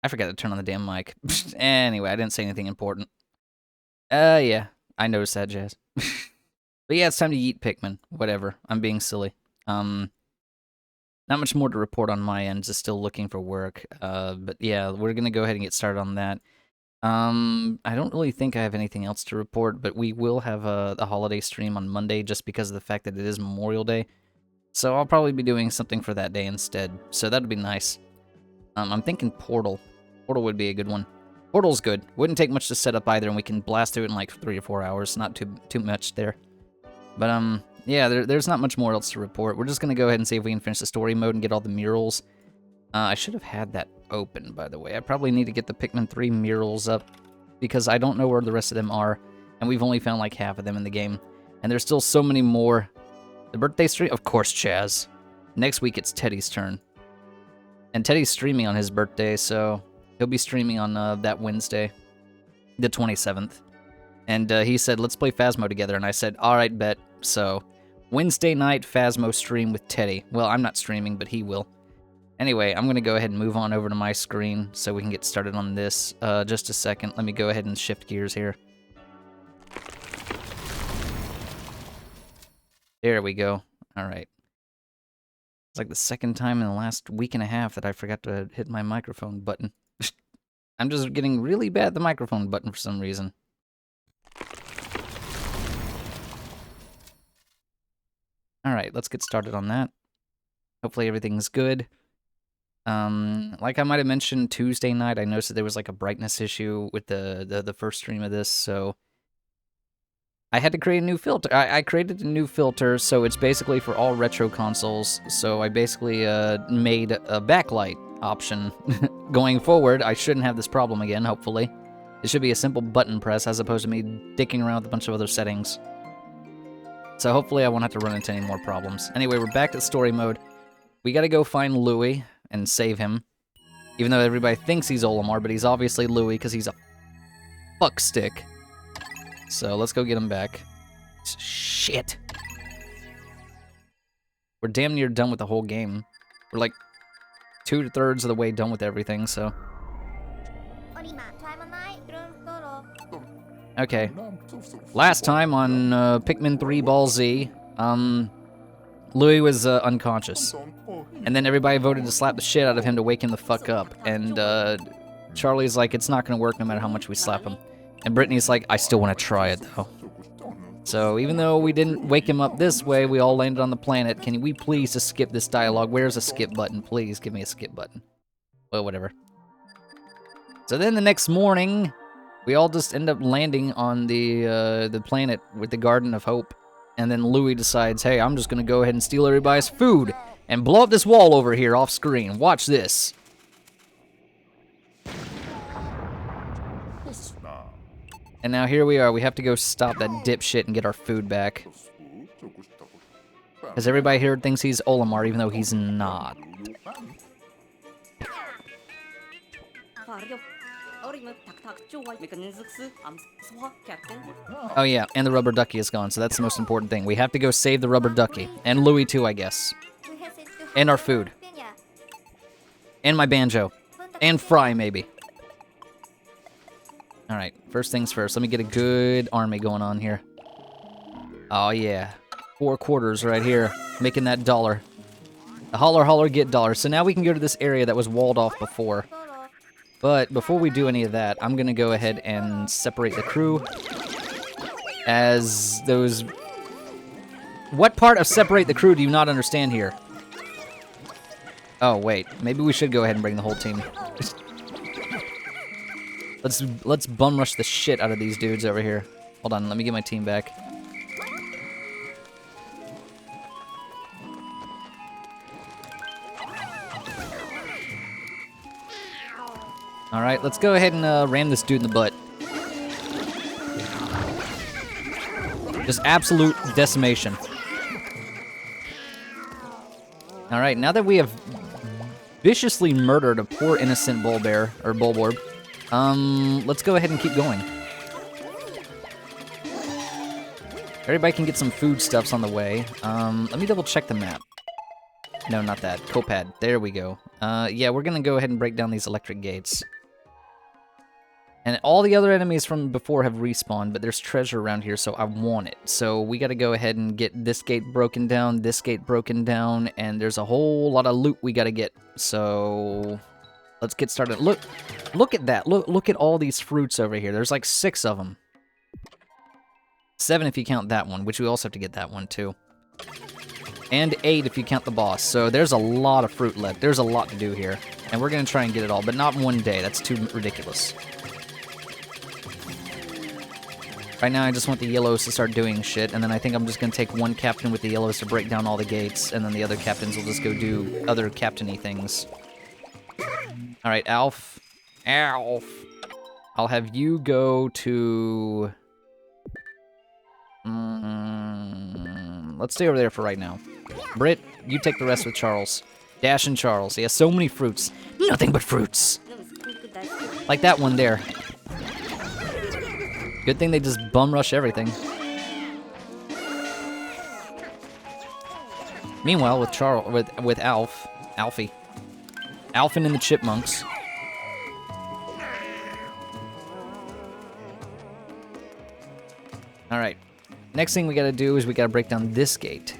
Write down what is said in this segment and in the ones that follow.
I forgot to turn on the damn mic. Anyway, I didn't say anything important. Yeah. I noticed that, Jazz. But yeah, it's time to eat Pikmin. Whatever. I'm being silly. Not much more to report on my end. Just still looking for work. But yeah, we're gonna go ahead and get started on that. I don't really think I have anything else to report, but we will have a holiday stream on Monday just because of the fact that it is Memorial Day. So I'll probably be doing something for that day instead. So that'd be nice. I'm thinking Portal. Portal would be a good one. Portal's good. Wouldn't take much to set up either, and we can blast through it in like 3 or 4 hours. Not too much there. But yeah, there's not much more else to report. We're just gonna go ahead and see if we can finish the story mode and get all the murals. I should have had that open, by the way. I probably need to get the Pikmin 3 murals up because I don't know where the rest of them are, and we've only found like half of them in the game. And there's still so many more. The birthday stream? Of course, Chaz. Next week it's Teddy's turn. And Teddy's streaming on his birthday, so he'll be streaming on that Wednesday, the 27th. And he said, let's play Phasmo together, and I said, alright, bet. So, Wednesday night Phasmo stream with Teddy. Well, I'm not streaming, but he will. Anyway, I'm going to go ahead and move on over to my screen so we can get started on this. Just a second. Let me go ahead and shift gears here. There we go. Alright. It's like the second time in the last week and a half that I forgot to hit my microphone button. I'm just getting really bad at the microphone button for some reason. Alright, let's get started on that. Hopefully everything's good. Like I might have mentioned Tuesday night, I noticed that there was like a brightness issue with the first stream of this, so I had to create a new filter. I created a new filter, so it's basically for all retro consoles. So I basically made a backlight option. Going forward, I shouldn't have this problem again, hopefully. It should be a simple button press as opposed to me dicking around with a bunch of other settings. So hopefully I won't have to run into any more problems. Anyway, we're back to story mode. We gotta go find Louie and save him. Even though everybody thinks he's Olimar, but he's obviously Louie because he's a fuckstick. So let's go get him back. Shit. We're damn near done with the whole game. We're like 2/3 of the way done with everything, so. Okay. Last time on Pikmin 3 Ball Z, Louie was unconscious. And then everybody voted to slap the shit out of him to wake him the fuck up. And Charlie's like, it's not gonna work no matter how much we slap him. And Brittany's like, I still want to try it though. So even though we didn't wake him up this way, we all landed on the planet. Can we please just skip this dialogue? Where's a skip button? Please give me a skip button. Well, whatever. So then the next morning, we all just end up landing on the planet with the Garden of Hope. And then Louie decides, hey, I'm just gonna go ahead and steal everybody's food and blow up this wall over here off screen. Watch this. And now here we are. We have to go stop that dipshit and get our food back. Because everybody here thinks he's Olimar, even though he's not. Oh yeah, and the rubber ducky is gone, so that's the most important thing. We have to go save the rubber ducky. And Louie too, I guess. And our food. And my banjo. And Fry, maybe. Alright, first things first. Let me get a good army going on here. Oh yeah. 4 quarters right here. Making that dollar. The holler holler get dollar. So now we can go to this area that was walled off before. But before we do any of that, I'm gonna go ahead and separate the crew. As those... What part of separate the crew do you not understand here? Oh, wait. Maybe we should go ahead and bring the whole team. Let's bum rush the shit out of these dudes over here. Hold on, let me get my team back. Alright, let's go ahead and ram this dude in the butt. Just absolute decimation. Alright, now that we have viciously murdered a poor innocent Bulbear, or Bulborb, let's go ahead and keep going. Everybody can get some foodstuffs on the way. Let me double check the map. No, not that. Copad. There we go. Yeah, we're gonna go ahead and break down these electric gates. And all the other enemies from before have respawned, but there's treasure around here, so I want it. So we gotta go ahead and get this gate broken down, this gate broken down, and there's a whole lot of loot we gotta get. So let's get started. Look at that. Look at all these fruits over here. There's like 6 of them. 7 if you count that one, which we also have to get that one too. And 8 if you count the boss. So there's a lot of fruit left. There's a lot to do here. And we're gonna try and get it all, but not in one day. That's too ridiculous. Right now, I just want the yellows to start doing shit, and then I think I'm just gonna take one captain with the yellows to break down all the gates, and then the other captains will just go do other captain-y things. Alright, Alf. Alf. I'll have you go to... let's stay over there for right now. Britt, you take the rest with Charles. Dash and Charles. He has so many fruits. Nothing but fruits. Like that one there. Good thing they just bum rush everything. Meanwhile, with Alfie, Alfin and the Chipmunks. All right. Next thing we gotta do is we gotta break down this gate.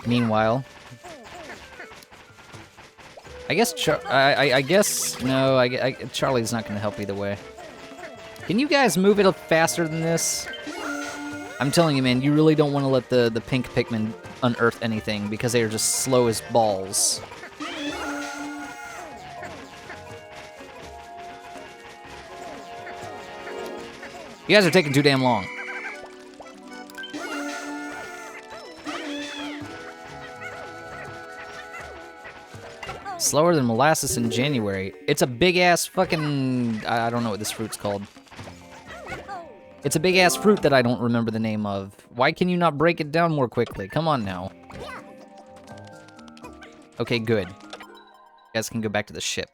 Meanwhile, I guess Charlie's not gonna help either way. Can you guys move it up faster than this? I'm telling you, man, you really don't want to let the pink Pikmin unearth anything because they are just slow as balls. You guys are taking too damn long. Slower than molasses in January. It's a big-ass fucking... I don't know what this fruit's called. It's a big-ass fruit that I don't remember the name of. Why can you not break it down more quickly? Come on now. Okay, good. You guys can go back to the ship.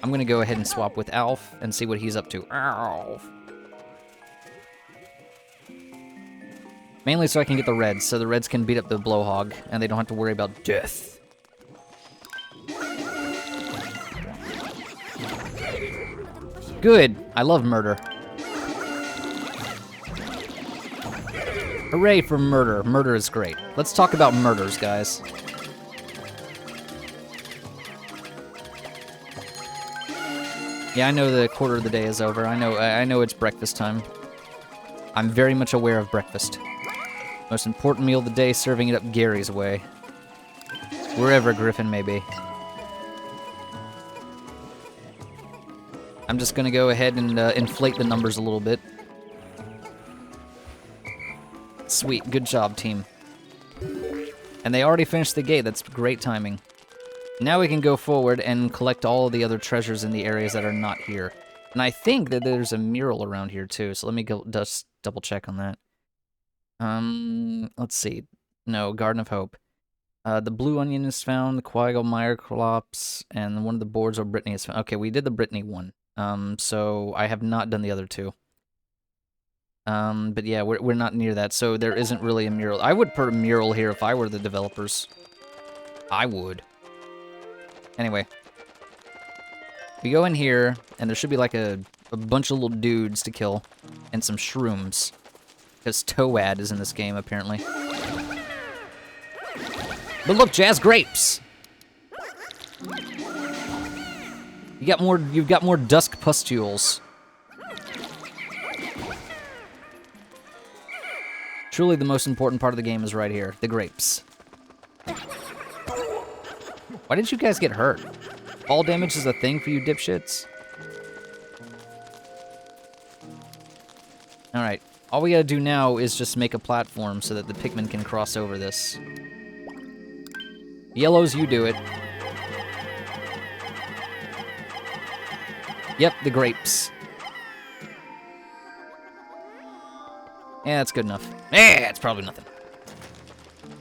I'm gonna go ahead and swap with Alf and see what he's up to. Alf. Mainly so I can get the reds, so the reds can beat up the blowhog, and they don't have to worry about death. Good. I love murder. Hooray for murder. Murder is great. Let's talk about murders, guys. Yeah, I know the quarter of the day is over. I know it's breakfast time. I'm very much aware of breakfast. Most important meal of the day, serving it up Gary's way. Wherever Griffin may be. I'm just gonna go ahead and inflate the numbers a little bit. Sweet, good job, team. And they already finished the gate, that's great timing. Now we can go forward and collect all the other treasures in the areas that are not here. And I think that there's a mural around here too, so let me go just double check on that. Let's see. No, Garden of Hope. The blue onion is found, the Quagmire Clops, and one of the boards of Brittany is found. Okay, we did the Brittany one. So I have not done the other two. But yeah, we're not near that, so there isn't really a mural. I would put a mural here if I were the developers. I would. Anyway. We go in here, and there should be like a bunch of little dudes to kill, and some shrooms. Because Toad is in this game, apparently. But look, Jazz Grapes! You've got more dusk pustules. Truly the most important part of the game is right here, the grapes. Why did you guys get hurt? Fall damage is a thing for you dipshits? Alright, all we gotta do now is just make a platform so that the Pikmin can cross over this. Yellows, you do it. Yep, the grapes. Yeah, that's good enough. Yeah, it's probably nothing.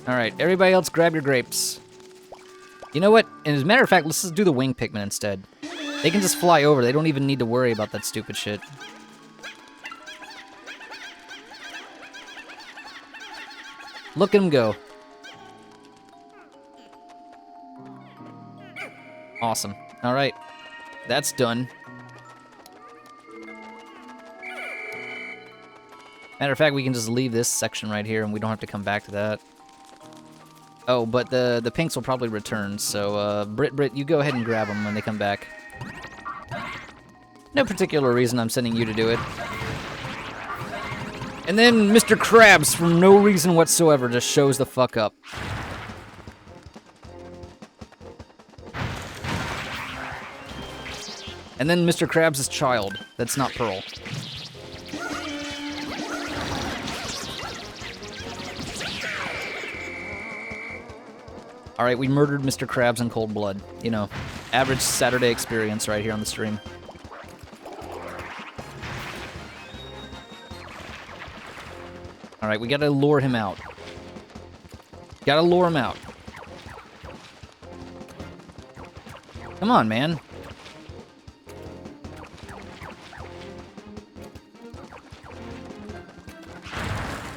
Alright, everybody else grab your grapes. You know what? And as a matter of fact, let's just do the wing Pikmin instead. They can just fly over. They don't even need to worry about that stupid shit. Look at him go. Awesome. Alright. That's done. Matter of fact, we can just leave this section right here and we don't have to come back to that. Oh, but the pinks will probably return, so Brit, you go ahead and grab them when they come back. No particular reason I'm sending you to do it. And then Mr. Krabs, for no reason whatsoever, just shows the fuck up. And then Mr. Krabs' child. That's not Pearl. Alright, we murdered Mr. Krabs in cold blood. You know, average Saturday experience right here on the stream. Alright, we gotta lure him out. Gotta lure him out. Come on, man.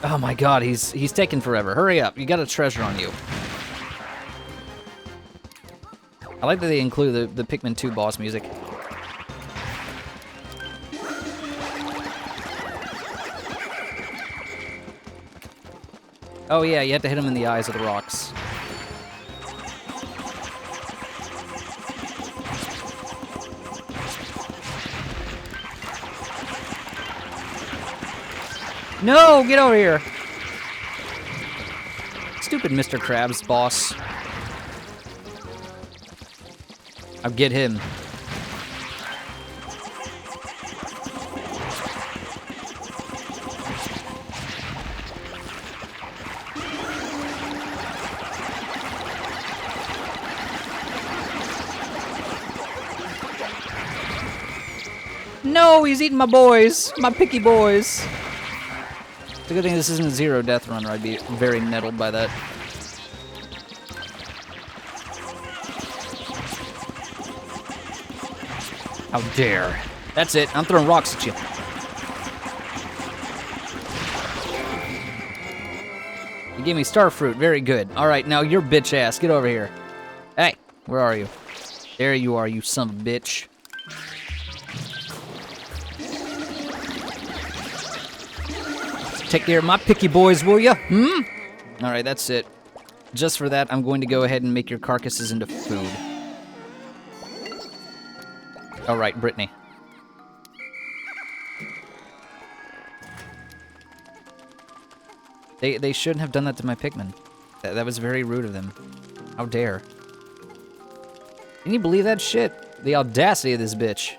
Oh my god, he's taking forever. Hurry up, you got a treasure on you. I like that they include the Pikmin 2 boss music. Oh yeah, you have to hit him in the eyes with the rocks. No, get over here. Stupid Mr. Krabs, boss. I'll get him. No, he's eating my boys. My picky boys. It's a good thing this isn't a zero death run, or I'd be very nettled by that. How dare. That's it. I'm throwing rocks at you. You gave me star fruit. Very good. All right, now your bitch ass. Get over here. Hey, where are you? There you are, you son of a bitch. Take care of my picky boys, will ya? Hmm? All right, that's it. Just for that, I'm going to go ahead and make your carcasses into food. All right, Brittany. They shouldn't have done that to my Pikmin. That was very rude of them. How dare. Can you believe that shit? The audacity of this bitch.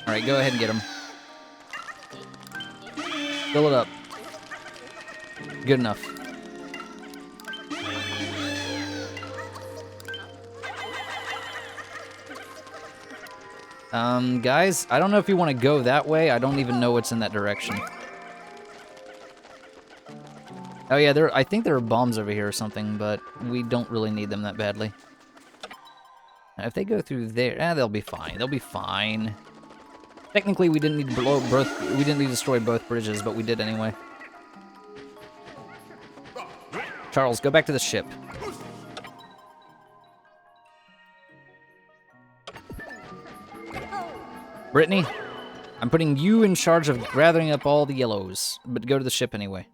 All right, go ahead and get him. Fill it up. Good enough. Guys, I don't know if you want to go that way. I don't even know what's in that direction. Oh yeah, I think there are bombs over here or something, but we don't really need them that badly. If they go through there, they'll be fine. They'll be fine. Technically, we didn't need to we didn't need to destroy both bridges, but we did anyway. Charles, go back to the ship. Brittany, I'm putting you in charge of gathering up all the yellows, but go to the ship anyway.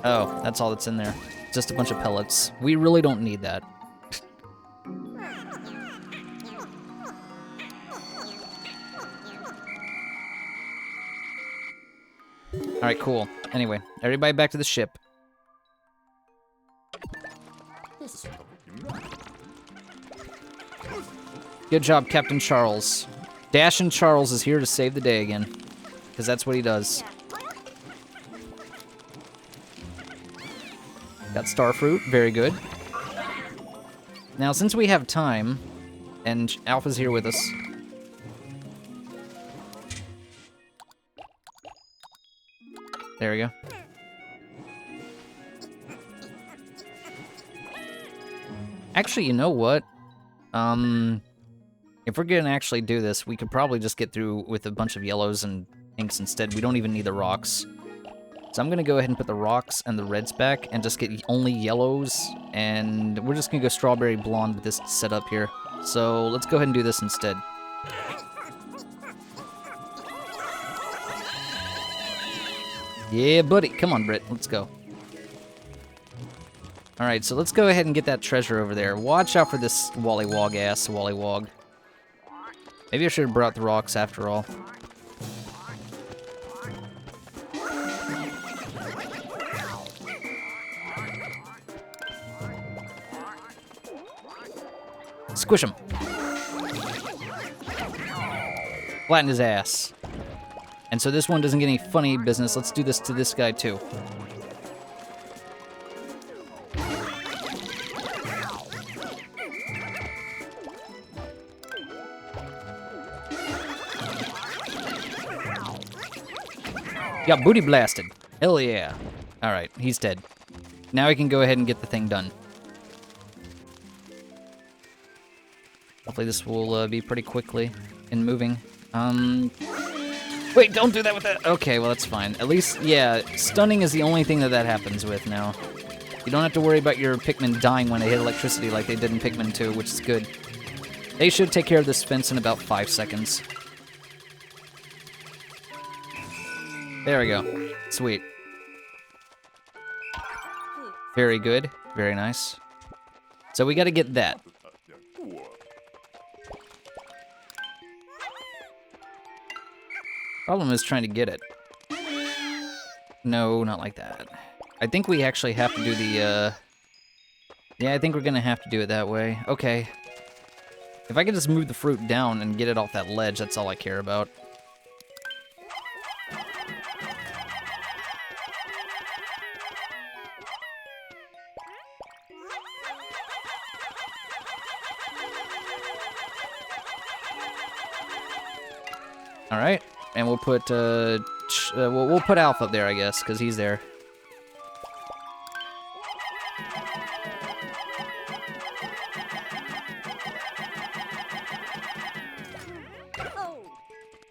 Oh, that's all that's in there. Just a bunch of pellets. We really don't need that. Alright, cool. Anyway, everybody back to the ship. Good job, Captain Charles. Dashin' Charles is here to save the day again. Because that's what he does. Got starfruit, very good. Now, since we have time, and Alpha's here with us. There we go. Actually, you know what? If we're gonna actually do this, we could probably just get through with a bunch of yellows and pinks instead. We don't even need the rocks. So I'm gonna go ahead and put the rocks and the reds back and just get only yellows. And we're just gonna go strawberry blonde with this setup here. So let's go ahead and do this instead. Yeah, buddy. Come on, Britt. Let's go. Alright, so let's go ahead and get that treasure over there. Watch out for this Wallywog-ass Wallywog. Maybe I should have brought the rocks after all. Squish him. Flatten his ass. And so this one doesn't get any funny business. Let's do this to this guy too. Got booty blasted. Hell yeah. Alright, he's dead. Now we can go ahead and get the thing done. Hopefully this will be pretty quickly in moving. Wait, don't do that with that. Okay, well, that's fine. At least, yeah, stunning is the only thing that happens with now. You don't have to worry about your Pikmin dying when they hit electricity like they did in Pikmin 2, which is good. They should take care of this fence in about 5 seconds. There we go. Sweet. Very good. Very nice. So we gotta get that. Problem is trying to get it. No, not like that. I think we actually have to do the, yeah, I think we're gonna have to do it that way. Okay. If I could just move the fruit down and get it off that ledge, that's all I care about. All right. And we'll put, we'll put Alpha up there, I guess, because he's there.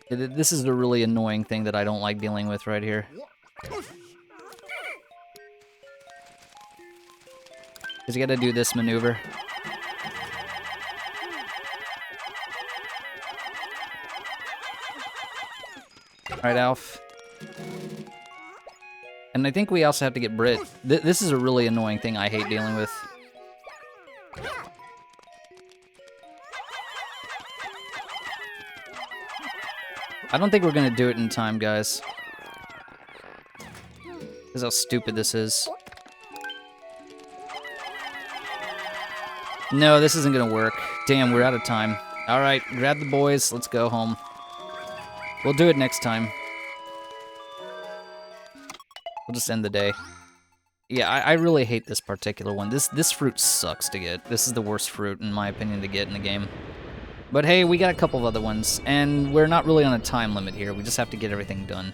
This is the really annoying thing that I don't like dealing with right here. Because you gotta do this maneuver. Alright, Alf. And I think we also have to get Brit. This is a really annoying thing I hate dealing with. I don't think we're gonna do it in time, guys. This is how stupid this is. No, this isn't gonna work. Damn, we're out of time. Alright, grab the boys, let's go home. We'll do it next time. We'll just end the day. Yeah, I really hate this particular one. This fruit sucks to get. This is the worst fruit, in my opinion, to get in the game. But hey, we got a couple of other ones, and we're not really on a time limit here. We just have to get everything done.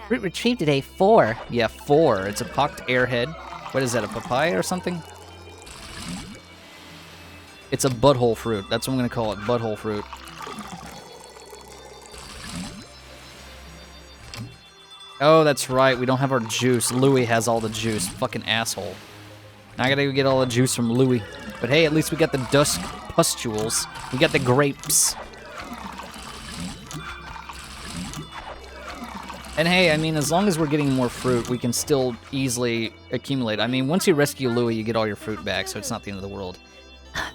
Fruit retrieved today, 4. Yeah, 4. It's a pocked airhead. What is that, a papaya or something? It's a butthole fruit. That's what I'm gonna call it, butthole fruit. Oh, that's right. We don't have our juice. Louie has all the juice. Fucking asshole. Now I gotta go get all the juice from Louie. But hey, at least we got the dusk pustules. We got the grapes. And hey, I mean, as long as we're getting more fruit, we can still easily accumulate. I mean, once you rescue Louie, you get all your fruit back, so it's not the end of the world.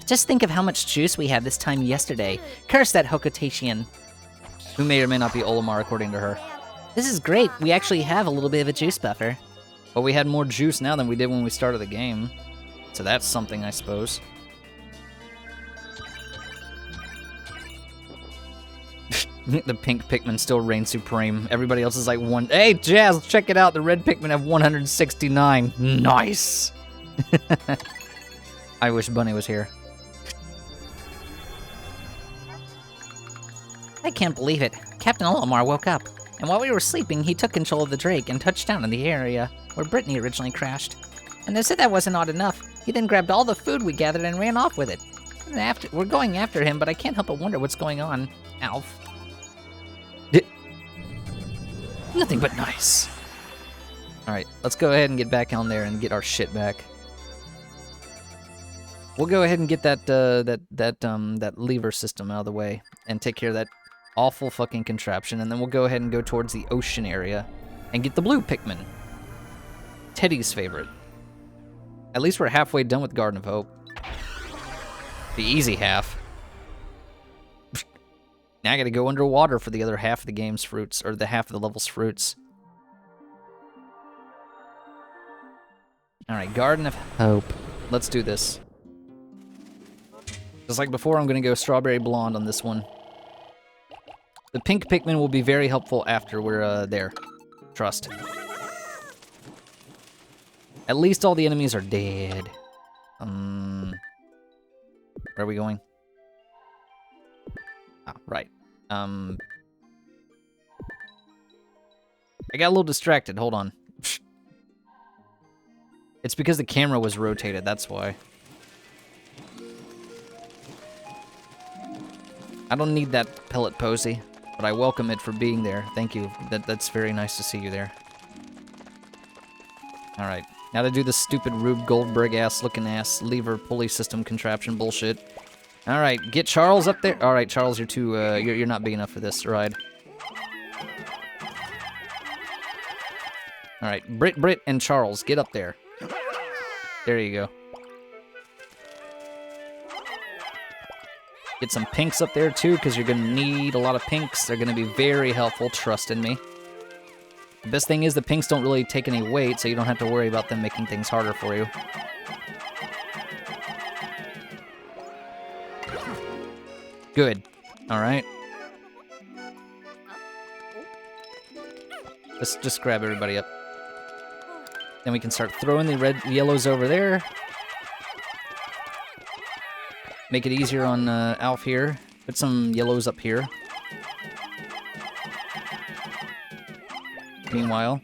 Just think of how much juice we had this time yesterday. Curse that Hokotation. Who may or may not be Olimar, according to her. This is great. We actually have a little bit of a juice buffer. But we had more juice now than we did when we started the game. So that's something, I suppose. The pink Pikmin still reign supreme. Everybody else is like one. Hey, Jazz, check it out. The red Pikmin have 169. Nice. I wish Bunny was here. I can't believe it. Captain Olimar woke up. And while we were sleeping, he took control of the Drake and touched down in the area where Brittany originally crashed. And as if that wasn't odd enough, he then grabbed all the food we gathered and ran off with it. And we're going after him, but I can't help but wonder what's going on. Alf. Nothing but nice. Alright, let's go ahead and get back on there and get our shit back. We'll go ahead and get that lever system out of the way and take care of that awful fucking contraption, and then we'll go ahead and go towards the ocean area and get the blue Pikmin. Teddy's favorite. At least we're halfway done with Garden of Hope. The easy half. Now I gotta go underwater for the other half of the game's fruits, or the half of the level's fruits. Alright, Garden of Hope. Let's do this. Just like before, I'm gonna go Strawberry Blonde on this one. The pink Pikmin will be very helpful after we're there. Trust. At least all the enemies are dead. Where are we going? Ah, right. I got a little distracted, hold on. It's because the camera was rotated, that's why. I don't need that pellet posy, but I welcome it for being there. Thank you. That's very nice to see you there. Alright, now to do this stupid Rube Goldberg looking ass lever pulley system contraption bullshit. Alright, get Charles up there. Alright, Charles, you're too, you're not big enough for this ride. Alright, Britt, and Charles, get up there. There you go. Get some pinks up there too, because you're gonna need a lot of pinks. They're gonna be very helpful, trust in me. The best thing is the pinks don't really take any weight, so you don't have to worry about them making things harder for you. Good. Alright. Let's just grab everybody up. Then we can start throwing the yellows over there. Make it easier on Alf here. Put some yellows up here. Meanwhile,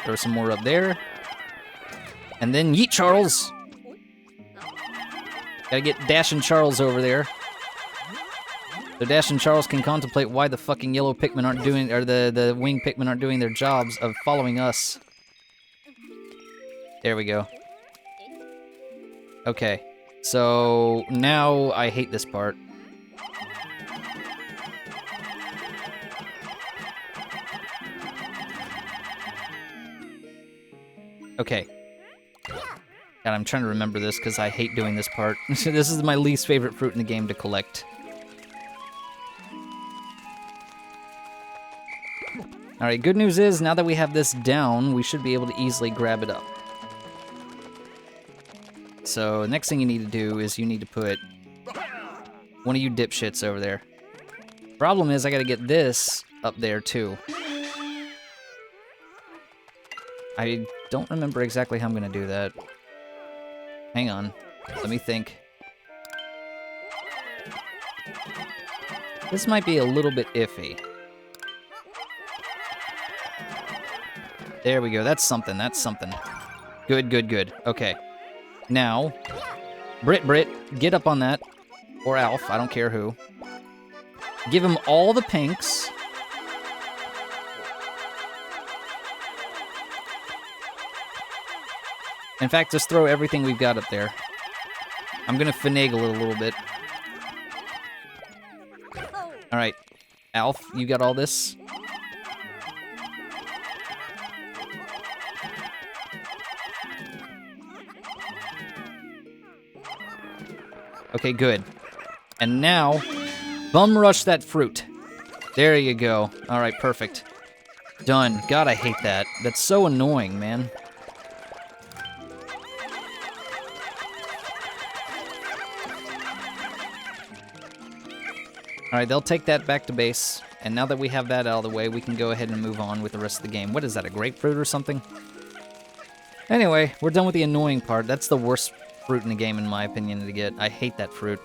throw some more up there. And then yeet Charles! Gotta get Dash and Charles over there. So Dash and Charles can contemplate why the fucking yellow Pikmin aren't doing, or the wing Pikmin aren't doing their jobs of following us. There we go. Okay. So now I hate this part. Okay. God, I'm trying to remember this because I hate doing this part. This is my least favorite fruit in the game to collect. Alright, good news is, now that we have this down, we should be able to easily grab it up. So, next thing you need to do is you need to put one of you dipshits over there. Problem is, I gotta get this up there, too. I don't remember exactly how I'm gonna do that. Hang on. Let me think. This might be a little bit iffy. There we go. That's something. That's something. Good, good, good. Okay. Now, Britt, get up on that. Or Alf, I don't care who. Give him all the pinks. In fact, just throw everything we've got up there. I'm gonna finagle it a little bit. Alright. Alf, you got all this? Okay, good. And now, bum rush that fruit. There you go. Alright, perfect. Done. God, I hate that. That's so annoying, man. Alright, they'll take that back to base. And now that we have that out of the way, we can go ahead and move on with the rest of the game. What is that, a grapefruit or something? Anyway, we're done with the annoying part. That's the worst fruit in the game, in my opinion, to get. I hate that fruit.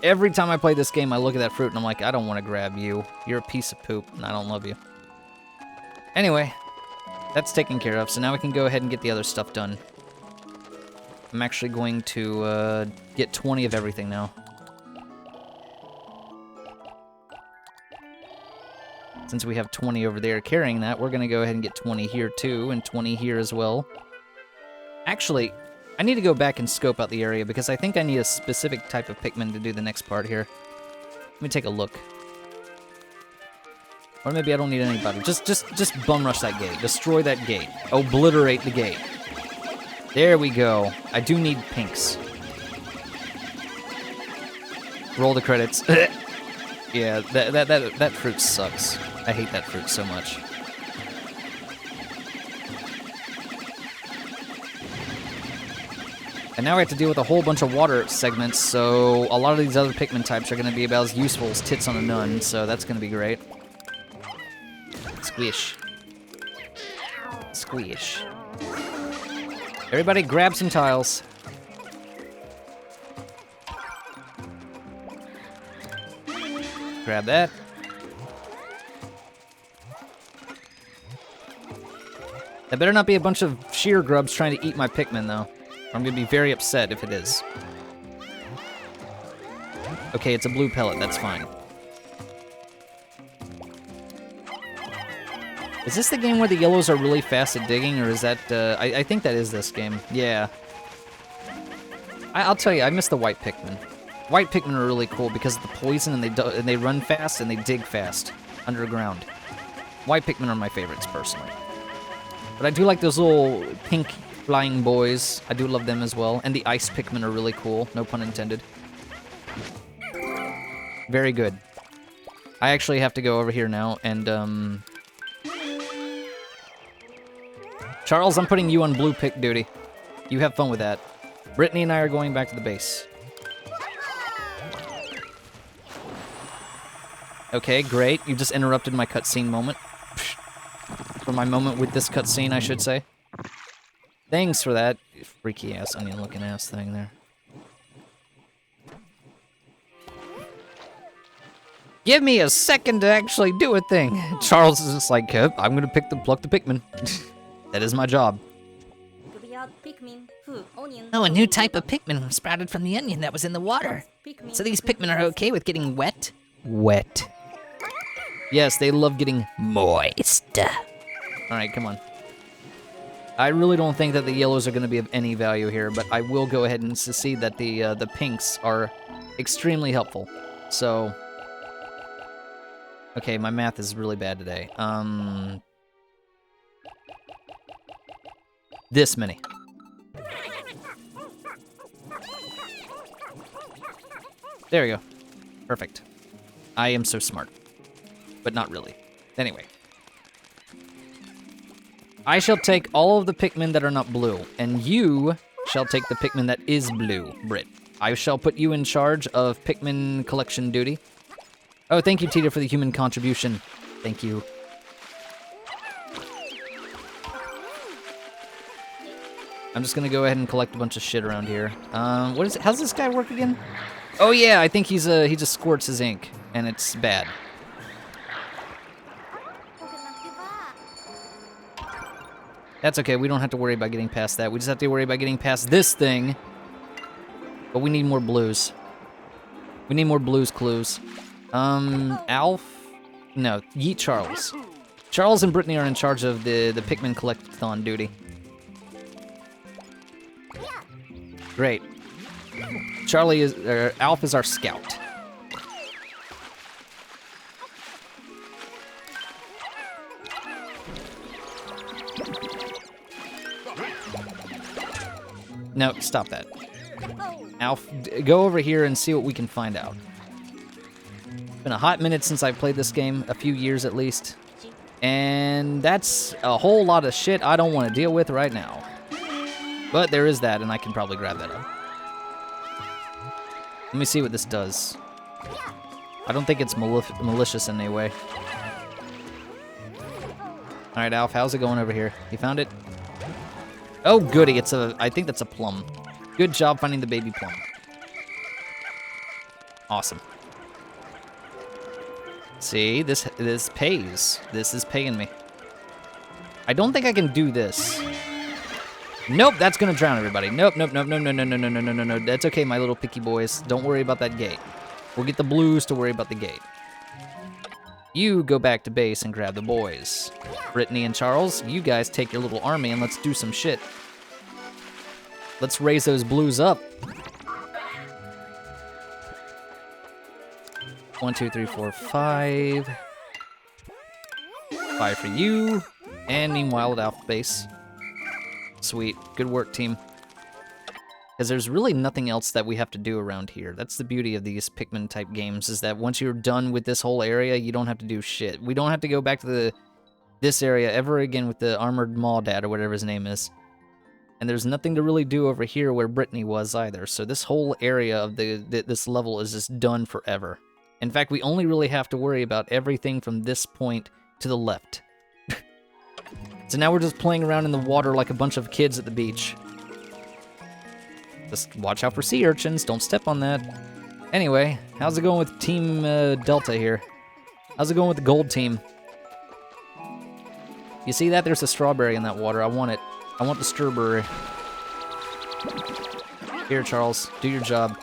Every time I play this game, I look at that fruit and I'm like, I don't want to grab you. You're a piece of poop, and I don't love you. Anyway, that's taken care of, so now we can go ahead and get the other stuff done. I'm actually going to get 20 of everything now. Since we have 20 over there carrying that, we're gonna go ahead and get 20 here too, and 20 here as well. Actually, I need to go back and scope out the area because I think I need a specific type of Pikmin to do the next part here. Let me take a look. Or maybe I don't need anybody. Just bum rush that gate. Destroy that gate. Obliterate the gate. There we go. I do need pinks. Roll the credits. Yeah, that fruit sucks. I hate that fruit so much. And now we have to deal with a whole bunch of water segments, so a lot of these other Pikmin types are going to be about as useful as tits on a nun, so that's going to be great. Squish. Squish. Everybody grab some tiles. Grab that. That better not be a bunch of shear grubs trying to eat my Pikmin, though. I'm gonna be very upset if it is. Okay, it's a blue pellet, that's fine. Is this the game where the yellows are really fast at digging, or is that, I think that is this game. Yeah. I'll tell you, I miss the white Pikmin. White Pikmin are really cool because of the poison, and they run fast, and they dig fast underground. White Pikmin are my favorites, personally. But I do like those little pink flying boys. I do love them as well. And the ice Pikmin are really cool, no pun intended. Very good. I actually have to go over here now, and, Charles, I'm putting you on blue pick duty. You have fun with that. Brittany and I are going back to the base. Okay, great. You just interrupted my cutscene moment. For my moment with this cutscene, I should say. Thanks for that freaky ass onion looking ass thing there. Give me a second to actually do a thing. Charles is just like, I'm gonna pluck the Pikmin. That is my job. Oh, a new type of Pikmin sprouted from the onion that was in the water. So these Pikmin are okay with getting wet? Wet. Yes, they love getting moist. Alright, come on. I really don't think that the yellows are going to be of any value here, but I will go ahead and see that the pinks are extremely helpful. So, okay, my math is really bad today. This many. There we go. Perfect. I am so smart. But not really. Anyway. I shall take all of the Pikmin that are not blue, and you shall take the Pikmin that is blue, Britt. I shall put you in charge of Pikmin collection duty. Oh, thank you, Tita, for the human contribution. Thank you. I'm just gonna go ahead and collect a bunch of shit around here. What is it? How's this guy work again? Oh yeah, I think he just squirts his ink, and it's bad. That's okay, we don't have to worry about getting past that. We just have to worry about getting past this thing. But we need more blues. We need more blues clues. Alf? No, Yeet Charles. Charles and Brittany are in charge of the Pikmin collectathon duty. Great. Alf is our scout. No, stop that. Alf, go over here and see what we can find out. It's been a hot minute since I've played this game, a few years at least. And that's a whole lot of shit I don't want to deal with right now. But there is that, and I can probably grab that up. Let me see what this does. I don't think it's malicious in any way. Alright, Alf, how's it going over here? You found it? Oh, goody, I think that's a plum. Good job finding the baby plum. Awesome. See, this pays. This is paying me. I don't think I can do this. Nope, that's gonna drown everybody. Nope, nope, nope, no, no, no, no, no, no, no, no, no. That's okay, my little picky boys. Don't worry about that gate. We'll get the blues to worry about the gate. You go back to base and grab the boys. Brittany and Charles, you guys take your little army and let's do some shit. Let's raise those blues up. 1, 2, 3, 4, 5. 5 for you. And meanwhile at Alpha Base. Sweet. Good work, team. Because there's really nothing else that we have to do around here. That's the beauty of these Pikmin type games, is that once you're done with this whole area, you don't have to do shit. We don't have to go back to this area ever again with the Armored Maw-Dad or whatever his name is. And there's nothing to really do over here where Brittany was either. So this whole area of this level is just done forever. In fact, we only really have to worry about everything from this point to the left. So now we're just playing around in the water like a bunch of kids at the beach. Just watch out for sea urchins, don't step on that. Anyway, how's it going with Team Delta here? How's it going with the gold team? You see that? There's a strawberry in that water. I want it. I want the strawberry. Here, Charles, do your job.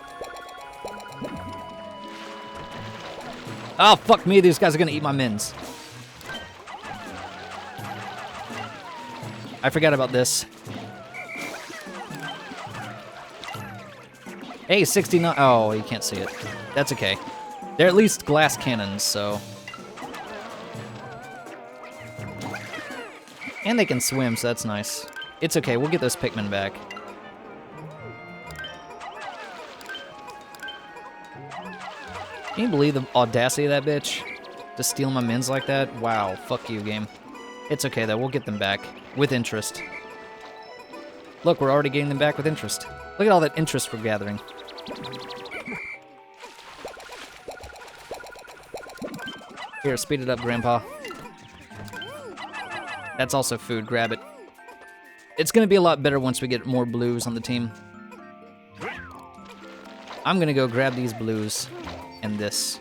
Oh, fuck me, these guys are gonna eat my mins. I forgot about this. Hey, 69. Oh, you can't see it. That's okay. They're at least glass cannons, so. And they can swim, so that's nice. It's okay, we'll get those Pikmin back. Can you believe the audacity of that bitch? To steal my mins like that? Wow, fuck you, game. It's okay, though, we'll get them back. With interest. Look, we're already getting them back with interest. Look at all that interest we're gathering. Here, speed it up, Grandpa. That's also food, grab it. It's gonna be a lot better once we get more blues on the team. I'm gonna go grab these blues and this.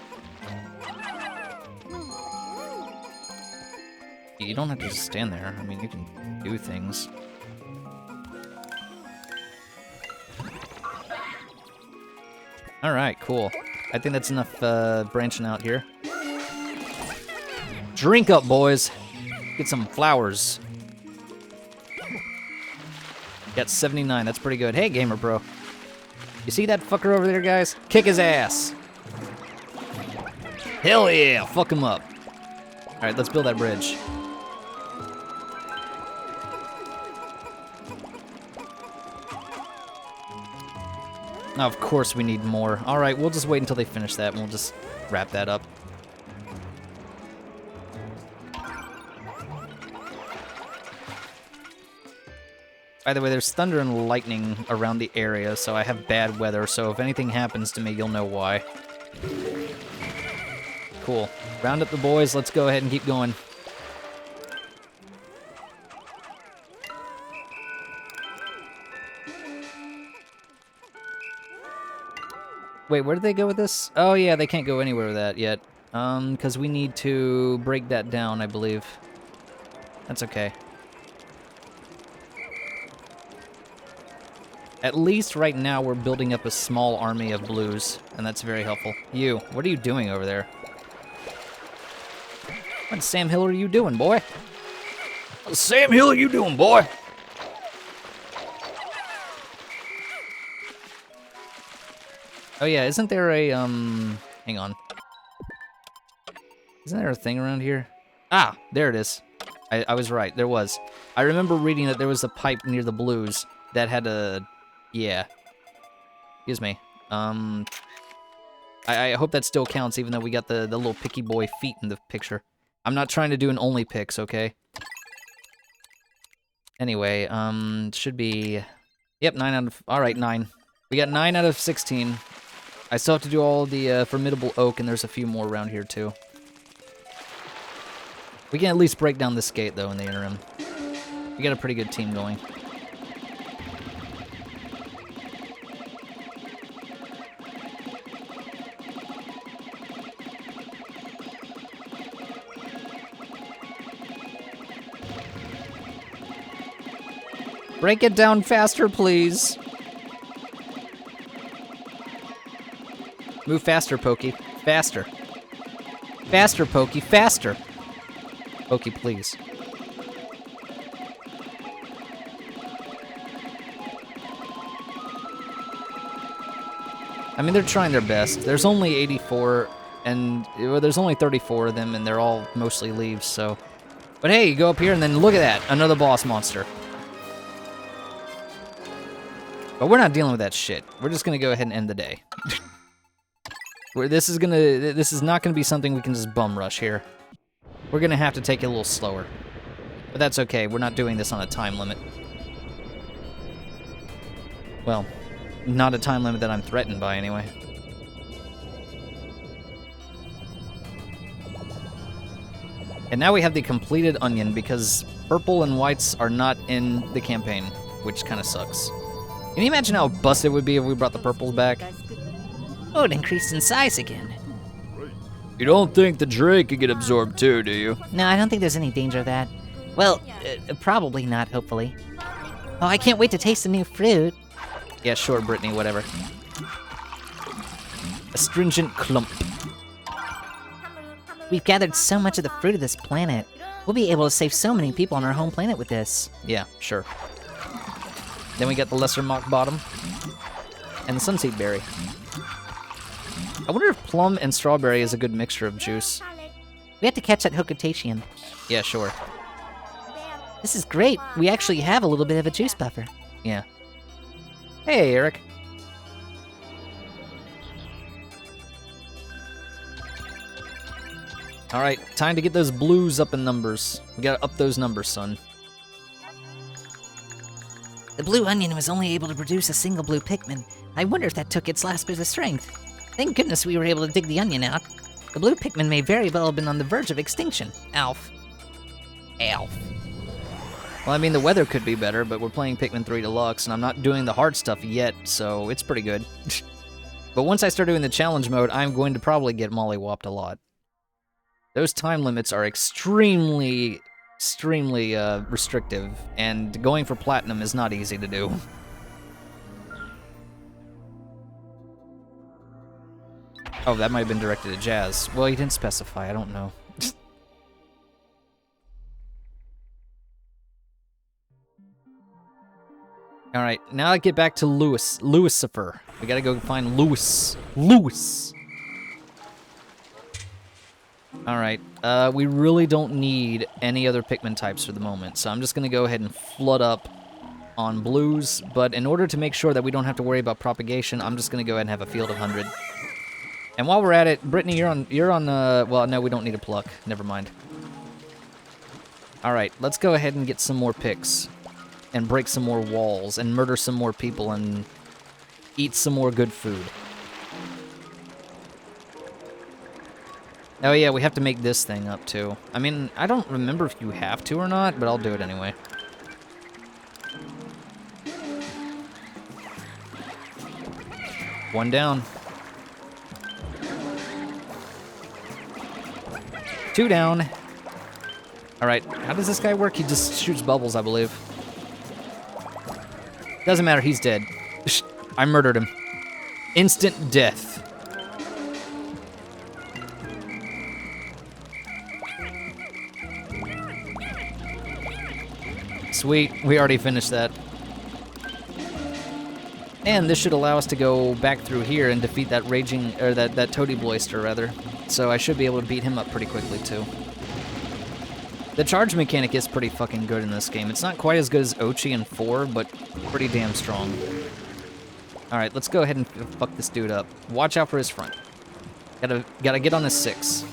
You don't have to just stand there. I mean, you can do things. Alright, cool. I think that's enough branching out here. Drink up, boys. Get some flowers. Got 79, that's pretty good. Hey, Gamer Bro. You see that fucker over there, guys? Kick his ass. Hell yeah, fuck him up. Alright, let's build that bridge. Of course we need more. Alright, we'll just wait until they finish that and we'll just wrap that up. By the way, there's thunder and lightning around the area, so I have bad weather, so if anything happens to me, you'll know why. Cool. Round up the boys, let's go ahead and keep going. Wait, where did they go with this? Oh yeah, they can't go anywhere with that yet. Because we need to break that down, I believe. That's okay. At least right now we're building up a small army of blues, and that's very helpful. You, what are you doing over there? What Sam Hill are you doing, boy? What Sam Hill are you doing, boy? Oh yeah, isn't there a, hang on. Isn't there a thing around here? Ah, there it is. I was right, there was. I remember reading that there was a pipe near the blues that had a, yeah. Excuse me. I hope that still counts even though we got the little picky boy feet in the picture. I'm not trying to do an only picks, okay? Anyway, should be, yep, 9 out of, alright, 9. We got 9 out of 16. I still have to do all the formidable oak, and there's a few more around here, too. We can at least break down this gate, though, in the interim. We got a pretty good team going. Break it down faster, please. Move faster, Pokey. Faster. Faster, Pokey, faster. Pokey, please. I mean, they're trying their best. There's only 84, and well, there's only 34 of them, and they're all mostly leaves, so. But hey, you go up here, and then look at that, another boss monster. But we're not dealing with that shit. We're just gonna go ahead and end the day. This is not gonna be something we can just bum rush here. We're gonna have to take it a little slower. But that's okay, we're not doing this on a time limit. Well, not a time limit that I'm threatened by, anyway. And now we have the completed onion, because purple and whites are not in the campaign, which kind of sucks. Can you imagine how busted it would be if we brought the purples back? Oh, it increased in size again. You don't think the Drake could get absorbed too, do you? No, I don't think there's any danger of that. Well, probably not, hopefully. Oh, I can't wait to taste the new fruit. Yeah, sure, Brittany, whatever. Astringent clump. We've gathered so much of the fruit of this planet. We'll be able to save so many people on our home planet with this. Yeah, sure. Then we got the lesser mock bottom. And the sunseed berry. I wonder if plum and strawberry is a good mixture of juice. We have to catch that Hokotation. Yeah, sure. This is great. We actually have a little bit of a juice buffer. Yeah. Hey, Eric. Alright, time to get those blues up in numbers. We gotta up those numbers, son. The blue onion was only able to produce a single blue Pikmin. I wonder if that took its last bit of strength. Thank goodness we were able to dig the onion out. The blue Pikmin may very well have been on the verge of extinction. Alf. Alf. Well, I mean, the weather could be better, but we're playing Pikmin 3 Deluxe, and I'm not doing the hard stuff yet, so it's pretty good. But once I start doing the challenge mode, I'm going to probably get mollywopped a lot. Those time limits are extremely restrictive, and going for platinum is not easy to do. Oh, that might have been directed at Jazz. Well, he didn't specify, I don't know. Alright, now I get back to Lucifer. We gotta go find Lewis. Alright, we really don't need any other Pikmin types for the moment, so I'm just gonna go ahead and flood up on blues, but in order to make sure that we don't have to worry about propagation, I'm just gonna go ahead and have a field of 100. And while we're at it, Brittany, you're on, well, no, we don't need a pluck. Never mind. Alright, let's go ahead and get some more picks. And break some more walls, and murder some more people, and eat some more good food. Oh yeah, we have to make this thing up too. I mean, I don't remember if you have to or not, but I'll do it anyway. One down. 2 down. Alright, how does this guy work? He just shoots bubbles, I believe. Doesn't matter, he's dead. I murdered him. Instant death. Sweet, we already finished that. And this should allow us to go back through here and defeat that raging, or that Toady Bloister, rather. So I should be able to beat him up pretty quickly, too. The charge mechanic is pretty fucking good in this game. It's not quite as good as Ochi in 4, but pretty damn strong. Alright, let's go ahead and fuck this dude up. Watch out for his front. Gotta get on his 6.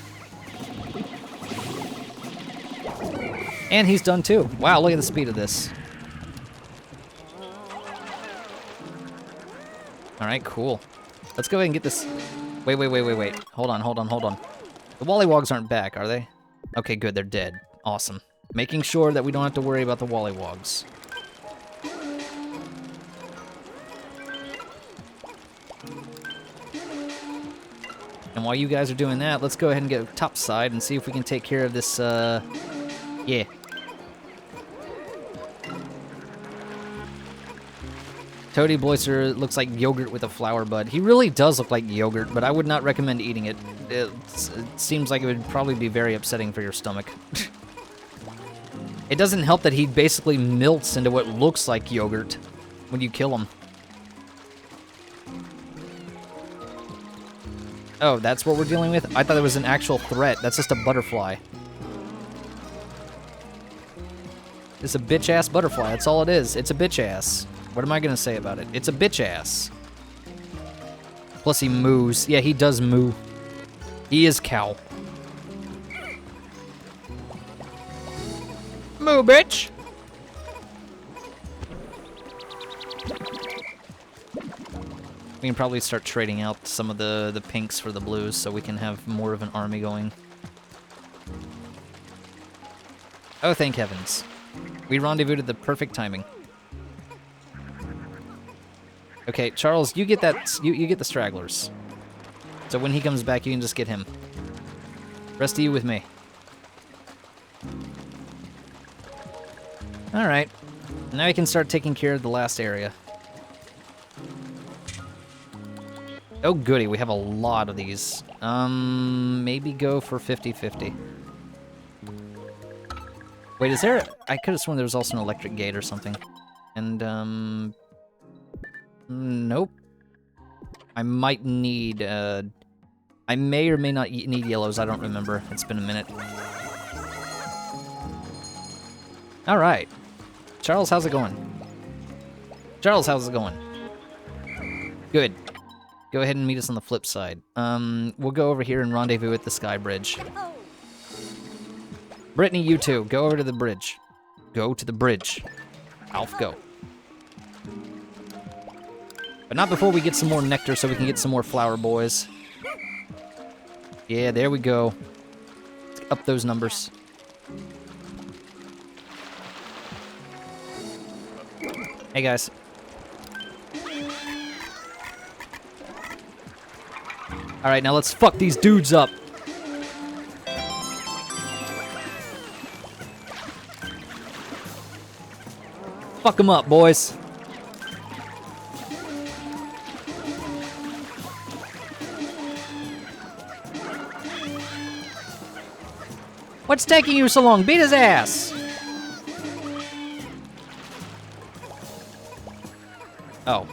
And he's done too. Wow, look at the speed of this. Alright, cool. Let's go ahead and get this... Wait. Hold on. The Wollywogs aren't back, are they? Okay, good, they're dead. Awesome. Making sure that we don't have to worry about the Wollywogs. And while you guys are doing that, let's go ahead and get top side and see if we can take care of this, yeah. Toady Bloister looks like yogurt with a flower bud. He really does look like yogurt, but I would not recommend eating it. It seems like it would probably be very upsetting for your stomach. It doesn't help that he basically melts into what looks like yogurt when you kill him. Oh, that's what we're dealing with? I thought it was an actual threat. That's just a butterfly. It's a bitch-ass butterfly. That's all it is. It's a bitch-ass. What am I gonna say about it? It's a bitch-ass. Plus he moos. Yeah, he does moo. He is cow. Moo, bitch! We can probably start trading out some of the pinks for the blues so we can have more of an army going. Oh, thank heavens. We rendezvoused at the perfect timing. Okay, Charles, you get that. You get the stragglers. So when he comes back, you can just get him. Rest of you with me. All right. Now you can start taking care of the last area. Oh, goody. We have a lot of these. Maybe go for 50-50. Wait, is there... I could have sworn there was also an electric gate or something. And, nope. I might need, I may or may not need yellows. I don't remember. It's been a minute. All right. Charles, how's it going? Charles, how's it going? Good. Go ahead and meet us on the flip side. We'll go over here and rendezvous at the Sky Bridge. Brittany, you too. Go over to the bridge. Go to the bridge. Alf, go. But not before we get some more nectar so we can get some more flower boys. Yeah, there we go. Let's up those numbers. Hey, guys. All right, now let's fuck these dudes up. Fuck them up, boys. What's taking you so long? Beat his ass! Oh,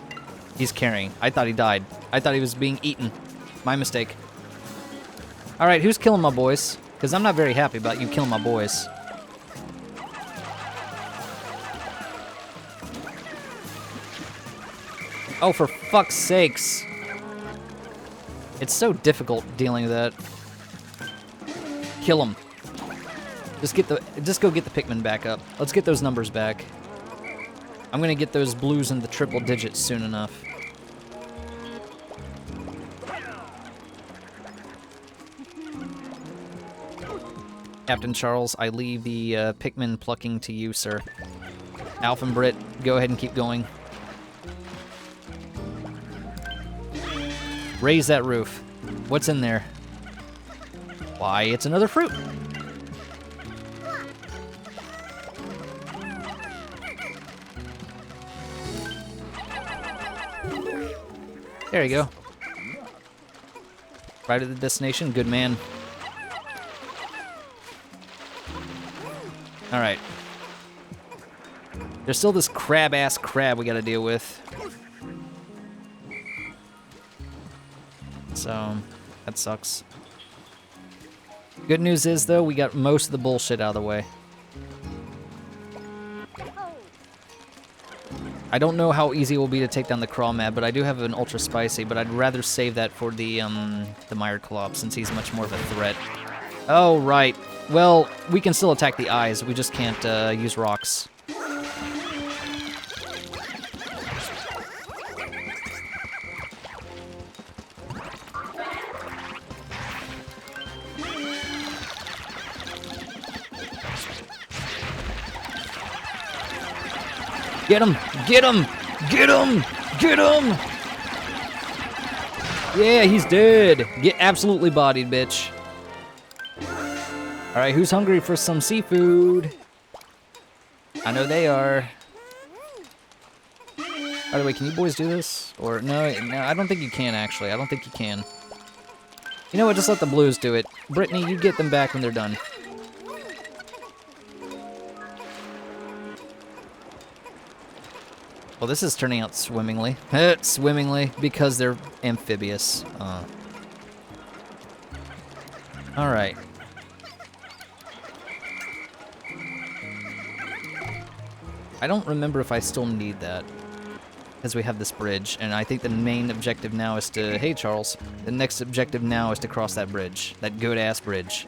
he's carrying. I thought he died. I thought he was being eaten. My mistake. All right, who's killing my boys? Because I'm not very happy about you killing my boys. Oh, for fuck's sakes. It's so difficult dealing with that. Kill him. Just go get the Pikmin back up. Let's get those numbers back. I'm gonna get those blues in the triple digits soon enough. Captain Charles, I leave the Pikmin plucking to you, sir. Alf and Britt, go ahead and keep going. Raise that roof. What's in there? Why, it's another fruit. There you go. Right at the destination. Good man. All right. There's still this crab-ass crab we gotta deal with. So, that sucks. Good news is, though, we got most of the bullshit out of the way. I don't know how easy it will be to take down the Crawl Mad, but I do have an Ultra Spicy, but I'd rather save that for the Mire Clop, since he's much more of a threat. Oh, right. Well, we can still attack the eyes, we just can't use rocks. Get him! Get him! Get him! Get him! Yeah, he's dead! Get absolutely bodied, bitch. Alright, who's hungry for some seafood? I know they are. By the way, can you boys do this? Or, no, I don't think you can, actually. I don't think you can. You know what, just let the blues do it. Brittany, you get them back when they're done. Well, this is turning out swimmingly. Swimmingly, because they're amphibious. Alright. I don't remember if I still need that. Because we have this bridge, and I think the main objective now is to... Hey, Charles. The next objective now is to cross that bridge. That good-ass bridge.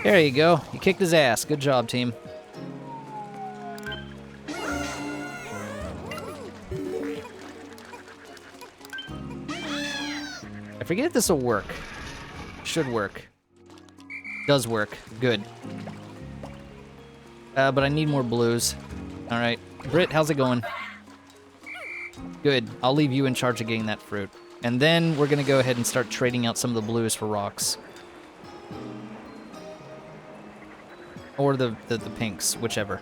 There you go. You kicked his ass. Good job, team. I forget if this will work. Should work. Does work. Good. But I need more blues. Alright. Britt, how's it going? Good. I'll leave you in charge of getting that fruit. And then we're gonna go ahead and start trading out some of the blues for rocks. Or the pinks, whichever.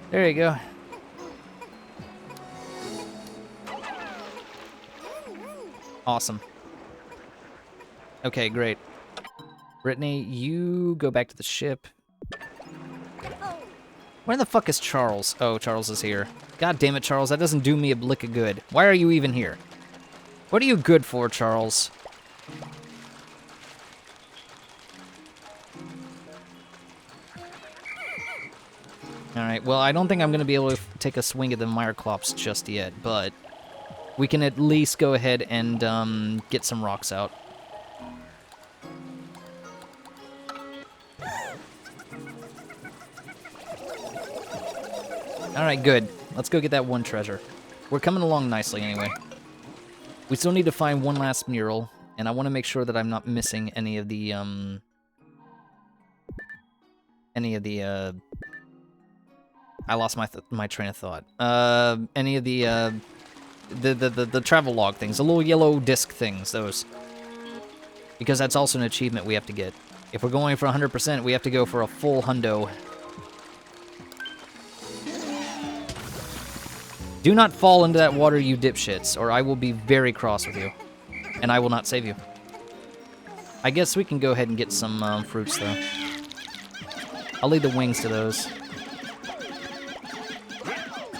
There you go. Awesome. Okay, great. Brittany, you go back to the ship. Where the fuck is Charles? Oh, Charles is here. God damn it, Charles, that doesn't do me a lick of good. Why are you even here? What are you good for, Charles? Alright, well, I don't think I'm going to be able to take a swing at the Meyerclops just yet, but we can at least go ahead and get some rocks out. Alright, good. Let's go get that one treasure. We're coming along nicely anyway. We still need to find one last mural, and I want to make sure that I'm not missing any of the, I lost my train of thought. Any of the travel log things, the little yellow disc things, those. Because that's also an achievement we have to get. If we're going for 100%, we have to go for a full hundo. Do not fall into that water, you dipshits, or I will be very cross with you. And I will not save you. I guess we can go ahead and get some fruits, though. I'll leave the wings to those.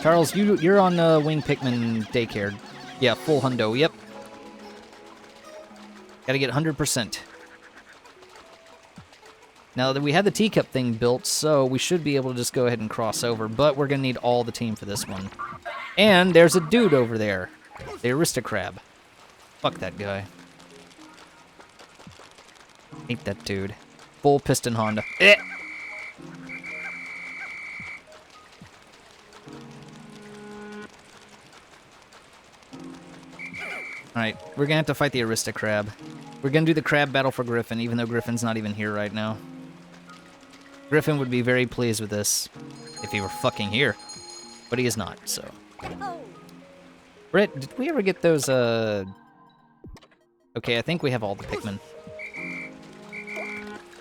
Charles, you're on Wing Pikmin daycare. Yeah, full hundo, yep. Gotta get 100%. Now that we have the teacup thing built, so we should be able to just go ahead and cross over, but we're gonna need all the team for this one. And there's a dude over there. The Aristocrab. Fuck that guy. Hate that dude. Full piston Honda. Eh! Alright, we're gonna have to fight the Aristocrab. We're gonna do the crab battle for Griffin, even though Griffin's not even here right now. Griffin would be very pleased with this if he were fucking here. But he is not, so. Britt, did we ever get those, Okay, I think we have all the Pikmin.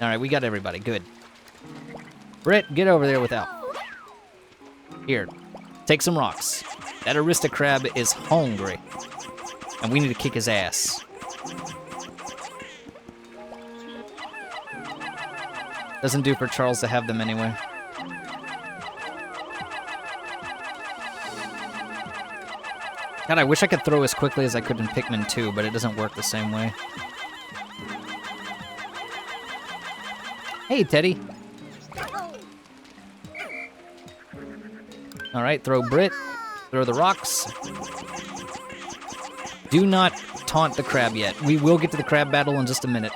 Alright, we got everybody. Good. Britt, get over there with Al. Here, take some rocks. That Aristocrab is hungry. And we need to kick his ass. Doesn't do for Charles to have them anyway. God, I wish I could throw as quickly as I could in Pikmin 2, but it doesn't work the same way. Hey, Teddy. Alright, throw Brit. Throw the rocks. Do not taunt the crab yet. We will get to the crab battle in just a minute.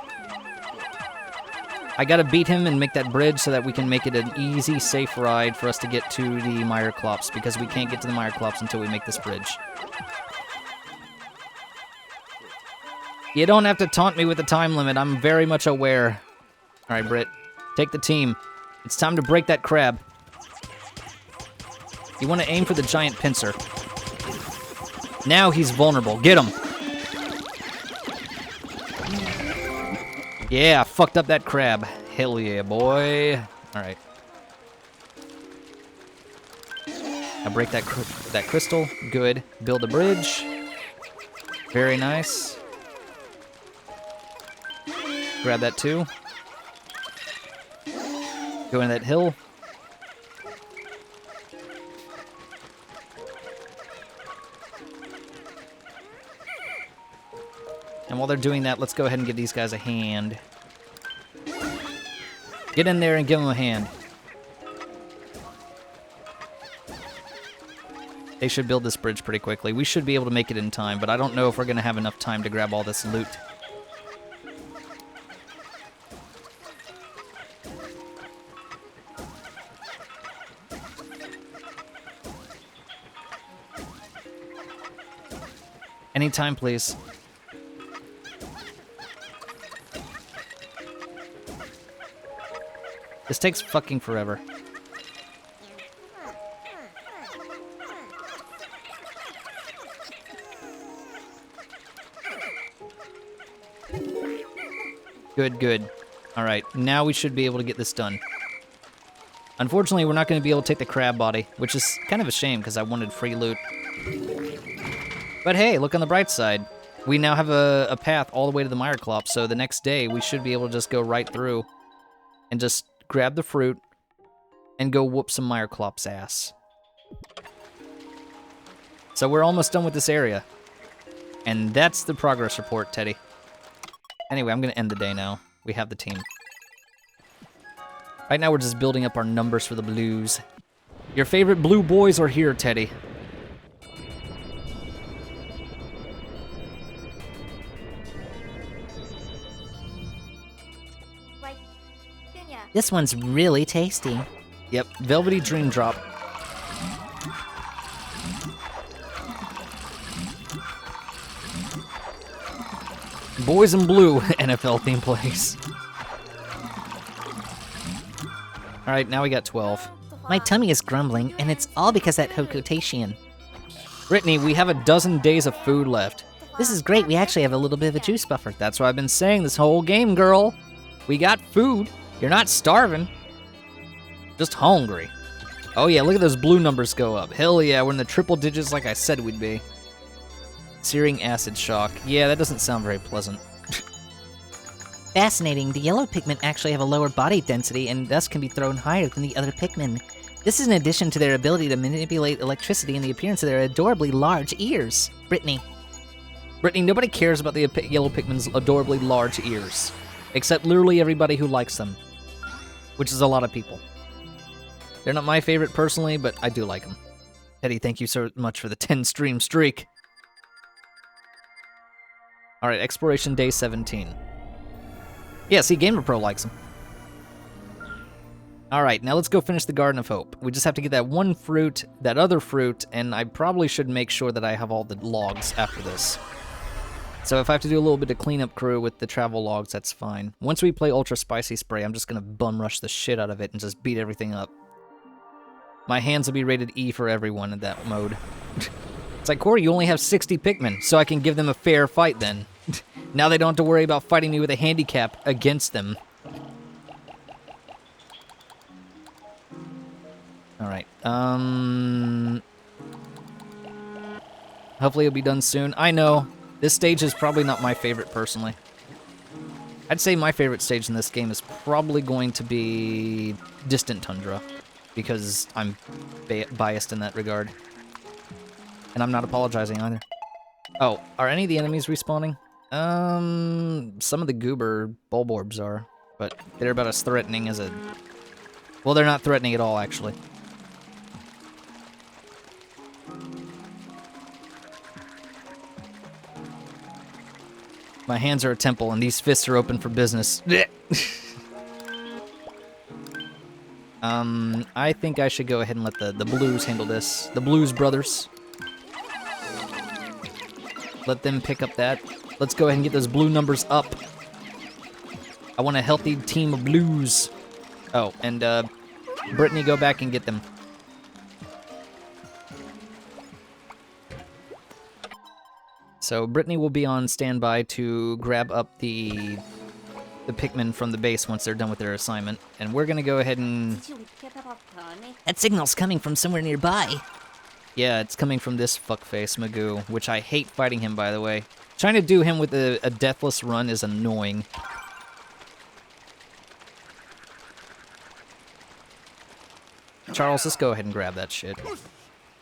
I gotta beat him and make that bridge so that we can make it an easy, safe ride for us to get to the Meyerclops, because we can't get to the Meyerclops until we make this bridge. You don't have to taunt me with the time limit. I'm very much aware. Alright, Britt. Take the team. It's time to break that crab. You want to aim for the giant pincer. Now he's vulnerable. Get him. Yeah, fucked up that crab. Hell yeah, boy. All right. Now break that crystal. Good. Build a bridge. Very nice. Grab that too. Go into that hill. And while they're doing that, let's go ahead and give these guys a hand. Get in there and give them a hand. They should build this bridge pretty quickly. We should be able to make it in time, but I don't know if we're going to have enough time to grab all this loot. Anytime, please. This takes fucking forever. Good, good. All right, now we should be able to get this done. Unfortunately, we're not going to be able to take the crab body, which is kind of a shame because I wanted free loot. But hey, look on the bright side. We now have a path all the way to the Meyerclop, so the next day we should be able to just go right through and just grab the fruit and go whoop some Meyerclop's ass. So we're almost done with this area. And that's the progress report, Teddy. Anyway, I'm going to end the day now. We have the team. Right now we're just building up our numbers for the blues. Your favorite blue boys are here, Teddy. This one's really tasty. Yep, Velvety Dream Drop. Boys in Blue NFL theme plays. All right, now we got 12. My tummy is grumbling, and it's all because that Hokotation. Brittany, we have a dozen days of food left. This is great. We actually have a little bit of a juice buffer. That's what I've been saying this whole game, girl. We got food. You're not starving. Just hungry. Oh yeah, look at those blue numbers go up. Hell yeah, we're in the triple digits like I said we'd be. Searing acid shock. Yeah, that doesn't sound very pleasant. Fascinating. The yellow Pikmin actually have a lower body density and thus can be thrown higher than the other Pikmin. This is in addition to their ability to manipulate electricity and the appearance of their adorably large ears. Brittany, nobody cares about the yellow Pikmin's adorably large ears. Except literally everybody who likes them. Which is a lot of people. They're not my favorite personally, but I do like them. Teddy, thank you so much for the 10-stream streak. Alright, Exploration Day 17. Yeah, see, Gamer Pro likes them. Alright, now let's go finish the Garden of Hope. We just have to get that one fruit, that other fruit, and I probably should make sure that I have all the logs after this. So if I have to do a little bit of cleanup crew with the travel logs, that's fine. Once we play Ultra Spicy Spray, I'm just gonna bum rush the shit out of it and just beat everything up. My hands will be rated E for everyone in that mode. It's like, Kouri, you only have 60 Pikmin, so I can give them a fair fight then. Now they don't have to worry about fighting me with a handicap against them. Alright, hopefully it'll be done soon. I know, this stage is probably not my favorite personally. I'd say my favorite stage in this game is probably going to be Distant Tundra, because I'm biased in that regard. And I'm not apologizing either. Oh, are any of the enemies respawning? Some of the goober bulborbs are, but they're about as threatening as a... Well, they're not threatening at all, actually. My hands are a temple, and these fists are open for business. I think I should go ahead and let the Blues handle this. The Blues brothers. Let them pick up that. Let's go ahead and get those blue numbers up. I want a healthy team of Blues. Oh, and Brittany, go back and get them. So Brittany will be on standby to grab up the Pikmin from the base once they're done with their assignment. And we're gonna go ahead and... That signal's coming from somewhere nearby. Yeah, it's coming from this fuckface, Magoo, which I hate fighting him, by the way. Trying to do him with a deathless run is annoying. Charles, let's go ahead and grab that shit.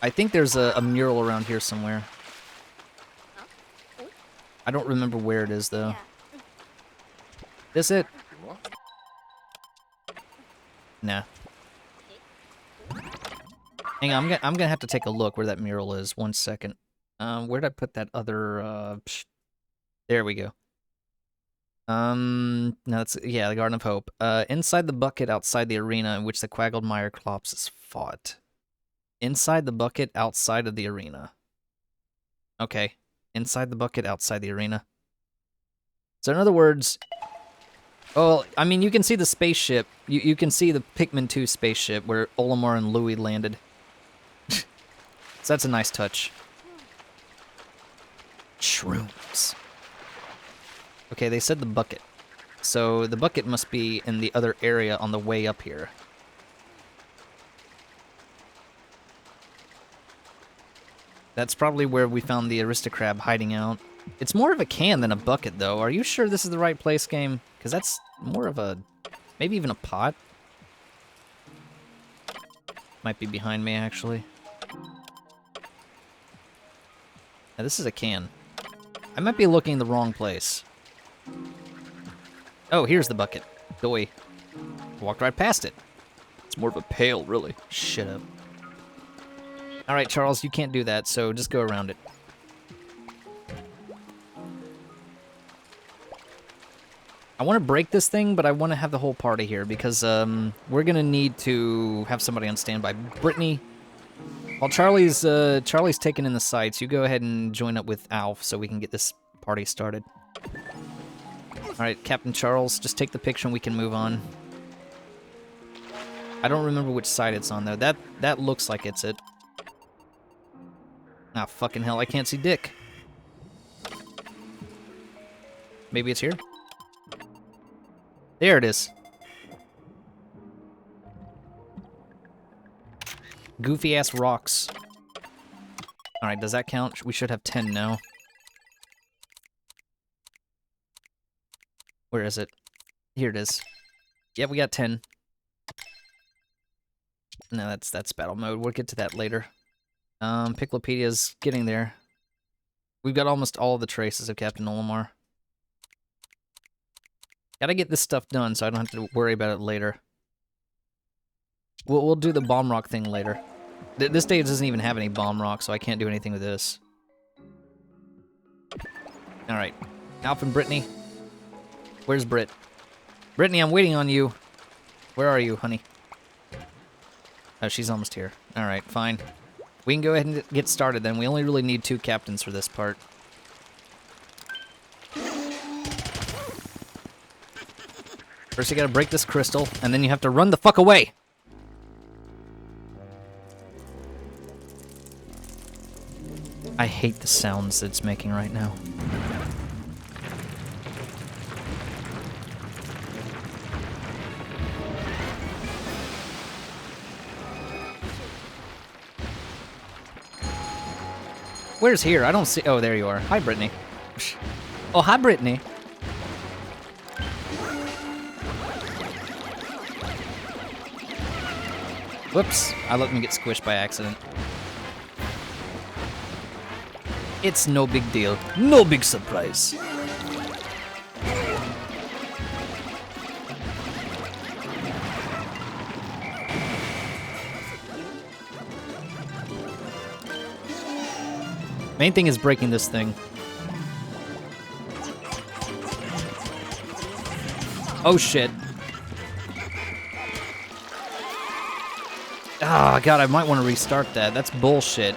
I think there's a mural around here somewhere. I don't remember where it is, though. Is it? Nah. Hang on, I'm gonna have to take a look where that mural is. 1 second. Where'd I put that other, There we go. No, it's, yeah, the Garden of Hope. Inside the bucket outside the arena in which the Quaggled Clops is fought. Inside the bucket outside of the arena. Okay. Inside the bucket outside the arena. So in other words... Well, I mean, you can see the spaceship. You can see the Pikmin 2 spaceship where Olimar and Louie landed. So that's a nice touch. Shrooms. Okay, they said the bucket. So the bucket must be in the other area on the way up here. That's probably where we found the Aristocrab hiding out. It's more of a can than a bucket, though. Are you sure this is the right place, game? Because that's more of a... maybe even a pot? Might be behind me, actually. Now, this is a can. I might be looking in the wrong place. Oh, here's the bucket. Doy. Walked right past it. It's more of a pail, really. Shut up. Alright, Charles, you can't do that, so just go around it. I want to break this thing, but I want to have the whole party here, because we're going to need to have somebody on standby. Brittany, while Charlie's taking in the sights, you go ahead and join up with Alf so we can get this party started. Alright, Captain Charles, just take the picture and we can move on. I don't remember which side it's on, though. That looks like it's it. Ah, fucking hell, I can't see Dick. Maybe it's here? There it is. Goofy-ass rocks. Alright, does that count? We should have 10 now. Where is it? Here it is. Yep, we got 10. No, that's battle mode. We'll get to that later. Picklopedia's getting there. We've got almost all the traces of Captain Olimar. Gotta get this stuff done so I don't have to worry about it later. We'll do the bomb rock thing later. This stage doesn't even have any bomb rock, so I can't do anything with this. Alright. Alf and Brittany. Where's Britt? Brittany, I'm waiting on you. Where are you, honey? Oh, she's almost here. Alright, fine. We can go ahead and get started then. We only really need 2 captains for this part. First you gotta break this crystal, and then you have to run the fuck away! I hate the sounds it's making right now. Where's here? I don't see... Oh, there you are. Hi, Brittany. Oh, hi, Brittany. Whoops. I let me get squished by accident. It's no big deal. No big surprise. Main thing is breaking this thing. Oh shit. Ah, God, I might want to restart that. That's bullshit.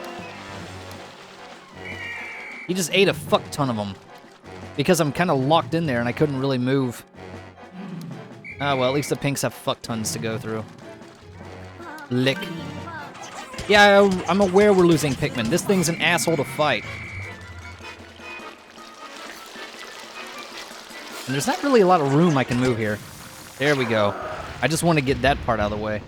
He just ate a fuck ton of them. Because I'm kind of locked in there and I couldn't really move. Ah, well, at least the pinks have fuck tons to go through. Lick. Yeah, I'm aware we're losing Pikmin. This thing's an asshole to fight. And there's not really a lot of room I can move here. There we go. I just want to get that part out of the way.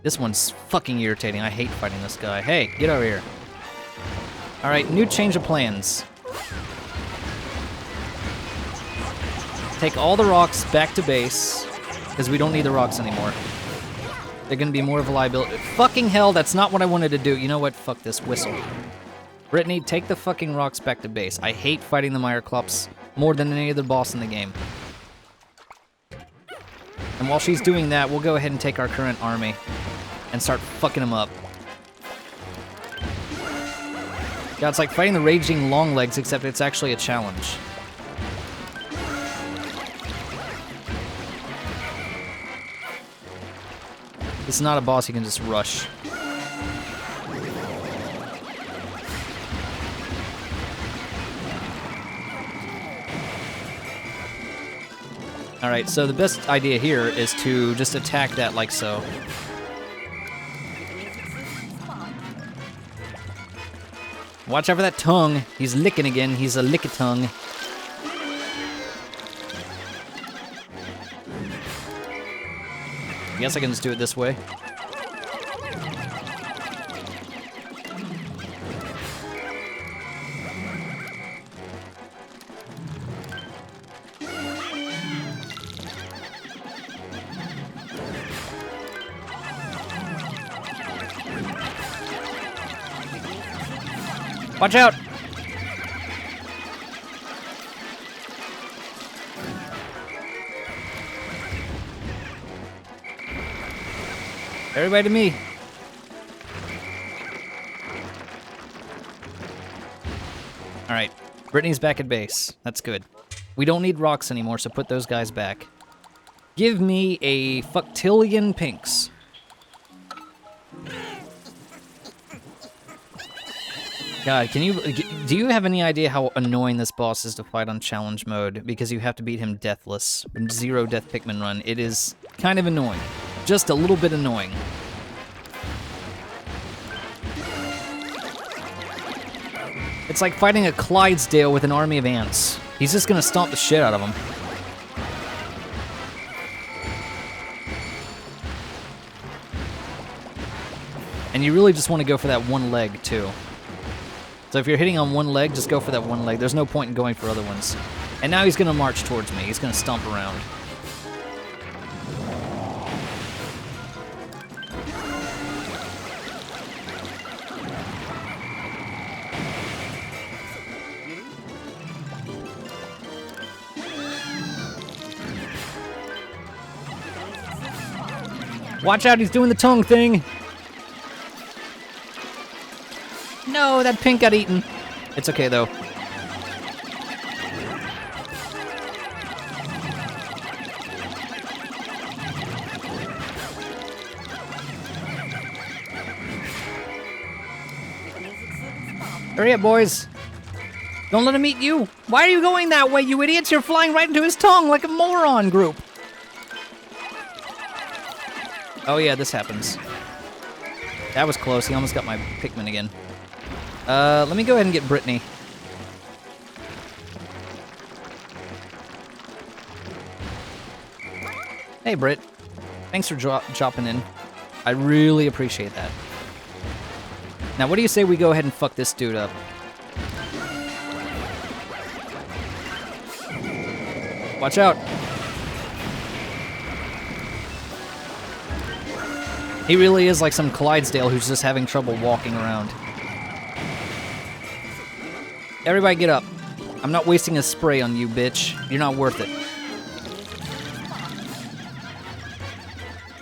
This one's fucking irritating. I hate fighting this guy. Hey, get over here. Alright, new change of plans. Take all the rocks back to base, because we don't need the rocks anymore. They're gonna be more of a liability. Fucking hell, that's not what I wanted to do. You know what? Fuck this whistle. Brittany, take the fucking rocks back to base. I hate fighting the Meyerklops more than any other boss in the game. And while she's doing that, we'll go ahead and take our current army and start fucking them up. Yeah, it's like fighting the raging longlegs, except it's actually a challenge. It's not a boss you can just rush. Alright, so the best idea here is to just attack that like so. Watch out for that tongue. He's licking again. He's a lick-a-tongue. I guess I can just do it this way. Watch out! Everybody to me. Alright, Brittany's back at base. That's good. We don't need rocks anymore, so put those guys back. Give me a fuctillion pinks. God, do you have any idea how annoying this boss is to fight on challenge mode? Because you have to beat him deathless. 0 death Pikmin run. It is kind of annoying. Just a little bit annoying. It's like fighting a Clydesdale with an army of ants. He's just gonna stomp the shit out of him. And you really just want to go for that one leg, too. So if you're hitting on one leg, just go for that one leg. There's no point in going for other ones. And now he's going to march towards me. He's going to stomp around. Watch out, he's doing the tongue thing. No, that pink got eaten. It's okay, though. Hurry up, boys. Don't let him eat you. Why are you going that way, you idiots? You're flying right into his tongue like a moron group. Oh, yeah, this happens. That was close. He almost got my Pikmin again. Let me go ahead and get Brittany. Hey, Britt. Thanks for dropping in. I really appreciate that. Now, what do you say we go ahead and fuck this dude up? Watch out. He really is like some Clydesdale who's just having trouble walking around. Everybody get up. I'm not wasting a spray on you, bitch. You're not worth it.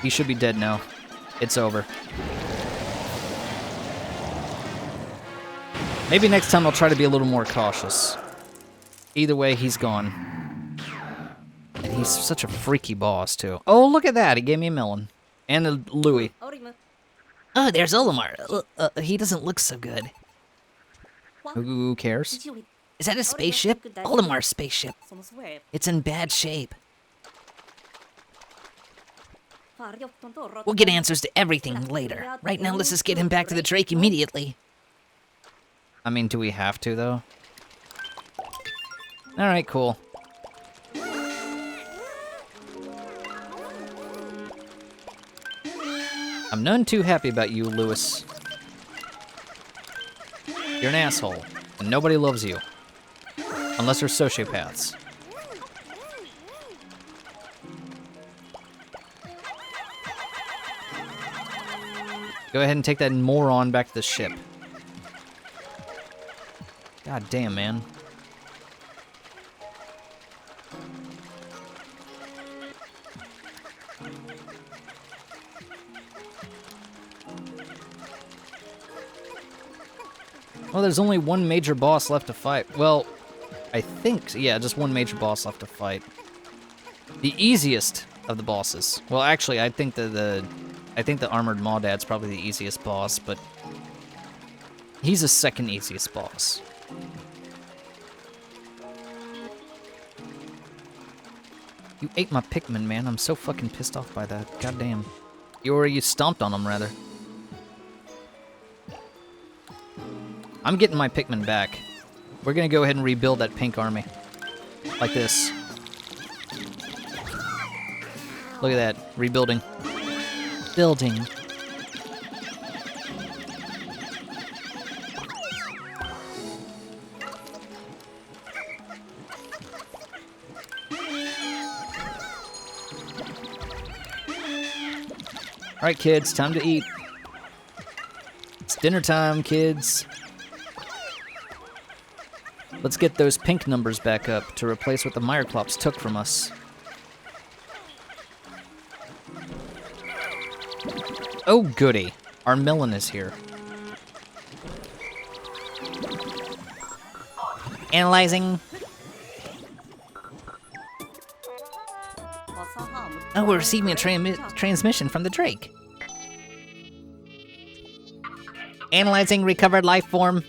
He should be dead now. It's over. Maybe next time I'll try to be a little more cautious. Either way, he's gone. And he's such a freaky boss, too. Oh, look at that. He gave me a melon. And a Louie. Oh, there's Olimar. He doesn't look so good. Who cares? Is that a spaceship? Olimar's spaceship. It's in bad shape. We'll get answers to everything later. Right now, let's just get him back to the Drake immediately. I mean, do we have to, though? Alright, cool. I'm none too happy about you, Lewis. You're an asshole, and nobody loves you. Unless they're sociopaths. Go ahead and take that moron back to the ship. God damn, man. Well, there's only one major boss left to fight. Well, I think, yeah, just one major boss left to fight. The easiest of the bosses. Well, actually, I think the Armored Maudad's probably the easiest boss, but he's the second easiest boss. You ate my Pikmin, man. I'm so fucking pissed off by that. Goddamn. You stomped on him, rather. I'm getting my Pikmin back. We're gonna go ahead and rebuild that pink army. Like this. Look at that. Rebuilding. Building. Alright, kids, time to eat. It's dinner time, kids. Let's get those pink numbers back up to replace what the Meyerklops took from us. Oh, goody. Our melon is here. Analyzing. Oh, we're receiving a transmission from the Drake. Analyzing recovered life form.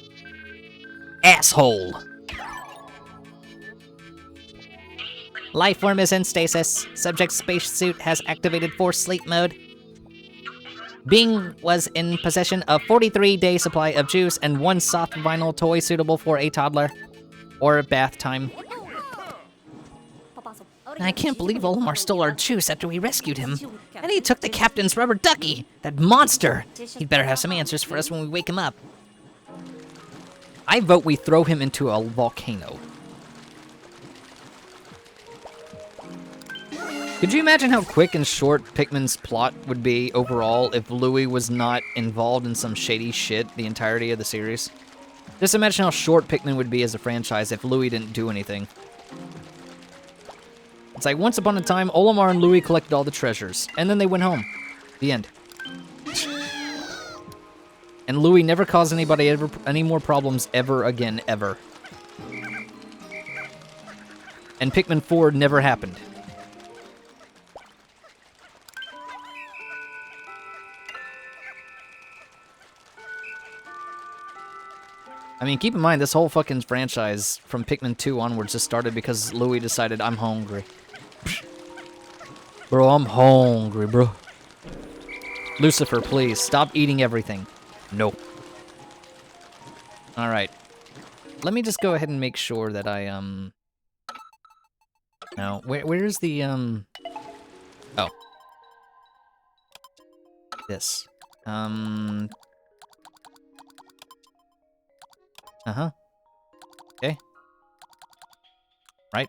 Asshole. Life form is in stasis. Subject's spacesuit has activated forced sleep mode. Being was in possession of 43-day supply of juice and one soft vinyl toy suitable for a toddler. Or bath time. I can't believe Olimar stole our juice after we rescued him. And he took the captain's rubber ducky! That monster! He'd better have some answers for us when we wake him up. I vote we throw him into a volcano. Could you imagine how quick and short Pikmin's plot would be overall if Louis was not involved in some shady shit the entirety of the series? Just imagine how short Pikmin would be as a franchise if Louis didn't do anything. It's like, once upon a time, Olimar and Louis collected all the treasures, and then they went home. The end. And Louis never caused anybody any more problems ever again, ever. And Pikmin 4 never happened. I mean, keep in mind, this whole fucking franchise from Pikmin 2 onwards just started because Louis decided, I'm hungry. Bro, I'm hungry, bro. Lucifer, please, stop eating everything. No. Alright. Let me just go ahead and make sure that I, No, where's the, Oh. This. Uh-huh. Okay. Right.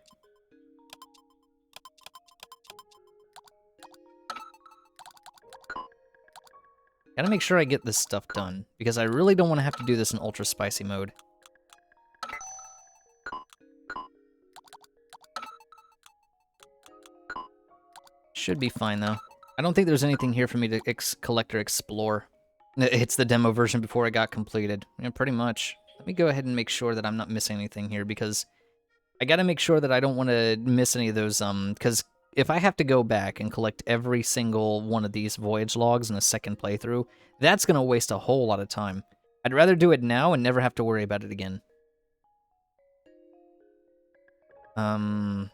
Gotta make sure I get this stuff done, because I really don't want to have to do this in ultra spicy mode. Should be fine, though. I don't think there's anything here for me to collect or explore. It's the demo version before it got completed. Yeah, pretty much. Let me go ahead and make sure that I'm not missing anything here, because I gotta make sure that I don't want to miss any of those, because if I have to go back and collect every single one of these voyage logs in a second playthrough, that's gonna waste a whole lot of time. I'd rather do it now and never have to worry about it again. Hang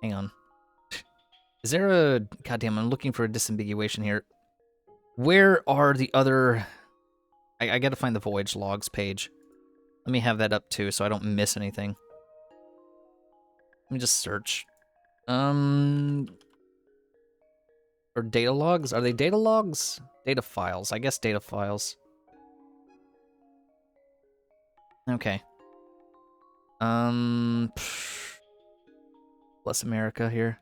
on. Is there a... Goddamn, I'm looking for a disambiguation here. Where are the other... I gotta find the voyage logs page. Let me have that up too so I don't miss anything. Let me just search. Or data logs? Are they data logs? Data files. I guess data files. Okay. Bless America here.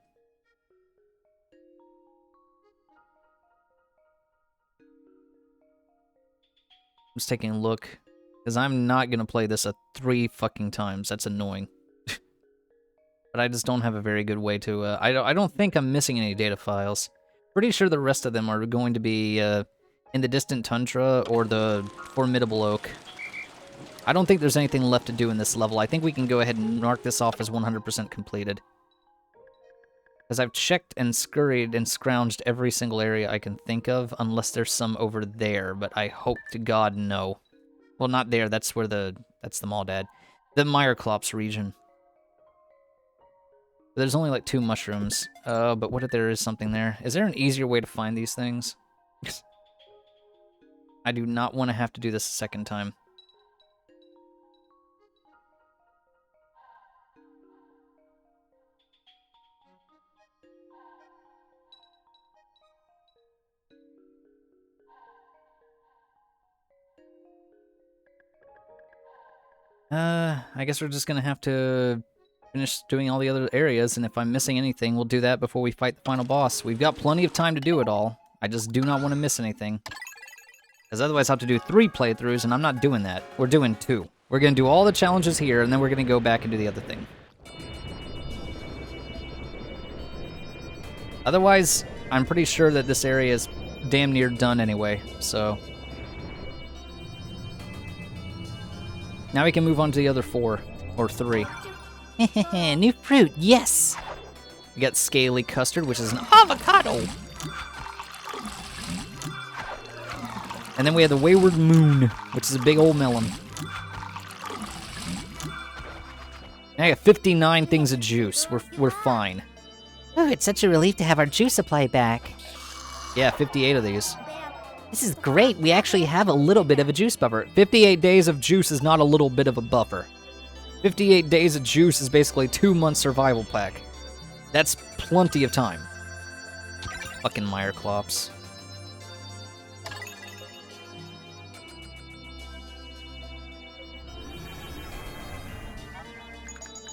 I'm just taking a look. Because I'm not gonna play this 3 fucking times. That's annoying. But I just don't have a very good way to... I don't think I'm missing any data files. Pretty sure the rest of them are going to be in the Distant Tundra or the Formidable Oak. I don't think there's anything left to do in this level. I think we can go ahead and mark this off as 100% completed. Because I've checked and scurried and scrounged every single area I can think of, unless there's some over there, but I hope to God no. Well, not there, that's the Maudad. The Meyerklops region. There's only like 2 mushrooms. But what if there is something there? Is there an easier way to find these things? I do not want to have to do this a second time. I guess we're just gonna have to finish doing all the other areas, and if I'm missing anything, we'll do that before we fight the final boss. We've got plenty of time to do it all. I just do not want to miss anything. Because otherwise I'll have to do 3 playthroughs, and I'm not doing that. We're doing 2. We're gonna do all the challenges here, and then we're gonna go back and do the other thing. Otherwise, I'm pretty sure that this area is damn near done anyway, so... Now we can move on to the other 4, or 3. New fruit, yes! We got Scaly Custard, which is an avocado! And then we have the Wayward Moon, which is a big old melon. Now I got 59 things of juice. We're fine. Oh, it's such a relief to have our juice supply back. Yeah, 58 of these. This is great. We actually have a little bit of a juice buffer. 58 days of juice is not a little bit of a buffer. 58 days of juice is basically 2 months survival pack. That's plenty of time. Fucking Meyerklops.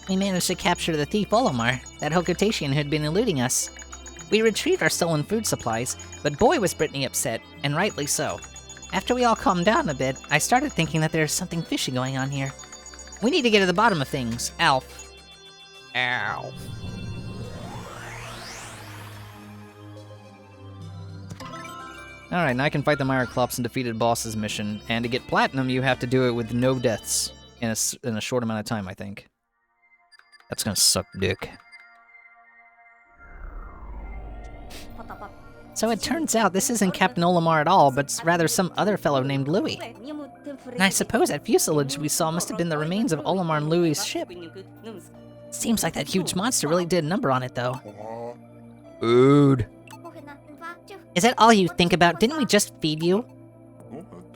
We managed to capture the thief Olimar, that Hokotatian who had been eluding us. We retrieved our stolen food supplies, but boy was Brittany upset, and rightly so. After we all calmed down a bit, I started thinking that there's something fishy going on here. We need to get to the bottom of things, Alf. Ow. Alright, now I can fight the Meyerklops and defeated bosses mission, and to get platinum you have to do it with no deaths in a short amount of time, I think. That's gonna suck dick. So it turns out this isn't Captain Olimar at all, but rather some other fellow named Louis. And I suppose that fuselage we saw must have been the remains of Olimar and Louis' ship. Seems like that huge monster really did a number on it, though. Food. Is that all you think about? Didn't we just feed you?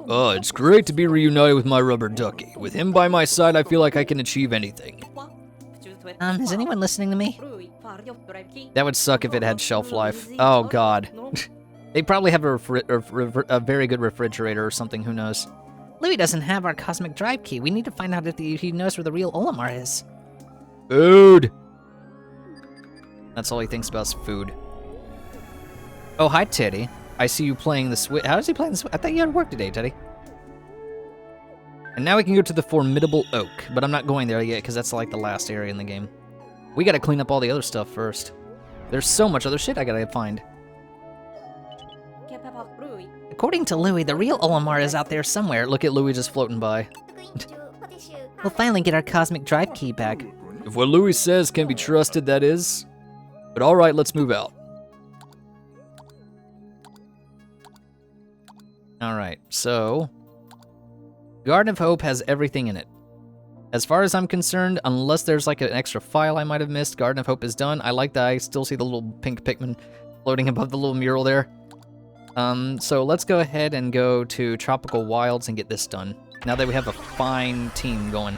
Oh, it's great to be reunited with my rubber ducky. With him by my side, I feel like I can achieve anything. Is anyone listening to me? That would suck if it had shelf life. Oh, God. They probably have a very good refrigerator or something, who knows. Louis doesn't have our cosmic drive key. We need to find out if he knows where the real Olimar is. Food! That's all he thinks about is food. Oh, hi, Teddy. I see you playing the Switch. How is he playing the Switch? I thought you had work today, Teddy. And now we can go to the Formidable Oak, but I'm not going there yet because that's like the last area in the game. We gotta clean up all the other stuff first. There's so much other shit I gotta find. According to Louis, the real Olimar is out there somewhere. Look at Louis just floating by. We'll finally get our cosmic drive key back. If what Louis says can be trusted, that is. But alright, let's move out. Alright, so... Garden of Hope has everything in it. As far as I'm concerned, unless there's like an extra file I might have missed, Garden of Hope is done. I like that I still see the little pink Pikmin floating above the little mural there. So let's go ahead and go to Tropical Wilds and get this done. Now that we have a fine team going.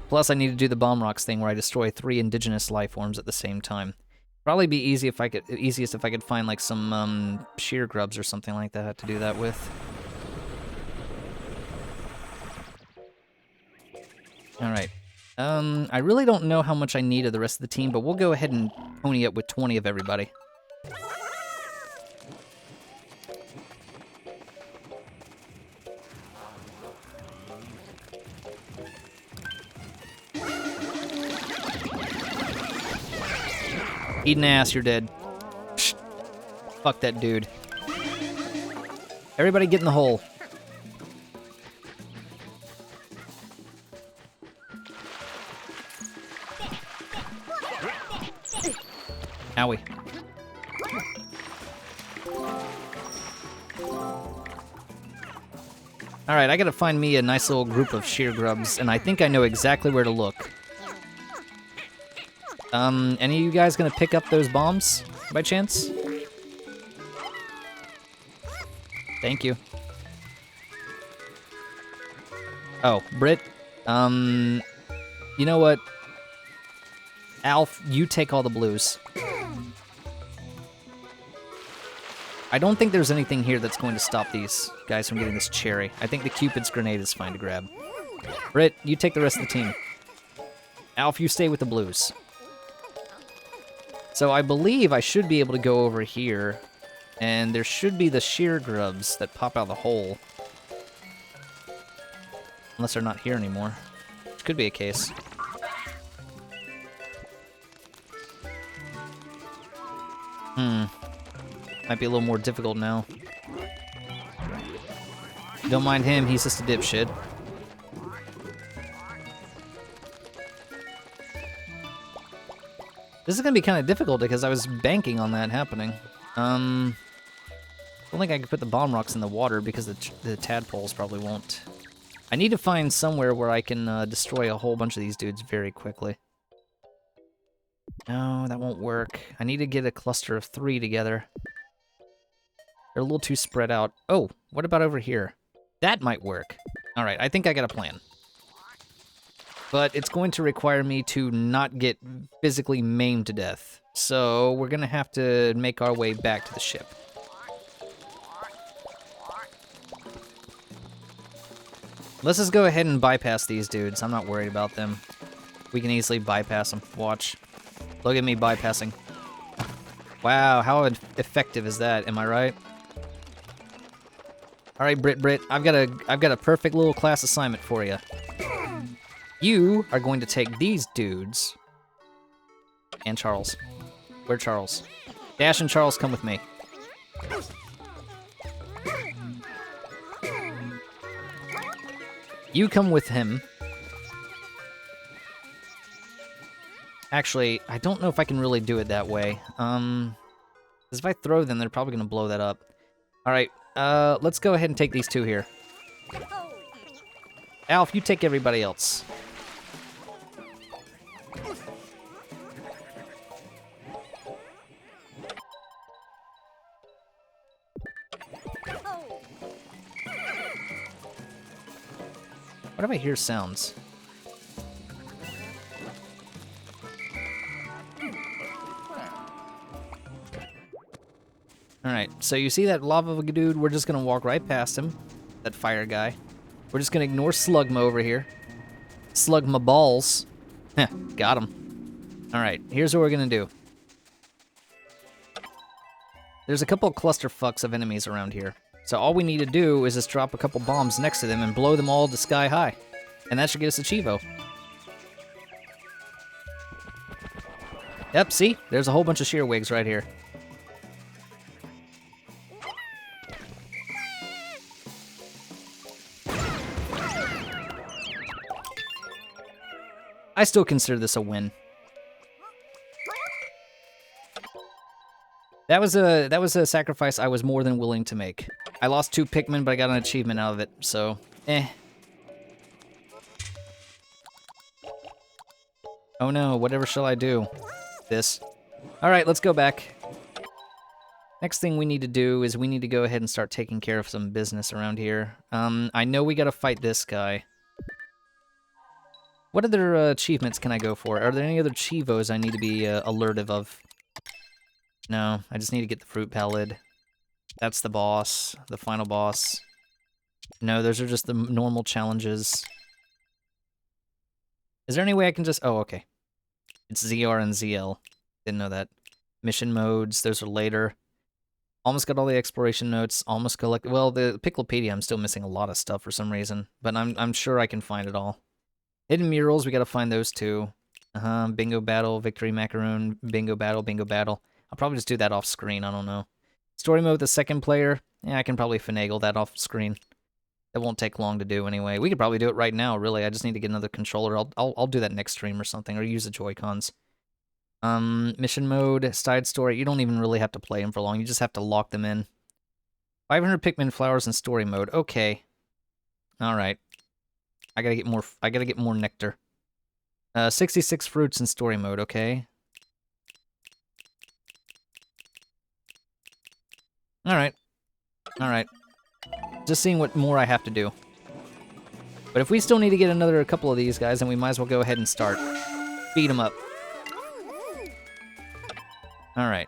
Plus, I need to do the Bomb Rocks thing where I destroy 3 indigenous life forms at the same time. Probably be easiest if I could find like some sheer grubs or something like that to do that with. All right. I really don't know how much I need of the rest of the team, but we'll go ahead and pony up with 20 of everybody. Eating ass, you're dead. Psst. Fuck that dude. Everybody get in the hole. Owie. Alright, I gotta find me a nice little group of sheer grubs, and I think I know exactly where to look. Any of you guys gonna pick up those bombs, by chance? Thank you. Oh, Britt, you know what? Alf, you take all the blues. I don't think there's anything here that's going to stop these guys from getting this cherry. I think the Cupid's grenade is fine to grab. Britt, you take the rest of the team. Alf, you stay with the blues. So I believe I should be able to go over here, and there should be the sheer grubs that pop out of the hole. Unless they're not here anymore. Which could be a case. Might be a little more difficult now. Don't mind him, he's just a dipshit. This is gonna be kind of difficult because I was banking on that happening. I don't think I could put the bomb rocks in the water because the tadpoles probably won't. I need to find somewhere where I can destroy a whole bunch of these dudes very quickly. No, that won't work. I need to get a cluster of 3 together. They're a little too spread out. Oh, what about over here? That might work. All right, I think I got a plan. But it's going to require me to not get physically maimed to death. So we're going to have to make our way back to the ship. Let's just go ahead and bypass these dudes. I'm not worried about them. We can easily bypass them. Watch. Look at me bypassing. Wow, how effective is that? Am I right? All right, Britt, I've got a perfect little class assignment for you. You are going to take these dudes and Charles. Where Charles? Dash and Charles, come with me. You come with him. Actually, I don't know if I can really do it that way. Because if I throw them, they're probably going to blow that up. All right, let's go ahead and take these 2 here. Alf, you take everybody else. What if I hear sounds? Alright, so you see that lava dude? We're just gonna walk right past him. That fire guy. We're just gonna ignore Slugma over here. Slugma balls. Heh, got him. Alright, here's what we're gonna do. There's a couple of clusterfucks of enemies around here. So all we need to do is just drop a couple bombs next to them and blow them all to sky high. And that should get us a Chivo. Yep, see? There's a whole bunch of shearwigs right here. I still consider this a win. That was a sacrifice I was more than willing to make. I lost 2 Pikmin, but I got an achievement out of it, so Oh no, whatever shall I do? This. Alright, let's go back. Next thing we need to do is we need to go ahead and start taking care of some business around here. I know we gotta fight this guy. What other achievements can I go for? Are there any other Chivos I need to be alertive of? No, I just need to get the fruit pallid. That's the boss, the final boss. No, those are just the normal challenges. Is there any way I can just... Oh, okay. It's ZR and ZL. Didn't know that. Mission modes, those are later. Almost got all the exploration notes, almost collected... Well, the Piclopedia, I'm still missing a lot of stuff for some reason, but I'm sure I can find it all. Hidden murals, we gotta find those too. Bingo battle, victory macaroon, bingo battle, bingo battle. I'll probably just do that off screen, I don't know. Story mode with the second player, yeah, I can probably finagle that off screen. It won't take long to do anyway. We could probably do it right now, really. I just need to get another controller. I'll do that next stream or something, or use the Joy-Cons. Mission mode, side story. You don't even really have to play them for long. You just have to lock them in. 500 Pikmin flowers in story mode. Okay. All right. I gotta get more nectar. 66 fruits in story mode. Okay. All right. All right. Just seeing what more I have to do. But if we still need to get a couple of these guys, then we might as well go ahead and start. Beat them up. All right.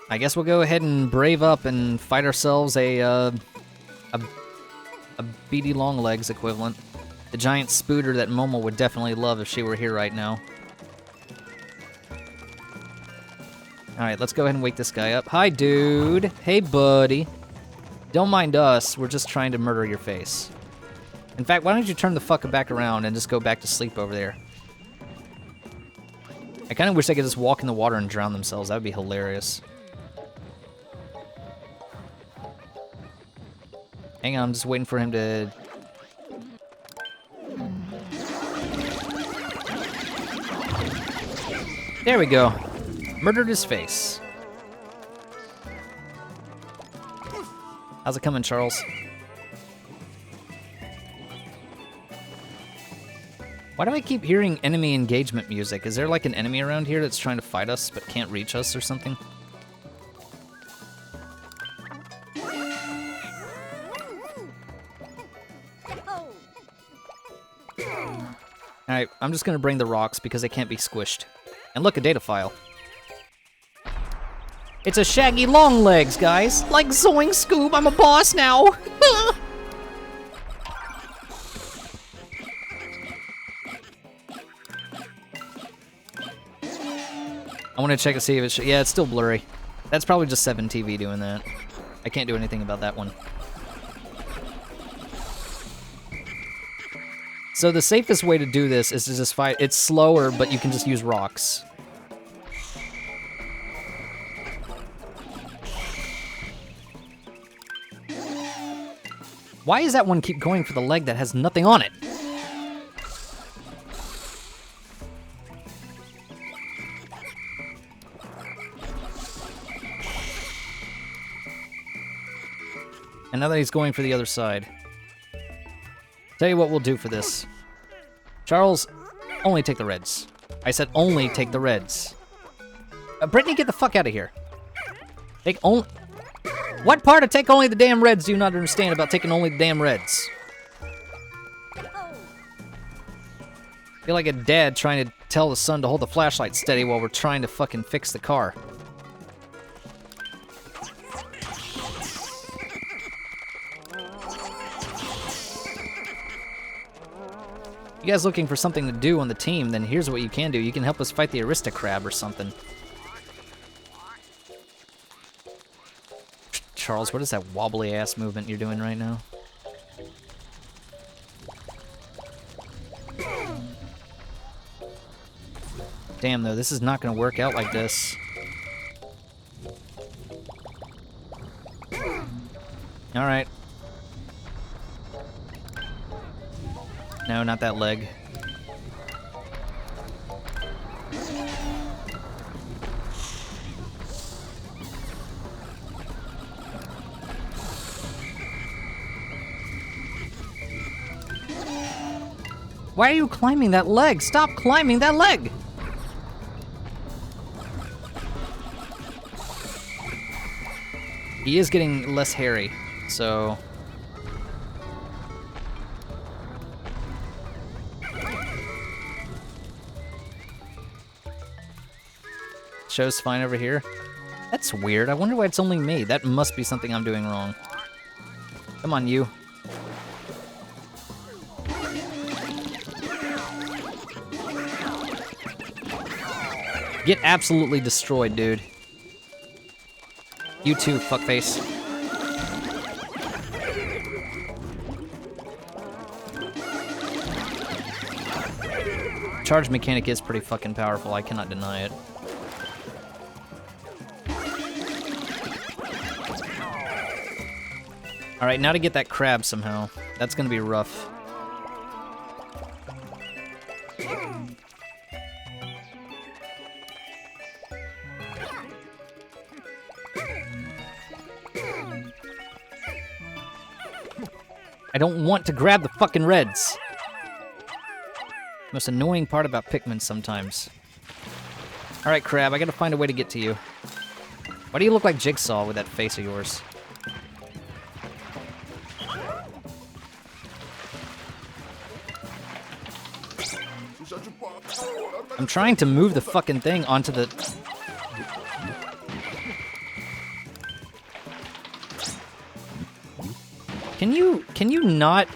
I guess we'll go ahead and brave up and fight ourselves a beady longlegs equivalent. The giant spooter that Momo would definitely love if she were here right now. Alright, let's go ahead and wake this guy up. Hi, dude. Hey, buddy. Don't mind us. We're just trying to murder your face. In fact, why don't you turn the fuck back around and just go back to sleep over there? I kind of wish they could just walk in the water and drown themselves. That would be hilarious. Hang on, I'm just waiting for him to... There we go. Murdered his face. How's it coming, Charles? Why do I keep hearing enemy engagement music? Is there like an enemy around here that's trying to fight us but can't reach us or something? Alright, I'm just gonna bring the rocks because they can't be squished. And look, a data file. It's a shaggy long legs, guys. Like Zoing Scoob, I'm a boss now. I want to check to see if it's... Yeah, it's still blurry. That's probably just 7TV doing that. I can't do anything about that one. So the safest way to do this is to just fight... It's slower, but you can just use rocks. Why does that one keep going for the leg that has nothing on it? And now that he's going for the other side. Tell you what we'll do for this. Charles, only take the reds. I said only take the reds. Brittany, get the fuck out of here. Take only... What part of take only the damn reds do you not understand about taking only the damn reds? I feel like a dad trying to tell the son to hold the flashlight steady while we're trying to fucking fix the car. You guys looking for something to do on the team, then here's what you can do. You can help us fight the Aristocrab or something. Charles, what is that wobbly-ass movement you're doing right now? Damn, though, this is not gonna work out like this. Alright. No, not that leg. Why are you climbing that leg? Stop climbing that leg! He is getting less hairy, so... Show's fine over here. That's weird. I wonder why it's only me. That must be something I'm doing wrong. Come on, you. Get absolutely destroyed, dude. You too, fuckface. Charge mechanic is pretty fucking powerful, I cannot deny it. Alright, now to get that crab somehow. That's gonna be rough. I don't want to grab the fucking reds. Most annoying part about Pikmin sometimes. Alright, crab, I gotta find a way to get to you. Why do you look like Jigsaw with that face of yours? I'm trying to move the fucking thing onto the... Can you not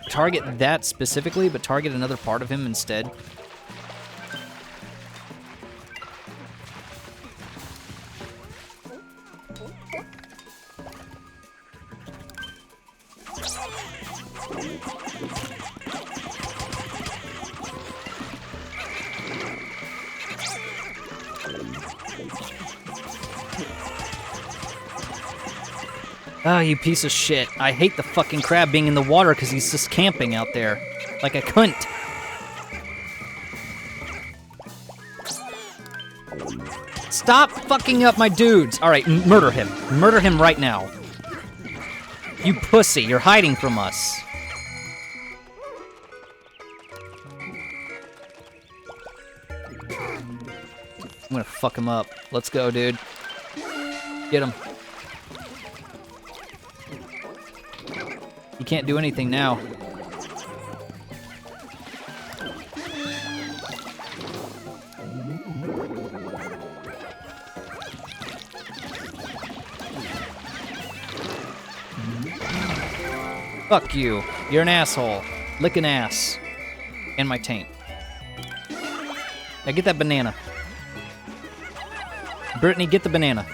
target that specifically, but target another part of him instead? Oh, you piece of shit. I hate the fucking crab being in the water because he's just camping out there. Like a cunt. Stop fucking up my dudes. Alright, murder him. Murder him right now. You pussy, you're hiding from us. I'm gonna fuck him up. Let's go, dude. Get him. You can't do anything now. Fuck you. You're an asshole. Lick an ass. And my taint. Now get that banana. Brittany, get the banana.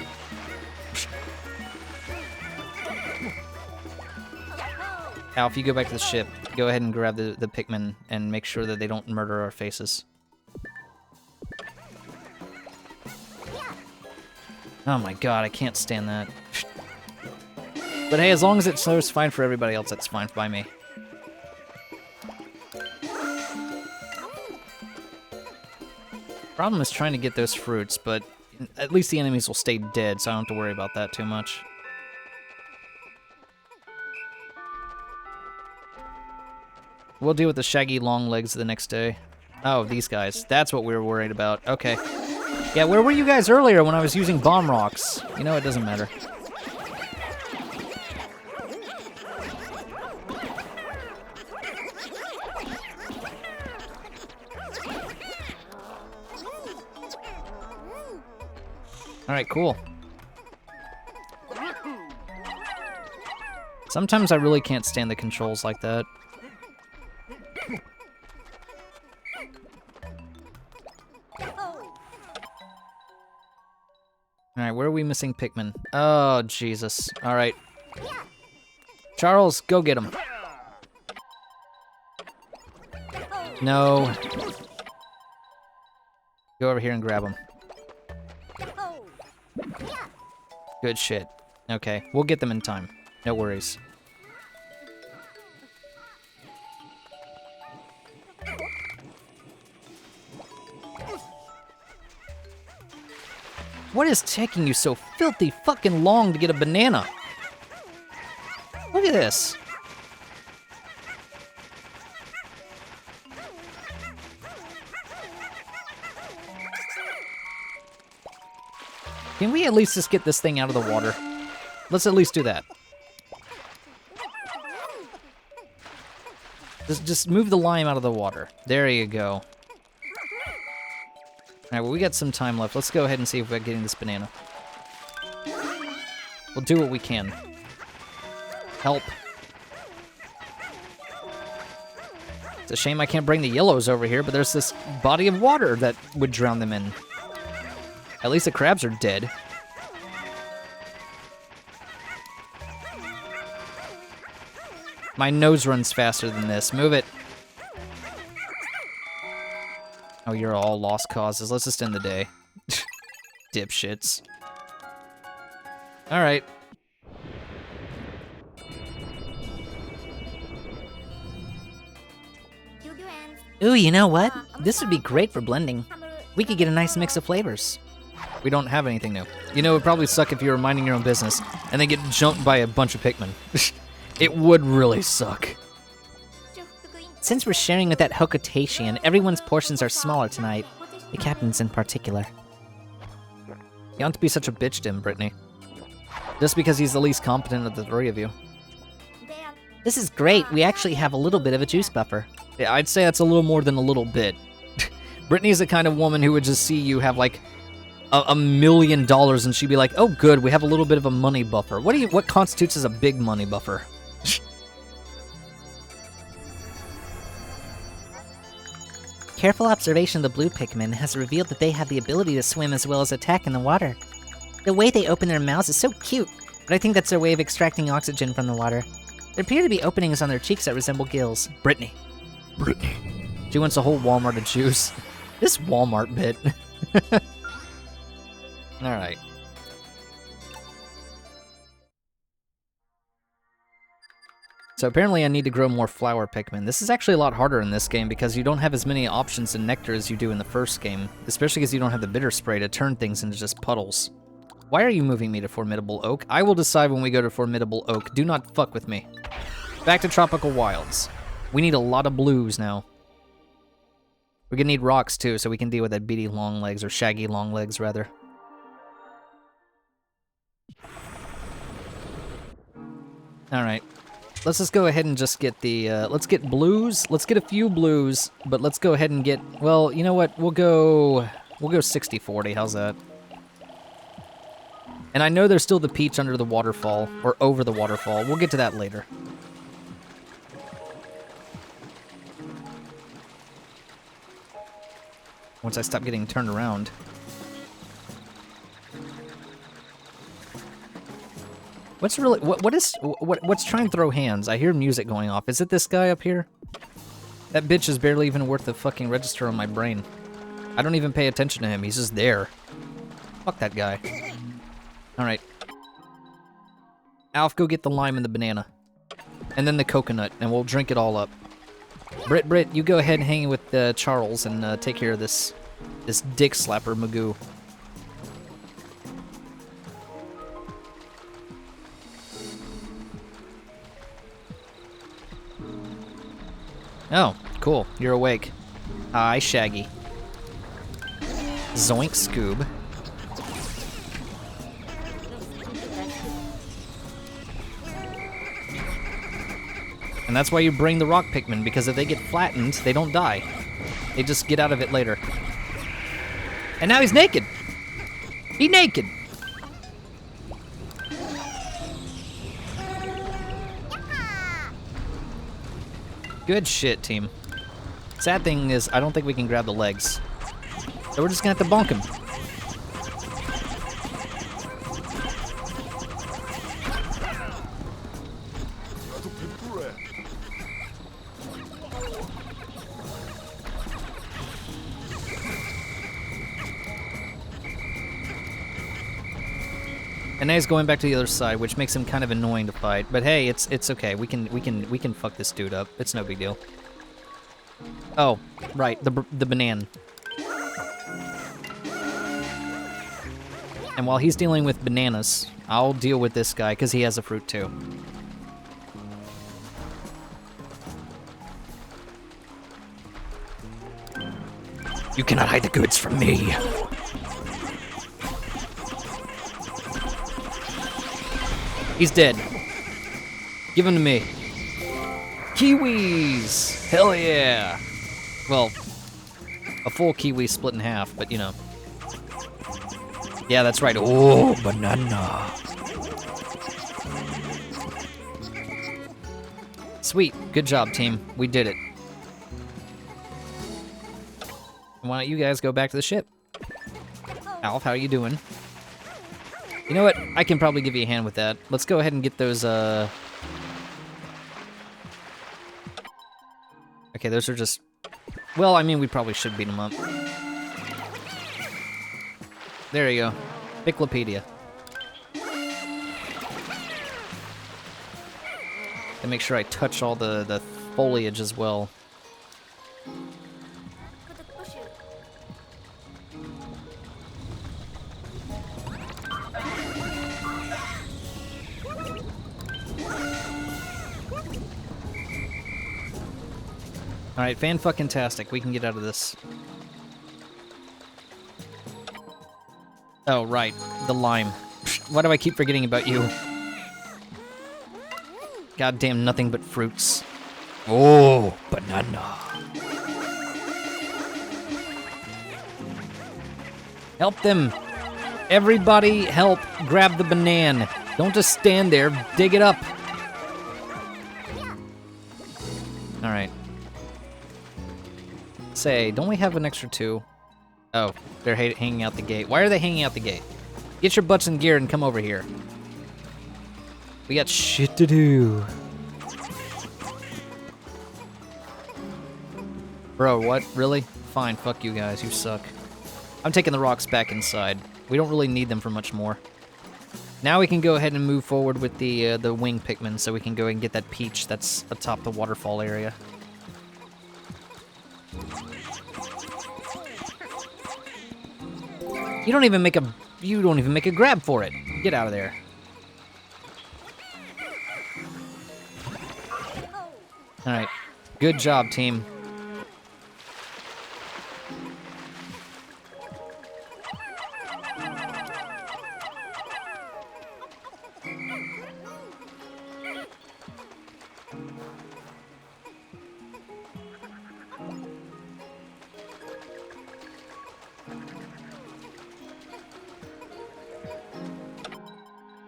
Alf, you go back to the ship. Go ahead and grab the Pikmin and make sure that they don't murder our faces. Oh my god, I can't stand that. But hey, as long as it's fine for everybody else, that's fine by me. Problem is trying to get those fruits, but at least the enemies will stay dead, so I don't have to worry about that too much. We'll deal with the shaggy long legs the next day. Oh, these guys. That's what we were worried about. Okay. Yeah, where were you guys earlier when I was using bomb rocks? You know, it doesn't matter. Alright, cool. Sometimes I really can't stand the controls like that. Alright, where are we missing Pikmin? Oh, Jesus. Alright. Charles, go get him. No. Go over here and grab him. Good shit. Okay, we'll get them in time. No worries. What is taking you so filthy fucking long to get a banana? Look at this. Can we at least just get this thing out of the water? Let's at least do that. Just move the lime out of the water. There you go. Alright, well, we got some time left. Let's go ahead and see if we're getting this banana. We'll do what we can. Help. It's a shame I can't bring the yellows over here, but there's this body of water that would drown them in. At least the crabs are dead. My nose runs faster than this. Move it. Oh, you're all lost causes. Let's just end the day. Dipshits. Alright. Ooh, you know what? This would be great for blending. We could get a nice mix of flavors. We don't have anything new. You know, it would probably suck if you were minding your own business and then get jumped by a bunch of Pikmin. It would really suck. Since we're sharing with that Hokotation, everyone's portions are smaller tonight. The captain's in particular. You don't have to be such a bitch to him, Brittany. Just because he's the least competent of the three of you. This is great. We actually have a little bit of a juice buffer. Yeah, I'd say that's a little more than a little bit. Brittany's the kind of woman who would just see you have like $1 million and she'd be like, "Oh, good, we have a little bit of a money buffer." What constitutes as a big money buffer? Careful observation of the blue Pikmin has revealed that they have the ability to swim as well as attack in the water. The way they open their mouths is so cute, but I think that's their way of extracting oxygen from the water. There appear to be openings on their cheeks that resemble gills. Brittany. She wants a whole Walmart of juice. This Walmart bit. Alright. So apparently I need to grow more flower Pikmin. This is actually a lot harder in this game because you don't have as many options in nectar as you do in the first game, especially because you don't have the bitter spray to turn things into just puddles. Why are you moving me to Formidable Oak? I will decide when we go to Formidable Oak. Do not fuck with me. Back to Tropical Wilds. We need a lot of blues now. We're gonna need rocks too, so we can deal with that beady long legs, or shaggy long legs rather. Alright. Let's just go ahead and just get the, let's get blues. Let's get a few blues, but let's go ahead and get, well, you know what? We'll go 60-40. How's that? And I know there's still the peach under the waterfall, or over the waterfall. We'll get to that later. Once I stop getting turned around. What's really, what's trying to throw hands? I hear music going off. Is it this guy up here? That bitch is barely even worth the fucking register on my brain. I don't even pay attention to him. He's just there. Fuck that guy. Alright. Alf, go get the lime and the banana. And then the coconut, and we'll drink it all up. Britt, you go ahead and hang with Charles and take care of this dick slapper Magoo. Oh, cool. You're awake. Hi, Shaggy. Zoink, Scoob. And that's why you bring the rock Pikmin, because if they get flattened, they don't die. They just get out of it later. And now he's naked! Be naked! Good shit, team. Sad thing is, I don't think we can grab the legs. So we're just gonna have to bonk him. And now he's going back to the other side, which makes him kind of annoying to fight. But hey, it's okay. We can fuck this dude up. It's no big deal. Oh, right, the banana. And while he's dealing with bananas, I'll deal with this guy because he has a fruit too. You cannot hide the goods from me. He's dead. Give him to me. Kiwis! Hell yeah! Well, a full kiwi split in half, but you know. Yeah, that's right. Oh, banana. Sweet. Good job, team. We did it. Why don't you guys go back to the ship? Alf, how are you doing? You know what? I can probably give you a hand with that. Let's go ahead and get those, Okay, those are just... Well, I mean, we probably should beat them up. There you go. Biclopedia. And make sure I touch all the foliage as well. Alright, fan-fucking-tastic. We can get out of this. Oh, right. The lime. Why do I keep forgetting about you? Goddamn nothing but fruits. Oh, banana. Help them. Everybody help grab the banana. Don't just stand there. Dig it up. Alright. Say, don't we have an extra 2? Oh, they're hanging out the gate. Why are they hanging out the gate? Get your butts in gear and come over here. We got shit to do. Bro, what? Really? Fine, fuck you guys. You suck. I'm taking the rocks back inside. We don't really need them for much more. Now we can go ahead and move forward with the wing Pikmin so we can go and get that peach that's atop the waterfall area. You don't even make a grab for it. Get out of there. All right. Good job, team.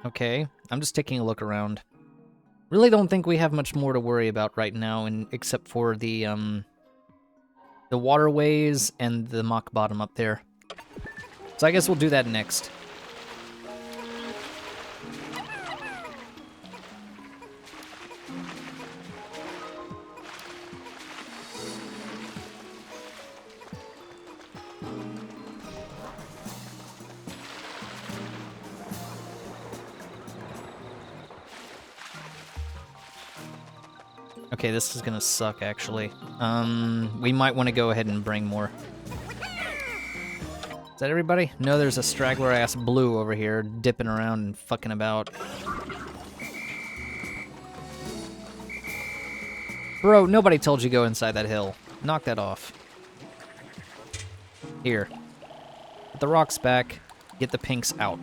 Okay, I'm just taking a look around. Really don't think we have much more to worry about right now, except for the waterways and the mock bottom up there. So I guess we'll do that next. Okay, this is gonna suck, actually. We might want to go ahead and bring more. Is that everybody? No, there's a straggler-ass blue over here dipping around and fucking about. Bro, nobody told you go inside that hill. Knock that off. Here. Put the rocks back. Get the pinks out.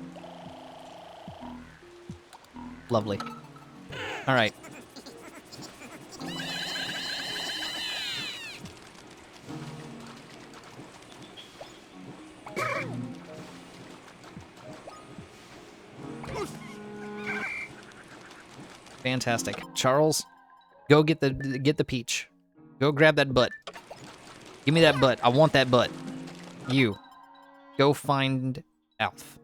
Lovely. Alright. Fantastic. Charles, go get the peach. Go grab that butt. Give me that butt. I want that butt. You. Go find Alf.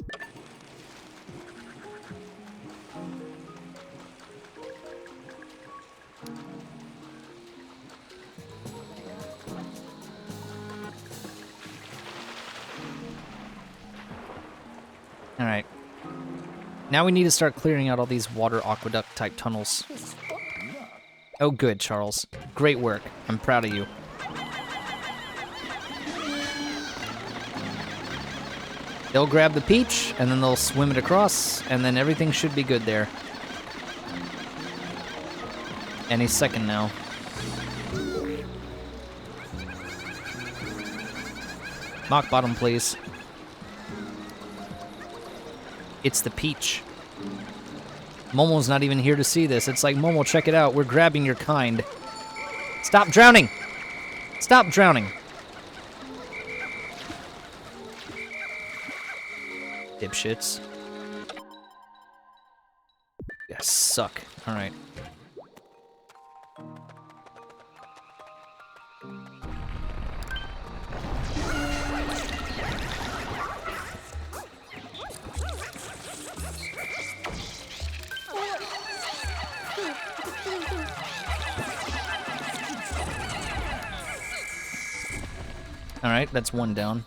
All right. Now we need to start clearing out all these water aqueduct type tunnels. Oh good, Charles. Great work. I'm proud of you. They'll grab the peach, and then they'll swim it across, and then everything should be good there. Any second now. Mock bottom, please. It's the peach. Momo's not even here to see this. It's like, Momo, check it out. We're grabbing your kind. It's like, Momo, check it out. We're grabbing your kind. Stop drowning! Stop drowning! Dipshits. You guys suck. Alright. Alright, that's one down.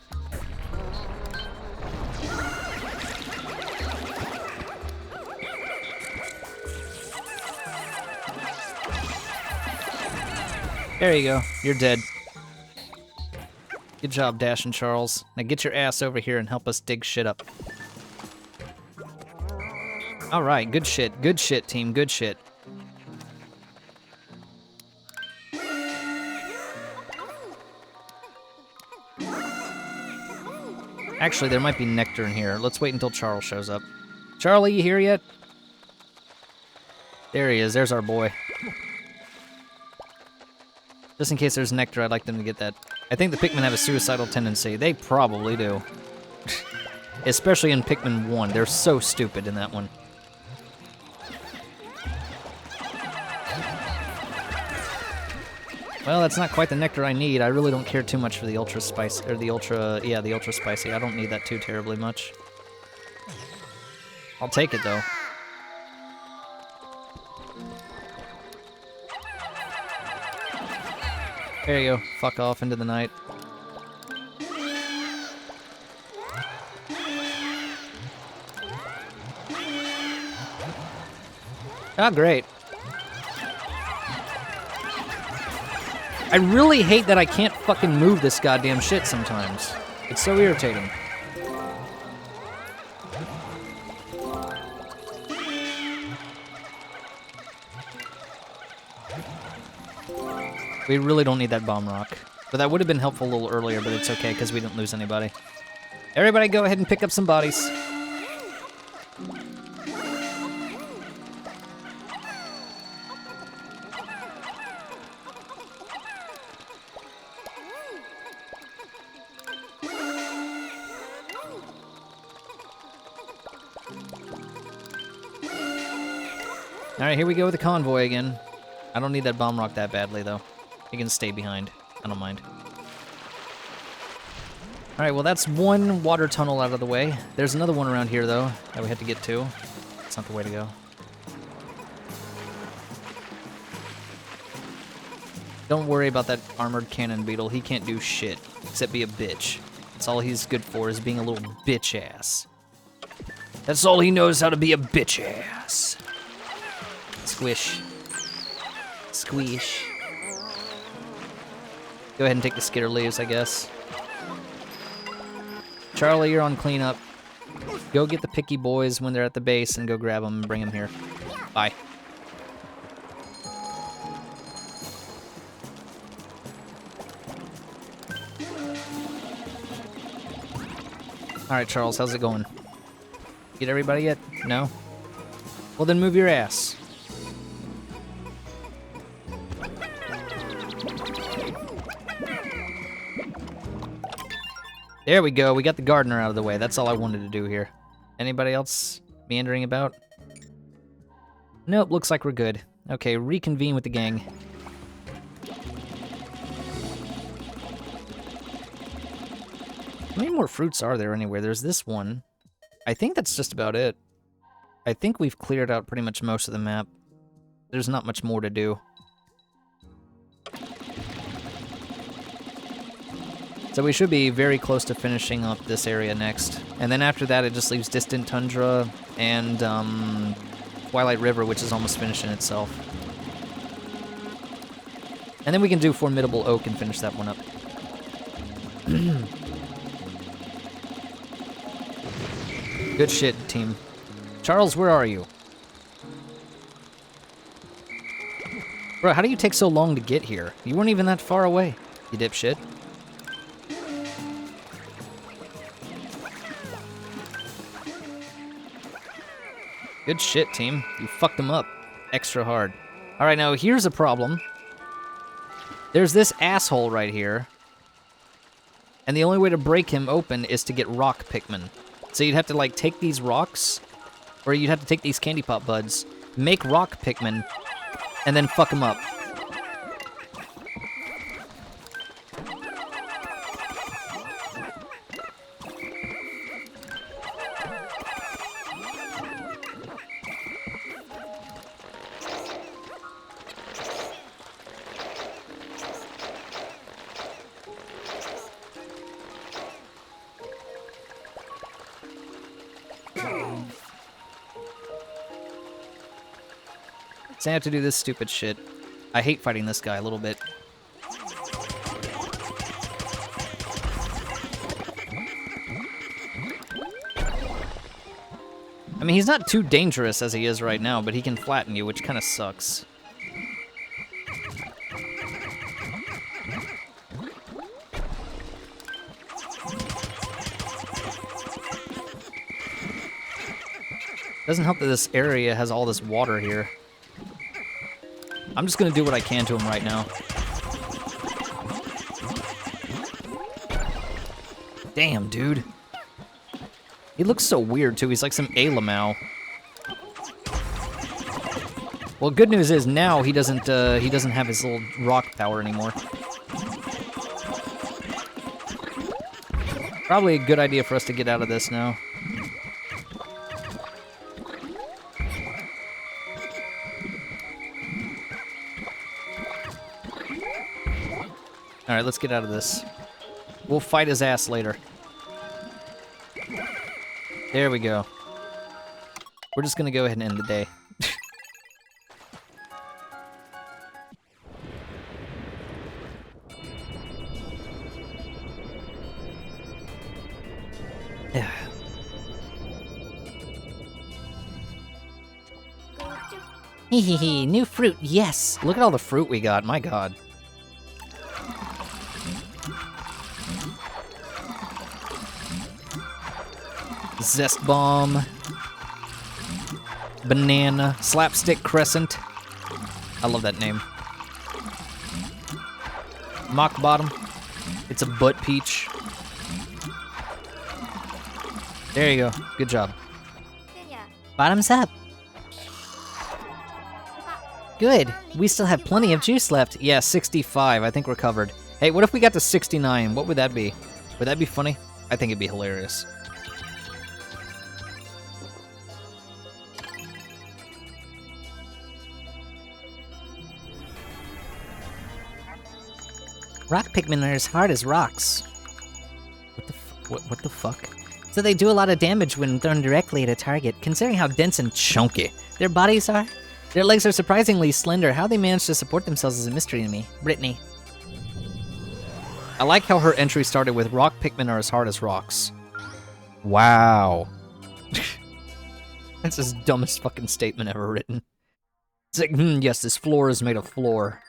There you go. You're dead. Good job, Dash and Charles. Now get your ass over here and help us dig shit up. Alright, good shit. Good shit, team. Good shit. Actually, there might be nectar in here. Let's wait until Charles shows up. Charlie, you here yet? There he is. There's our boy. Just in case there's nectar, I'd like them to get that. I think the Pikmin have a suicidal tendency. They probably do. Especially in Pikmin 1. They're so stupid in that one. Well, that's not quite the nectar I need. I really don't care too much for the ultra spicy, or the ultra spicy. I don't need that too terribly much. I'll take it though. There you go. Fuck off into the night. Ah, great. I really hate that I can't fucking move this goddamn shit sometimes. It's so irritating. We really don't need that bomb rock. But that would have been helpful a little earlier, but it's okay because we didn't lose anybody. Everybody go ahead and pick up some bodies. Alright, here we go with the convoy again. I don't need that bomb rock that badly, though. You can stay behind. I don't mind. Alright, well that's one water tunnel out of the way. There's another one around here, though, that we had to get to. That's not the way to go. Don't worry about that armored cannon beetle. He can't do shit, except be a bitch. That's all he's good for, is being a little bitch ass. That's all he knows how to be, a bitch ass. Squish. Squish. Go ahead and take the skitter leaves, I guess. Charlie, you're on cleanup. Go get the picky boys when they're at the base and go grab them and bring them here. Bye. Alright, Charles, how's it going? Get everybody yet? No? Well, then move your ass. There we go, we got the gardener out of the way. That's all I wanted to do here. Anybody else meandering about? Nope, looks like we're good. Okay, reconvene with the gang. How many more fruits are there anywhere? There's this one. I think that's just about it. I think we've cleared out pretty much most of the map. There's not much more to do. So we should be very close to finishing up this area next. And then after that, it just leaves Distant Tundra and Twilight River, which is almost finishing itself. And then we can do Formidable Oak and finish that one up. Good shit, team. Charles, where are you? Bro, how do you take so long to get here? You weren't even that far away, you dipshit. Good shit, team. You fucked them up extra hard. All right, now here's a problem. There's this asshole right here. And the only way to break him open is to get rock Pikmin. So you'd have to, like, take these rocks, or you'd have to take these candy pop buds, make rock Pikmin, and then fuck him up. So I have to do this stupid shit. I hate fighting this guy a little bit. I mean, he's not too dangerous as he is right now, but he can flatten you, which kind of sucks. Doesn't help that this area has all this water here. I'm just gonna do what I can to him right now. Damn, dude. He looks so weird, too. He's like some Alamau. Well, good news is now he doesn't have his little rock power anymore. Probably a good idea for us to get out of this now. Alright, let's get out of this. We'll fight his ass later. There we go. We're just gonna go ahead and end the day. Hehehe, new fruit, yes. Look at all the fruit we got, my god. Zest Bomb, Banana, Slapstick Crescent. I love that name. Mock Bottom. It's a butt peach. There you go. Good job. Bottoms up. Good. We still have plenty of juice left. Yeah, 65. I think we're covered. Hey, what if we got to 69? What would that be? Would that be funny? I think it'd be hilarious. Rock Pikmin are as hard as rocks. What the fuck? So they do a lot of damage when thrown directly at a target, considering how dense and chunky their bodies are. Their legs are surprisingly slender. How they manage to support themselves is a mystery to me. Brittany. I like how her entry started with rock Pikmin are as hard as rocks. Wow. That's the dumbest fucking statement ever written. It's like, yes, this floor is made of floor.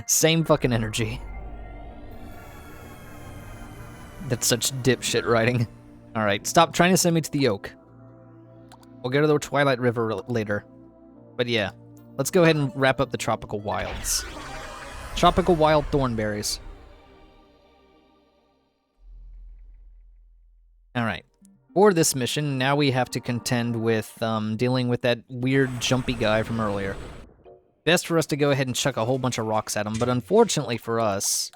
Same fucking energy. That's such dipshit writing. Alright, stop trying to send me to the Oak. We'll go to the Twilight River later. But yeah, let's go ahead and wrap up the Tropical Wilds. Tropical Wild Thornberries. Alright. For this mission, now we have to contend with dealing with that weird jumpy guy from earlier. Best for us to go ahead and chuck a whole bunch of rocks at him, but unfortunately for us,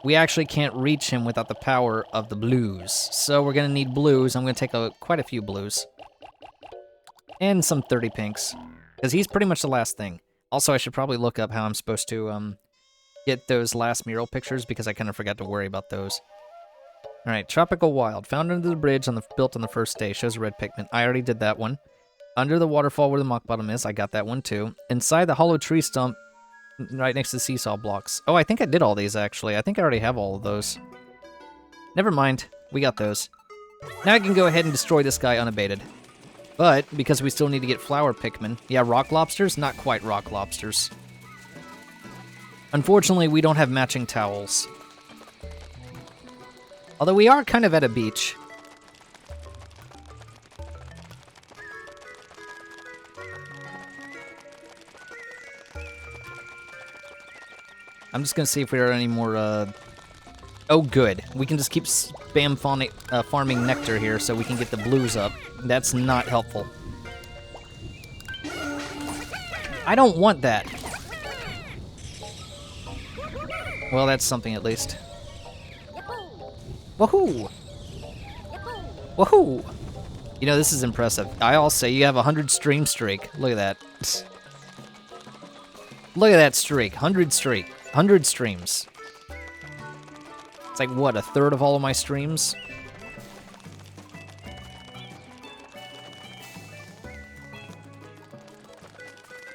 we actually can't reach him without the power of the blues. So we're gonna need blues. I'm gonna take quite a few blues. And some 30 pinks, because he's pretty much the last thing. Also, I should probably look up how I'm supposed to get those last mural pictures, because I kind of forgot to worry about those. Alright, Tropical Wild. Found under the bridge built on the first day. Shows a red Pikmin. I already did that one. Under the waterfall where the mock bottom is. I got that one too. Inside the hollow tree stump, right next to the seesaw blocks. Oh, I think I did all these, actually. I think I already have all of those. Never mind. We got those. Now I can go ahead and destroy this guy unabated. But, because we still need to get flower Pikmin. Yeah, rock lobsters? Not quite rock lobsters. Unfortunately, we don't have matching towels. Although we are kind of at a beach. I'm just gonna see if there are any more, Oh, good. We can just keep spam farming nectar here so we can get the blues up. That's not helpful. I don't want that. Well, that's something at least. Woohoo! Woohoo! You know, this is impressive. I'll say you have a 100 stream streak. Look at that. Look at that streak. 100 streak. 100 streams. It's like, what, a third of all of my streams?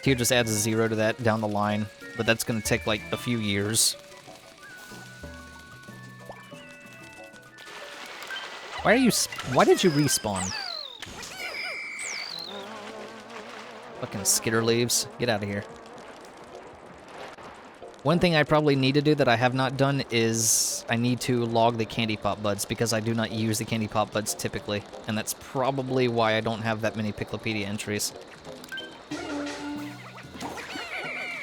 Tier just adds a 0 to that down the line, but that's gonna take like a few years. Why did you respawn? Fucking skitter leaves. Get out of here. One thing I probably need to do that I have not done is I need to log the candy pop buds because I do not use the candy pop buds typically, and that's probably why I don't have that many Piclopedia entries.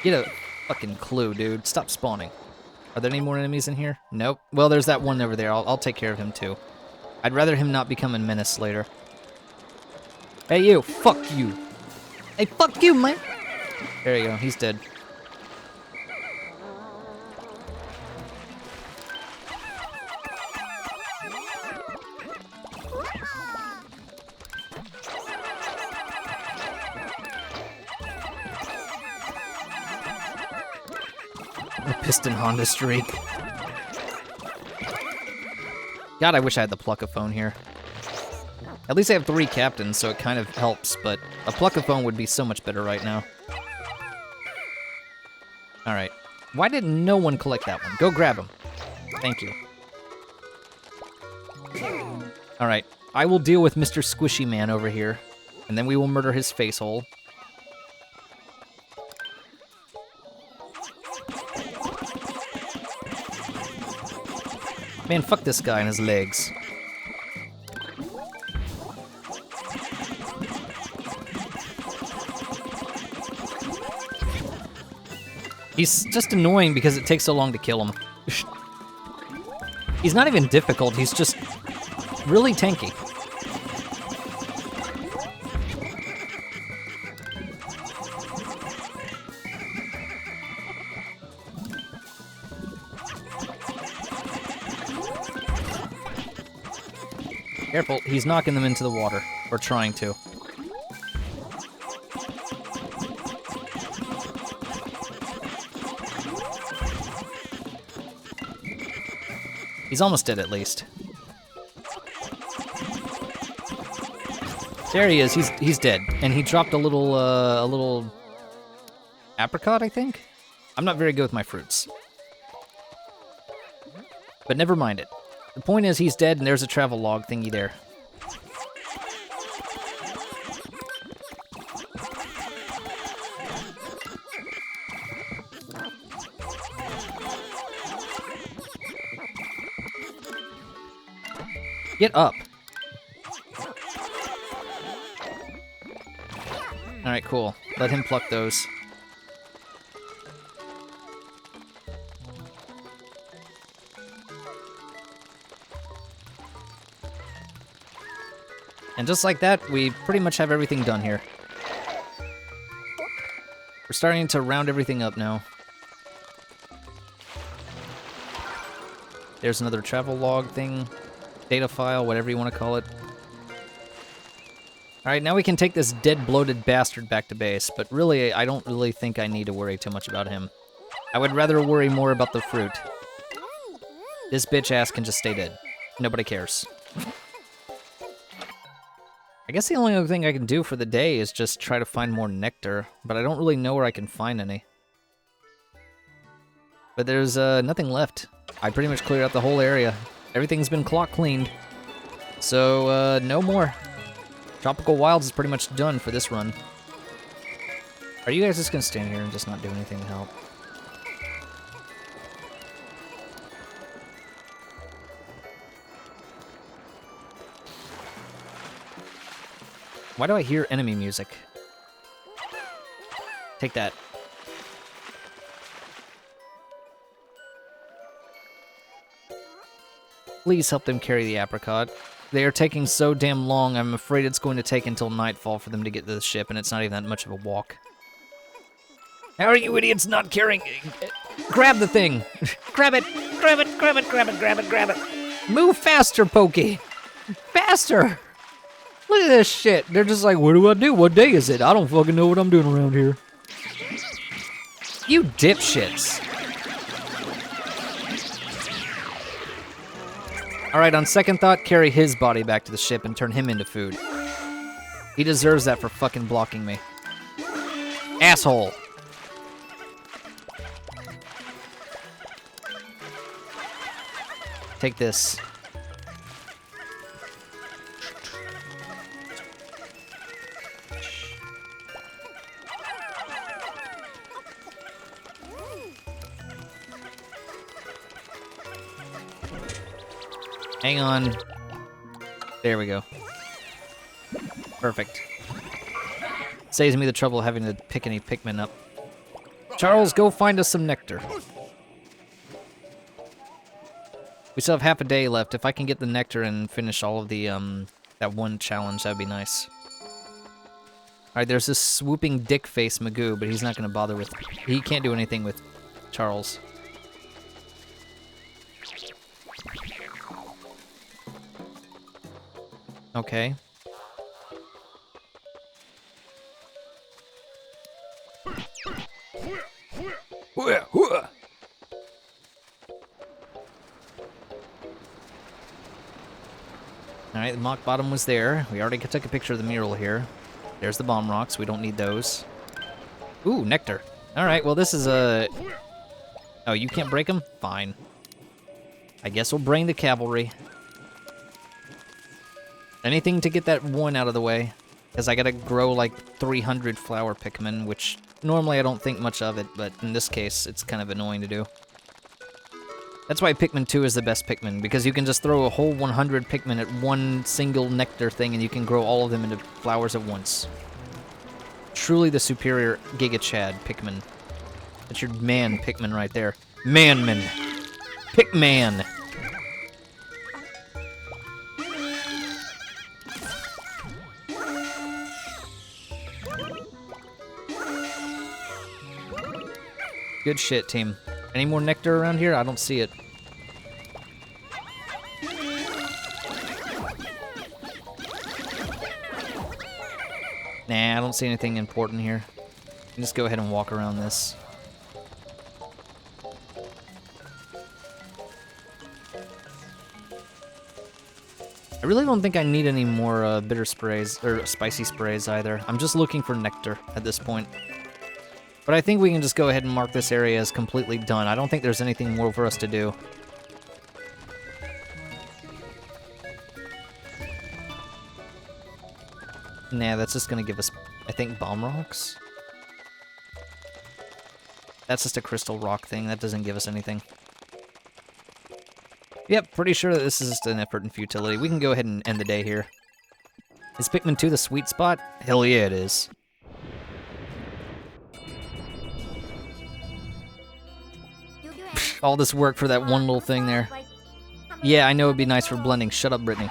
Get a fucking clue, dude. Stop spawning. Are there any more enemies in here? Nope. Well, there's that one over there. I'll take care of him too. I'd rather him not become a menace later. Hey, you. Fuck you. Hey, fuck you, man. There you go. He's dead. The piston Honda streak. God, I wish I had the Pluckaphone here. At least I have 3 captains, so it kind of helps, but a Pluckaphone would be so much better right now. Alright. Why did no one collect that one? Go grab him. Thank you. Alright. I will deal with Mr. Squishy Man over here, and then we will murder his face hole. Man, fuck this guy and his legs. He's just annoying because it takes so long to kill him. He's not even difficult, he's just really tanky. Careful, he's knocking them into the water. Or trying to. He's almost dead, at least. There he is. He's dead, and he dropped a little apricot, I think. I'm not very good with my fruits, but never mind it. The point is, he's dead, and there's a travel log thingy there. Get up. Alright, cool. Let him pluck those. And just like that, we pretty much have everything done here. We're starting to round everything up now. There's another travel log thing. Data file, whatever you want to call it. Alright, now we can take this dead, bloated bastard back to base, but really, I don't really think I need to worry too much about him. I would rather worry more about the fruit. This bitch ass can just stay dead. Nobody cares. I guess the only other thing I can do for the day is just try to find more nectar, but I don't really know where I can find any. But there's nothing left. I pretty much cleared out the whole area. Everything's been clock cleaned. So, no more. Tropical Wilds is pretty much done for this run. Are you guys just gonna stand here and just not do anything to help? Why do I hear enemy music? Take that. Please help them carry the apricot. They are taking so damn long, I'm afraid it's going to take until nightfall for them to get to the ship, and it's not even that much of a walk. How are you idiots not carrying... Grab the thing! Grab it! Grab it! Grab it! Grab it! Grab it! Grab it! Move faster, Pokey! Faster! Look at this shit. They're just like, what do I do? What day is it? I don't fucking know what I'm doing around here. You dipshits. Alright, on second thought, carry his body back to the ship and turn him into food. He deserves that for fucking blocking me. Asshole! Take this. Hang on. There we go. Perfect. Saves me the trouble of having to pick any Pikmin up. Charles, go find us some nectar. We still have half a day left. If I can get the nectar and finish all of the, that one challenge, that'd be nice. Alright, there's this swooping dick face Magoo, but he's not gonna bother with... He can't do anything with Charles. Okay. Alright, the mock bottom was there. We already took a picture of the mural here. There's the bomb rocks. We don't need those. Ooh, nectar. Alright, well this is a... Oh, you can't break them? Fine. I guess we'll bring the cavalry. Anything to get that one out of the way. Because I gotta grow like 300 flower Pikmin, which normally I don't think much of it, but in this case, it's kind of annoying to do. That's why Pikmin 2 is the best Pikmin, because you can just throw a whole 100 Pikmin at one single nectar thing and you can grow all of them into flowers at once. Truly the superior Giga Chad Pikmin. That's your man Pikmin right there. Manman. Pikman. Good shit, team. Any more nectar around here? I don't see it. Nah, I don't see anything important here. Just go ahead and walk around this. I really don't think I need any more bitter sprays, or spicy sprays either. I'm just looking for nectar at this point. But I think we can just go ahead and mark this area as completely done. I don't think there's anything more for us to do. Nah, that's just gonna give us, I think, bomb rocks? That's just a crystal rock thing. That doesn't give us anything. Yep, pretty sure that this is just an effort and futility. We can go ahead and end the day here. Is Pikmin 2 the sweet spot? Hell yeah, it is. All this work for that one little thing there. Yeah, I know it'd be nice for blending. Shut up, Brittany.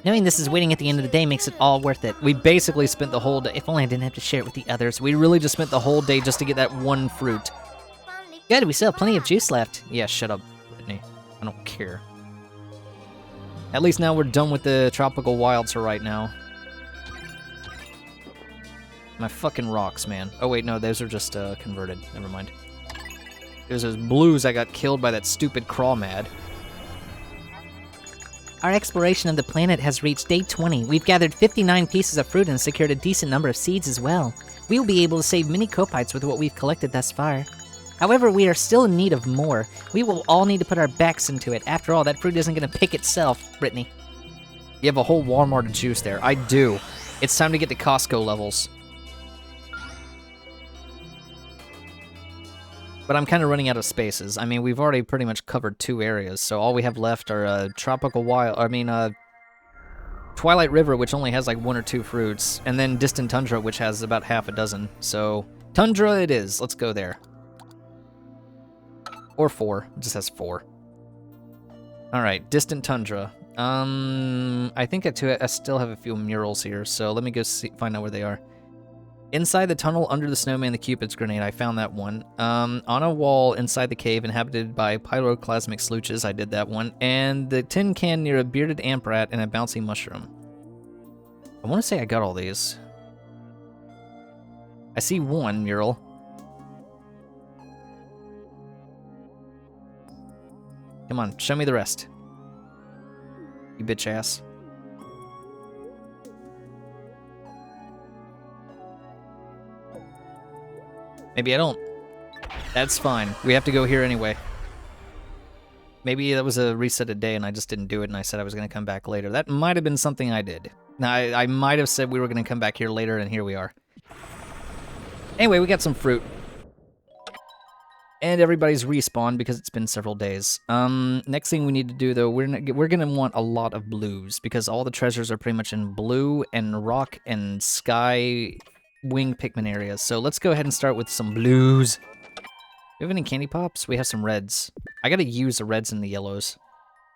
Knowing this is waiting at the end of the day makes it all worth it. We basically spent the whole day... If only I didn't have to share it with the others. We really just spent the whole day just to get that one fruit. Good, we still have plenty of juice left. Yeah, shut up, Brittany. I don't care. At least now we're done with the tropical wilds for right now. My fucking rocks, man. Oh wait, no, those are just converted. Never mind. There's those blues that got killed by that stupid Crawmad. Our exploration of the planet has reached day 20. We've gathered 59 pieces of fruit and secured a decent number of seeds as well. We will be able to save many copites with what we've collected thus far. However, we are still in need of more. We will all need to put our backs into it. After all, that fruit isn't going to pick itself, Brittany. You have a whole Walmart of juice there. I do. It's time to get to Costco levels. But I'm kind of running out of spaces. I mean, we've already pretty much covered 2 areas, so all we have left are tropical wild... Twilight River, which only has like 1 or 2 fruits, and then Distant Tundra, which has about half a dozen. So, Tundra it is. Let's go there. Or 4. It just has 4. Alright, Distant Tundra. I think I still have a few murals here, so let me go find out where they are. Inside the tunnel under the snowman, the Cupid's grenade. I found that one. On a wall inside the cave inhabited by pyroclasmic slooches. I did that one. And the tin can near a bearded amp rat and a bouncy mushroom. I want to say I got all these. I see one mural. Come on, show me the rest. You bitch ass. Maybe I don't. That's fine. We have to go here anyway. Maybe that was a resetted day and I just didn't do it and I said I was going to come back later. That might have been something I did. Now, I might have said we were going to come back here later and here we are. Anyway, we got some fruit. And everybody's respawned because it's been several days. Next thing we need to do, though, we're going to want a lot of blues because all the treasures are pretty much in blue and rock and sky wing Pikmin areas. So let's go ahead and start with some blues. Do we have any candy pops? We have some reds. I gotta use the reds and the yellows.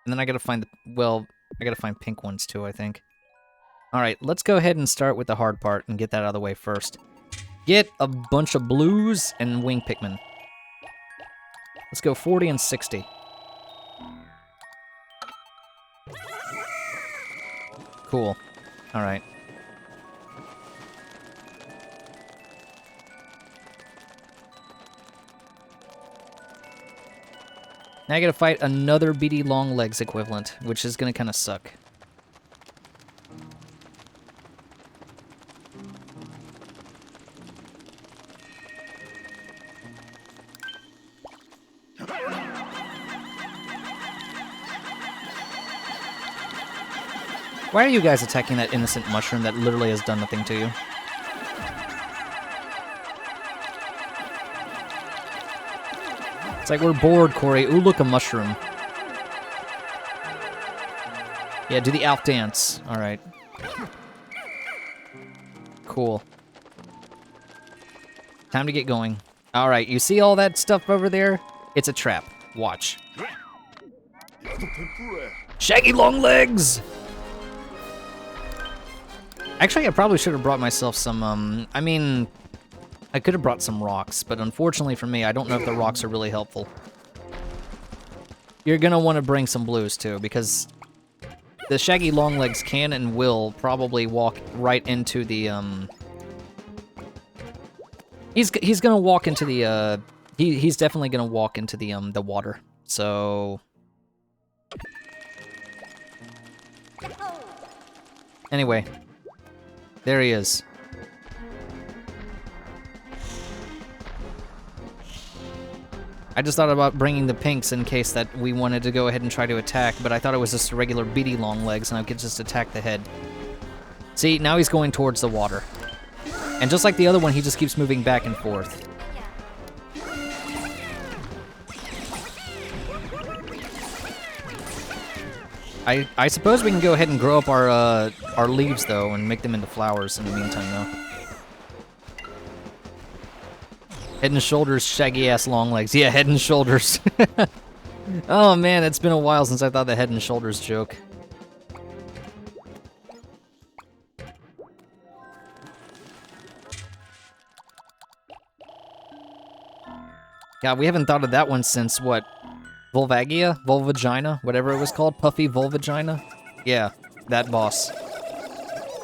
And then I gotta find I gotta find pink ones too, I think. Alright, let's go ahead and start with the hard part and get that out of the way first. Get a bunch of blues and wing Pikmin. Let's go 40 and 60. Cool. Alright. Now I gotta fight another beady long legs equivalent, which is gonna kinda suck. Why are you guys attacking that innocent mushroom that literally has done nothing to you? It's like we're bored, Kouri. Ooh, look, a mushroom. Yeah, do the Alf dance. Alright. Cool. Time to get going. Alright, you see all that stuff over there? It's a trap. Watch. Shaggy long legs! Actually, I probably should have brought myself some, I mean, I could have brought some rocks, but unfortunately for me, I don't know if the rocks are really helpful. You're gonna want to bring some blues, too, because the shaggy longlegs can and will probably walk right into the, He's gonna walk into the, he's definitely gonna walk into the water, so... Anyway. There he is. I just thought about bringing the pinks in case that we wanted to go ahead and try to attack, but I thought it was just a regular beady long legs and I could just attack the head. See, now he's going towards the water. And just like the other one, he just keeps moving back and forth. I suppose we can go ahead and grow up our leaves, though, and make them into flowers in the meantime, though. Head and shoulders, shaggy-ass long legs. Yeah, head and shoulders. Oh, man, it's been a while since I thought the head and shoulders joke. God, we haven't thought of that one since, what? Volvagia? Volvagina? Whatever it was called? Puffy Volvagina? Yeah, that boss.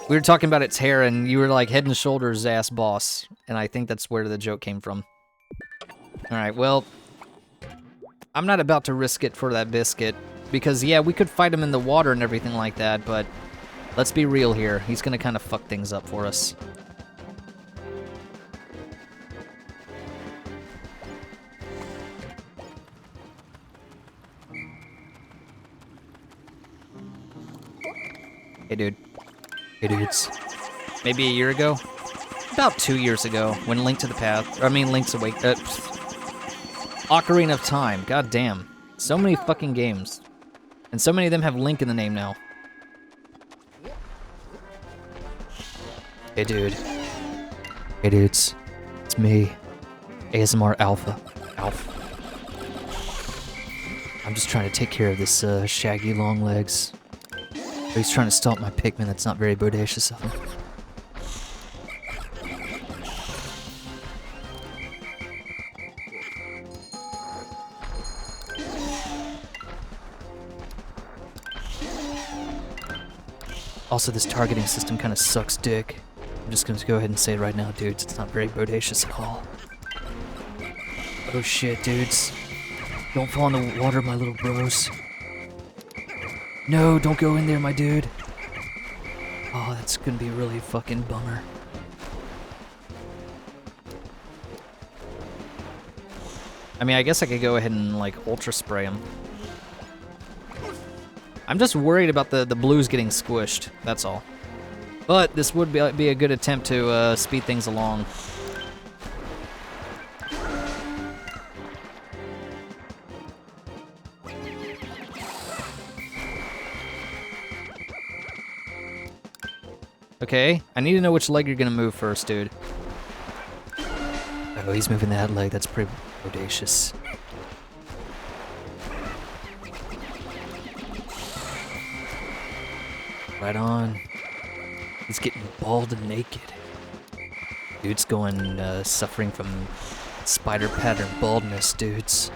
We were talking about its hair, and you were like, head and shoulders ass boss. And I think that's where the joke came from. Alright, well... I'm not about to risk it for that biscuit. Because, yeah, we could fight him in the water and everything like that, but... Let's be real here. He's gonna kind of fuck things up for us. Hey, dude. Hey, dudes. Maybe a year ago? About 2 years ago, when Link to the Past... I mean, Link's Awake... Ocarina of Time. God damn. So many fucking games. And so many of them have Link in the name now. Hey, dude. Hey, dudes. It's me. ASMR Alpha. Alpha. I'm just trying to take care of this, shaggy long legs. He's trying to stomp my Pikmin. That's not very bodacious of him. Also, this targeting system kind of sucks dick. I'm just gonna go ahead and say it right now, dudes. It's not very bodacious at all. Oh shit, dudes. Don't fall in the water, my little bros. No, don't go in there, my dude. Oh, that's gonna be a really fucking bummer. I mean, I guess I could go ahead and, like, ultra spray him. I'm just worried about the blues getting squished, that's all. But this would be a good attempt to speed things along. Okay, I need to know which leg you're gonna move first, dude. Oh, he's moving that leg. That's pretty audacious. Right on. He's getting bald and naked. Dude's going, suffering from spider pattern baldness, dudes.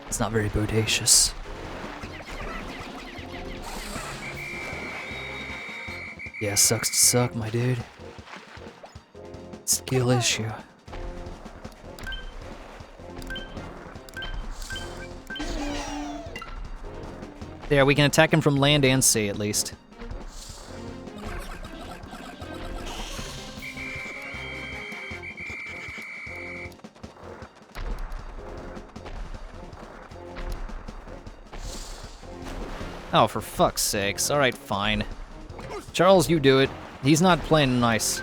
It's not very bodacious. Yeah, sucks to suck, my dude. Skill issue. There, we can attack him from land and sea, at least. Oh, for fuck's sakes. Alright, fine. Charles, you do it. He's not playing nice.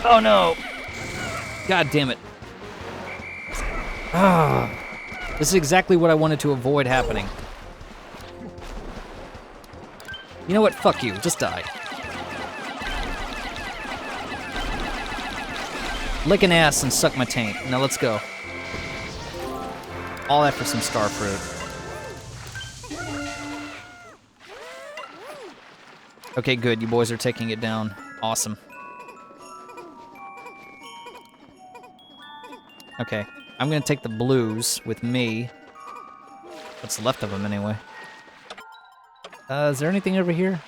Oh no! God damn it. Ah, this is exactly what I wanted to avoid happening. You know what? Fuck you. Just die. Lick an ass and suck my taint. Now let's go. All that for some star fruit. Okay, good. You boys are taking it down. Awesome. Okay, I'm gonna take the blues with me. What's left of them, anyway? Is there anything over here?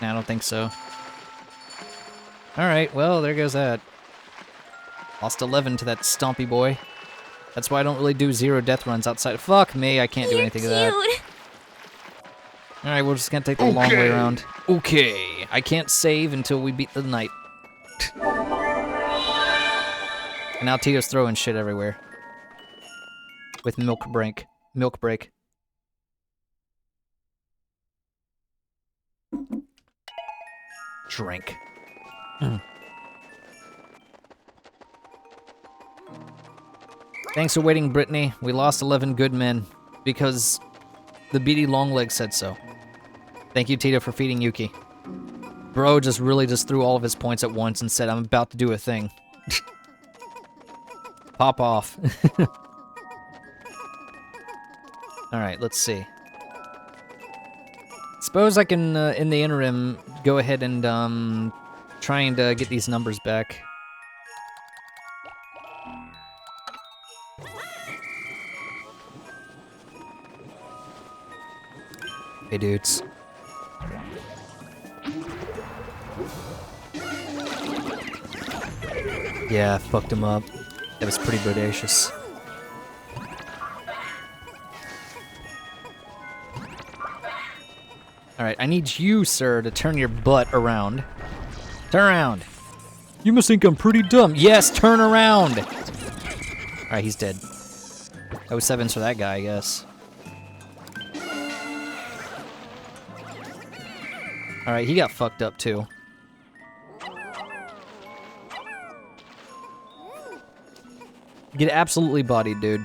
Nah, I don't think so. Alright, well, there goes that. Lost 11 to that stompy boy. That's why I don't really do zero death runs outside. Fuck me, I can't do anything to that. Alright, we're just gonna take the long way around. Okay, I can't save until we beat the night. And now Tito's throwing shit everywhere. With milk break. Milk break. Drink. Thanks for waiting, Brittany. We lost 11 good men because the beady longleg said so. Thank you, Tito, for feeding Yuki. Bro just really threw all of his points at once and said, I'm about to do a thing. Pop off. Alright, let's see. Suppose I can, in the interim, go ahead and, try and get these numbers back. Hey, dudes. Yeah, I fucked him up. That was pretty bodacious. Alright, I need you, sir, to turn your butt around. Turn around. You must think I'm pretty dumb. Yes, turn around! Alright, he's dead. 07's for that guy, I guess. Alright, he got fucked up, too. Get absolutely bodied, dude.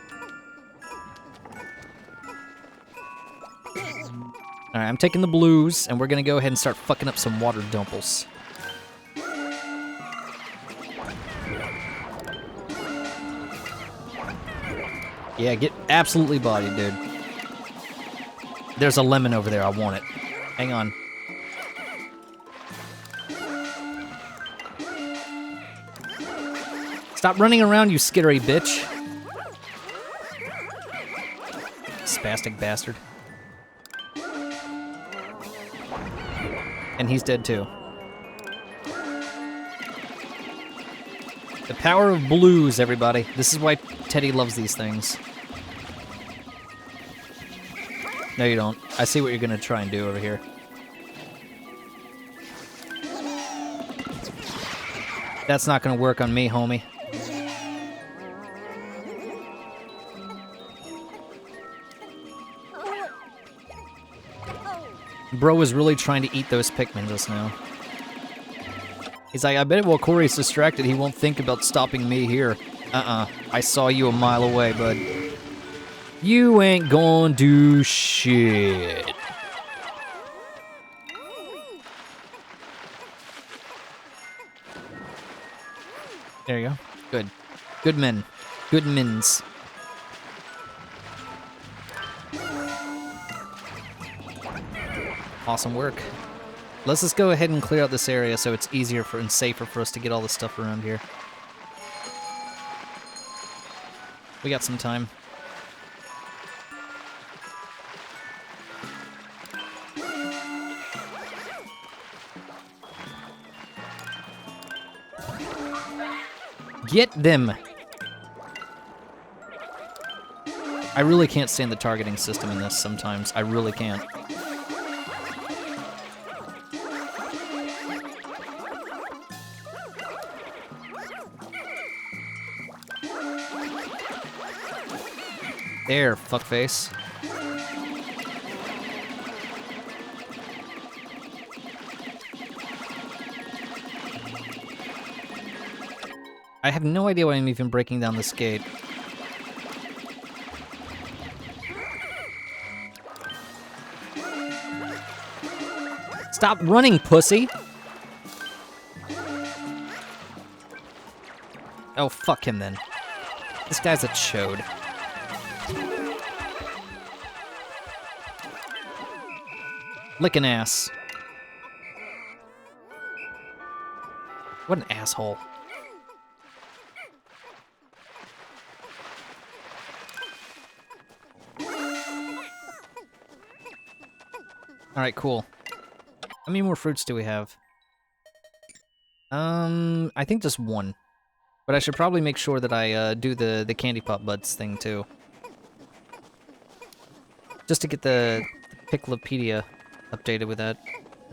Alright, I'm taking the blues, and we're gonna go ahead and start fucking up some water dumples. Yeah, get absolutely bodied, dude. There's a lemon over there, I want it. Hang on. Stop running around, you skittery bitch. Spastic bastard. And he's dead too. The power of blues, everybody. This is why Teddy loves these things. No, you don't. I see what you're gonna try and do over here. That's not gonna work on me, homie. Bro was really trying to eat those Pikmin just now. He's like, I bet while Kouri's distracted, he won't think about stopping me here. I saw you a mile away, bud. You ain't gonna do shit. There you go. Good. Good men. Good mins. Awesome work. Let's just go ahead and clear out this area so it's easier for and safer for us to get all this stuff around here. We got some time. Get them! I really can't stand the targeting system in this sometimes. I really can't. There, fuckface. I have no idea why I'm even breaking down this gate. Stop running, pussy! Oh, fuck him then. This guy's a chode. Lickin' ass. What an asshole. Alright, cool. How many more fruits do we have? I think just one. But I should probably make sure that I do the candy pop buds thing too. Just to get the Piclopedia updated with that.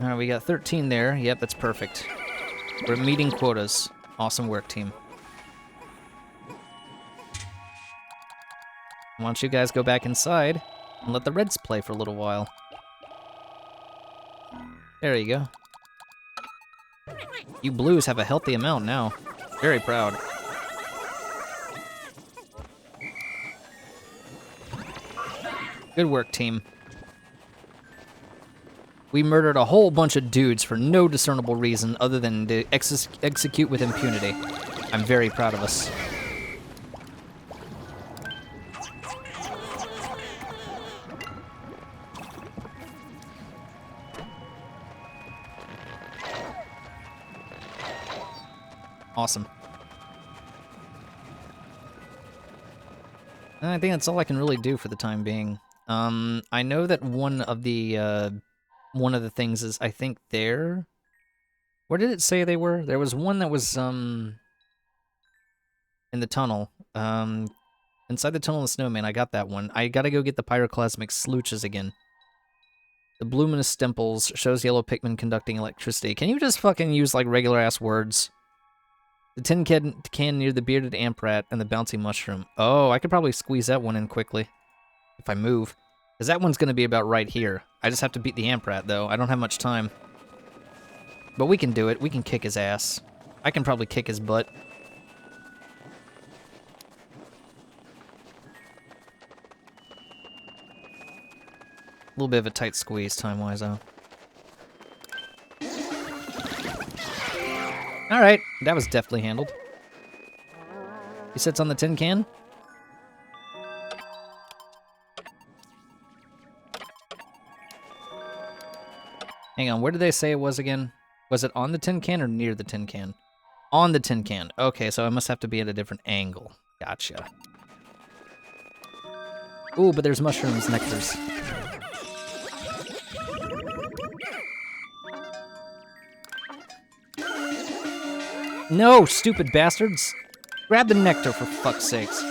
Alright, we got 13 there. Yep, that's perfect. We're meeting quotas. Awesome work, team. Why don't you guys go back inside and let the Reds play for a little while. There you go. You Blues have a healthy amount now. Very proud. Good work, team. We murdered a whole bunch of dudes for no discernible reason other than to execute with impunity. I'm very proud of us. Awesome. I think that's all I can really do for the time being. I know that one of the things is, I think, there. Where did it say they were? There was one that was, in the tunnel. Inside the tunnel of the snowman, I got that one. I gotta go get the pyroclasmic slooches again. The luminous dimples shows yellow Pikmin conducting electricity. Can you just fucking use, like, regular-ass words? The tin can near the bearded amp rat and the bouncy mushroom. Oh, I could probably squeeze that one in quickly. If I move. Because that one's going to be about right here. I just have to beat the amp rat, though. I don't have much time. But we can do it. We can kick his ass. I can probably kick his butt. A little bit of a tight squeeze time-wise, though. Alright, that was deftly handled. He sits on the tin can? Hang on, where did they say it was again? Was it on the tin can or near the tin can? On the tin can. Okay, so I must have to be at a different angle. Gotcha. Ooh, but there's mushrooms, nectars. No, stupid bastards! Grab the nectar, for fuck's sakes.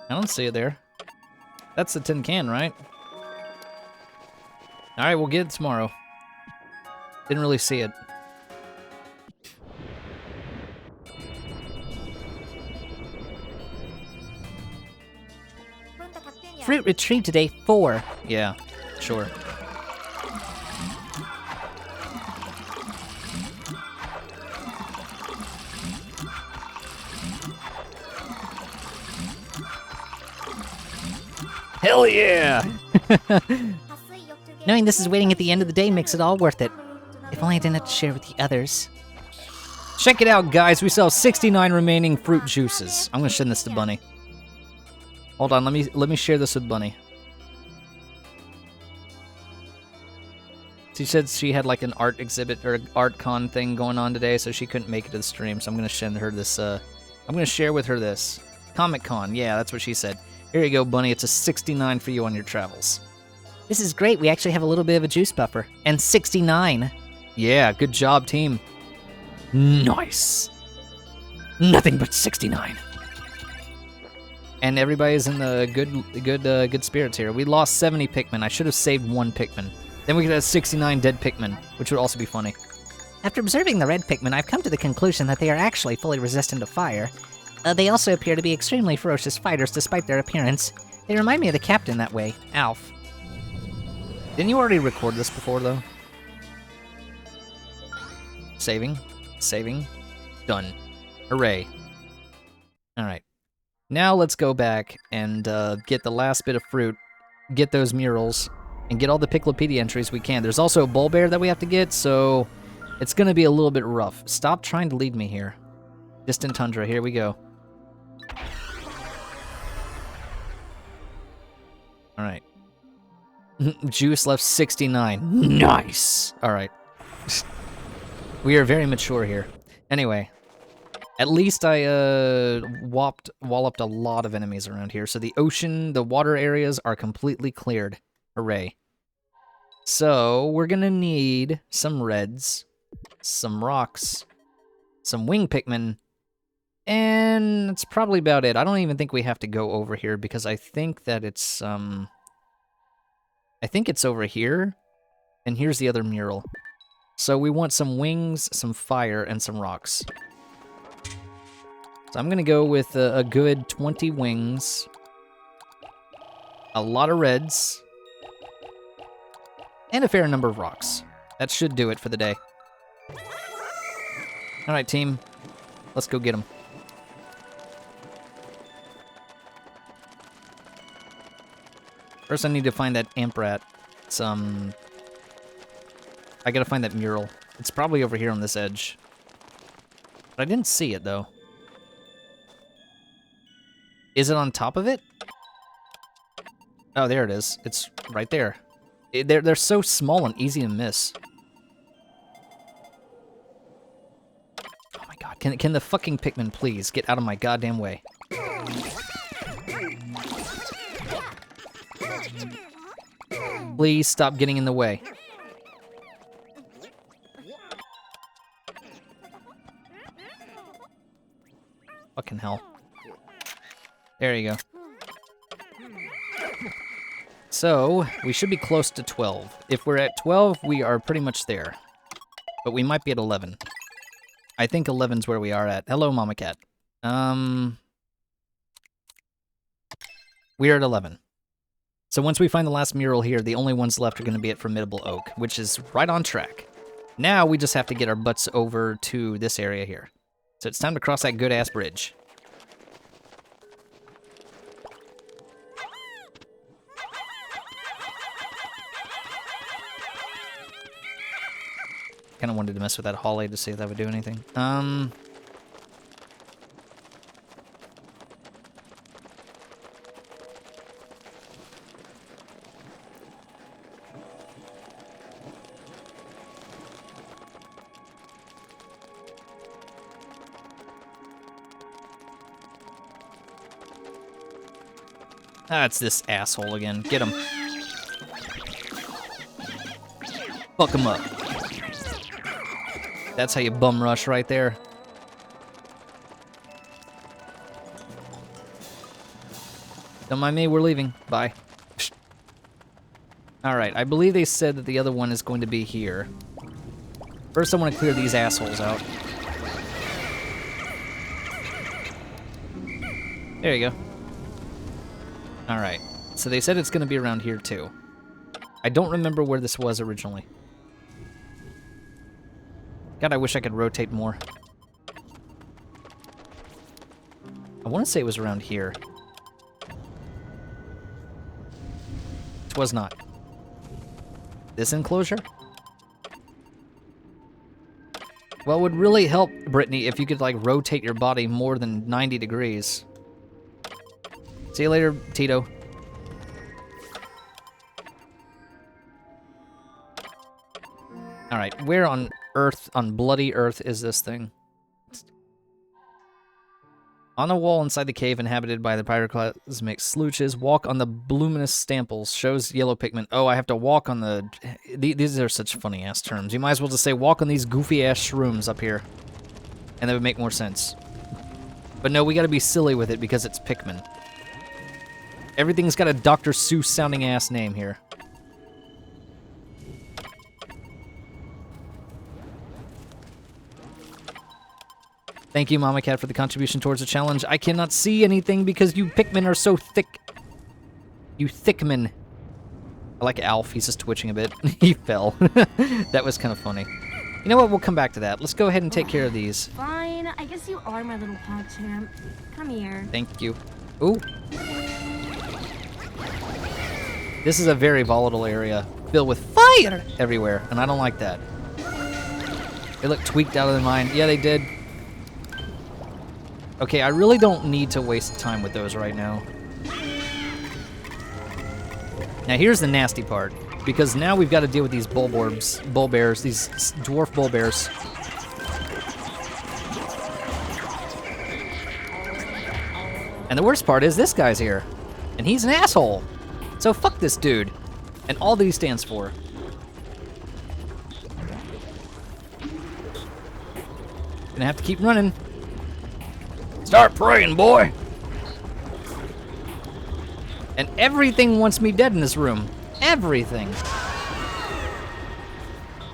I don't see it there. That's the tin can, right? Alright, we'll get it tomorrow. Didn't really see it. Fruit retrieved today 4. Yeah, sure. Hell yeah! Knowing this is waiting at the end of the day makes it all worth it. If only I didn't have to share with the others. Check it out, guys. We still have 69 remaining fruit juices. I'm gonna send this to Bunny. Hold on, let me share this with Bunny. She said she had like an art exhibit or art con thing going on today, so she couldn't make it to the stream. So I'm gonna send her this. I'm gonna share with her this Comic Con. Yeah, that's what she said. Here you go, Bunny. It's a 69 for you on your travels. This is great. We actually have a little bit of a juice buffer. And 69. Yeah, good job, team. Nice. Nothing but 69. And everybody's in the good spirits here. We lost 70 Pikmin. I should have saved 1 Pikmin. Then we could have 69 dead Pikmin, which would also be funny. After observing the red Pikmin, I've come to the conclusion that they are actually fully resistant to fire. They also appear to be extremely ferocious fighters despite their appearance. They remind me of the captain that way, Alf. Didn't you already record this before, though? Saving. Done. Hooray. Alright. Now let's go back and get the last bit of fruit, get those murals, and get all the Piclopedia entries we can. There's also a bull bear that we have to get, so it's going to be a little bit rough. Stop trying to lead me here. Distant Tundra, here we go. Alright. Juice left 69. Nice! Alright. We are very mature here. Anyway. At least I walloped a lot of enemies around here. So the ocean, the water areas are completely cleared. Hooray. So we're gonna need some reds, some rocks, some wing Pikmin, and that's probably about it. I don't even think we have to go over here because I think that it's I think it's over here, and here's the other mural. So we want some wings, some fire, and some rocks. So I'm going to go with a good 20 wings, a lot of reds, and a fair number of rocks. That should do it for the day. All right, team. Let's go get them. First, I need to find that amp rat. It's, I gotta find that mural. It's probably over here on this edge. But I didn't see it, though. Is it on top of it? Oh, there it is. It's right there. They're so small and easy to miss. Oh my god. Can the fucking Pikmin please get out of my goddamn way? Please stop getting in the way. Fucking hell. There you go. So, we should be close to 12. If we're at 12, we are pretty much there. But we might be at 11. I think 11's where we are at. Hello, Mama Cat. We're at 11. So once we find the last mural here, the only ones left are going to be at Formidable Oak, which is right on track. Now we just have to get our butts over to this area here. So it's time to cross that good-ass bridge. Kind of wanted to mess with that holly to see if that would do anything. Ah, it's this asshole again. Get him. Fuck him up. That's how you bum rush right there. Don't mind me, we're leaving. Bye. Alright, I believe they said that the other one is going to be here. First I want to clear these assholes out. There you go. Alright, so they said it's going to be around here too. I don't remember where this was originally. God, I wish I could rotate more. I want to say it was around here. It was not. This enclosure? Well, it would really help, Brittany, if you could, like, rotate your body more than 90 degrees. See you later, Tito. Alright, where on Earth, on bloody Earth, is this thing? On a wall inside the cave inhabited by the pyroclasmic slooches, walk on the voluminous stamples, shows yellow Pikmin. Oh, I have to walk on the... These are such funny-ass terms. You might as well just say walk on these goofy-ass shrooms up here. And that would make more sense. But no, we gotta be silly with it because it's Pikmin. Everything's got a Dr. Seuss-sounding ass name here. Thank you, Mama Cat, for the contribution towards the challenge. I cannot see anything because you Pikmin are so thick. You thickman. I like Alf. He's just twitching a bit. He fell. That was kind of funny. You know what? We'll come back to that. Let's go ahead and take care of these. Fine. I guess you are my little pog champ. Come here. Thank you. Ooh. This is a very volatile area, filled with fire everywhere, and I don't like that. They look tweaked out of their mind. Yeah, they did. Okay, I really don't need to waste time with those right now. Now here's the nasty part, because now we've got to deal with these bull bears, these dwarf bull bears. And the worst part is this guy's here, and he's an asshole. So fuck this dude, and all that he stands for. Gonna have to keep running. Start praying, boy! And everything wants me dead in this room. Everything.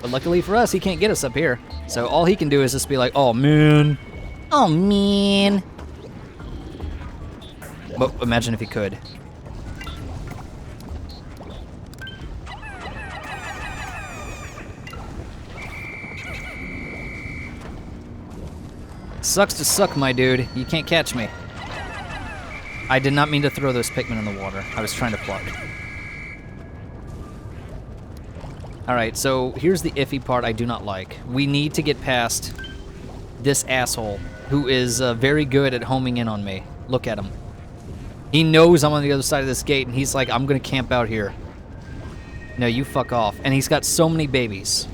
But luckily for us, he can't get us up here. So all he can do is just be like, oh man. Oh man. But imagine if he could. Sucks to suck, my dude. You can't catch me. I did not mean to throw those Pikmin in the water. I was trying to pluck. Alright, so here's the iffy part I do not like. We need to get past this asshole who is very good at homing in on me. Look at him. He knows I'm on the other side of this gate, and he's like, I'm gonna camp out here. No, you fuck off. And he's got so many babies.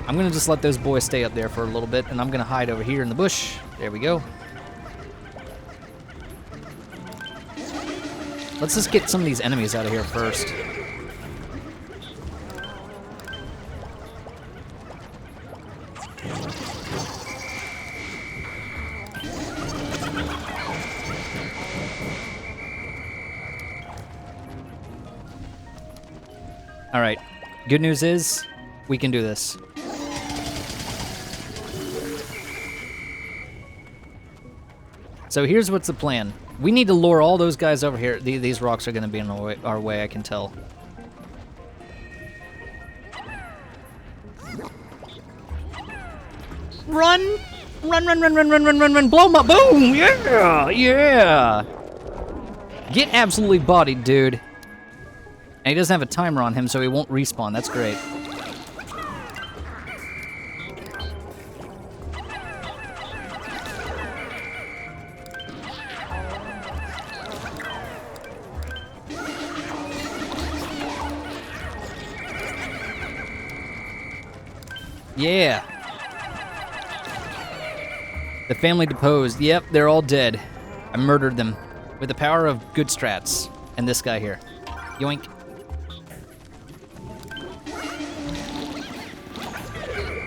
I'm gonna just let those boys stay up there for a little bit, and I'm gonna hide over here in the bush. There we go. Let's just get some of these enemies out of here first. Alright. Good news is, we can do this. So here's what's the plan. We need to lure all those guys over here. These rocks are going to be in our way, I can tell. Run! Run, run, run, run, run, run, run, run! Blow them up! Boom! Yeah! Yeah! Get absolutely bodied, dude. And he doesn't have a timer on him, so he won't respawn. That's great. Yeah. The family deposed. Yep, they're all dead. I murdered them with the power of good strats. And this guy here. Yoink.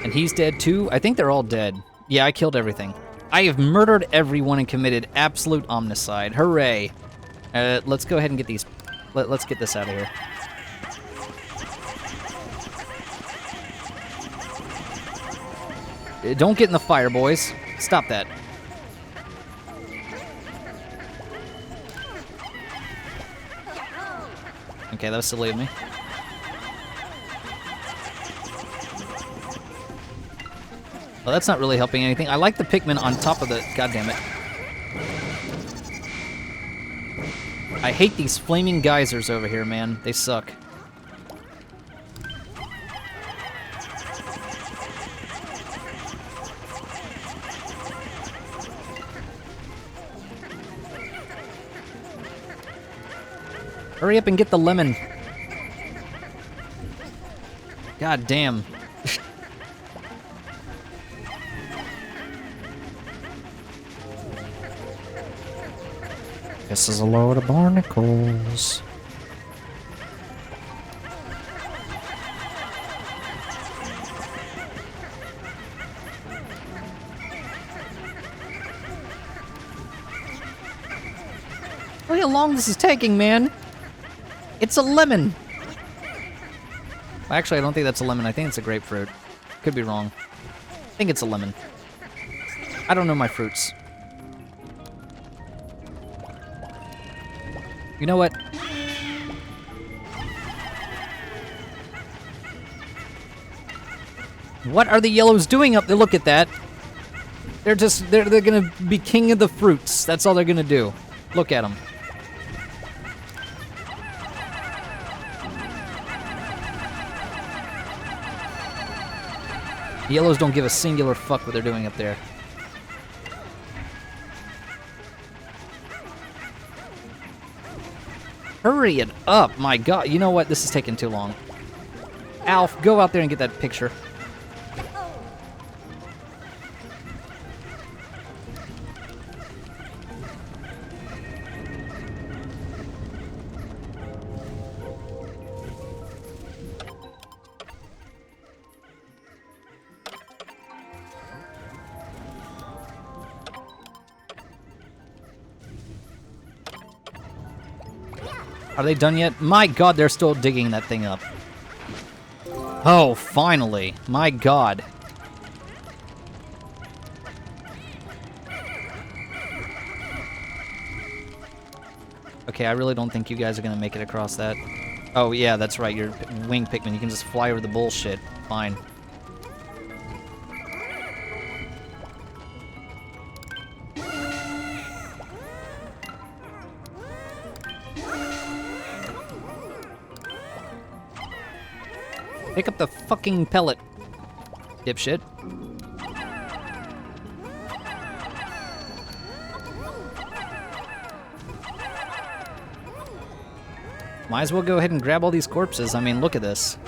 And he's dead too? I think they're all dead. Yeah, I killed everything. I have murdered everyone and committed absolute omnicide. Hooray. Let's go ahead and get these... Let's get this out of here. Don't get in the fire, boys. Stop that. Okay, that was silly of me. Well, that's not really helping anything. I like the Pikmin on top of the... God damn it. I hate these flaming geysers over here, man. They suck. Hurry up and get the lemon. God damn. This is a load of barnacles. Look how long this is taking, man. It's a lemon. Actually, I don't think that's a lemon. I think it's a grapefruit. Could be wrong. I think it's a lemon. I don't know my fruits. You know what? What are the yellows doing up there? Look at that. They're gonna be king of the fruits. That's all they're gonna do. Look at them. The yellows don't give a singular fuck what they're doing up there. Hurry it up, my god. You know what? This is taking too long. Alf, go out there and get that picture. Are they done yet? My god, they're still digging that thing up. Oh, finally. My god. Okay, I really don't think you guys are gonna make it across that. Oh, yeah, that's right. You're wing Pikmin. You can just fly over the bullshit. Fine. Pick up the fucking pellet, dipshit. Might as well go ahead and grab all these corpses. I mean, look at this.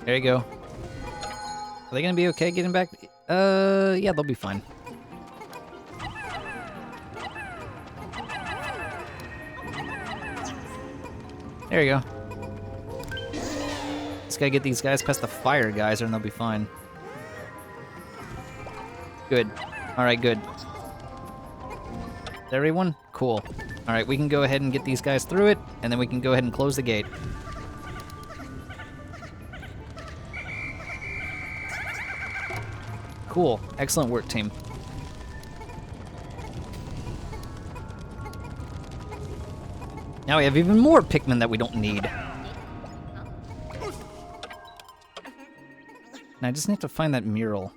There you go. Are they gonna be okay getting back? Yeah, they'll be fine. There you go. Just gotta get these guys past the fire geyser and they'll be fine. Good. Alright, good. Is everyone? Cool. Alright, we can go ahead and get these guys through it, and then we can go ahead and close the gate. Cool. Excellent work, team. Now we have even more Pikmin that we don't need. And I just need to find that mural.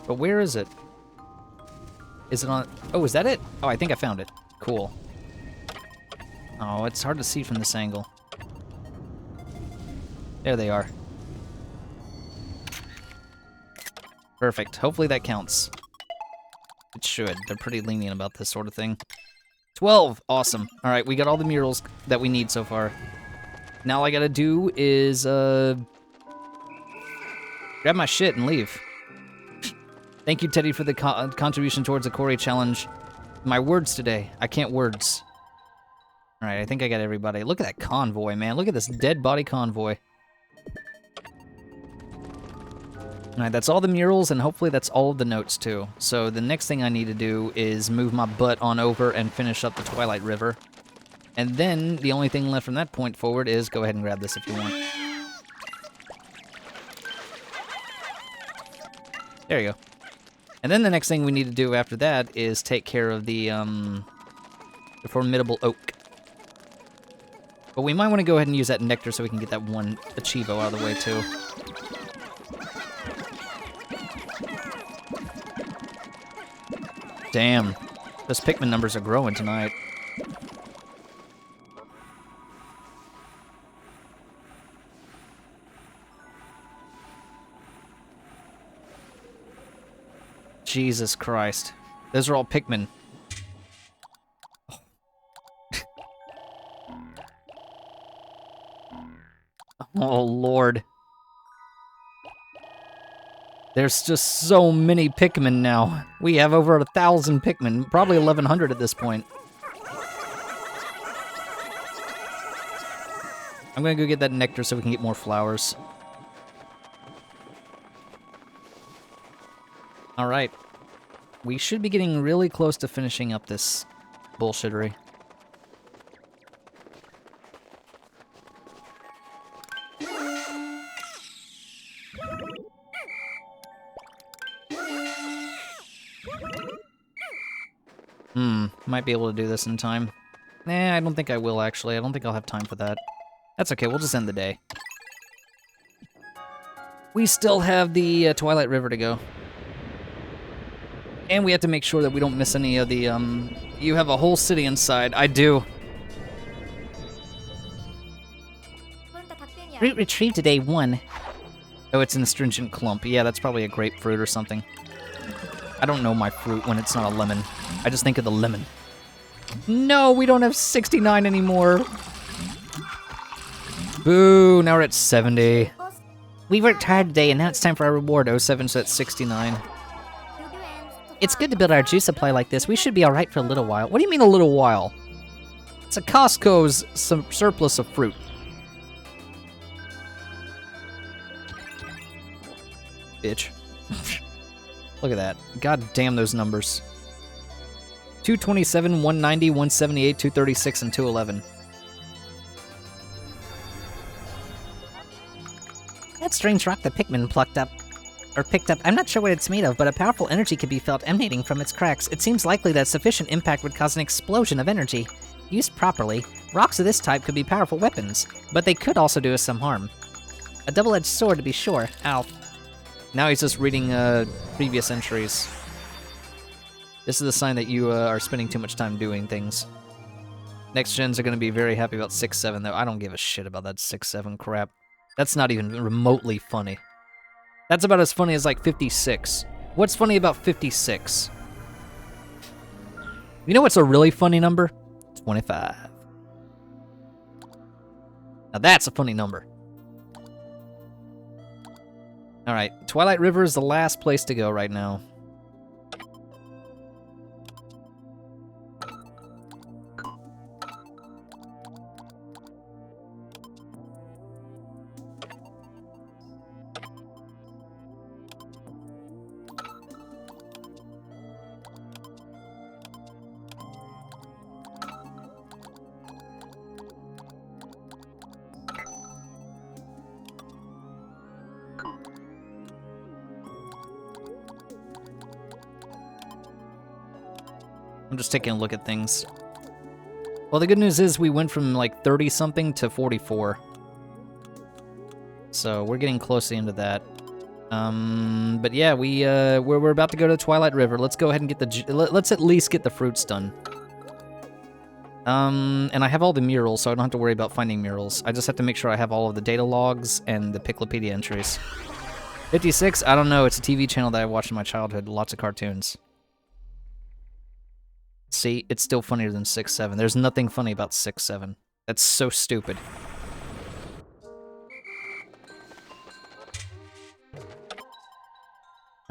But where is it? Is it on... Oh, is that it? Oh, I think I found it. Cool. Oh, it's hard to see from this angle. There they are. Perfect. Hopefully that counts. It should. They're pretty lenient about this sort of thing. 12! Awesome. Alright, we got all the murals that we need so far. Now all I gotta do is, grab my shit and leave. Thank you, Teddy, for the contribution towards the Kouri challenge. My words today. I can't words. Alright, I think I got everybody. Look at that convoy, man. Look at this dead body convoy. Alright, that's all the murals, and hopefully that's all of the notes, too. So the next thing I need to do is move my butt on over and finish up the Twilight River. And then the only thing left from that point forward is go ahead and grab this if you want. There you go. And then the next thing we need to do after that is take care of the formidable oak. But we might want to go ahead and use that nectar so we can get that one Achievo out of the way, too. Damn. Those Pikmin numbers are growing tonight. Jesus Christ. Those are all Pikmin. Oh, Lord. There's just so many Pikmin now. We have over 1,000 Pikmin, probably 1,100 at this point. I'm gonna go get that nectar so we can get more flowers. Alright. We should be getting really close to finishing up this bullshittery. Might be able to do this in time. Nah, I don't think I will, actually. I don't think I'll have time for that. That's okay, we'll just end the day. We still have the Twilight River to go. And we have to make sure that we don't miss any of the, You have a whole city inside. I do. Fruit retrieved today 1. Oh, it's an astringent clump. Yeah, that's probably a grapefruit or something. I don't know my fruit when it's not a lemon. I just think of the lemon. No, we don't have 69 anymore. Boo, now we're at 70. We worked hard today, and now it's time for our reward. 07, so that's 69. It's good to build our juice supply like this. We should be alright for a little while. What do you mean a little while? It's a Costco's surplus of fruit. Bitch. Look at that. God damn those numbers. 227, 190, 178, 236, and 211. That strange rock the Pikmin picked up, I'm not sure what it's made of, but a powerful energy can be felt emanating from its cracks. It seems likely that sufficient impact would cause an explosion of energy. Used properly, rocks of this type could be powerful weapons, but they could also do us some harm. A double-edged sword to be sure. Alf. Now he's just reading previous entries. This is a sign that you are spending too much time doing things. Next gens are going to be very happy about 6-7, though. I don't give a shit about that 6-7 crap. That's not even remotely funny. That's about as funny as, like, 56. What's funny about 56? You know what's a really funny number? 25. Now that's a funny number. Alright, Twilight River is the last place to go right now. I'm just taking a look at things. Well, the good news is we went from like 30-something to 44. So we're getting close to the end of that. But yeah, we're about to go to Twilight River. Let's go ahead and get let's at least get the fruits done. And I have all the murals, so I don't have to worry about finding murals. I just have to make sure I have all of the data logs and the Piclopedia entries. 56, I don't know, it's a TV channel that I watched in my childhood, lots of cartoons. See, it's still funnier than 6-7. There's nothing funny about 6-7. That's so stupid.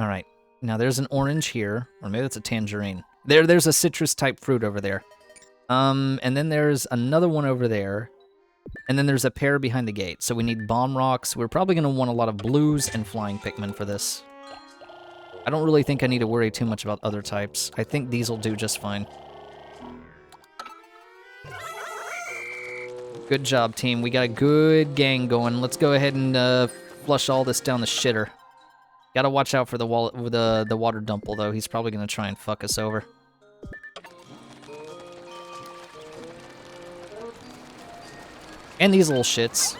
Alright, now there's an orange here, or maybe it's a tangerine. There's a citrus-type fruit over there. And then there's another one over there. And then there's a pair behind the gate. So we need bomb rocks. We're probably going to want a lot of blues and flying Pikmin for this. I don't really think I need to worry too much about other types. I think these will do just fine. Good job, team. We got a good gang going. Let's go ahead and flush all this down the shitter. Gotta watch out for the water dumple, though. He's probably going to try and fuck us over. And these little shits.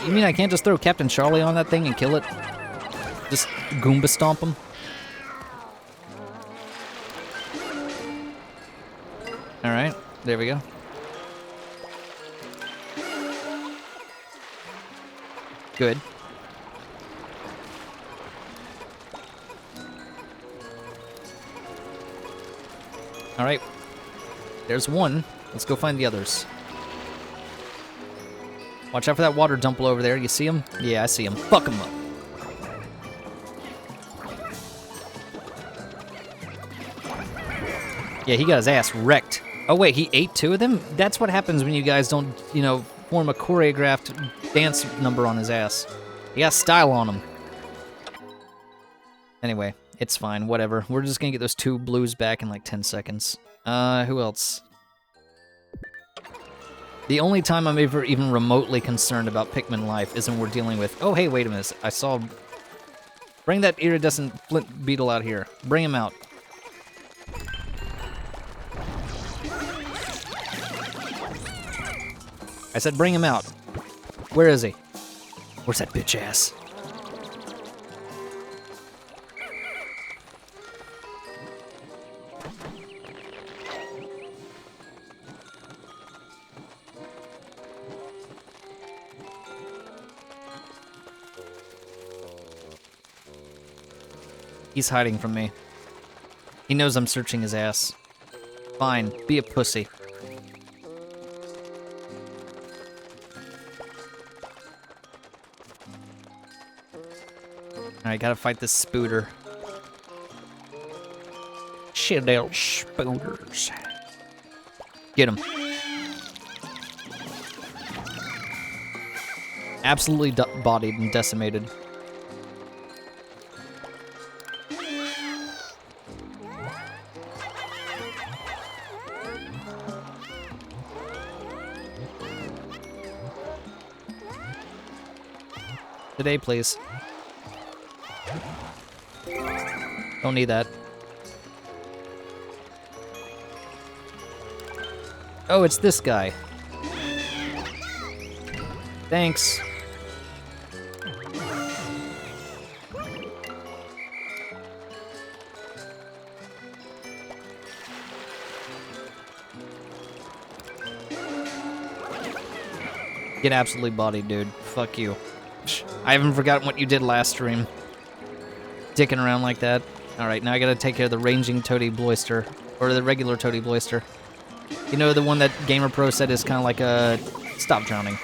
You mean I can't just throw Captain Charlie on that thing and kill it? Just Goomba stomp him? Alright, there we go. Good. Alright. There's one. Let's go find the others. Watch out for that water dumple over there. You see him? Yeah, I see him. Fuck him up. Yeah, he got his ass wrecked. Oh, wait, he ate two of them? That's what happens when you guys don't, you know, form a choreographed dance number on his ass. He got style on him. Anyway, it's fine. Whatever. We're just gonna get those two blues back in like 10 seconds. Who else? The only time I'm ever even remotely concerned about Pikmin life is when we're dealing with... Oh, hey, wait a minute. I saw... Bring that iridescent flint beetle out here. Bring him out. I said bring him out. Where is he? Where's that bitch ass? He's hiding from me. He knows I'm searching his ass. Fine, be a pussy. Alright, gotta fight this spooter. Shittle spooters. Get him. Absolutely bodied and decimated. Today, please. Don't need that. Oh, it's this guy. Thanks. Get absolutely bodied, dude. Fuck you. I haven't forgotten what you did last stream. Dicking around like that. Alright, now I gotta take care of the ranging Toady Bloister. Or the regular Toady Bloister. You know, the one that Gamer Pro said is kind of like a... Stop drowning.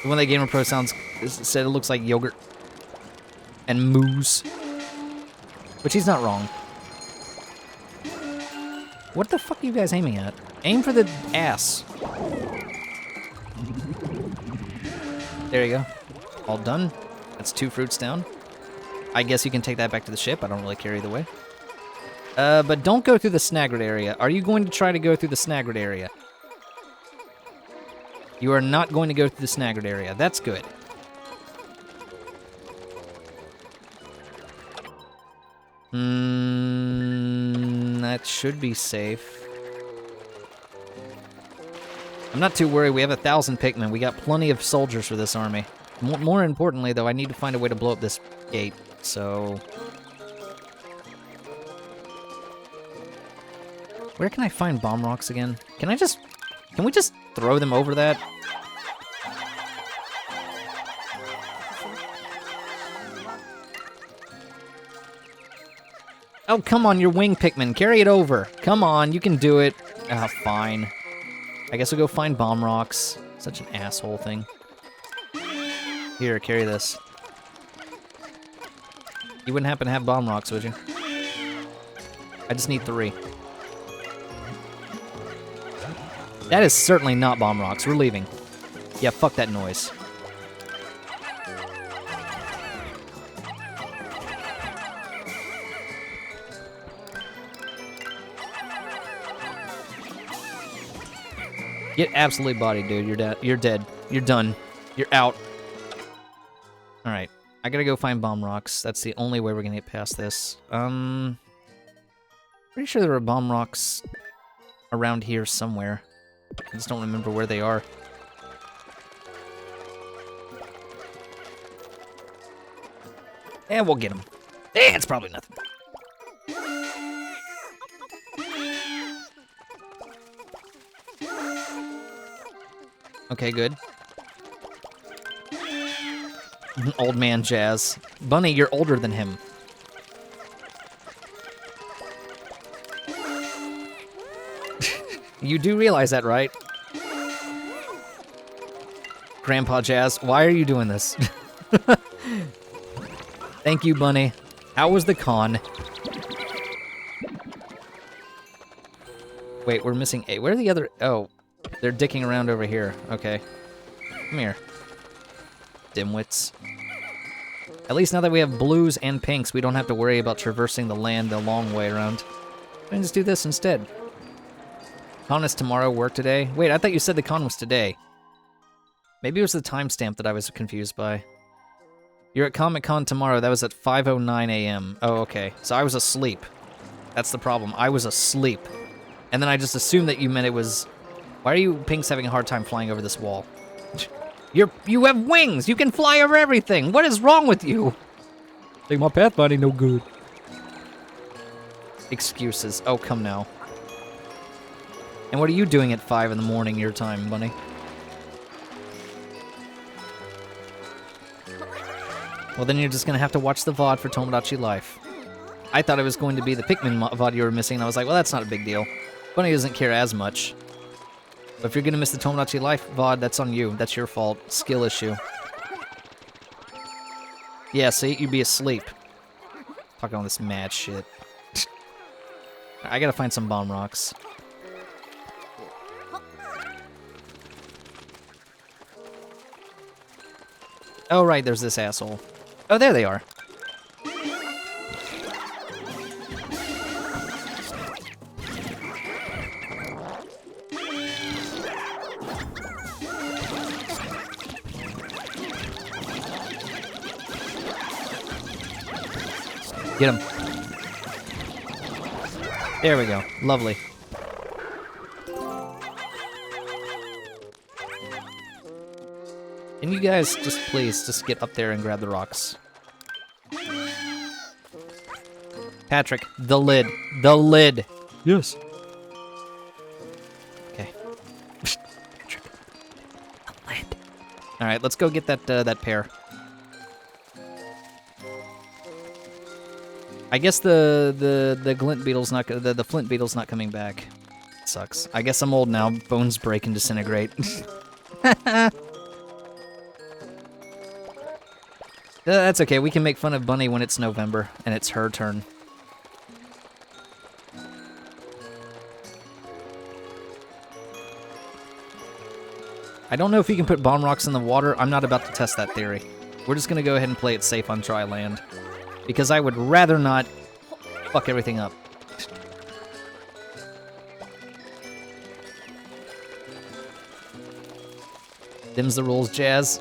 The one that Gamer Pro said it looks like yogurt. And mousse. Which he's not wrong. What the fuck are you guys aiming at? Aim for the ass. There you go. All done. That's 2 fruits down. I guess you can take that back to the ship. I don't really care either way. But don't go through the Snaggered area. Are you going to try to go through the Snaggered area? You are not going to go through the Snaggered area. That's good. That should be safe. I'm not too worried. We have 1,000 Pikmin. We got plenty of soldiers for this army. More importantly, though, I need to find a way to blow up this gate, so... Where can I find bomb rocks again? Can we just throw them over that? Oh, come on, your wing Pikmin. Carry it over. Come on, you can do it. Ah, fine. I guess we'll go find bomb rocks. Such an asshole thing. Here, carry this. You wouldn't happen to have bomb rocks, would you? I just need 3. That is certainly not bomb rocks. We're leaving. Yeah, fuck that noise. Get absolutely bodied, dude. You're dead. You're dead. You're done. You're out. Alright. I gotta go find bomb rocks. That's the only way we're gonna get past this. Pretty sure there are bomb rocks around here somewhere. I just don't remember where they are. And we'll get them. It's probably nothing. Okay, good. Old man Jazz. Bunny, you're older than him. You do realize that, right? Grandpa Jazz, why are you doing this? Thank you, Bunny. How was the con? Wait, we're missing 8. Where are the other... Oh, they're dicking around over here. Okay. Come here. Dimwits. At least now that we have blues and pinks, we don't have to worry about traversing the land the long way around. We can just do this instead. Con is tomorrow, work today? Wait, I thought you said the con was today. Maybe it was the timestamp that I was confused by. You're at Comic-Con tomorrow. That was at 5:09 a.m. Oh, okay. So I was asleep. That's the problem. I was asleep. And then I just assumed that you meant it was... Why are you pinks having a hard time flying over this wall? You have wings! You can fly over everything! What is wrong with you? Think my pathfinding no good. Excuses. Oh, come now. And what are you doing at 5 in the morning your time, Bunny? Well, then you're just gonna have to watch the VOD for Tomodachi Life. I thought it was going to be the Pikmin VOD you were missing, and I was like, well, that's not a big deal. Bunny doesn't care as much. But if you're gonna miss the Tomodachi Life VOD, that's on you. That's your fault. Skill issue. Yeah, see? You'd be asleep. Talking all this mad shit. I gotta find some bomb rocks. Oh, right, there's this asshole. Oh, there they are. Get him. There we go. Lovely. Can you guys just please just get up there and grab the rocks? Patrick, the lid. The lid. Yes. Okay. Patrick. The lid. All right, let's go get that pair. I guess the glint beetle's not the flint beetle's not coming back. Sucks. I guess I'm old now. Bones break and disintegrate. That's okay. We can make fun of Bunny when it's November and it's her turn. I don't know if you can put bomb rocks in the water. I'm not about to test that theory. We're just gonna go ahead and play it safe on dry land. Because I would rather not fuck everything up. Them's the rules, Jazz.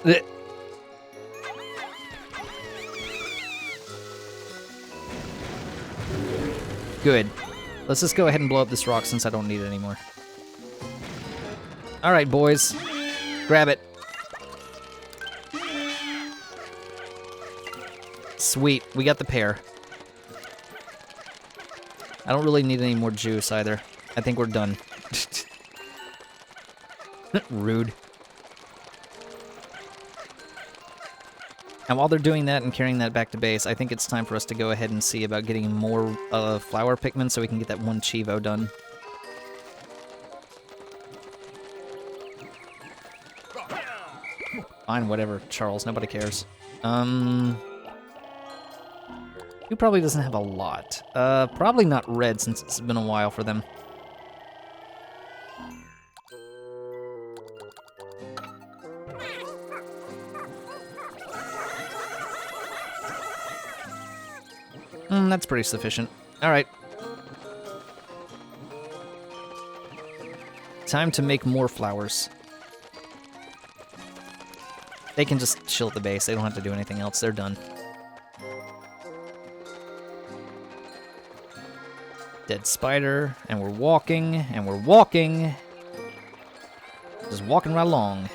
Good. Let's just go ahead and blow up this rock since I don't need it anymore. Alright, boys. Grab it. Sweet. We got the pear. I don't really need any more juice either. I think we're done. Rude. And while they're doing that and carrying that back to base, I think it's time for us to go ahead and see about getting more flower Pikmin so we can get that one Chivo done. Fine, whatever, Charles. Nobody cares. Who probably doesn't have a lot? Probably not red since it's been a while for them. That's pretty sufficient. Alright. Time to make more flowers. They can just chill at the base. They don't have to do anything else. They're done. Dead spider. And we're walking. And we're walking. Just walking right along.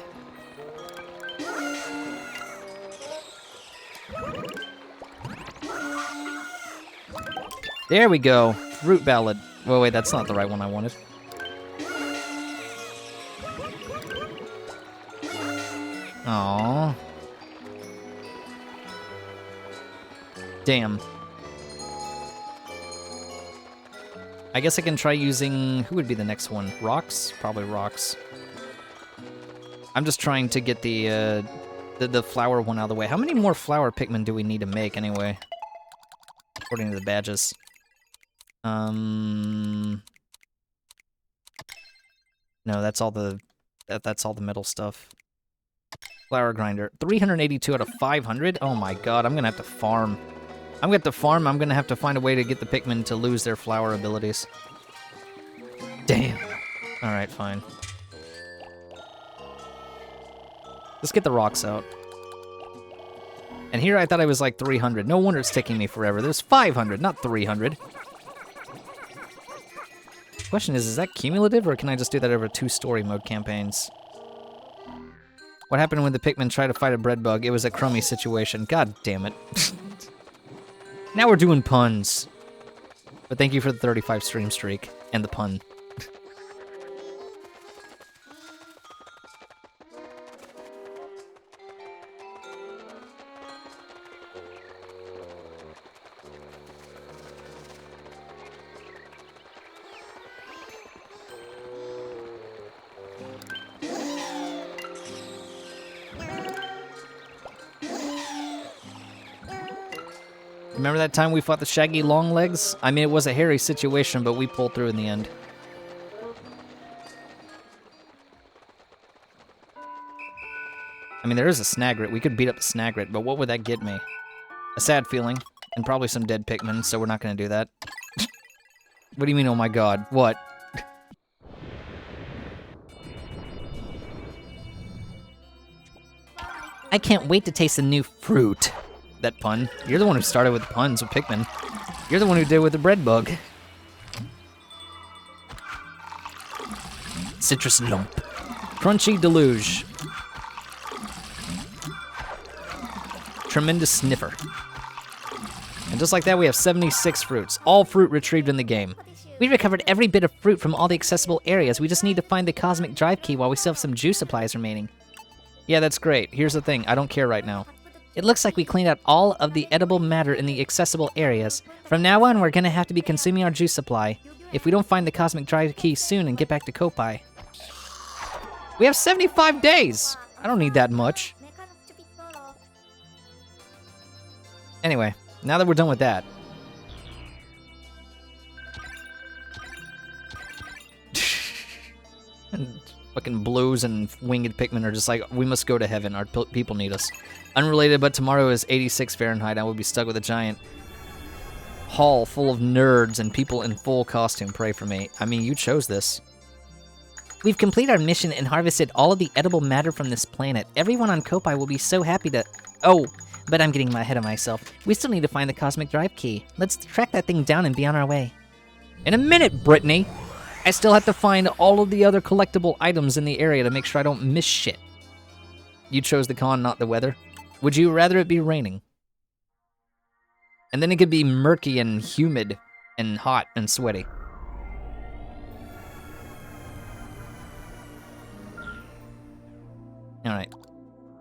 There we go. Fruit ballad. Well, wait, that's not the right one I wanted. Aww. Damn. I guess I can try using... Who would be the next one? Rocks? Probably rocks. I'm just trying to get the flower one out of the way. How many more flower Pikmin do we need to make, anyway? According to the badges. No, that's all the metal stuff. Flower grinder. 382 out of 500? Oh my god, I'm gonna have to farm. I'm gonna have to farm, I'm gonna have to find a way to get the Pikmin to lose their flower abilities. Damn. Alright, fine. Let's get the rocks out. And here I thought I was like 300. No wonder it's taking me forever. There's 500, not 300. Question is that cumulative, or can I just do that over 2 story mode campaigns? What happened when the Pikmin tried to fight a bread bug? It was a crummy situation. God damn it. Now we're doing puns. But thank you for the 35 stream streak and the pun. Remember that time we fought the shaggy longlegs? I mean, it was a hairy situation, but we pulled through in the end. I mean, there is a Snagrit. We could beat up the Snagrit, but what would that get me? A sad feeling, and probably some dead Pikmin, so we're not going to do that. What do you mean, oh my god? What? I can't wait to taste the new Fruit. That pun. You're the one who started with puns with Pikmin. You're the one who did with the bread bug. Citrus lump. Crunchy deluge. Tremendous sniffer. And just like that, we have 76 fruits. All fruit retrieved in the game. We recovered every bit of fruit from all the accessible areas. We just need to find the cosmic drive key while we still have some juice supplies remaining. Yeah, that's great. Here's the thing. I don't care right now. It looks like we cleaned out all of the edible matter in the accessible areas. From now on, we're gonna have to be consuming our juice supply. If we don't find the cosmic drive key soon and get back to Kopai. We have 75 days! I don't need that much. Anyway, now that we're done with that. And fucking blues and winged Pikmin are just like, we must go to heaven. Our people need us. Unrelated, but tomorrow is 86 Fahrenheit. I will be stuck with a giant hall full of nerds and people in full costume. Pray for me. I mean, you chose this. We've completed our mission and harvested all of the edible matter from this planet. Everyone on Kopai will be so happy to... Oh, but I'm getting ahead of myself. We still need to find the cosmic drive key. Let's track that thing down and be on our way. In a minute, Brittany! I still have to find all of the other collectible items in the area to make sure I don't miss shit. You chose the con, not the weather. Would you rather it be raining? And then it could be murky and humid and hot and sweaty. Alright.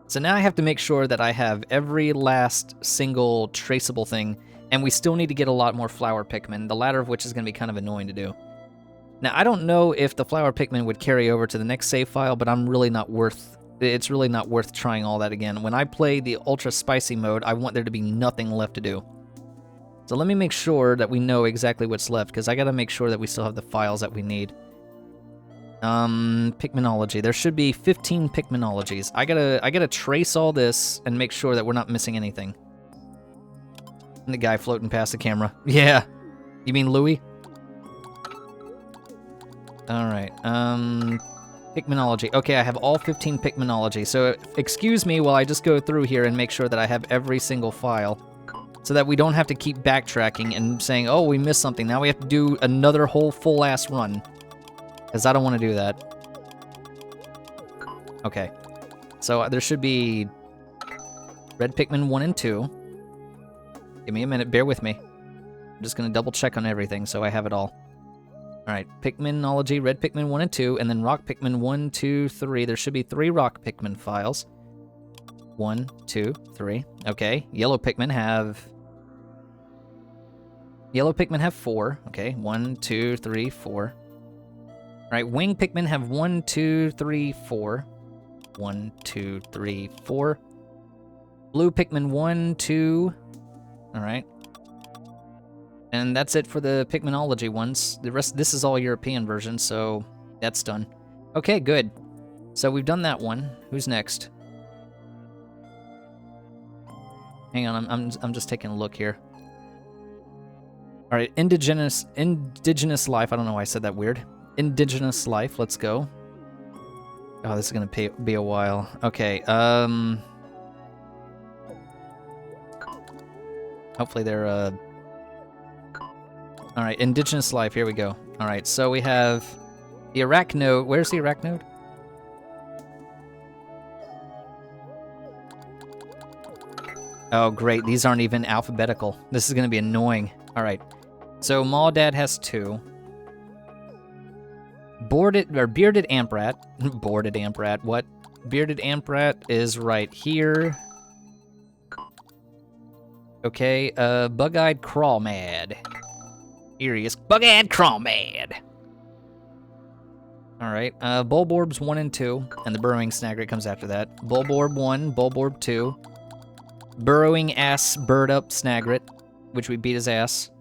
So now I have to make sure that I have every last single traceable thing, and we still need to get a lot more flower Pikmin, the latter of which is going to be kind of annoying to do. Now, I don't know if the flower Pikmin would carry over to the next save file, but it's really not worth trying all that again. When I play the ultra spicy mode, I want there to be nothing left to do. So let me make sure that we know exactly what's left, because I gotta make sure that we still have the files that we need. Pikminology. There should be 15 Pikminologies. I gotta trace all this and make sure that we're not missing anything. And the guy floating past the camera. Yeah. You mean Louie? Alright, Pikminology. Okay, I have all 15 Pikminology, so excuse me while I just go through here and make sure that I have every single file, so that we don't have to keep backtracking and saying, oh, we missed something, now we have to do another whole full-ass run. Because I don't want to do that. Okay, so there should be Red Pikmin 1 and 2. Give me a minute, bear with me. I'm just going to double check on everything so I have it all. Alright, Pikminology, Red Pikmin 1 and 2, and then Rock Pikmin 1, 2, 3. There should be 3 Rock Pikmin files. 1, 2, 3. Okay, Yellow Pikmin have 4. Okay, 1, 2, 3, 4. Alright, Wing Pikmin have 1, 2, 3, 4. 1, 2, 3, 4. Blue Pikmin 1, 2. Alright. And that's it for the Pikminology ones. The rest, this is all European version, so that's done. Okay, good. So we've done that one. Who's next? Hang on, I'm just taking a look here. All right, indigenous life. I don't know why I said that weird. Indigenous life. Let's go. Oh, this is gonna be a while. Okay. Hopefully they're All right, indigenous life. Here we go. All right, so we have the Arachnode. Where's the Arachnode? Oh, great. These aren't even alphabetical. This is going to be annoying. All right. So Maudad has 2. Bearded Amprat. Boarded Amprat. What? Bearded Amprat is right here. Okay. Bug-eyed Crawmad. Here he is. Bug-eyed Crawmad. All right. Bulborb's 1 and 2, and the Burrowing Snagret comes after that. Bulborb 1, Bulborb 2. Burrowing ass bird up Snagret, which we beat his ass.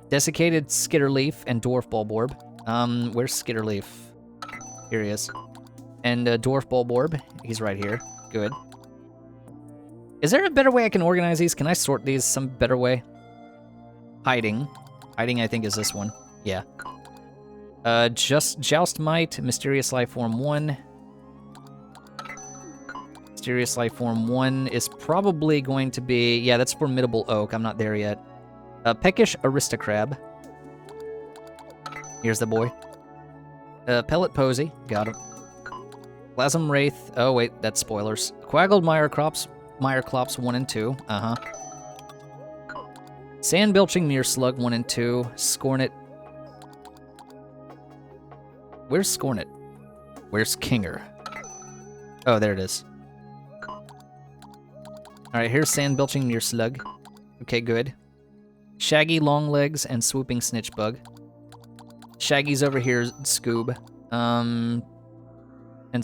Desiccated Skitterleaf and Dwarf Bulborb. Where's Skitterleaf? Here he is. And Dwarf Bulborb, he's right here. Good. Is there a better way I can organize these? Can I sort these some better way? Hiding. Hiding, I think, is this one. Yeah. Joustmite, Mysterious Lifeform 1. Mysterious Lifeform 1 is probably going to be... Yeah, that's Formidable Oak. I'm not there yet. Peckish Aristocrab. Here's the boy. Pellet Posy. Got him. Plasm Wraith. Oh, wait, that's spoilers. Quaggled Meyerklops 1 and 2. Uh-huh. Sand Belching Mearslug 1 and 2. Scornet. Where's Scornet? Where's Kinger? Oh, there it is. Alright, here's Sand Belching Mearslug. Okay, good. Shaggy Longlegs and Swooping Snitchbug. Shaggy's over here, Scoob. And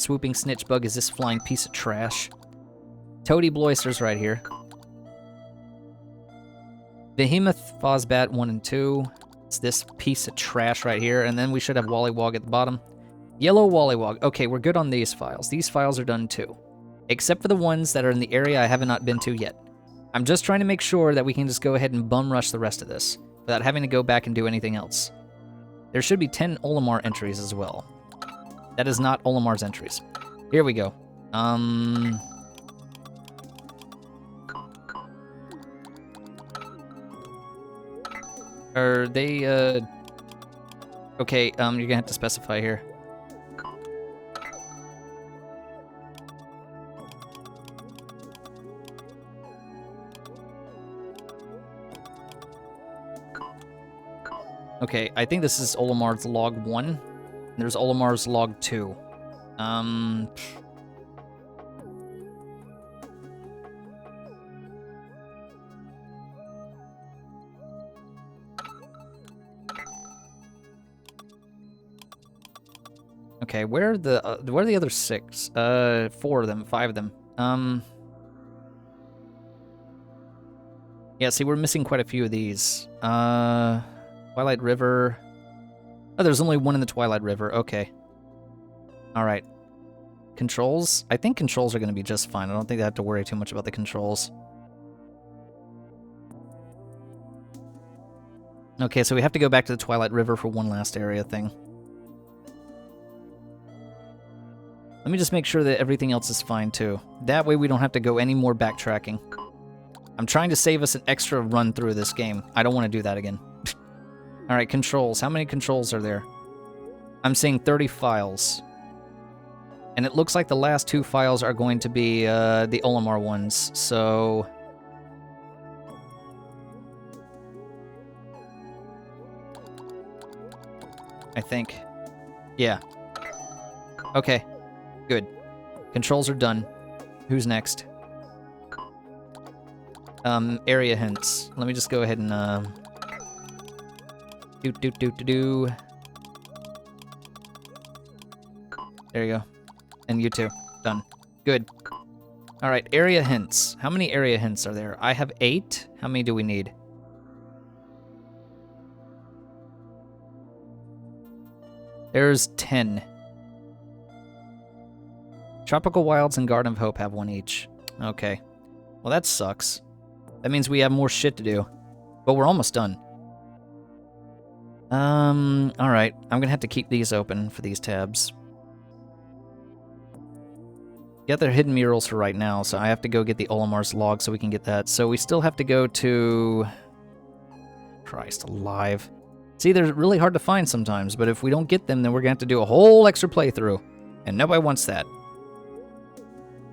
Swooping Snitchbug is this flying piece of trash. Toady Bloister's right here. Behemoth Fozbat 1 and 2. It's this piece of trash right here. And then we should have Wollywog at the bottom. Yellow Wollywog. Okay, we're good on these files. These files are done too. Except for the ones that are in the area I have not been to yet. I'm just trying to make sure that we can just go ahead and bum rush the rest of this without having to go back and do anything else. There should be 10 Olimar entries as well. That is not Olimar's entries. Here we go. Are they, Okay, you're gonna have to specify here. Okay, I think this is Olimar's log 1. There's Olimar's log 2. Okay, where are the other 6? 4 of them, 5 of them. Yeah, see, we're missing quite a few of these. Twilight River. Oh, there's only one in the Twilight River. Okay. All right. Controls? I think controls are going to be just fine. I don't think I have to worry too much about the controls. Okay, so we have to go back to the Twilight River for one last area thing. Let me just make sure that everything else is fine, too. That way we don't have to go any more backtracking. I'm trying to save us an extra run through this game. I don't want to do that again. Alright, controls. How many controls are there? I'm seeing 30 files. And it looks like the last 2 files are going to be the Olimar ones, so... I think. Yeah. Okay. Good. Controls are done. Who's next? Area hints. Let me just go ahead and, There you go. And you too. Done. Good. Alright, area hints. How many area hints are there? I have 8. How many do we need? There's 10. Tropical Wilds and Garden of Hope have 1 each. Okay. Well, that sucks. That means we have more shit to do. But we're almost done. Alright. I'm gonna have to keep these open for these tabs. Yeah, they're hidden murals for right now, so I have to go get the Olimar's log so we can get that. So we still have to go to... Christ alive. See, they're really hard to find sometimes, but if we don't get them, then we're gonna have to do a whole extra playthrough. And nobody wants that.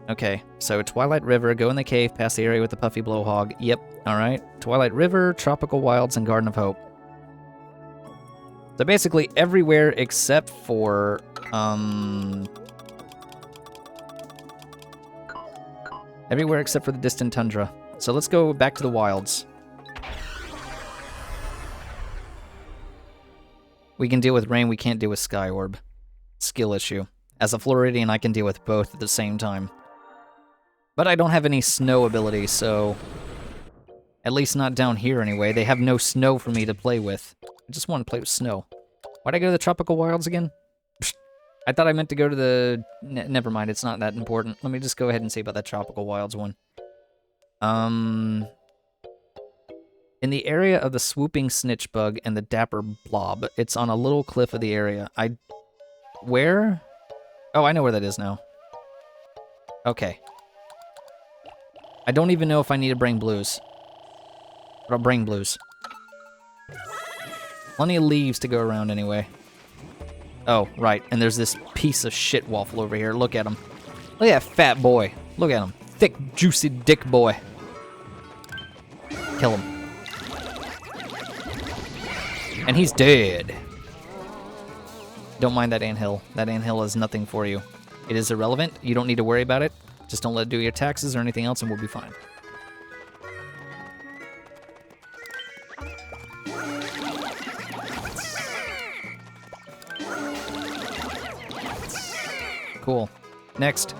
Okay, so Twilight River, go in the cave, past the area with the puffy blowhog. Yep, alright. Twilight River, Tropical Wilds, and Garden of Hope. So basically everywhere except for, everywhere except for the distant tundra. So let's go back to the wilds. We can deal with rain, we can't deal with sky orb. Skill issue. As a Floridian, I can deal with both at the same time. But I don't have any snow ability, so... At least not down here anyway. They have no snow for me to play with. I just want to play with snow. Why'd I go to the Tropical Wilds again? Psst. I thought I meant to go to the... never mind, it's not that important. Let me just go ahead and see about that Tropical Wilds one. In the area of the swooping snitch bug and the dapper blob, it's on a little cliff of the area. Where? Oh, I know where that is now. Okay. I don't even know if I need to bring blues. But I'll bring blues. Plenty of leaves to go around anyway. Oh, right. And there's this piece of shit waffle over here. Look at him. Look at that fat boy. Look at him. Thick, juicy dick boy. Kill him. And he's dead. Don't mind that anthill. That anthill is nothing for you. It is irrelevant. You don't need to worry about it. Just don't let it do your taxes or anything else and we'll be fine. Cool. Next.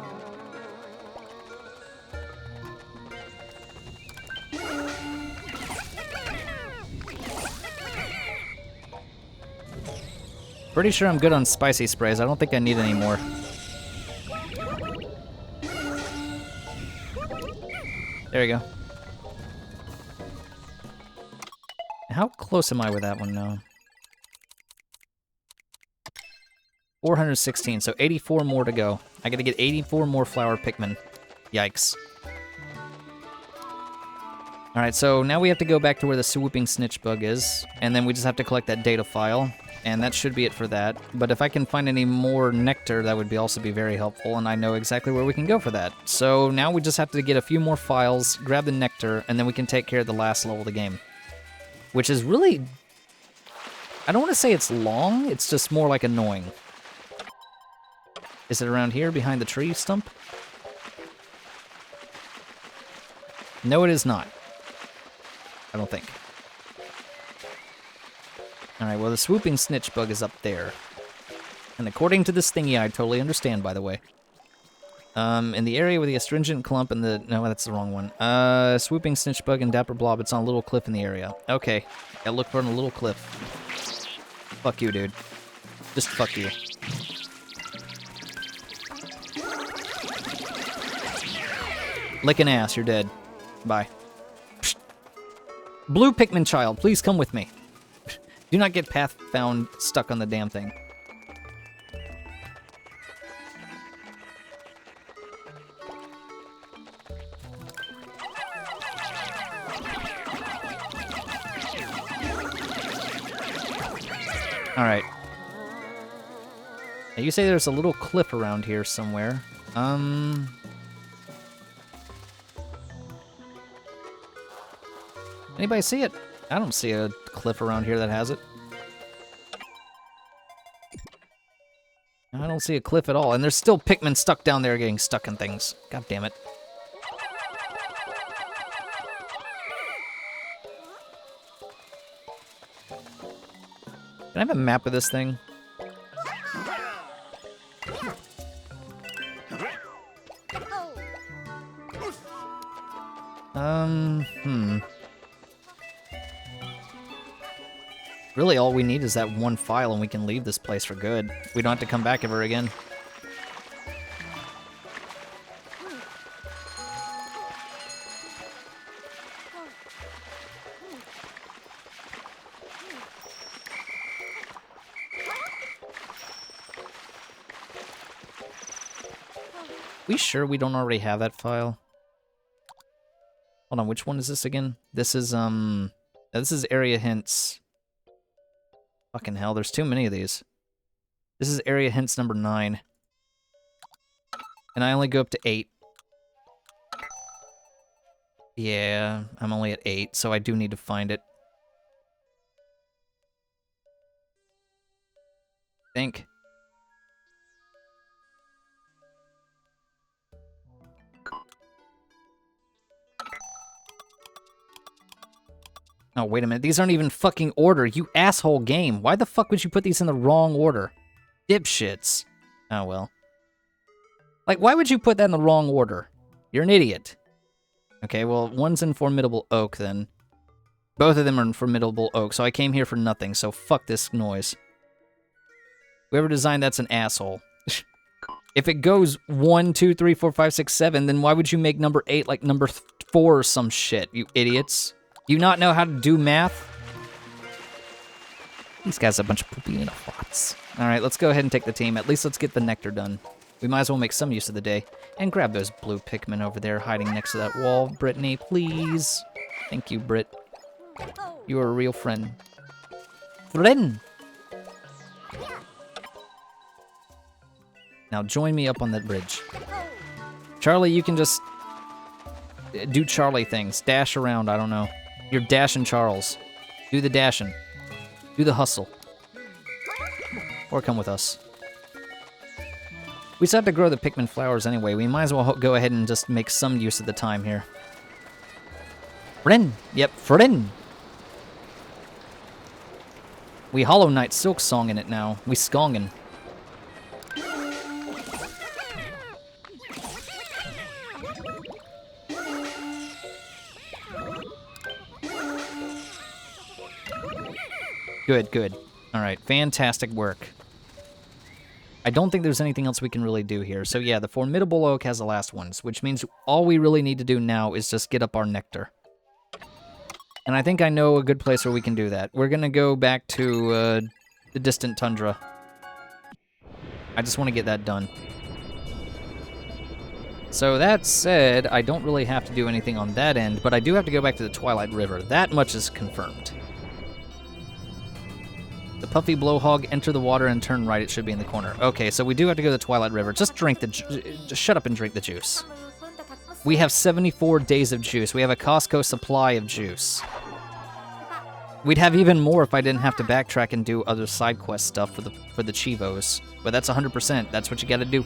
Pretty sure I'm good on spicy sprays. I don't think I need any more. There you go. How close am I with that one now? 416, so 84 more to go. I gotta get 84 more flower Pikmin. Yikes. Alright, so now we have to go back to where the swooping snitch bug is, and then we just have to collect that data file, and that should be it for that. But if I can find any more nectar, that would also be very helpful, and I know exactly where we can go for that. So now we just have to get a few more files, grab the nectar, and then we can take care of the last level of the game. Which is really... I don't want to say it's long, it's just more like annoying. Is it around here, behind the tree stump? No, it is not. I don't think. Alright, well, the swooping snitch bug is up there. And according to this thingy, I totally understand, by the way. In the area with the astringent clump and the... No, that's the wrong one. Swooping snitch bug and dapper blob, it's on a little cliff in the area. Okay, gotta look for it on a little cliff. Fuck you, dude. Just fuck you. Lick an ass, you're dead. Bye. Psst. Blue Pikmin child, please come with me. Do not get path found stuck on the damn thing. Alright. Now you say there's a little cliff around here somewhere. Anybody see it? I don't see a cliff around here that has it. I don't see a cliff at all, and there's still Pikmin stuck down there getting stuck in things. God damn it. Can I have a map of this thing? Really, all we need is that one file and we can leave this place for good. We don't have to come back ever again. We sure we don't already have that file? Hold on, which one is this again? This is area hints. Fucking hell, there's too many of these. This is area hints number 9. And I only go up to 8. Yeah, I'm only at 8, so I do need to find it. Think. Oh, wait a minute. These aren't even fucking order, you asshole game. Why the fuck would you put these in the wrong order? Dipshits. Oh, well. Like, why would you put that in the wrong order? You're an idiot. Okay, well, one's in Formidable Oak, then. Both of them are in Formidable Oak, so I came here for nothing, so fuck this noise. Whoever designed that's an asshole. If it goes 1, 2, 3, 4, 5, 6, 7, then why would you make number 8 like number 4 or some shit, you idiots? Do you not know how to do math? These guys are a bunch of poopy thoughts. Alright, let's go ahead and take the team. At least let's get the nectar done. We might as well make some use of the day. And grab those blue Pikmin over there hiding next to that wall. Brittany, please. Thank you, Britt. You are a real friend. Friend! Now join me up on that bridge. Charlie, you can just do Charlie things. Dash around, I don't know. You're dashing Charles. Do the dashing. Do the hustle. Or come with us. We still have to grow the Pikmin flowers anyway. We might as well go ahead and just make some use of the time here. Friend! Yep, friend! We Hollow Knight Silk Song in it now. We skongin'. Good, good. Alright, fantastic work. I don't think there's anything else we can really do here. So yeah, the Formidable Oak has the last ones, which means all we really need to do now is just get up our nectar. And I think I know a good place where we can do that. We're gonna go back to the distant tundra. I just want to get that done. So that said, I don't really have to do anything on that end, but I do have to go back to the Twilight River. That much is confirmed. The puffy blowhog, enter the water and turn right. It should be in the corner. Okay, so we do have to go to the Twilight River. Just drink the just shut up and drink the juice. We have 74 days of juice. We have a Costco supply of juice. We'd have even more if I didn't have to backtrack and do other side quest stuff for the Chivos. But that's 100%. That's what you got to do.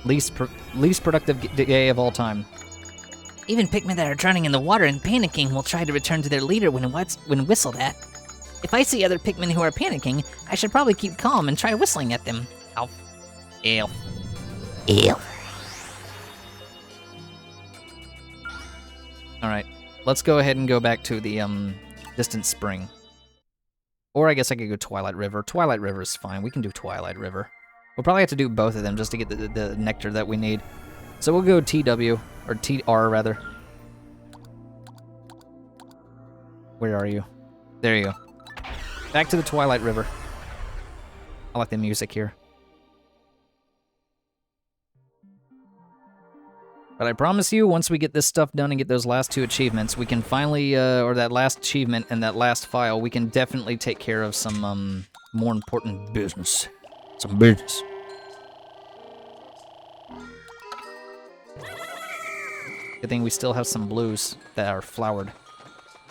Least productive day of all time. Even Pikmin that are drowning in the water and panicking will try to return to their leader when whistled at. If I see other Pikmin who are panicking, I should probably keep calm and try whistling at them. Elf. Elf. Elf. Alright, let's go ahead and go back to the Distant Spring. Or I guess I could go Twilight River. Twilight River is fine. We can do Twilight River. We'll probably have to do both of them just to get the nectar that we need. So we'll go TW, or TR rather. Where are you? There you go. Back to the Twilight River. I like the music here. But I promise you, once we get this stuff done and get those last 2 achievements, we can finally, or that last achievement and that last file, we can definitely take care of some, more important business. Some business. Good thing we still have some blues that are flowered.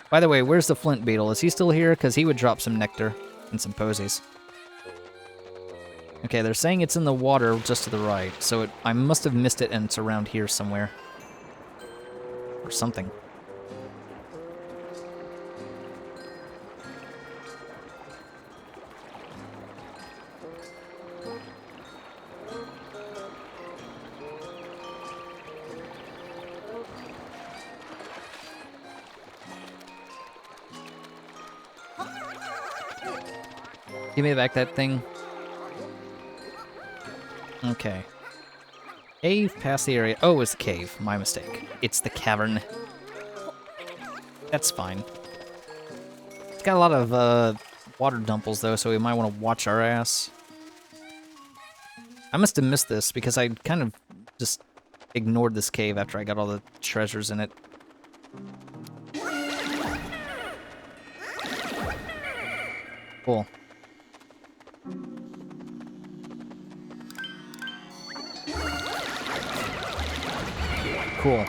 By the way, where's the flint beetle? Is he still here? Because he would drop some nectar and some posies. Okay, they're saying it's in the water just to the right, so I must have missed it and it's around here somewhere. Or something. Give me back that thing. Okay. Cave past the area. Oh, it's the cave. My mistake. It's the cavern. That's fine. It's got a lot of water dumples, though, so we might want to watch our ass. I must have missed this because I kind of just ignored this cave after I got all the treasures in it. Cool. Cool.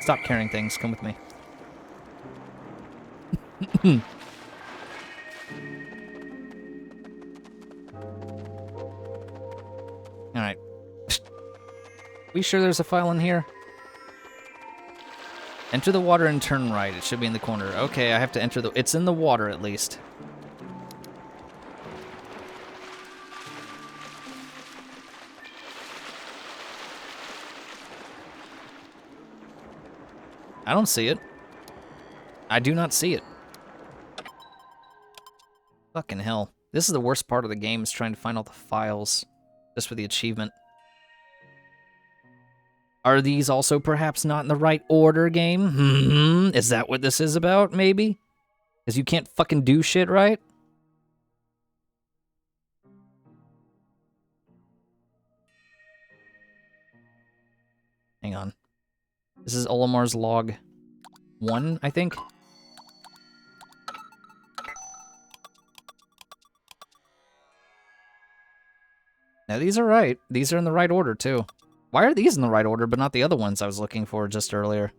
Stop carrying things. Come with me. Alright. We sure there's a file in here? Enter the water and turn right. It should be in the corner. Okay, I have to enter the... It's in the water, at least. I don't see it. I do not see it. Fucking hell. This is the worst part of the game, is trying to find all the files just for the achievement. Are these also perhaps not in the right order, game? Is that what this is about, maybe? Because you can't fucking do shit right? Hang on. This is Olimar's log 1, I think. Now these are right. These are in the right order, too. Why are these in the right order, but not the other ones I was looking for just earlier?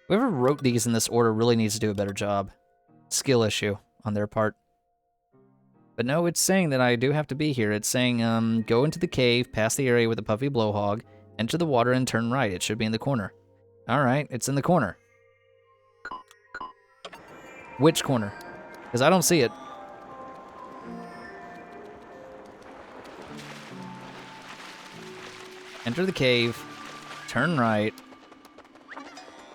Whoever wrote these in this order really needs to do a better job. Skill issue on their part. But no, it's saying that I do have to be here. It's saying, go into the cave, past the area with the puffy blowhog, enter the water and turn right. It should be in the corner. Alright, it's in the corner. Which corner? Because I don't see it. Enter the cave, turn right.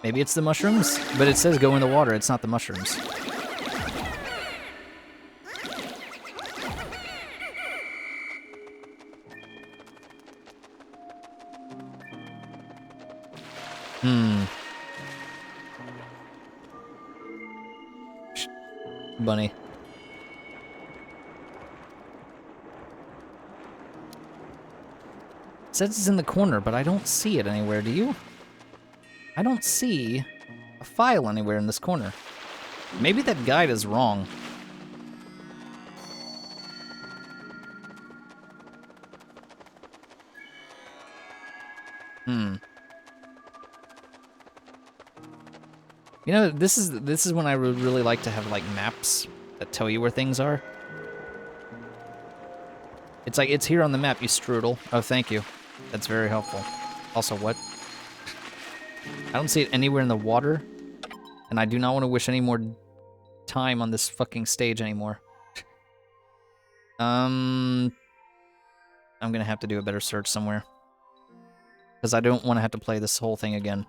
Maybe it's the mushrooms, but it says go in the water. It's not the mushrooms. Hmm. Bunny. It says it's in the corner, but I don't see it anywhere, do you? I don't see a file anywhere in this corner. Maybe that guide is wrong. Hmm. You know, this is when I would really like to have like maps that tell you where things are. It's like, it's here on the map, you strudel. Oh, thank you. That's very helpful. Also, what? I don't see it anywhere in the water, and I do not want to wish any more time on this fucking stage anymore. I'm gonna have to do a better search somewhere, because I don't want to have to play this whole thing again.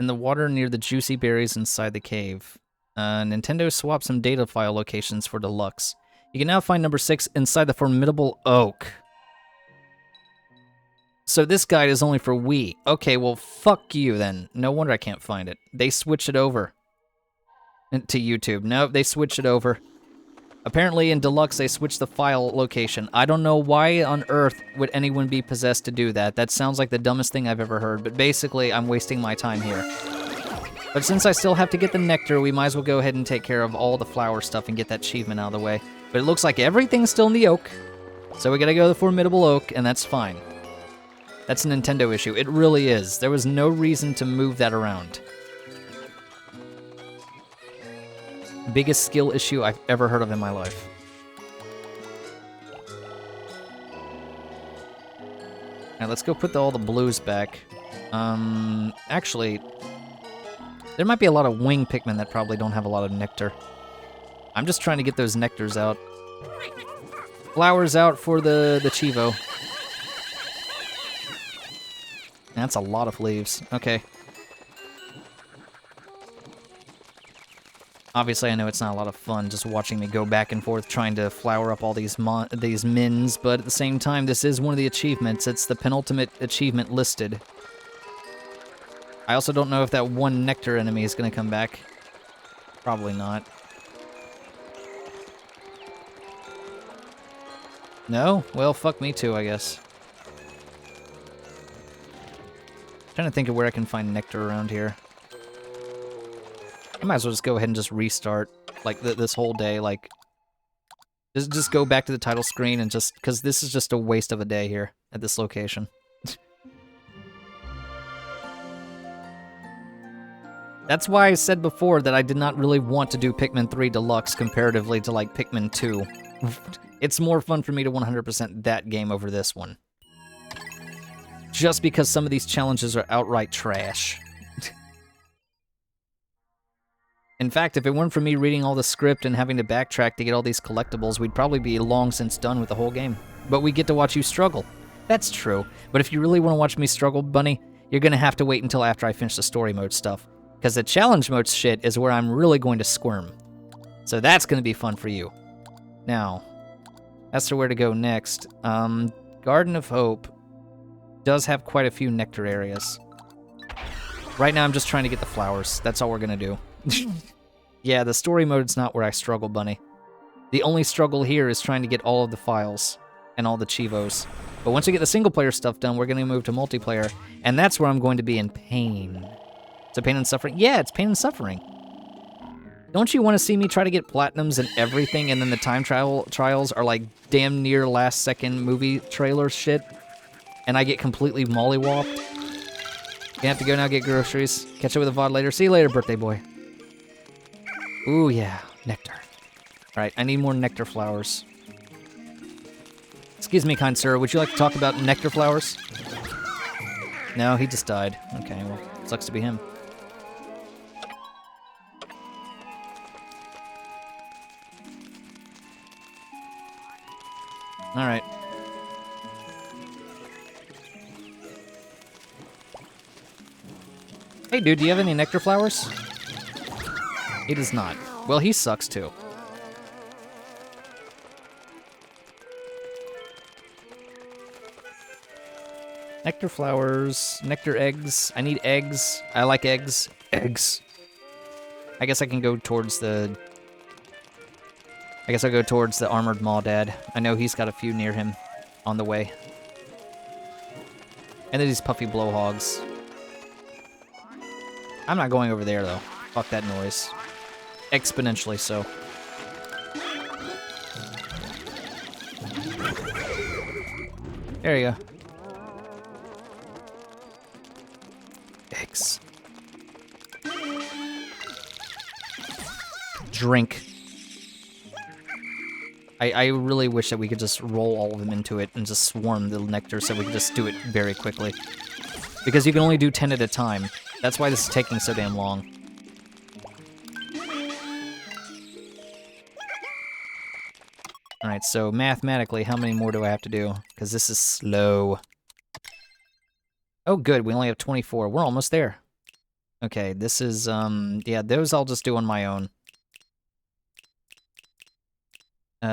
In the water near the juicy berries inside the cave. Nintendo swapped some data file locations for Deluxe. You can now find number 6 inside the formidable oak. So this guide is only for Wii. Okay, well, fuck you then. No wonder I can't find it. They switched it over to YouTube. Nope, they switched it over. Apparently in Deluxe, they switched the file location. I don't know why on earth would anyone be possessed to do that. That sounds like the dumbest thing I've ever heard, but basically, I'm wasting my time here. But since I still have to get the nectar, we might as well go ahead and take care of all the flower stuff and get that achievement out of the way. But it looks like everything's still in the oak, so we gotta go to the formidable oak, and that's fine. That's a Nintendo issue. It really is. There was no reason to move that around. Biggest skill issue I've ever heard of in my life. Alright, let's go put all the blues back. Actually, there might be a lot of wing Pikmin that probably don't have a lot of nectar. I'm just trying to get those nectars out. Flowers out for the Chivo. That's a lot of leaves. Okay. Obviously, I know it's not a lot of fun just watching me go back and forth trying to flower up all these mins, but at the same time, this is one of the achievements. It's the penultimate achievement listed. I also don't know if that one nectar enemy is going to come back. Probably not. No? Well, fuck me too, I guess. Trying to think of where I can find nectar around here. I might as well just go ahead and just restart, like, this whole day, like... Just go back to the title screen and just... Because this is just a waste of a day here, at this location. That's why I said before that I did not really want to do Pikmin 3 Deluxe comparatively to, like, Pikmin 2. It's more fun for me to 100% that game over this one. Just because some of these challenges are outright trash. In fact, if it weren't for me reading all the script and having to backtrack to get all these collectibles, we'd probably be long since done with the whole game. But we get to watch you struggle. That's true. But if you really want to watch me struggle, Bunny, you're going to have to wait until after I finish the story mode stuff. Because the challenge mode shit is where I'm really going to squirm. So that's going to be fun for you. Now, as to where to go next, Garden of Hope does have quite a few nectar areas. Right now I'm just trying to get the flowers. That's all we're going to do. Yeah, the story mode's not where I struggle, Bunny. The only struggle here is trying to get all of the files and all the Chivos. But once we get the single-player stuff done, we're going to move to multiplayer, and that's where I'm going to be in pain. It's a pain and suffering? Yeah, it's pain and suffering. Don't you want to see me try to get platinums and everything, and then the time trials are like damn near last-second movie trailer shit, and I get completely mollywopped? You have to go now get groceries. Catch up with the VOD later. See you later, birthday boy. Ooh, yeah. Nectar. Alright, I need more nectar flowers. Excuse me, kind sir. Would you like to talk about nectar flowers? No, he just died. Okay, well, sucks to be him. Alright. Hey, dude, do you have any nectar flowers? He does not. Well, he sucks too. Nectar flowers, nectar eggs. I need eggs. I like eggs. Eggs. I guess I can go towards the... I guess I'll go towards the armored Maudad. I know he's got a few near him on the way. And then these puffy blowhogs. I'm not going over there, though. Fuck that noise. Exponentially so. There you go. Eggs. Drink. I really wish that we could just roll all of them into it and just swarm the nectar so we could just do it very quickly. Because you can only do 10 at a time. That's why this is taking so damn long. Alright, so mathematically, how many more do I have to do? Because this is slow. Oh, good, we only have 24. We're almost there. Okay, this is, yeah, those I'll just do on my own.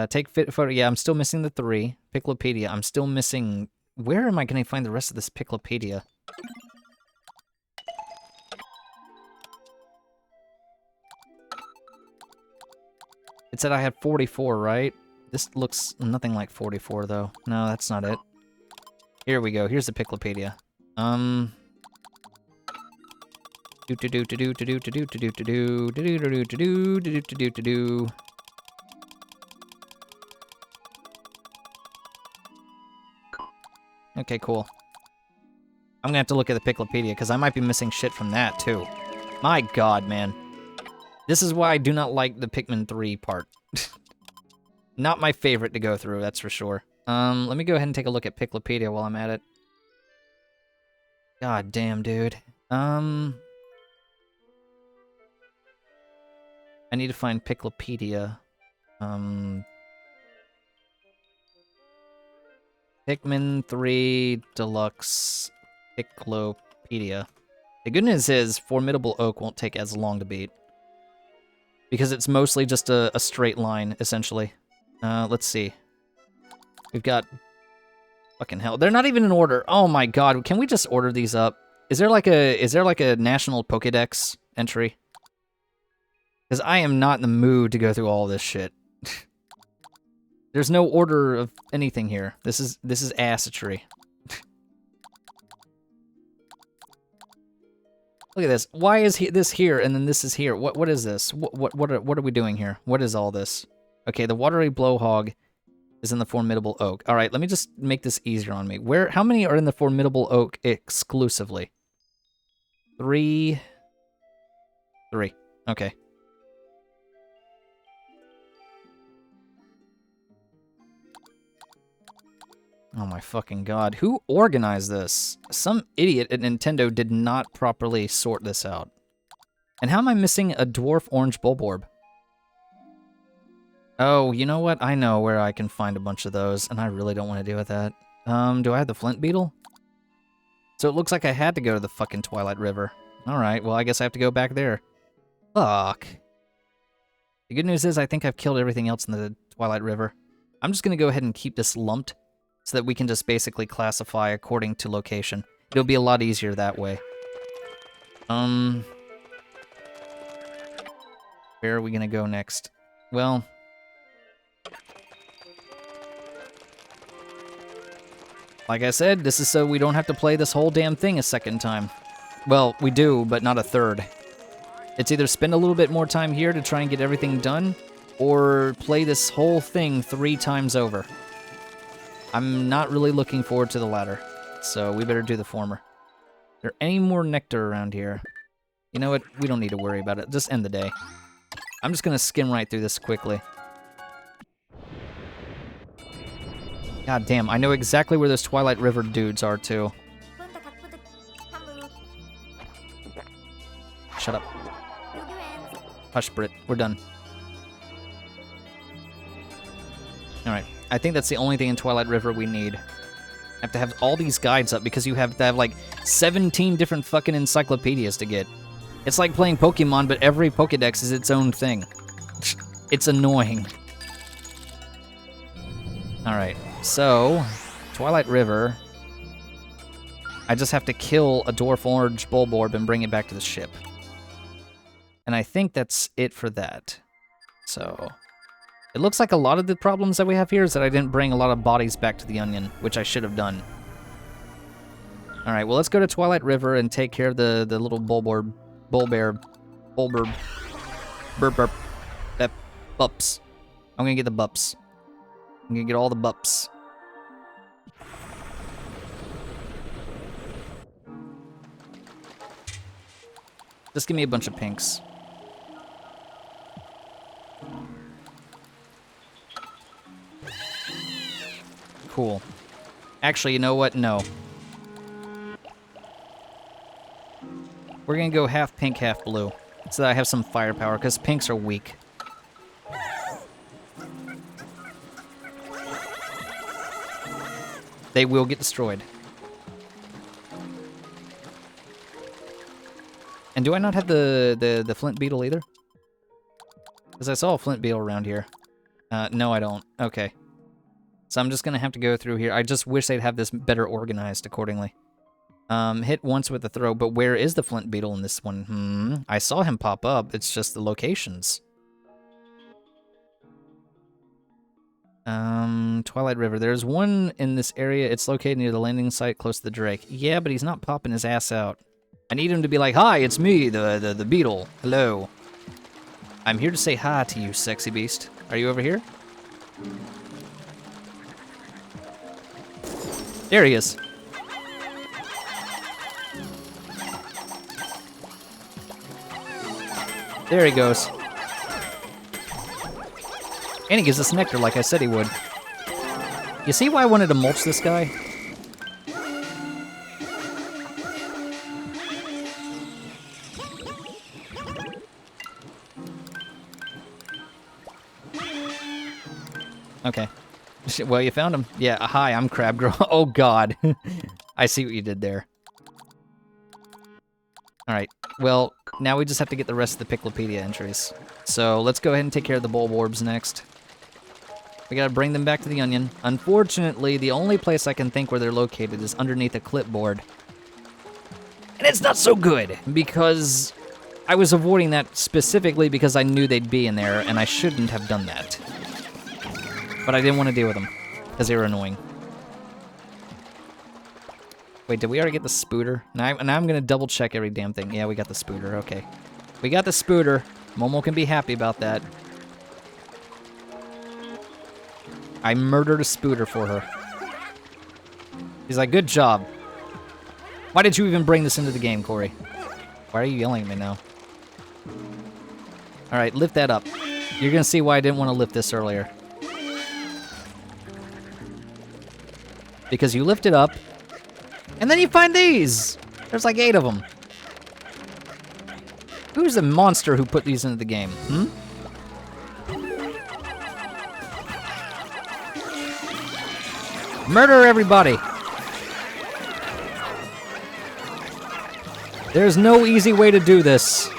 Take fit photo. Yeah, I'm still missing the 3. Piclopedia. I'm still missing... Where am I going to find the rest of this Piclopedia? It said I had 44, right? This looks nothing like 44, though. No, that's not it. Here we go. Here's the Piclopedia. Okay, cool. I'm gonna have to look at the Piclopedia, because I might be missing shit from that, too. My god, man. This is why I do not like the Pikmin 3 part. Not my favorite to go through, that's for sure. Let me go ahead and take a look at Piclopedia while I'm at it. God damn, dude. I need to find Piclopedia. Pikmin 3 Deluxe Piclopedia. The good news is, Formidable Oak won't take as long to beat. Because it's mostly just a straight line, essentially. Let's see. We've got... Fucking hell. They're not even in order. Oh my god, can we just order these up? Is there like a national Pokédex entry? Because I am not in the mood to go through all this shit. There's no order of anything here. This is assetry. Look at this. Why is this here and then this is here? What is this? What are we doing here? What is all this? Okay, the watery blowhog is in the formidable oak. All right, let me just make this easier on me. How many are in the formidable oak exclusively? 3. Okay. Oh my fucking god. Who organized this? Some idiot at Nintendo did not properly sort this out. And how am I missing a dwarf orange Bulborb? Oh, you know what? I know where I can find a bunch of those, and I really don't want to deal with that. Do I have the Flint Beetle? So it looks like I had to go to the fucking Twilight River. Alright, well I guess I have to go back there. Fuck. The good news is I think I've killed everything else in the Twilight River. I'm just gonna go ahead and keep this lumped, so that we can just basically classify according to location. It'll be a lot easier that way. Where are we gonna go next? Well... Like I said, this is so we don't have to play this whole damn thing a second time. Well, we do, but not a third. It's either spend a little bit more time here to try and get everything done, or play this whole thing 3 times over. I'm not really looking forward to the latter, so we better do the former. Are there any more nectar around here? You know what? We don't need to worry about it. Just end the day. I'm just gonna skim right through this quickly. God damn, I know exactly where those Twilight River dudes are, too. Shut up. Hush, Brit. We're done. Alright. I think that's the only thing in Twilight River we need. I have to have all these guides up because you have to have, like, 17 different fucking encyclopedias to get. It's like playing Pokemon, but every Pokédex is its own thing. It's annoying. Alright, so... Twilight River. I just have to kill a Dwarf Orange Bulborb and bring it back to the ship. And I think that's it for that. So... It looks like a lot of the problems that we have here is that I didn't bring a lot of bodies back to the Onion, which I should have done. Alright, well let's go to Twilight River and take care of the little Bulborb... Bulburb... That bups. I'm gonna get the bups. I'm gonna get all the bups. Just give me a bunch of pinks. Cool. Actually, you know what? No. We're gonna go half pink, half blue. So that I have some firepower, because pinks are weak. They will get destroyed. And do I not have the flint beetle either? Because I saw a flint beetle around here. No, I don't. Okay. So I'm just going to have to go through here. I just wish they'd have this better organized accordingly. Hit once with the throw, but where is the flint beetle in this one? I saw him pop up. It's just the locations. Twilight River. There's one in this area. It's located near the landing site close to the Drake. Yeah, but he's not popping his ass out. I need him to be like, "Hi, it's me, the beetle. Hello. I'm here to say hi to you, sexy beast. Are you over here?" There he is. There he goes. And he gives us nectar like I said he would. You see why I wanted to mulch this guy? Okay. Well, you found him. Yeah, hi, I'm Crab Girl. Oh, God. I see what you did there. Alright, well, now we just have to get the rest of the Piclopedia entries. So, let's go ahead and take care of the Bulborbs next. We gotta bring them back to the Onion. Unfortunately, the only place I can think where they're located is underneath a clipboard. And it's not so good, because I was avoiding that specifically because I knew they'd be in there, and I shouldn't have done that. But I didn't want to deal with them, because they were annoying. Wait, did we already get the Spooter? Now I'm going to double check every damn thing. Yeah, we got the Spooter, okay. We got the Spooter. Momo can be happy about that. I murdered a Spooter for her. He's like, good job. Why did you even bring this into the game, Kouri? Why are you yelling at me now? Alright, lift that up. You're going to see why I didn't want to lift this earlier. Because you lift it up, and then you find these! There's like 8 of them. Who's the monster who put these into the game, Murder everybody! There's no easy way to do this.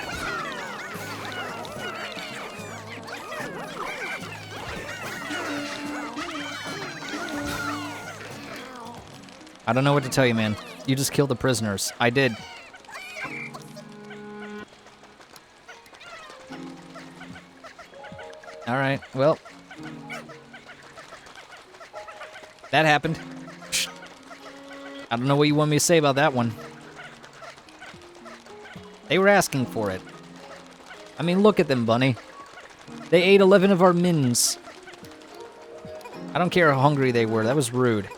I don't know what to tell you, man. You just killed the prisoners. I did. Alright, well. That happened. I don't know what you want me to say about that one. They were asking for it. I mean, look at them, Bunny. They ate 11 of our mins. I don't care how hungry they were. That was rude.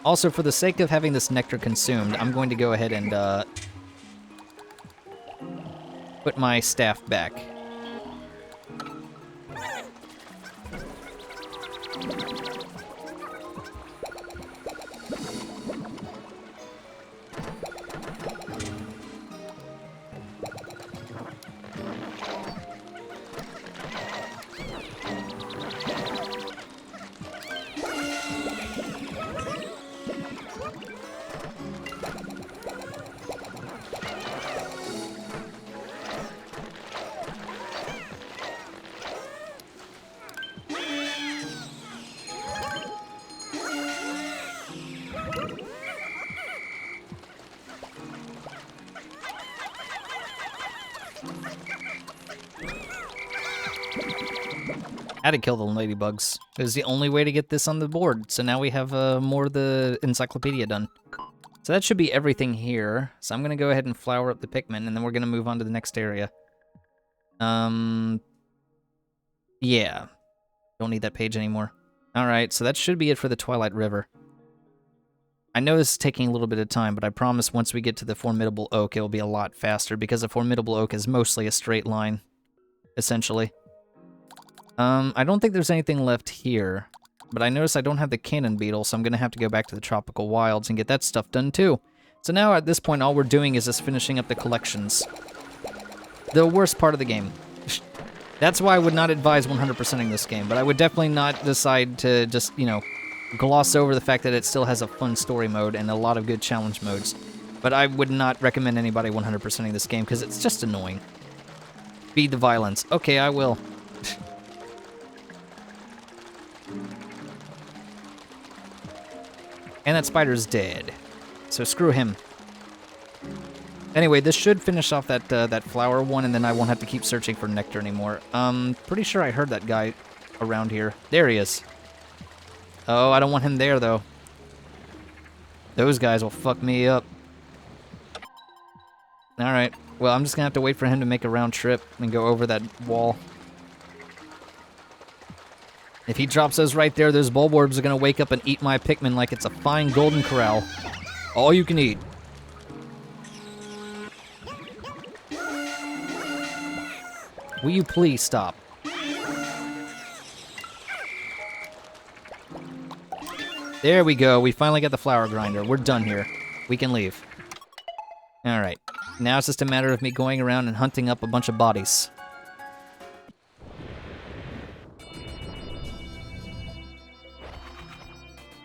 Also, for the sake of having this nectar consumed, I'm going to go ahead and put my staff back. Had to kill the ladybugs. It was the only way to get this on the board. So now we have more of the encyclopedia done. So that should be everything here. So I'm going to go ahead and flower up the Pikmin, and then we're going to move on to the next area. Yeah. Don't need that page anymore. Alright, so that should be it for the Twilight River. I know this is taking a little bit of time, but I promise once we get to the Formidable Oak, it will be a lot faster, because the Formidable Oak is mostly a straight line, essentially. I don't think there's anything left here, but I notice I don't have the cannon beetle, so I'm going to have to go back to the Tropical Wilds and get that stuff done too. So now at this point, all we're doing is just finishing up the collections. The worst part of the game. That's why I would not advise 100%ing this game, but I would definitely not decide to just, you know, gloss over the fact that it still has a fun story mode and a lot of good challenge modes. But I would not recommend anybody 100%ing this game because it's just annoying. Feed the violence. Okay, I will. And that spider's dead. So screw him. Anyway, this should finish off that that flower one, and then I won't have to keep searching for nectar anymore. Pretty sure I heard that guy around here. There he is. Oh, I don't want him there, though. Those guys will fuck me up. Alright, well, I'm just gonna have to wait for him to make a round trip and go over that wall. If he drops those right there, those bulborbs are gonna wake up and eat my Pikmin like it's a fine golden corral. All you can eat. Will you please stop? There we go. We finally got the flower grinder. We're done here. We can leave. Alright. Now it's just a matter of me going around and hunting up a bunch of bodies.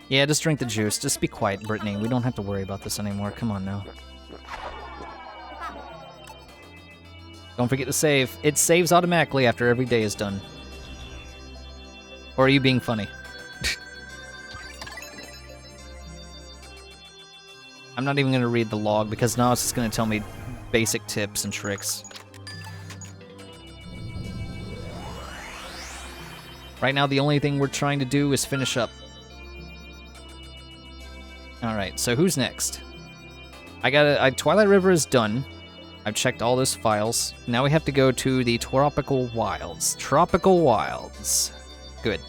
Yeah, just drink the juice. Just be quiet, Brittany. We don't have to worry about this anymore. Come on now. Don't forget to save. It saves automatically after every day is done. Or are you being funny? I'm not even going to read the log because now it's just going to tell me basic tips and tricks. Right now, the only thing we're trying to do is finish up. Alright, so who's next? Twilight River is done. I've checked all those files. Now we have to go to the Tropical Wilds. Tropical Wilds. Good.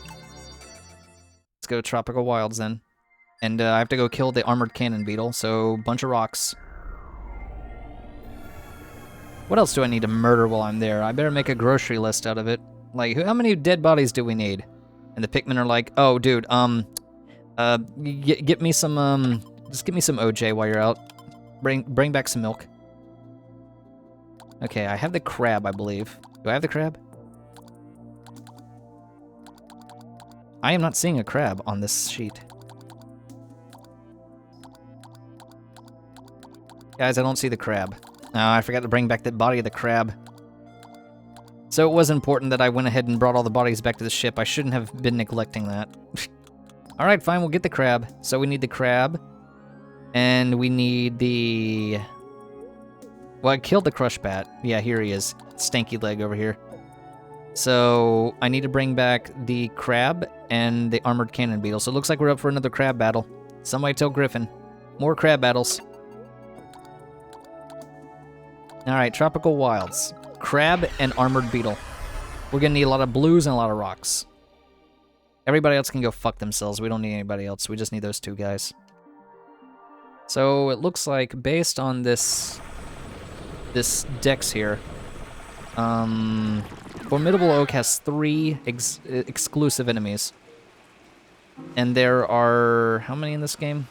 Let's go to Tropical Wilds then. And I have to go kill the armored cannon beetle, so bunch of rocks. What else do I need to murder while I'm there? I better make a grocery list out of it. Like, how many dead bodies do we need? And the Pikmin are like, oh, dude, get me some, just give me some OJ while you're out. Bring back some milk. Okay, I have the crab, I believe. Do I have the crab? I am not seeing a crab on this sheet. Guys, I don't see the crab. Oh, I forgot to bring back the body of the crab. So it was important that I went ahead and brought all the bodies back to the ship. I shouldn't have been neglecting that. Alright, fine, we'll get the crab. So we need the crab. And we need the... Well, I killed the crush bat. Yeah, here he is. Stanky leg over here. So I need to bring back the crab and the armored cannon beetle. So it looks like we're up for another crab battle. Somebody tell Griffin. More crab battles. Alright, Tropical Wilds. Crab and armored beetle. We're gonna need a lot of blues and a lot of rocks. Everybody else can go fuck themselves. We don't need anybody else. We just need those two guys. So it looks like based on this dex here, Formidable Oak has 3 exclusive enemies. And there are... how many in this game?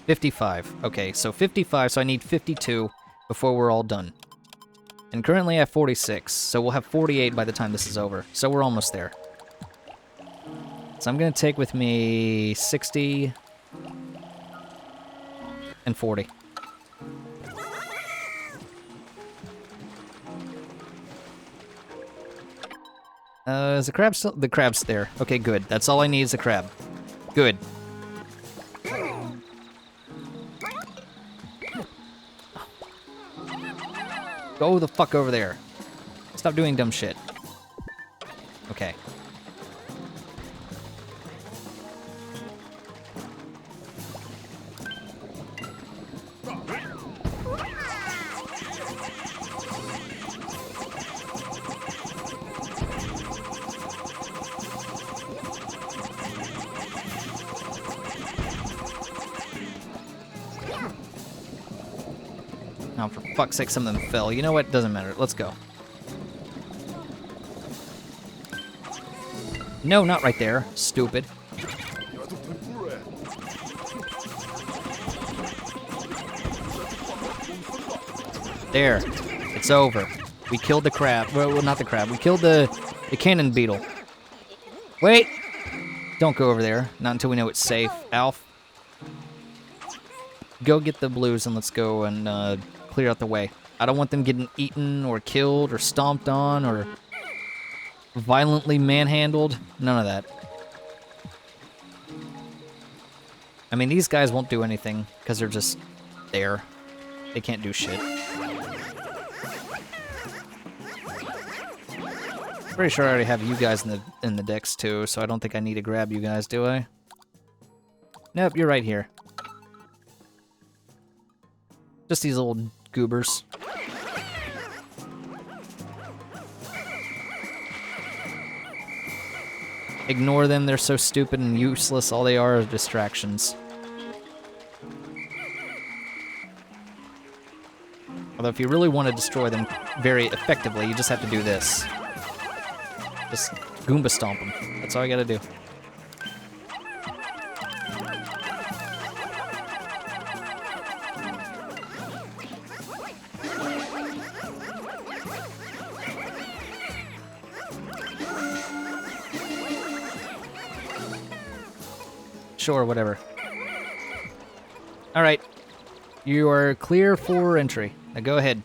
55. Okay, so 55, so I need 52 before we're all done. And currently I have 46, so we'll have 48 by the time this is over. So we're almost there. So I'm going to take with me 60 and 40. Is the crab still? The crab's there. Okay, good. That's all I need is the crab. Good. Go the fuck over there. Stop doing dumb shit. Okay. Oh, for fuck's sake, some of them fell. You know what? Doesn't matter. Let's go. No, not right there. Stupid. There. It's over. We killed the crab. Well, not the crab. We killed the cannon beetle. Wait! Don't go over there. Not until we know it's safe. Alf. Go get the blues and let's go and clear out the way. I don't want them getting eaten or killed or stomped on or violently manhandled. None of that. I mean, these guys won't do anything because they're just there. They can't do shit. Pretty sure I already have you guys in the decks too, so I don't think I need to grab you guys, do I? Nope, you're right here. Just these little goobers. Ignore them, they're so stupid and useless. All they are distractions. Although if you really want to destroy them very effectively, you just have to do this. Just Goomba stomp them. That's all you gotta do. Sure, whatever. Alright. You are clear for entry. Now go ahead.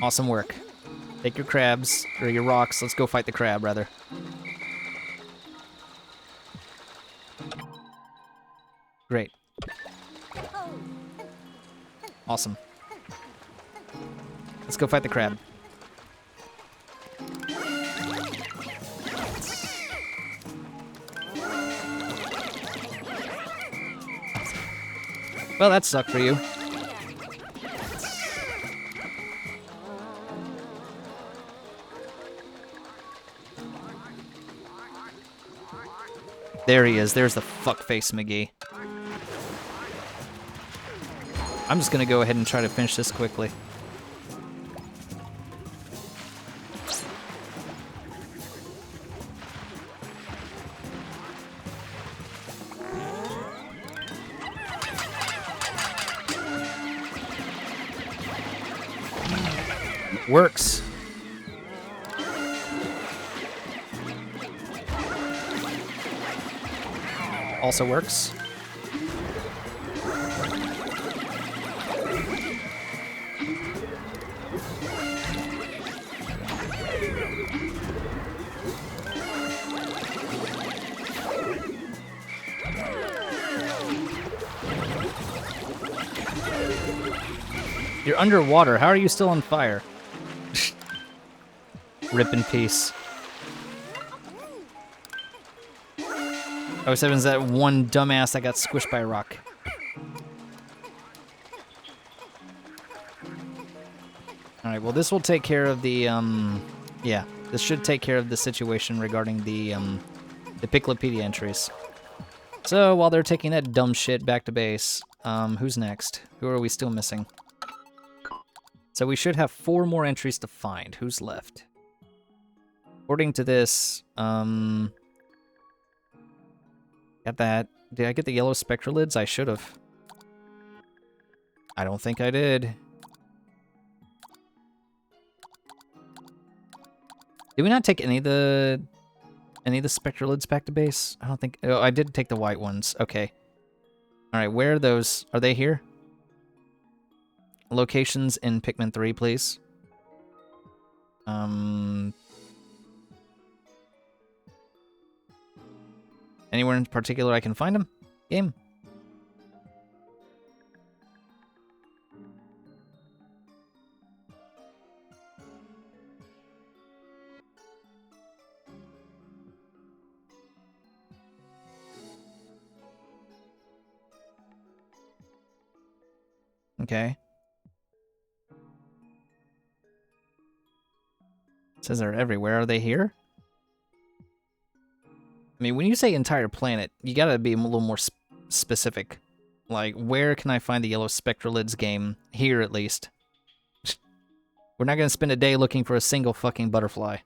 Awesome work. Take your crabs, or your rocks. Let's go fight the crab, rather. Great. Awesome. Let's go fight the crab. Well, that sucked for you. There he is. There's the fuckface McGee. I'm just gonna go ahead and try to finish this quickly. Works. Also works. You're underwater. How are you still on fire? Rip in peace. Oh, seven's that one dumbass that got squished by a rock. Alright, well this will take care of the, yeah. This should take care of the situation regarding the Piclopedia entries. So, while they're taking that dumb shit back to base, who's next? Who are we still missing? So we should have 4 more entries to find. Who's left? According to this, got that. Did I get the yellow spectralids? I should have. I don't think I did. Did we not take any of the spectralids back to base? I don't think. Oh, I did take the white ones. Okay. All right, where are those? Are they here? Locations in Pikmin 3, please. Anywhere in particular I can find them? Game. Okay. It says they're everywhere. Are they here? I mean, when you say entire planet, you gotta be a little more specific. Like, where can I find the yellow Spectralids game? Here, at least. We're not gonna spend a day looking for a single fucking butterfly.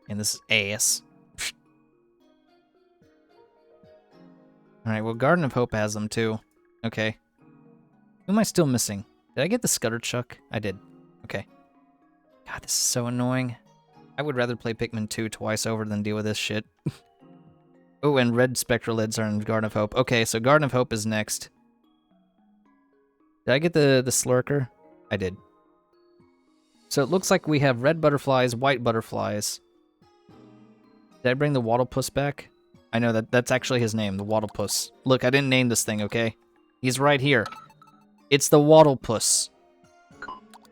And this is ass. Alright, well, Garden of Hope has them, too. Okay. Who am I still missing? Did I get the Scutterchuck? I did. Okay. God, this is so annoying. I would rather play Pikmin 2 twice over than deal with this shit. Oh, and red Spectralids are in Garden of Hope. Okay, so Garden of Hope is next. Did I get the Slurker? I did. So it looks like we have red butterflies, white butterflies. Did I bring the Wattlepuss back? I know that's actually his name, the Wattlepuss. Look, I didn't name this thing, okay? He's right here. It's the Wattlepuss.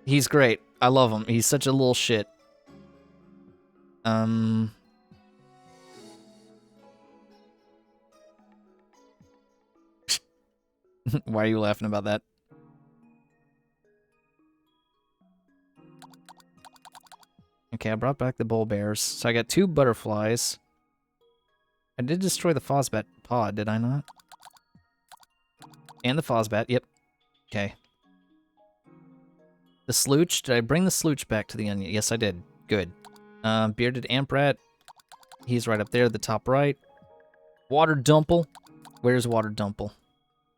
He's great. I love him. He's such a little shit. Why are you laughing about that? Okay, I brought back the bull bears. So I got 2 butterflies. I did destroy the Fozbat pod, did I not? And the Fozbat, yep. Okay. The Slooch, did I bring the Slooch back to the onion? Yes, I did. Good. Bearded Amprat, he's right up there, the top right. Water Dumple, where's Water Dumple?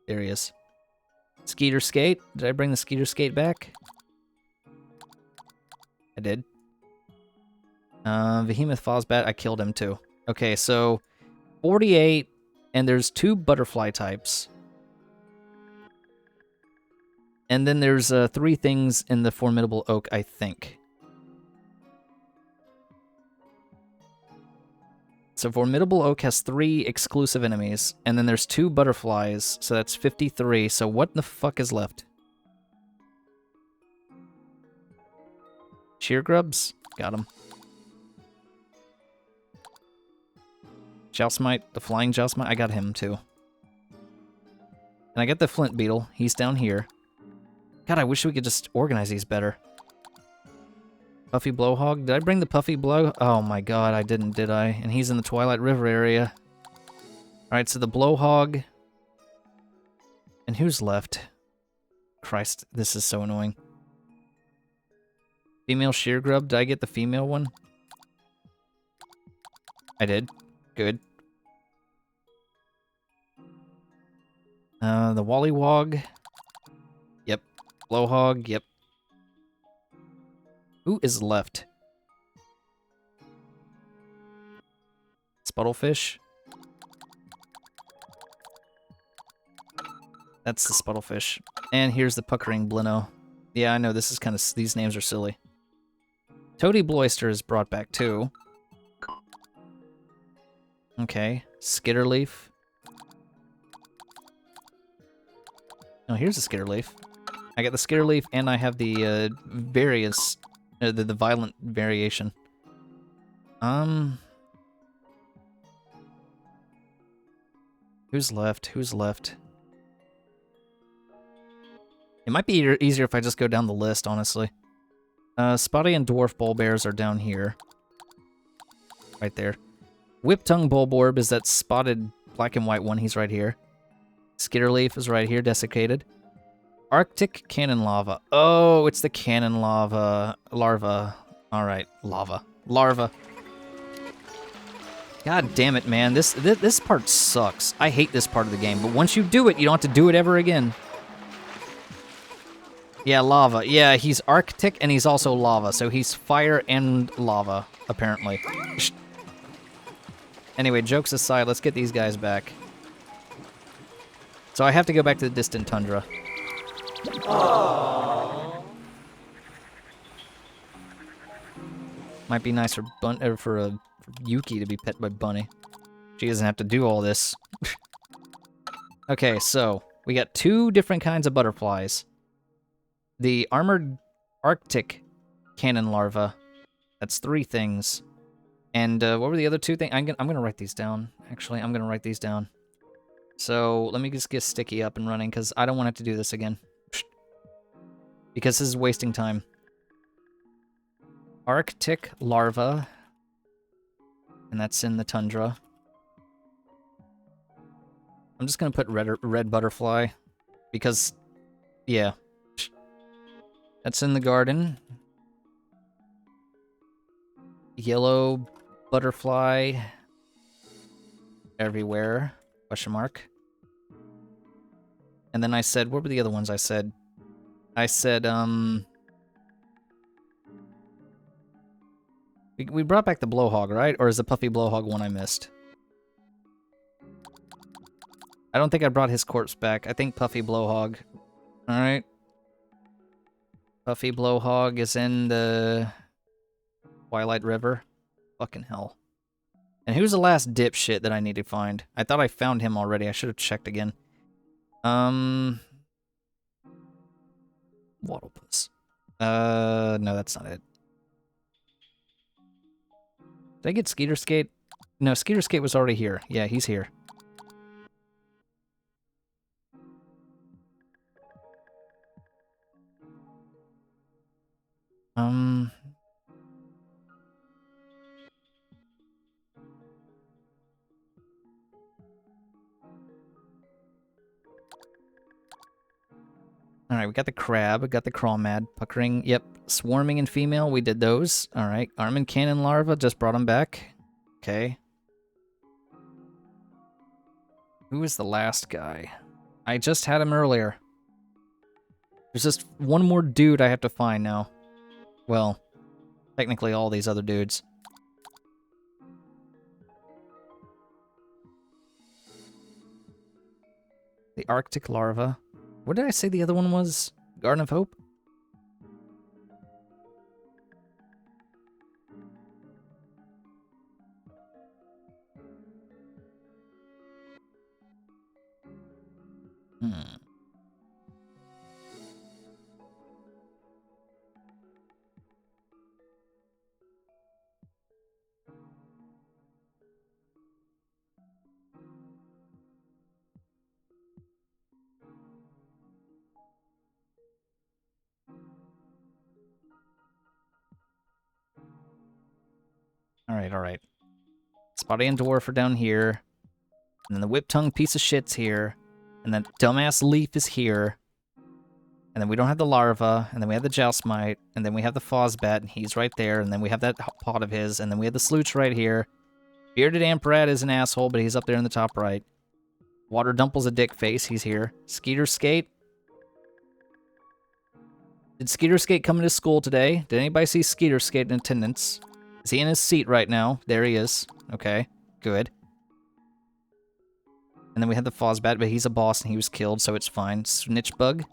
There he is. Skeeter Skate, did I bring the Skeeter Skate back? I did. Behemoth Fozbat, I killed him too. Okay, so 48, and there's 2 butterfly types. And then there's 3 things in the Formidable Oak, I think. So Formidable Oak has 3 exclusive enemies, and then there's 2 butterflies, so that's 53. So what the fuck is left? Cheer Grubs? Got him. Jousmite, the Flying Jousmite, I got him too. And I got the Flint Beetle, he's down here. God, I wish we could just organize these better. Puffy Blowhog, did I bring the Puffy Blow? Oh my god, I didn't, did I? And he's in the Twilight River area. Alright, so the Blowhog. And who's left? Christ, this is so annoying. Female Sheer Grub, did I get the female one? I did. Good. The Wollywog. Yep. Blowhog, yep. Who is left? Sputtlefish. That's the Sputtlefish. And here's the Puckering Blino. Yeah, I know, this is kind of... These names are silly. Toady Bloister is brought back, too. Okay. Skitterleaf. Oh, here's a Skitterleaf. I got the Skitterleaf, and I have the various... the violent variation. Who's left? Who's left? It might be easier if I just go down the list, honestly. Spotty and Dwarf Bullbears are down here. Right there. Whip-Tongue Bulborb is that spotted black and white one. He's right here. Skitterleaf is right here, desiccated. Arctic Cannon Lava. Oh, it's the Cannon Lava. Larva. Alright, lava. Larva. God damn it, man. This part sucks. I hate this part of the game, but once you do it, you don't have to do it ever again. Yeah, lava. Yeah, he's Arctic and he's also lava, so he's fire and lava, apparently. Anyway, jokes aside, let's get these guys back. So I have to go back to the distant tundra. Aww. Might be nice for Yuki to be pet by Bunny. She doesn't have to do all this. Okay, so we got 2 different kinds of butterflies. The armored Arctic cannon larva. That's 3 things. And what were the other 2 things? I'm gonna write these down. Actually, I'm gonna write these down. So let me just get Sticky up and running, because I don't want to have to do this again. Because this is wasting time. Arctic larva. And that's in the tundra. I'm just gonna put red butterfly. Because, yeah. That's in the garden. Yellow butterfly. Everywhere. Question mark. And then I said, what were the other ones I said? I said, we brought back the blowhog, right? Or is the puffy blowhog one I missed? I don't think I brought his corpse back. I think puffy blowhog. Alright. Puffy blowhog is in the Twilight River. Fucking hell. And who's the last dipshit that I need to find? I thought I found him already. I should have checked again. Waddlepus. No, that's not it. Did I get Skeeter Skate? No, Skeeter Skate was already here. Yeah, he's here. Alright, we got the crab, we got the crawmad, puckering, yep, swarming and female, we did those. Alright, Armand Cannon larva, just brought him back. Okay. Who was the last guy? I just had him earlier. There's just one more dude I have to find now. Well, technically all these other dudes. The Arctic larva. What did I say the other one was? Garden of Hope? Alright. Spotty and Dwarf are down here. And then the whip-tongued piece of shit's here. And then dumbass Leaf is here. And then we don't have the larva. And then we have the Joustmite. And then we have the Fozbat, and he's right there. And then we have that pot of his. And then we have the Slooch right here. Bearded Amperat is an asshole, but he's up there in the top right. Water Dumple's a dick face, he's here. Skeeter Skate. Did Skeeter Skate come into school today? Did anybody see Skeeter Skate in attendance? Is he in his seat right now? There he is. Okay, good. And then we had the Fozbat, but he's a boss and he was killed, so it's fine. Snitchbug.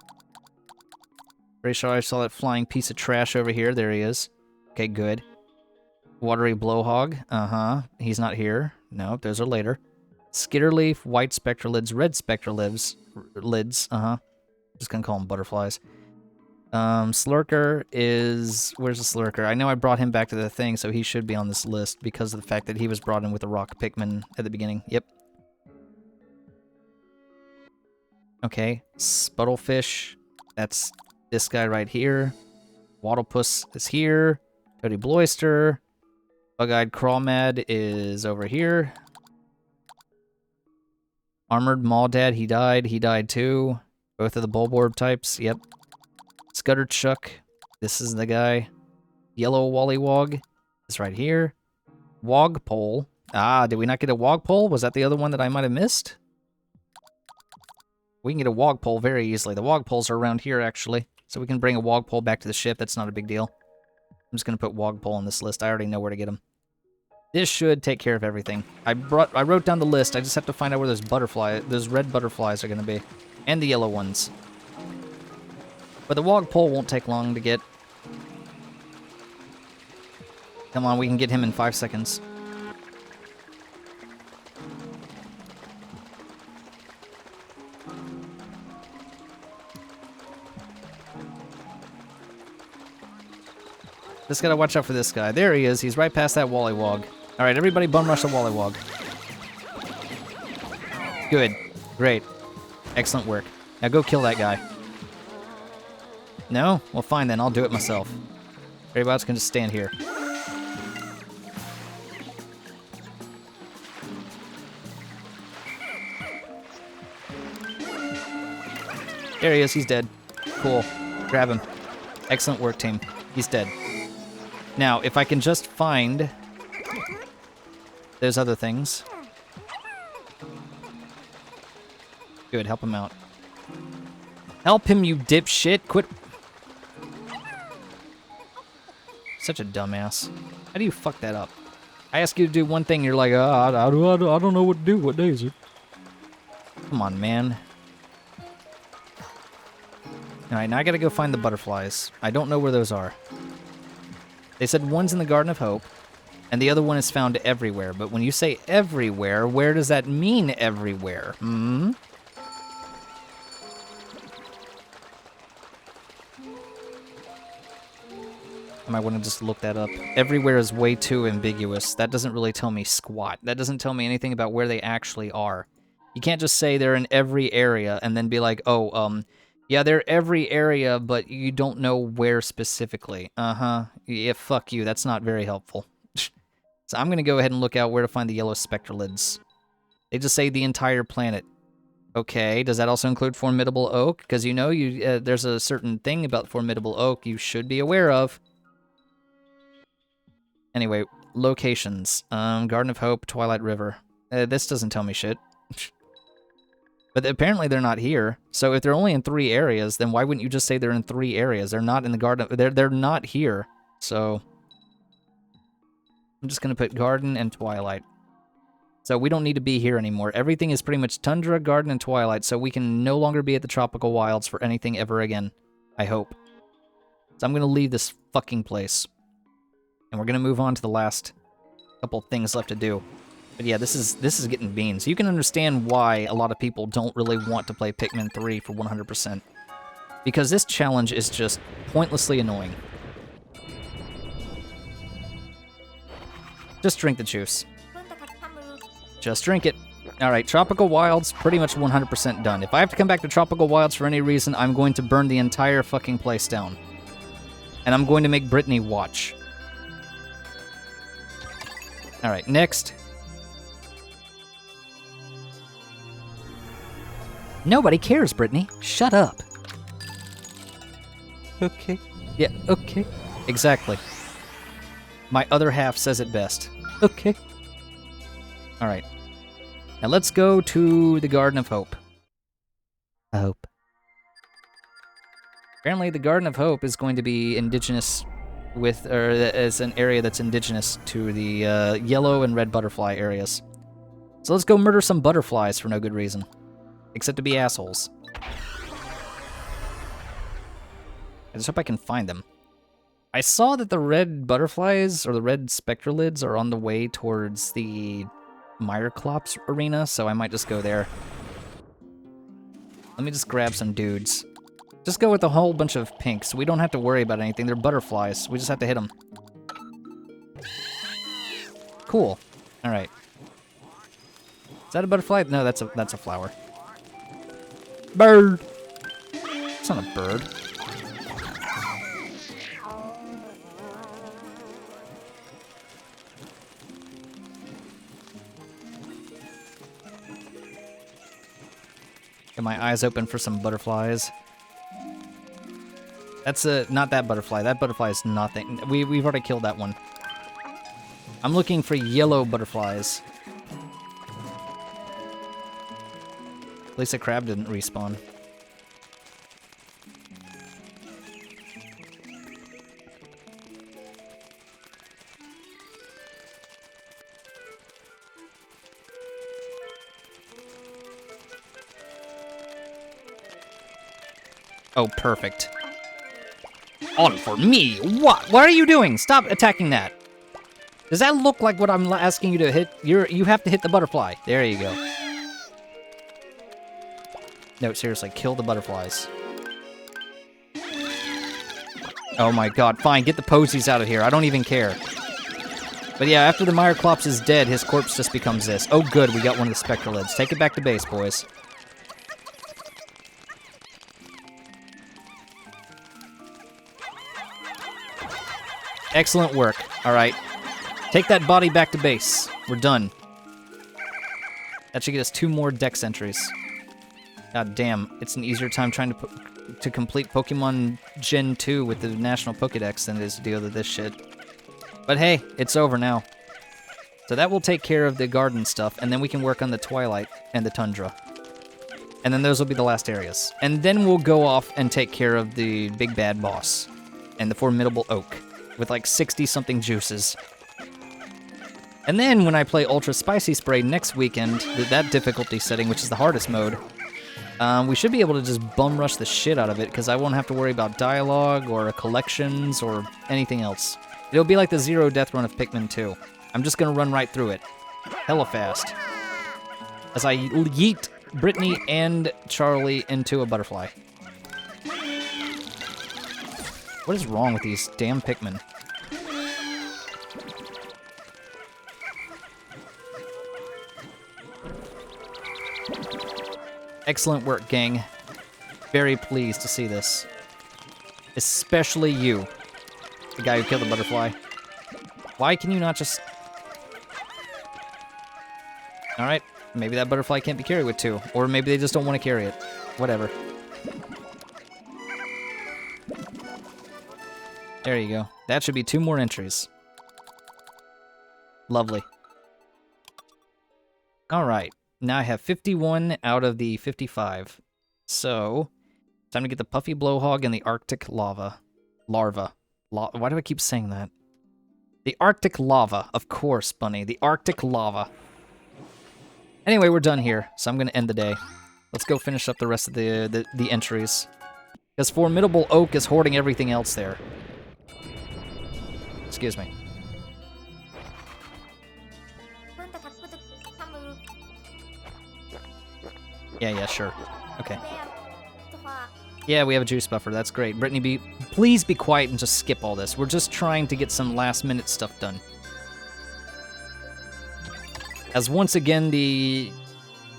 Pretty sure I saw that flying piece of trash over here. There he is. Okay, good. Watery Blowhog. Uh-huh. He's not here. No, those are later. Skitterleaf, white spectralids, red spectralids. Lids. Uh-huh. Just gonna call them butterflies. Slurker is... Where's the Slurker? I know I brought him back to the thing, so he should be on this list because of the fact that he was brought in with the rock Pikmin at the beginning. Yep. Okay. Sputtlefish. That's this guy right here. Waddlepus is here. Toady Bloister. Bug-eyed Crawmad is over here. Armored Maudad, he died. He died too. Both of the Bulborb types. Yep. Scutterchuck. This is the guy. Yellow Wollywog is right here. Wogpole. Ah, did we not get a Wogpole? Was that the other one that I might have missed? We can get a Wogpole very easily. The Wogpoles are around here, actually. So we can bring a Wogpole back to the ship. That's not a big deal. I'm just going to put Wogpole on this list. I already know where to get him. This should take care of everything. I wrote down the list. I just have to find out where those red butterflies are going to be. And the yellow ones. But the Wogpole won't take long to get. Come on, we can get him in 5 seconds. Just gotta watch out for this guy. There he is. He's right past that Wallywog. All right, everybody bum rush the Wallywog. Good. Great. Excellent work. Now go kill that guy. No? Well, fine then. I'll do it myself. Everybody else can just stand here. There he is. He's dead. Cool. Grab him. Excellent work, team. He's dead. Now, if I can just find those other things. Good. Help him out. Help him, you dipshit. Quit. Such a dumbass. How do you fuck that up? I ask you to do one thing, you're like, I don't know what to do. What day is it? Come on, man. Alright, now I gotta go find the butterflies. I don't know where those are. They said one's in the Garden of Hope, and the other one is found everywhere. But when you say everywhere, where does that mean everywhere? Hmm? I might want to just look that up. Everywhere is way too ambiguous. That doesn't really tell me squat. That doesn't tell me anything about where they actually are. You can't just say they're in every area and then be like, oh, yeah, they're every area, but you don't know where specifically. Uh-huh. Yeah, fuck you. That's not very helpful. So I'm going to go ahead and look out where to find the yellow spectralids. They just say the entire planet. Okay, does that also include Formidable Oak? Because you know there's a certain thing about Formidable Oak you should be aware of. Anyway, locations. Garden of Hope, Twilight River. This doesn't tell me shit. But apparently they're not here. So if they're only in 3 areas, then why wouldn't you just say they're in 3 areas? They're not in the garden. They're not here. So I'm just gonna put Garden and Twilight. So we don't need to be here anymore. Everything is pretty much Tundra, Garden, and Twilight, so we can no longer be at the Tropical Wilds for anything ever again. I hope. So I'm gonna leave this fucking place. And we're gonna move on to the last couple things left to do. But yeah, this is getting beans. You can understand why a lot of people don't really want to play Pikmin 3 for 100%. Because this challenge is just pointlessly annoying. Just drink the juice. Just drink it. Alright, Tropical Wilds, pretty much 100% done. If I have to come back to Tropical Wilds for any reason, I'm going to burn the entire fucking place down. And I'm going to make Brittany watch. Alright, next. Nobody cares, Brittany. Shut up. Okay. Yeah, okay. Exactly. My other half says it best. Okay. Alright. Now let's go to the Garden of Hope. Hope. Apparently the Garden of Hope is going to be indigenous with, or as an area that's indigenous to the yellow and red butterfly areas. So let's go murder some butterflies for no good reason. Except to be assholes. I just hope I can find them. I saw that the red butterflies, or the red spectralids, are on the way towards the Meyerklops arena, so I might just go there. Let me just grab some dudes. Just go with a whole bunch of pinks. We don't have to worry about anything. They're butterflies. We just have to hit them. Cool. Alright. Is that a butterfly? No, that's a flower. Bird! It's not a bird. Got my eyes open for some butterflies. That's not that butterfly. That butterfly is nothing. We've already killed that one. I'm looking for yellow butterflies. At least the crab didn't respawn. Oh, perfect. On for me! What? What are you doing? Stop attacking that. Does that look like what I'm asking you to hit? You have to hit the butterfly. There you go. No, seriously, kill the butterflies. Oh my god, fine, get the posies out of here. I don't even care. But yeah, after the Myroclops is dead, his corpse just becomes this. Oh good, we got one of the Spectralids. Take it back to base, boys. Excellent work. Alright. Take that body back to base. We're done. That should get us 2 more dex entries. God damn, it's an easier time trying to complete Pokemon Gen 2 with the National Pokédex than it is to deal with this shit. But hey, it's over now. So that will take care of the garden stuff, and then we can work on the Twilight and the Tundra. And then those will be the last areas. And then we'll go off and take care of the big bad boss and the formidable Oak with like 60-something juices. And then when I play Ultra Spicy Spray next weekend, that difficulty setting, which is the hardest mode, we should be able to just bum rush the shit out of it, because I won't have to worry about dialogue or collections or anything else. It'll be like the Zero Death Run of Pikmin 2. I'm just gonna run right through it. Hella fast. As I yeet Brittany and Charlie into a butterfly. What is wrong with these damn Pikmin? Excellent work, gang. Very pleased to see this. Especially you, the guy who killed the butterfly. Why can you not just... Alright, maybe that butterfly can't be carried with 2. Or maybe they just don't want to carry it. Whatever. There you go. That should be 2 more entries. Lovely. Alright. Now I have 51 out of the 55. So, time to get the Puffy Blowhog and the Arctic Larva. Why do I keep saying that? The Arctic Lava, of course, Bunny. The Arctic Lava. Anyway, we're done here, so I'm going to end the day. Let's go finish up the rest of the entries. Because Formidable Oak is hoarding everything else there. Excuse me. Yeah, sure. Okay. Yeah, we have a juice buffer. That's great. Brittany, please be quiet and just skip all this. We're just trying to get some last-minute stuff done. As once again, the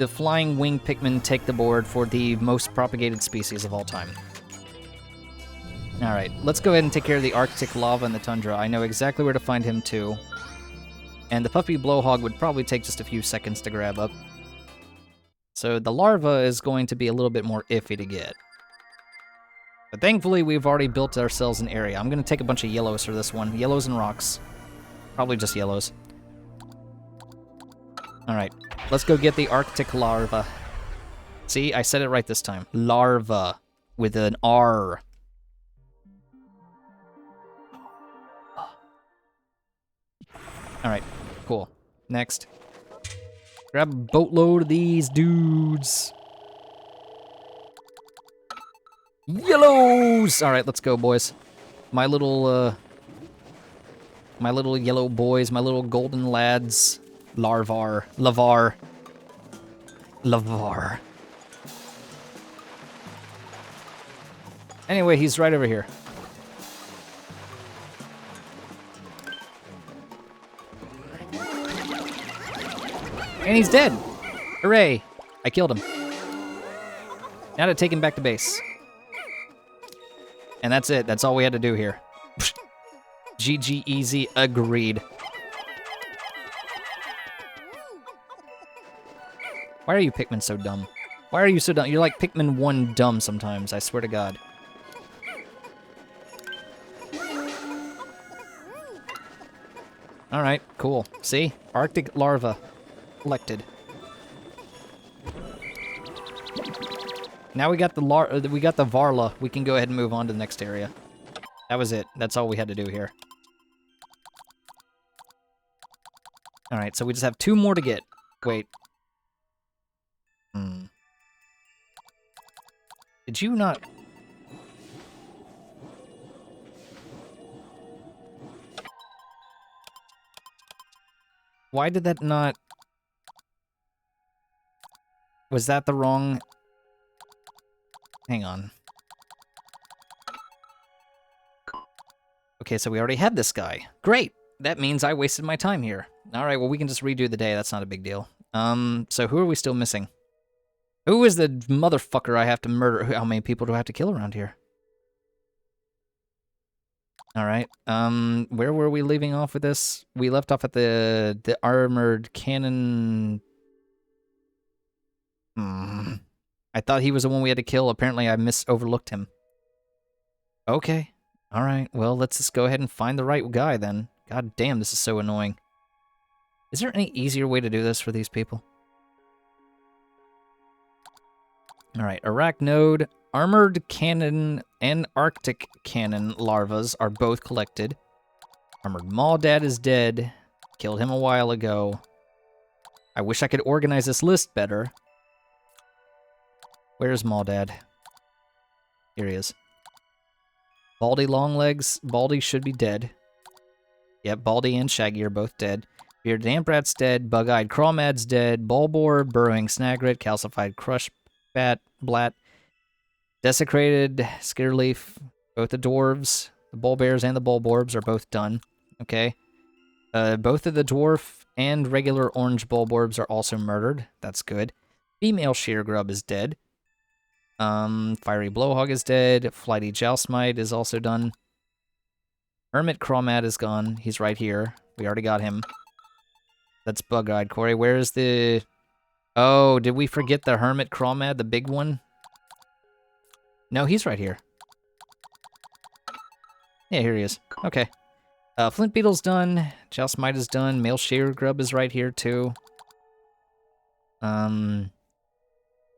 flying wing Pikmin take the board for the most propagated species of all time. Alright, let's go ahead and take care of the Arctic Lava and the Tundra. I know exactly where to find him, too. And the Puffy Blowhog would probably take just a few seconds to grab up. So the larva is going to be a little bit more iffy to get. But thankfully, we've already built ourselves an area. I'm going to take a bunch of yellows for this one. Yellows and rocks. Probably just yellows. Alright, let's go get the Arctic larva. See, I said it right this time. Larva. With an R. Alright, cool. Next. Grab a boatload of these dudes. Yellows! Alright, let's go, boys. My little yellow boys, my little golden lads. Lavar. Anyway, he's right over here. And he's dead! Hooray! I killed him. Now to take him back to base. And that's it. That's all we had to do here. GG easy, agreed. Why are you Pikmin so dumb? Why are you so dumb? You're like Pikmin 1 dumb sometimes, I swear to God. Alright, cool. See? Arctic larva. Collected. Now we got the Varla. We can go ahead and move on to the next area. That was it. That's all we had to do here. Alright, so we just have 2 more to get. Wait. Did you not... Why did that not... Was that the wrong... Hang on. Okay, so we already had this guy. Great. That means I wasted my time here. All right, well, we can just redo the day. That's not a big deal. So who are we still missing? Who is the motherfucker I have to murder? How many people do I have to kill around here? All right. Where were we leaving off with this? We left off at the armored cannon. I thought he was the one we had to kill. Apparently, I overlooked him. Okay. All right. Well, let's just go ahead and find the right guy then. God damn, this is so annoying. Is there any easier way to do this for these people? All right. Arachnode, armored cannon, and arctic cannon larvas are both collected. Armored Maw-Dad is dead. Killed him a while ago. I wish I could organize this list better. Where's Maw-Dad? Here he is. Baldy Longlegs. Baldy should be dead. Yep, Baldy and Shaggy are both dead. Bearded Amprat's dead. Bug-Eyed Crawmad's dead. Bulbor, Burrowing Snagret, Calcified Blat, Desecrated Scareleaf. Both the Dwarves, the Bulbears, and the Bulborbs are both done. Okay. Both of the Dwarf and regular Orange Bulborbs are also murdered. That's good. Female Sheargrub is dead. Fiery Blowhog is dead. Flighty Joustmite is also done. Hermit Crawmad is gone. He's right here. We already got him. That's Bug-Eyed Kouri. Where is the... Oh, did we forget the Hermit Crawmad, the big one? No, he's right here. Yeah, here he is. Okay. Flint Beetle's done. Joustmite is done. Male Sheargrub is right here, too.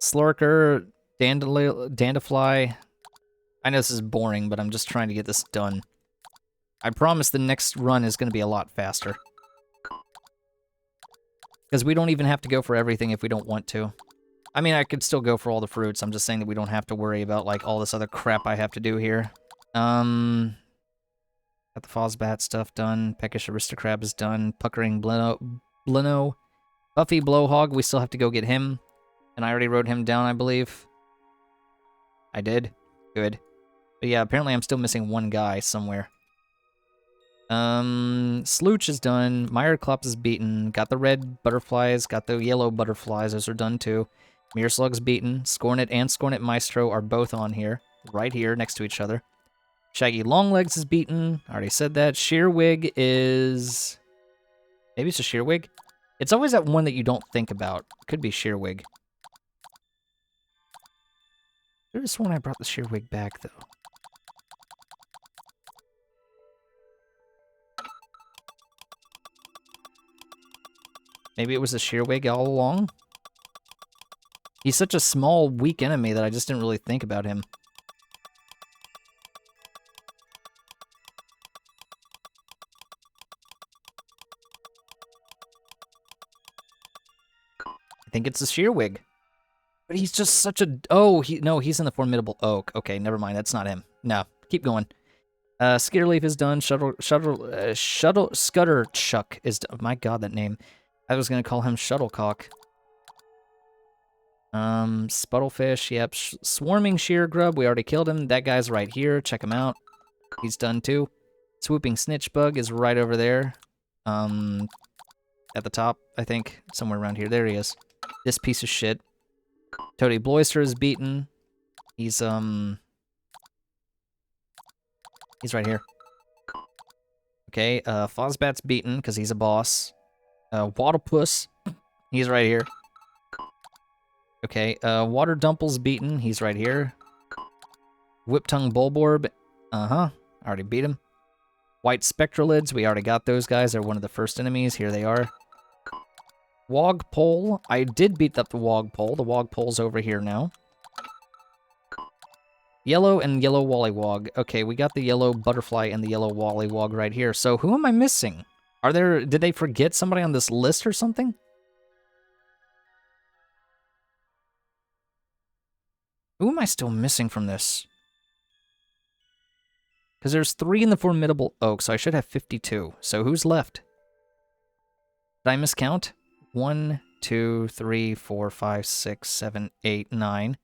Slurker, Dandafly. I know this is boring, but I'm just trying to get this done. I promise the next run is going to be a lot faster. Because we don't even have to go for everything if we don't want to. I mean, I could still go for all the fruits. I'm just saying that we don't have to worry about, like, all this other crap I have to do here. Got the Fozbat stuff done. Peckish Aristocrab is done. Puckering Blino. Buffy Blowhog, we still have to go get him. And I already wrote him down, I believe. I did? Good. But yeah, apparently I'm still missing one guy somewhere. Slooch is done. Meyerklops is beaten. Got the red butterflies. Got the yellow butterflies. Those are done too. Mearslug's beaten. Scornet and Scornet Maestro are both on here. Right here, next to each other. Shaggy Longlegs is beaten. I already said that. Shearwig is... Maybe it's a Shearwig? It's always that one that you don't think about. Could be Shearwig. I could have sworn I brought the Shearwig back, though. Maybe it was a Shearwig all along? He's such a small, weak enemy that I just didn't really think about him. I think it's a Shearwig. But he's just such a... Oh, no, he's in the Formidable Oak. Okay, never mind, that's not him. No, keep going. Skitterleaf is done. Scutterchuck is done. My god, that name. I was going to call him Shuttlecock. Sputtlefish, yep. Swarming Sheargrub, we already killed him. That guy's right here. Check him out. He's done too. Swooping Snitchbug is right over there. At the top, I think. Somewhere around here. There he is. This piece of shit. Toady Bloister is beaten. He's right here. Okay, Fozbat's beaten because he's a boss. Waddlepuss, he's right here. Okay, Water Dumple's beaten, he's right here. Whiptongue Bulborb, I already beat him. White Spectralids, we already got those guys, they're one of the first enemies, here they are. Wogpole, I did beat up the Wogpole, the Wogpole's over here now. Yellow and Yellow Wollywog, okay, we got the Yellow Butterfly and the Yellow Wollywog right here, so who am I missing? Did they forget somebody on this list or something? Who am I still missing from this? Because there's 3 in the Formidable Oak, so I should have 52. So who's left? Did I miscount? 1, 2, 3, 4, 5, 6, 7, 8, 9.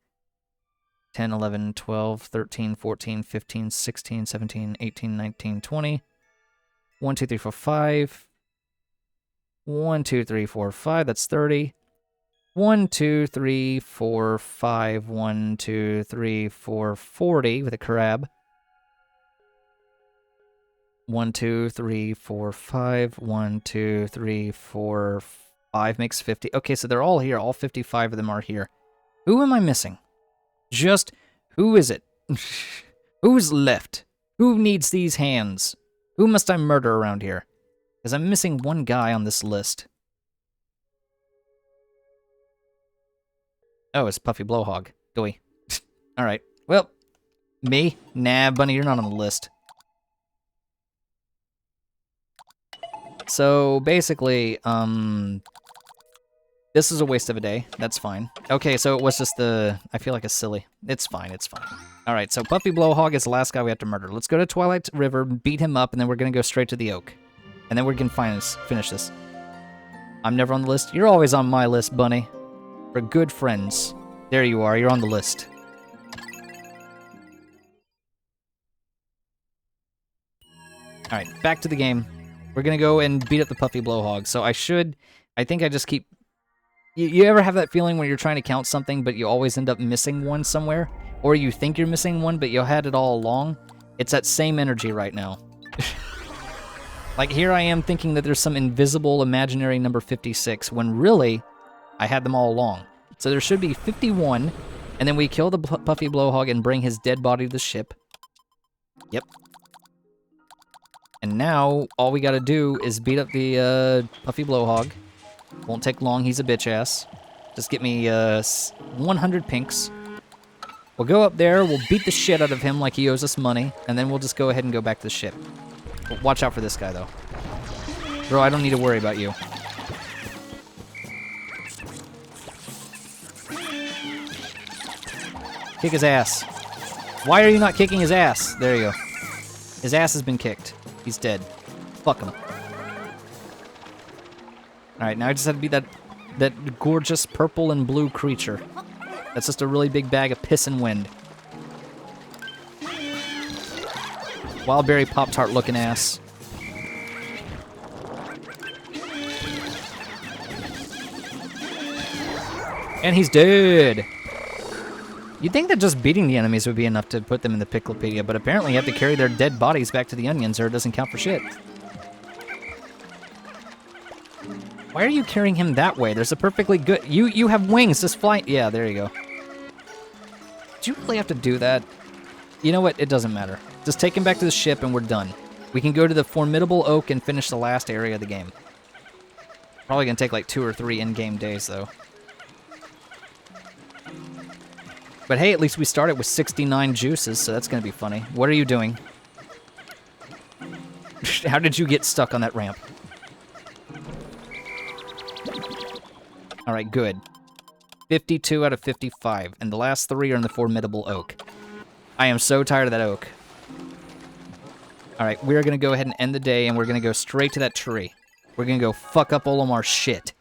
10, 11, 12, 13, 14, 15, 16, 17, 18, 19, 20. 1, 2, 3, 4, 5. 1, 2, 3, 4, 5. That's 30. 1, 2, 3, 4, 5. 1, 2, 3, 4, 40 with a crab. 1, 2, 3, 4, 5. 1, 2, 3, 4, 5 makes 50. Okay, so they're all here. All 55 of them are here. Who am I missing? Just, who is it? Who's left? Who needs these hands? Who must I murder around here? Because I'm missing one guy on this list. Oh, it's Puffy Blowhog. Doy. Alright. Well, me? Nah, Bunny, you're not on the list. So, basically, this is a waste of a day. That's fine. Okay, so it was just the... I feel like a silly. It's fine, it's fine. Alright, so Puffy Blowhog is the last guy we have to murder. Let's go to Twilight River, beat him up, and then we're gonna go straight to the Oak. And then we can finish this. I'm never on the list. You're always on my list, Bunny. We're good friends. There you are, you're on the list. Alright, back to the game. We're gonna go and beat up the Puffy Blowhog. So I think I just keep... You ever have that feeling when you're trying to count something, but you always end up missing one somewhere? Or you think you're missing one, but you had it all along? It's that same energy right now. Like, here I am thinking that there's some invisible, imaginary number 56, when really, I had them all along. So there should be 51, and then we kill the Puffy Blowhog and bring his dead body to the ship. Yep. And now, all we gotta do is beat up the Puffy Blowhog. Won't take long, he's a bitch ass. Just get me 100 pinks. We'll go up there, we'll beat the shit out of him like he owes us money, and then we'll just go ahead and go back to the ship. But watch out for this guy, though. Bro, I don't need to worry about you. Kick his ass. Why are you not kicking his ass? There you go. His ass has been kicked. He's dead. Fuck him. Alright, now I just have to be that gorgeous purple and blue creature. That's just a really big bag of piss and wind. Wildberry Pop-Tart looking ass. And he's dead! You'd think that just beating the enemies would be enough to put them in the Picklepedia, but apparently you have to carry their dead bodies back to the onions or it doesn't count for shit. Why are you carrying him that way? There's a perfectly good... You have wings, just fly... Yeah, there you go. Do you really have to do that? You know what? It doesn't matter. Just take him back to the ship and we're done. We can go to the Formidable Oak and finish the last area of the game. Probably gonna take like 2 or 3 in-game days, though. But hey, at least we started with 69 juices, so that's gonna be funny. What are you doing? How did you get stuck on that ramp? Alright, good. 52 out of 55, and the last 3 are in the Formidable Oak. I am so tired of that oak. Alright, we're gonna go ahead and end the day, and we're gonna go straight to that tree. We're gonna go fuck up Olimar's shit.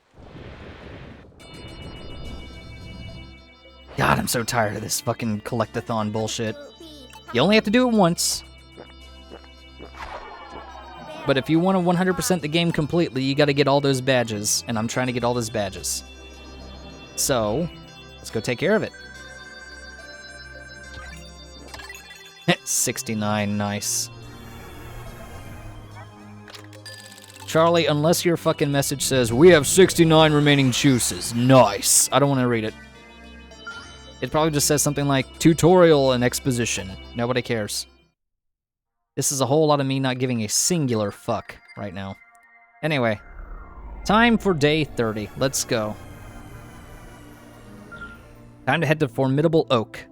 God, I'm so tired of this fucking collectathon bullshit. You only have to do it once. But if you want to 100% the game completely, you gotta get all those badges, and I'm trying to get all those badges. So, let's go take care of it. 69, nice. Charlie, unless your fucking message says, we have 69 remaining juices. Nice. I don't want to read it. It probably just says something like, tutorial and exposition. Nobody cares. This is a whole lot of me not giving a singular fuck right now. Anyway, time for day 30. Let's go. Time to head to Formidable Oak.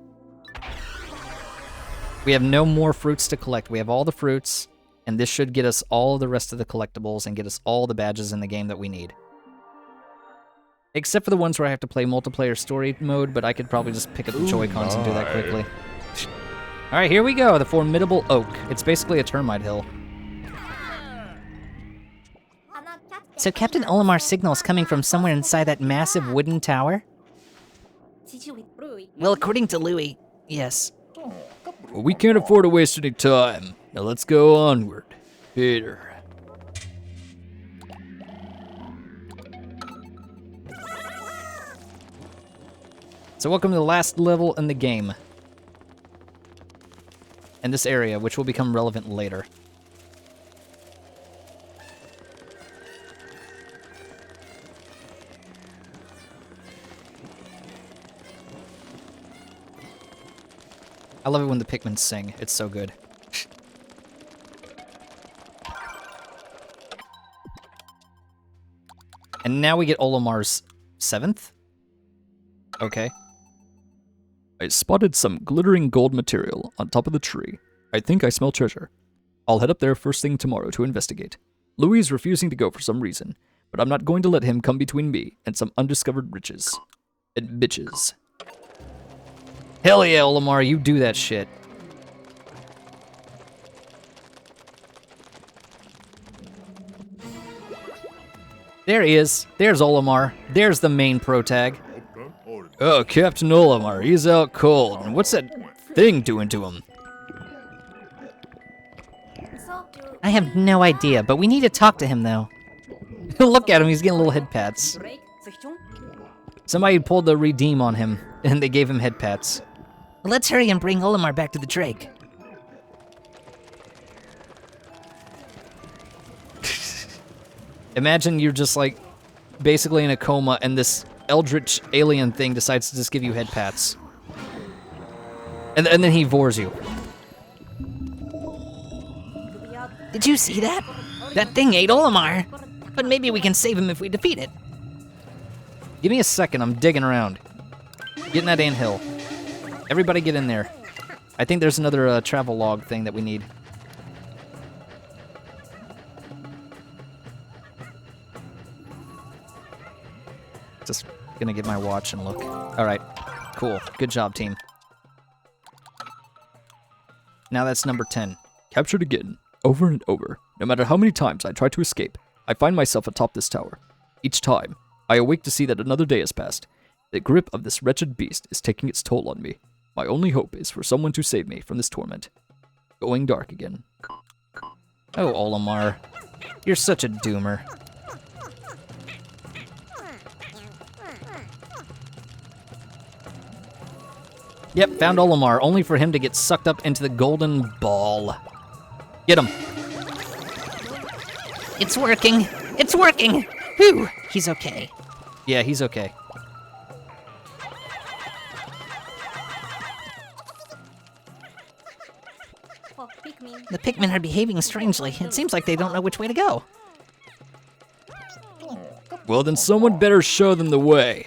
We have no more fruits to collect. We have all the fruits, and this should get us all the rest of the collectibles and get us all the badges in the game that we need. Except for the ones where I have to play multiplayer story mode, but I could probably just pick up the Joy-Cons and do that quickly. Alright, here we go, the Formidable Oak. It's basically a termite hill. So Captain Olimar's signal is coming from somewhere inside that massive wooden tower? Well, according to Louis, Yes. Well, we can't afford to waste any time. Now let's go onward. Peter. So welcome to the last level in the game. In this area, which will become relevant later. I love it when the Pikmin sing. It's so good. And now we get Olimar's 7th? Okay. I spotted some glittering gold material on top of the tree. I think I smell treasure. I'll head up there first thing tomorrow to investigate. Louis is refusing to go for some reason, but I'm not going to let him come between me and some undiscovered riches. And bitches. Hell yeah, Olimar, you do that shit. There he is. There's Olimar. There's the main pro tag. Oh, Captain Olimar, he's out cold. And what's that thing doing to him? I have no idea, but we need to talk to him, though. Look at him, he's getting little head pats. Somebody pulled the redeem on him, and they gave him head pats. Let's hurry and bring Olimar back to the Drake. Imagine you're just like, basically in a coma, and this eldritch alien thing decides to just give you head pats. And then he vores you. Did you see that? That thing ate Olimar. But maybe we can save him if we defeat it. Give me a second, I'm digging around. Get in that anthill. Everybody get in there. I think there's another travel log thing that we need. Just gonna get my watch and look. Alright, cool. Good job, team. Now that's number 10. Captured again, over and over. No matter how many times I try to escape, I find myself atop this tower. Each time, I awake to see that another day has passed. The grip of this wretched beast is taking its toll on me. My only hope is for someone to save me from this torment. Going dark again. Oh, Olimar. You're such a doomer. Yep, found Olimar, only for him to get sucked up into the golden ball. Get him. It's working. It's working. Whew. He's okay. Yeah, he's okay. The Pikmin are behaving strangely. It seems like they don't know which way to go. Well, then someone better show them the way.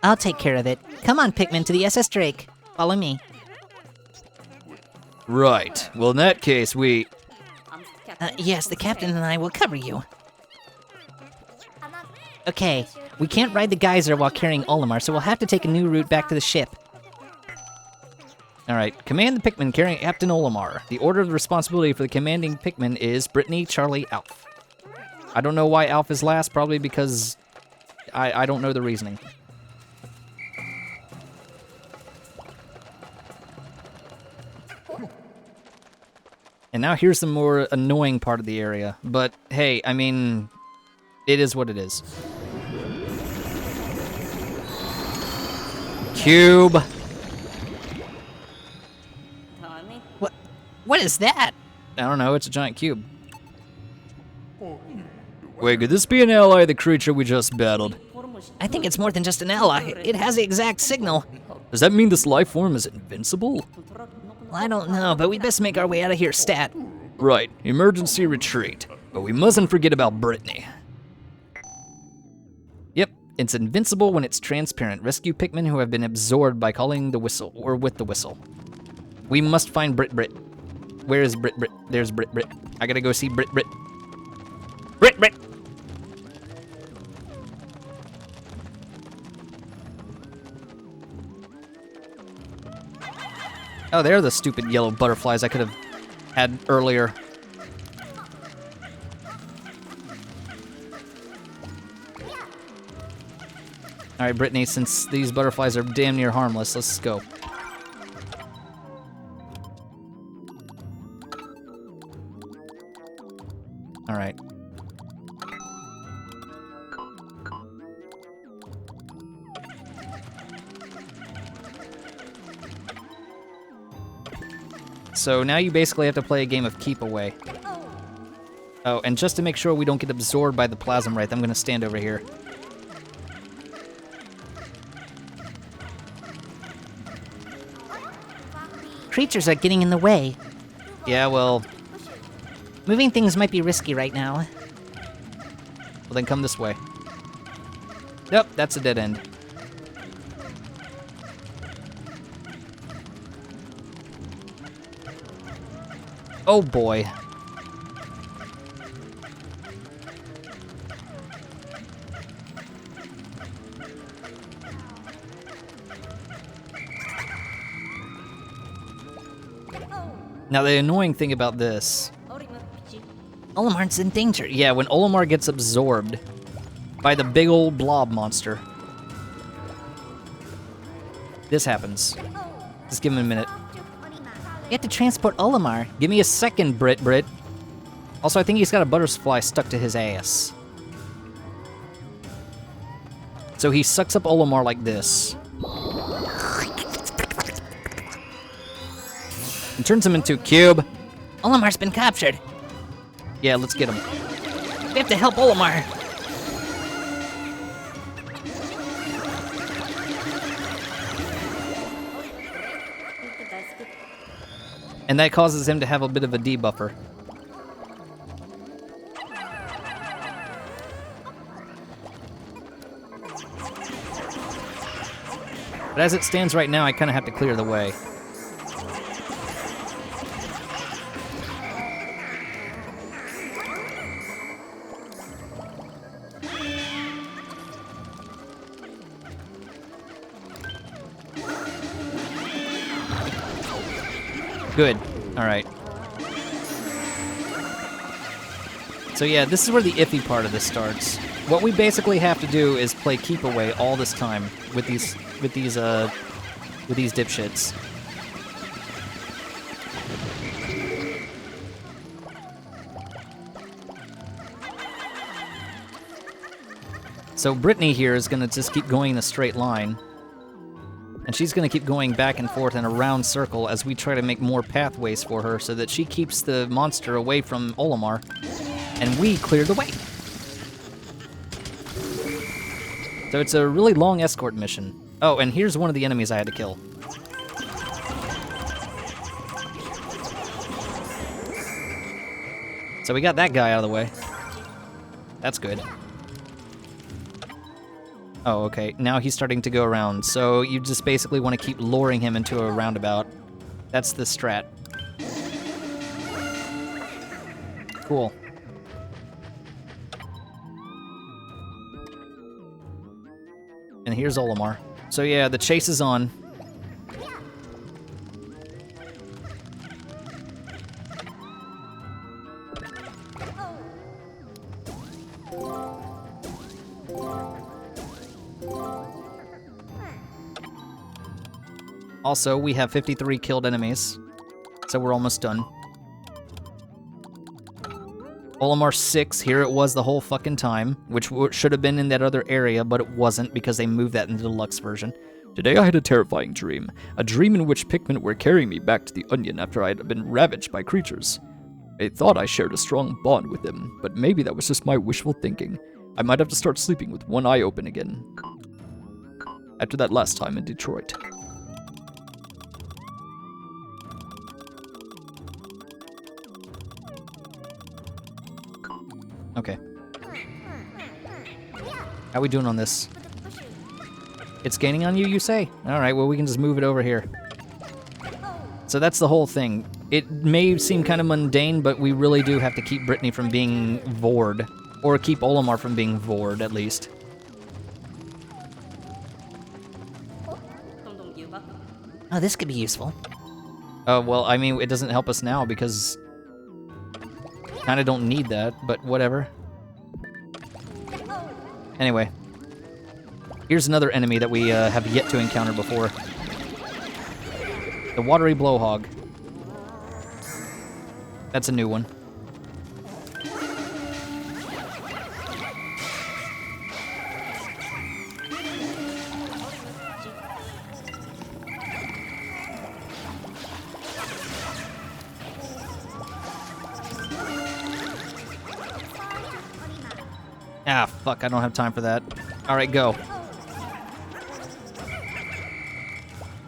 I'll take care of it. Come on, Pikmin, to the SS Drake. Follow me. Right. Well, in that case, we... Yes, the captain and I will cover you. Okay, we can't ride the geyser while carrying Olimar, so we'll have to take a new route back to the ship. Alright, command the Pikmin carrying Captain Olimar. The order of responsibility for the commanding Pikmin is Brittany, Charlie, Alf. I don't know why Alf is last, probably because I don't know the reasoning. And now here's the more annoying part of the area. But hey, I mean, it is what it is. Cube. What is that? I don't know, it's a giant cube. Wait, could this be an ally of the creature we just battled? I think it's more than just an ally. It has the exact signal. Does that mean this life form is invincible? Well, I don't know, but we best make our way out of here stat. Right, emergency retreat. But we mustn't forget about Brittany. Yep, it's invincible when it's transparent. Rescue Pikmin who have been absorbed by calling the whistle, or with the whistle. We must find Brit. Where is Brit? There's Brit. I gotta go see Brit. Brit. Oh, they're the stupid yellow butterflies I could have had earlier. Alright, Brittany, since these butterflies are damn near harmless, let's go. Alright. So now you basically have to play a game of keep away. Oh, and just to make sure we don't get absorbed by the plasm wraith, I'm gonna stand over here. Creatures are getting in the way. Yeah, well, Moving things might be risky right now. well then come this way. Yep, that's a dead end. Oh boy. Now the annoying thing about this... Olimar's in danger. Yeah, when Olimar gets absorbed by the big old blob monster, this happens. Just give him a minute. You have to transport Olimar. Give me a second, Brit. Also, I think he's got a butterfly stuck to his ass. So he sucks up Olimar like this. And turns him into a cube. Olimar's been captured. Yeah, let's get him. We have to help Olimar. And that causes him to have a bit of a debuffer. But as it stands right now, I kind of have to clear the way. Good. Alright. So yeah, this is where the iffy part of this starts. What we basically have to do is play keep away all this time with these dipshits. So Brittany here is gonna just keep going in a straight line. And she's gonna keep going back and forth in a round circle as we try to make more pathways for her so that she keeps the monster away from Olimar, and we clear the way. So it's a really long escort mission. Oh, and here's one of the enemies I had to kill. So we got that guy out of the way. That's good. Oh, okay. Now he's starting to go around. So you just basically want to keep luring him into a roundabout. That's the strat. Cool. And here's Olimar. So yeah, the chase is on. Also, we have 53 killed enemies, so we're almost done. Olimar 6, here it was the whole fucking time, which should have been in that other area, but it wasn't because they moved that in the deluxe version. Today I had a terrifying dream. A dream in which Pikmin were carrying me back to the Onion after I had been ravaged by creatures. I thought I shared a strong bond with them, but maybe that was just my wishful thinking. I might have to start sleeping with one eye open again. After that last time in Detroit. Okay. How we doing on this? It's gaining on you, you say? Alright, well we can just move it over here. So that's the whole thing. It may seem kind of mundane, but we really do have to keep Brittany from being vored. Or keep Olimar from being vored, at least. Oh, this could be useful. Oh, well, I mean, it doesn't help us now because... Kinda don't need that, but whatever. Anyway. Here's another enemy that we have yet to encounter before. The watery blowhog. That's a new one. Ah, fuck, I don't have time for that. Alright, go.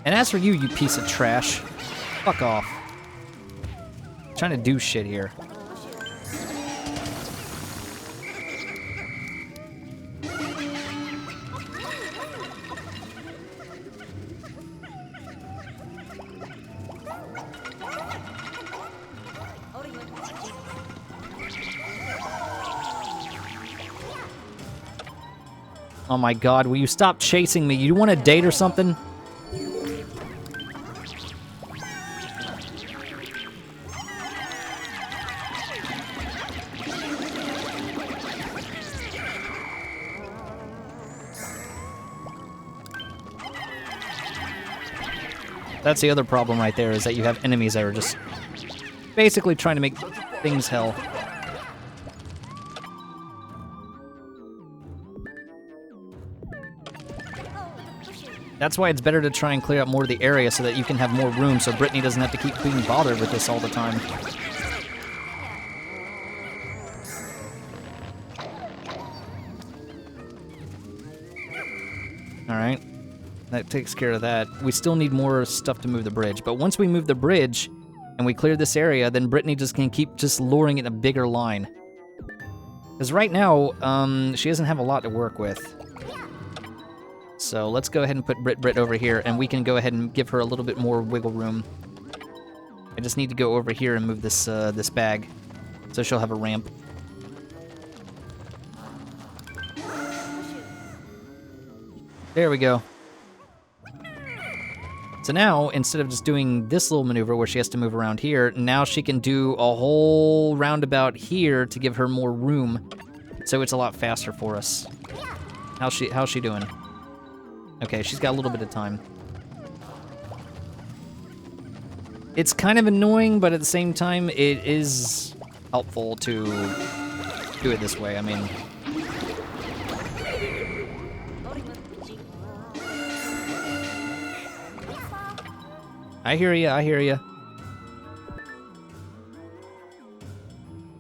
And as for you, you piece of trash, fuck off. I'm trying to do shit here. Oh my god, will you stop chasing me? You want a date or something? That's the other problem right there, is that you have enemies that are just basically trying to make things hell. That's why it's better to try and clear up more of the area so that you can have more room so Brittany doesn't have to keep being bothered with this all the time. Alright. That takes care of that. We still need more stuff to move the bridge, but once we move the bridge and we clear this area, then Brittany just can keep just luring it in a bigger line. Because right now, she doesn't have a lot to work with. So let's go ahead and put Brit over here, and we can go ahead and give her a little bit more wiggle room. I just need to go over here and move this this bag, so she'll have a ramp. There we go. So now, instead of just doing this little maneuver where she has to move around here, now she can do a whole roundabout here to give her more room, so it's a lot faster for us. How's she doing? Okay, she's got a little bit of time. It's kind of annoying, but at the same time, it is helpful to do it this way. I mean... I hear ya, I hear ya.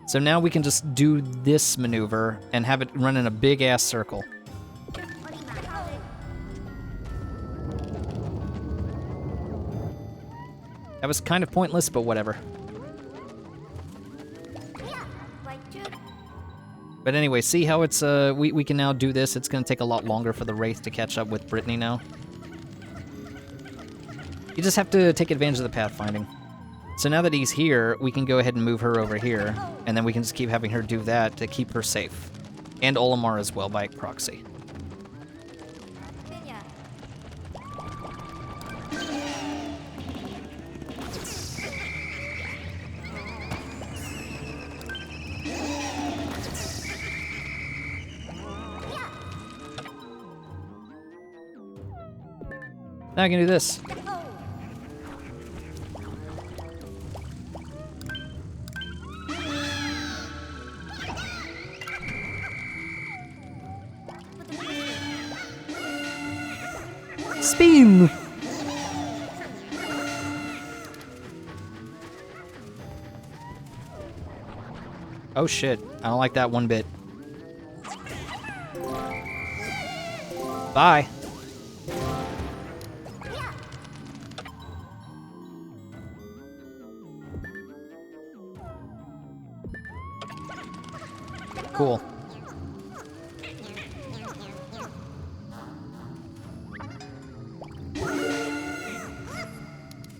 So now we can just do this maneuver and have it run in a big-ass circle. That was kind of pointless, but whatever. But anyway, see how it's, we can now do this. It's gonna take a lot longer for the Wraith to catch up with Brittany now. You just have to take advantage of the pathfinding. So now that he's here, we can go ahead and move her over here, and then we can just keep having her do that to keep her safe. And Olimar as well, by proxy. Now I can do this. Spin! Oh shit, I don't like that one bit. Bye. Cool.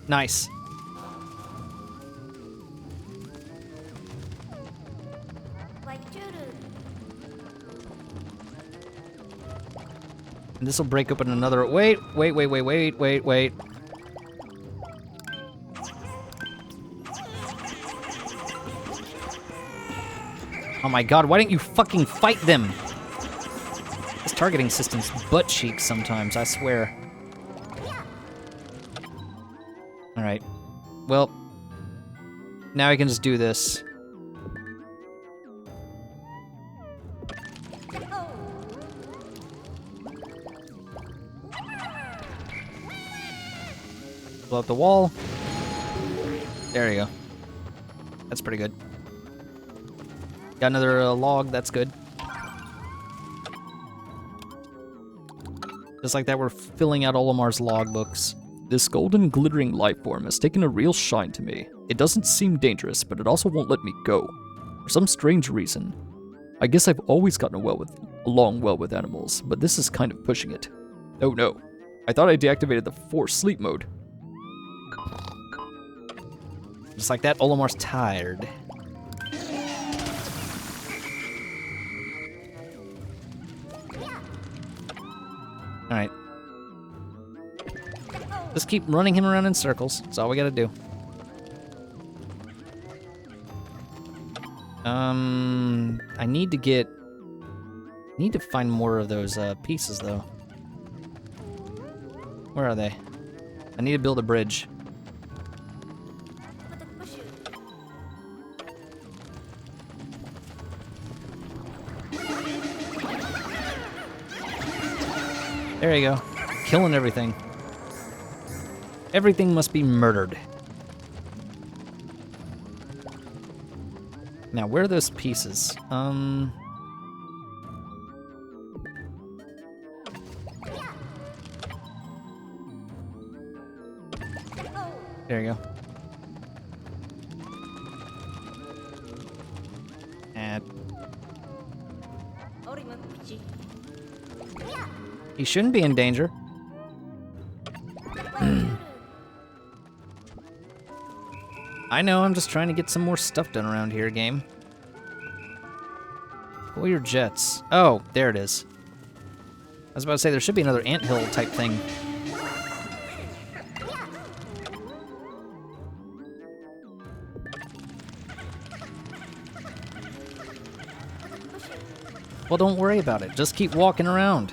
Nice. And this will break open another. Wait. Oh my god, why didn't you fucking fight them? This This targeting system's butt cheek sometimes, I swear. Alright. Well, now I can just do this. Blow up the wall. There you go. That's pretty good. Got another log, that's good. Just like that, we're filling out Olimar's logbooks. This golden glittering life form has taken a real shine to me. It doesn't seem dangerous, but it also won't let me go. For some strange reason. I guess I've always gotten along well with animals, but this is kind of pushing it. Oh no. I thought I deactivated the forced sleep mode. Just like that, Olimar's tired. Alright. Just keep running him around in circles. That's all we gotta do. I need to find more of those pieces, though. Where are they? I need to build a bridge. There you go. Killing everything. Everything must be murdered. Now, where are those pieces? There you go. And he shouldn't be in danger. I know, I'm just trying to get some more stuff done around here, game. Pull your jets. Oh, there it is. I was about to say, there should be another anthill type thing. Well, don't worry about it. Just keep walking around.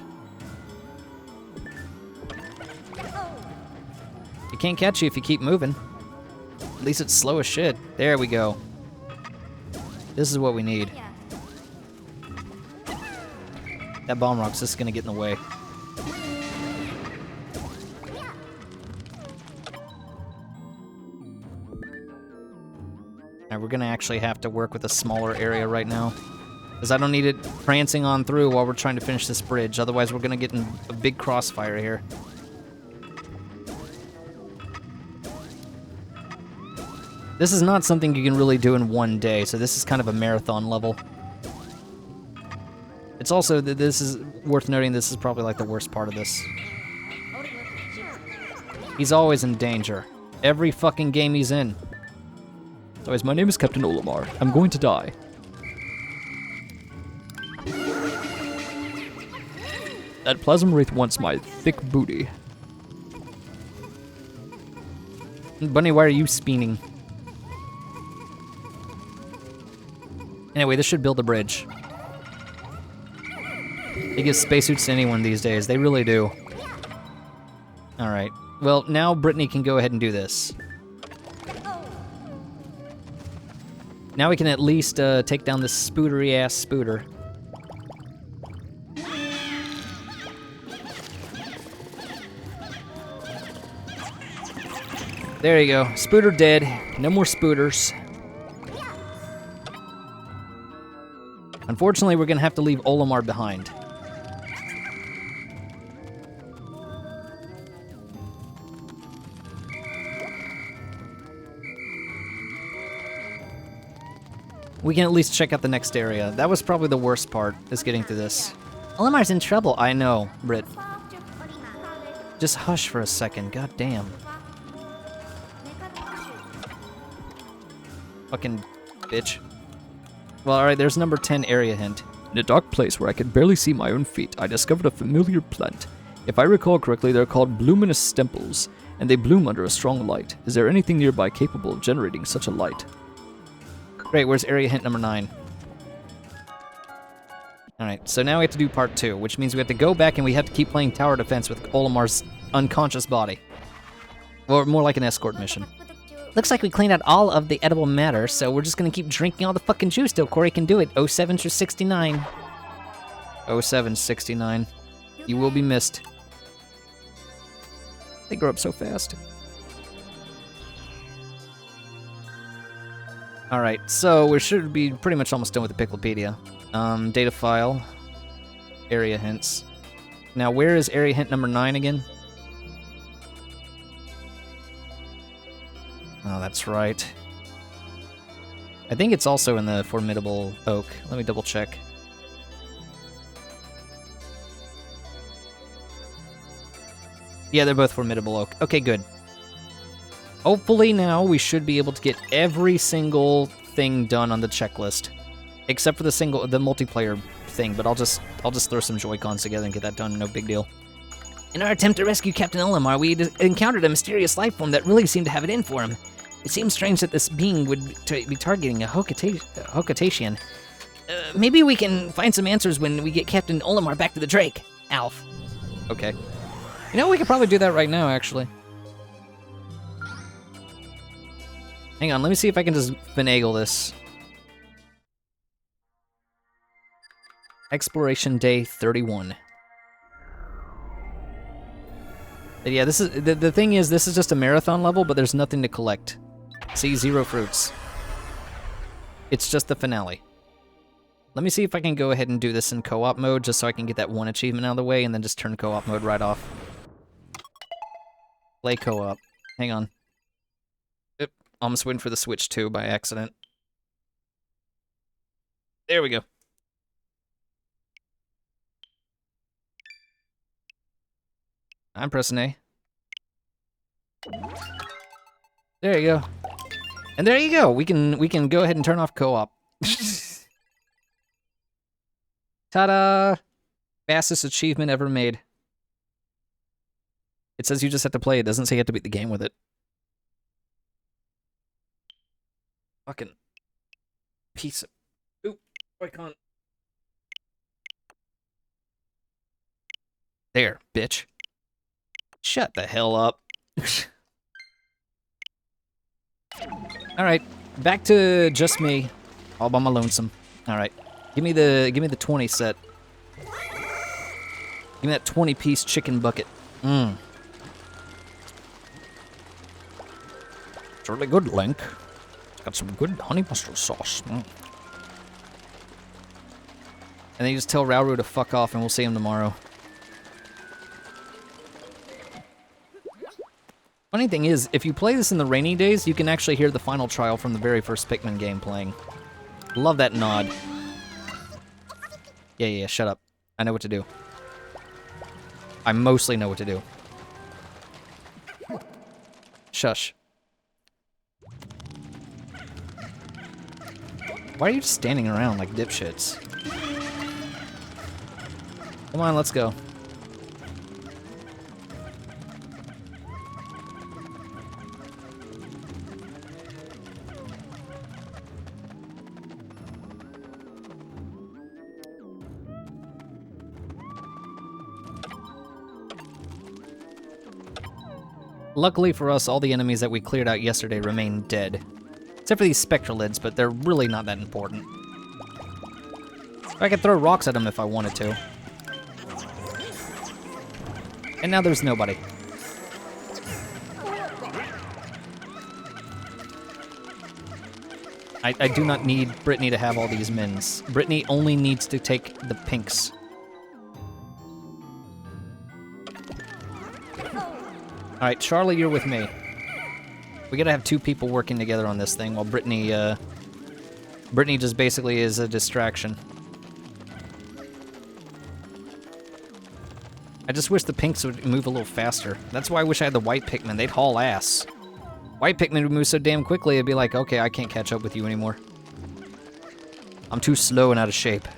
It can't catch you if you keep moving. At least it's slow as shit. There we go. This is what we need. That bomb rock's just gonna get in the way. Alright, we're gonna actually have to work with a smaller area right now. Because I don't need it prancing on through while we're trying to finish this bridge. Otherwise, we're gonna get in a big crossfire here. This is not something you can really do in one day, so this is kind of a marathon level. It's also, this is worth noting, this is probably like the worst part of this. He's always in danger. Every fucking game he's in. So my name is Captain Olimar. I'm going to die. That plasma wraith wants my thick booty. Bunny, why are you speening? Anyway, this should build a bridge. They give spacesuits to anyone these days. They really do. Alright. Well, now Brittany can go ahead and do this. Now we can at least take down this spootery-ass spooter. There you go. Spooter dead. No more spooters. Unfortunately, we're gonna have to leave Olimar behind. We can at least check out the next area. That was probably the worst part, is getting through this. Olimar's in trouble. I know, Britt. Just hush for a second. God damn. Fucking bitch. Well, alright, there's number 10 area hint. In a dark place where I could barely see my own feet, I discovered a familiar plant. If I recall correctly, they're called luminous stemples, and they bloom under a strong light. Is there anything nearby capable of generating such a light? Great, where's area hint number 9? Alright, so now we have to do part 2, which means we have to go back and we have to keep playing tower defense with Olimar's unconscious body. Or more like an escort mission. Looks like we cleaned out all of the edible matter, so we're just gonna keep drinking all the fucking juice till Kouri can do it. 07 through 69. 07, 69. You will be missed. They grow up so fast. Alright, so we should be pretty much almost done with the Picklepedia. Data file. Area hints. Now, where is area hint number 9 again? Oh, that's right. I think it's also in the Formidable Oak. Let me double check. Yeah, they're both Formidable Oak. Okay, good. Hopefully now we should be able to get every single thing done on the checklist. Except for the multiplayer thing, but I'll just throw some Joy-Cons together and get that done, no big deal. In our attempt to rescue Captain Olimar, we encountered a mysterious life form that really seemed to have it in for him. It seems strange that this being would be targeting a Hokatachian. Maybe we can find some answers when we get Captain Olimar back to the Drake. Alf. Okay. You know, we could probably do that right now, actually. Hang on, let me see if I can just finagle this. Exploration Day 31. But yeah, this is the thing is, this is just a marathon level, but there's nothing to collect. See, 0 fruits. It's just the finale. Let me see if I can go ahead and do this in co-op mode, just so I can get that one achievement out of the way, and then just turn co-op mode right off. Play co-op. Hang on. Oop, almost waiting for the Switch 2 by accident. There we go. I'm pressing A. There you go. And there you go. We can go ahead and turn off co-op. Ta-da! Fastest achievement ever made. It says you just have to play. It doesn't say you have to beat the game with it. Fucking piece of... Oop, I can't... There, bitch. Shut the hell up. Alright, back to just me. All by my lonesome. Alright. Give me the 20 set. Give me that 20-piece chicken bucket. Mmm. It's really good, Link. It's got some good honey mustard sauce. Mm. And then you just tell Rauru to fuck off and we'll see him tomorrow. Funny thing is, if you play this in the rainy days, you can actually hear the final trial from the very first Pikmin game playing. Love that nod. Yeah, shut up. I know what to do. I mostly know what to do. Shush. Why are you just standing around like dipshits? Come on, let's go. Luckily for us, all the enemies that we cleared out yesterday remain dead. Except for these Spectralids, but they're really not that important. I could throw rocks at them if I wanted to. And now there's nobody. I do not need Brittany to have all these mins. Brittany only needs to take the pinks. Alright, Charlie, you're with me. We gotta have 2 people working together on this thing while Brittany just basically is a distraction. I just wish the pinks would move a little faster. That's why I wish I had the white Pikmin. They'd haul ass. White Pikmin would move so damn quickly, it'd be like, okay, I can't catch up with you anymore. I'm too slow and out of shape.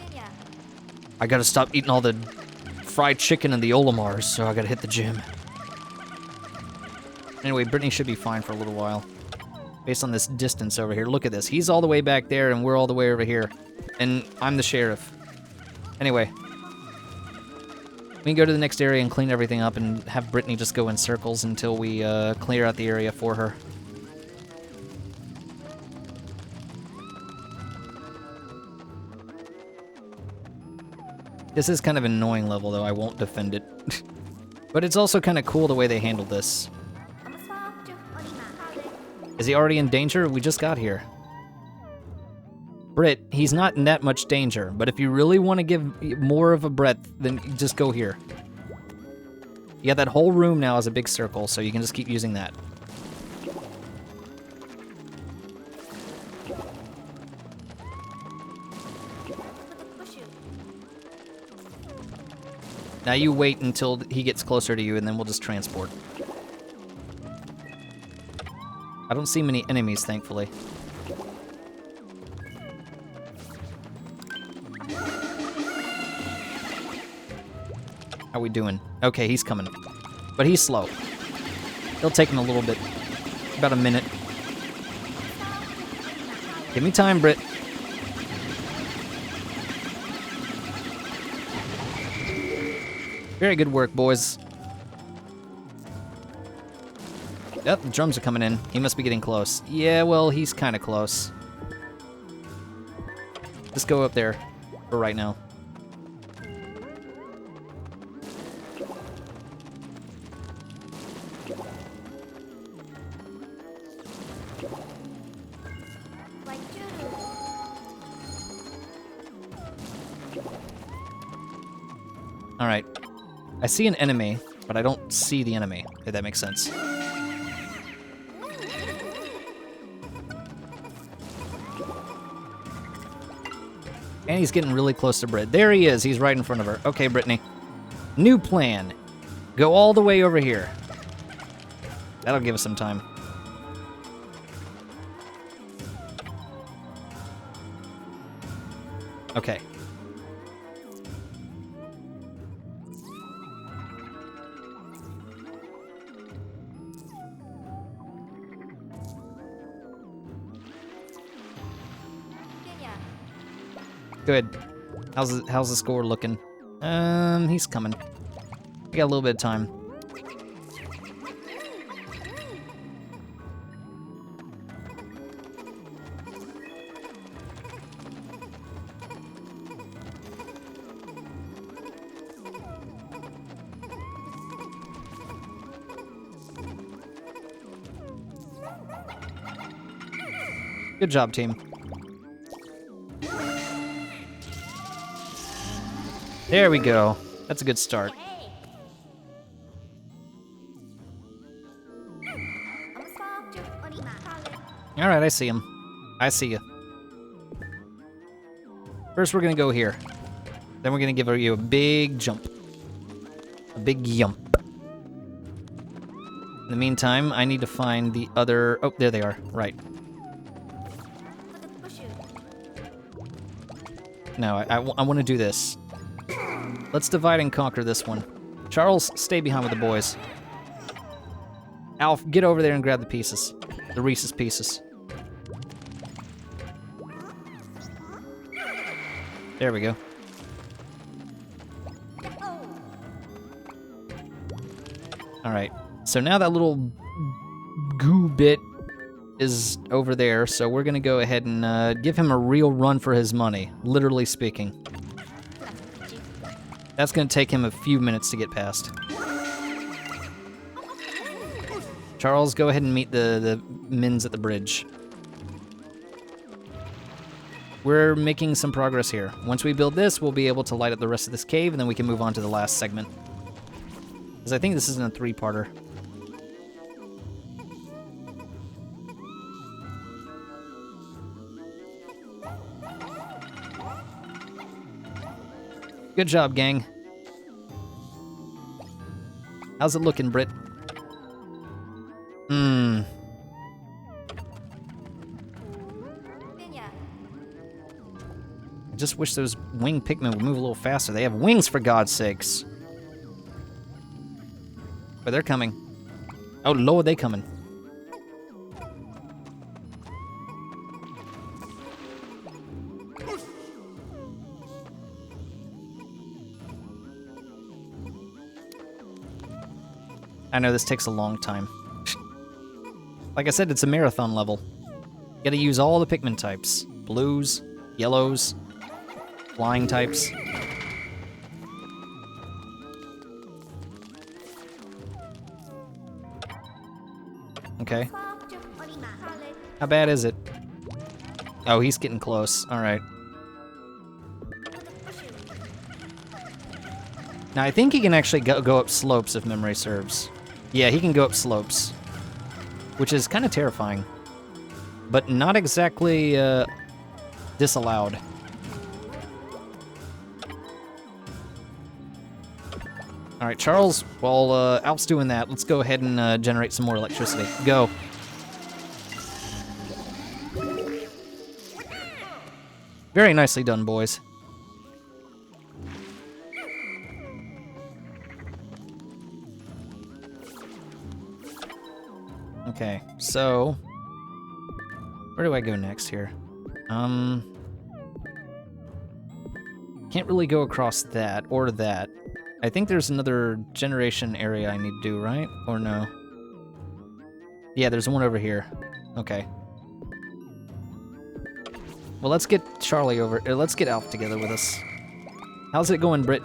I gotta stop eating all the fried chicken and the Olimars, so I gotta hit the gym. Anyway, Brittany should be fine for a little while. Based on this distance over here. Look at this. He's all the way back there, and we're all the way over here. And I'm the sheriff. Anyway. We can go to the next area and clean everything up and have Brittany just go in circles until we clear out the area for her. This is kind of an annoying level, though. I won't defend it. But it's also kind of cool the way they handled this. Is he already in danger? We just got here. Britt, he's not in that much danger, but if you really want to give more of a breadth, then just go here. You got that whole room now as a big circle, so you can just keep using that. Now you wait until he gets closer to you, and then we'll just transport. I don't see many enemies, thankfully. How we doing? Okay, he's coming. But he's slow. It'll take him a little bit. About a minute. Give me time, Britt. Very good work, boys. Yep, the drums are coming in. He must be getting close. Yeah, well, he's kind of close. Just go up there for right now. All right. I see an enemy, but I don't see the enemy, if that makes sense. And he's getting really close to Britt. There he is. He's right in front of her. Okay, Brittany. New plan. Go all the way over here. That'll give us some time. Okay. Good. How's the score looking? He's coming. We got a little bit of time. Good job, team. There we go. That's a good start. Alright, I see him. I see you. First, we're gonna go here. Then we're gonna give you a big jump. A big yump. In the meantime, I need to find the other... Oh, there they are. Right. No, I want to do this. Let's divide and conquer this one. Charles, stay behind with the boys. Alf, get over there and grab the pieces. The Reese's Pieces. There we go. Alright, so now that little goo bit is over there, so we're gonna go ahead and give him a real run for his money, literally speaking. That's gonna take him a few minutes to get past. Charles, go ahead and meet the Mins at the bridge. We're making some progress here. Once we build this, we'll be able to light up the rest of this cave, and then we can move on to the last segment. Because I think this isn't a three-parter. Good job, gang. How's it looking, Britt? I just wish those winged Pikmin would move a little faster. They have wings, for God's sakes. But they're coming. Oh, Lord, they coming. I know this takes a long time. Like I said, it's a marathon level. You gotta use all the Pikmin types. Blues, yellows, flying types. Okay. How bad is it? Oh, he's getting close. Alright. Now, I think he can actually go up slopes if memory serves. Yeah, he can go up slopes. Which is kind of terrifying. But not exactly disallowed. Alright, Charles, while Alf's doing that, let's go ahead and generate some more electricity. Go. Very nicely done, boys. Okay, so where do I go next here? Can't really go across that or that. I think there's another generation area I need to do, right? Or no? Yeah, there's one over here. Okay. Well, let's get Charlie over. Let's get Alf together with us. How's it going, Britt?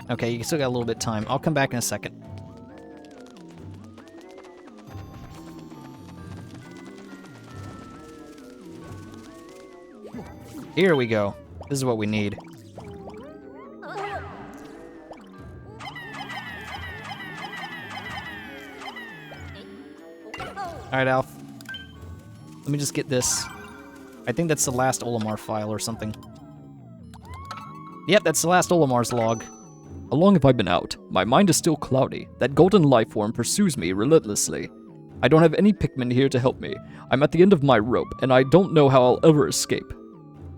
Okay, you still got a little bit of time. I'll come back in a second. Here we go. This is what we need. Alright, Alf. Let me just get this. I think that's the last Olimar file or something. Yep, that's the last Olimar's log. How long have I been out? My mind is still cloudy. That golden life form pursues me relentlessly. I don't have any Pikmin here to help me. I'm at the end of my rope, and I don't know how I'll ever escape.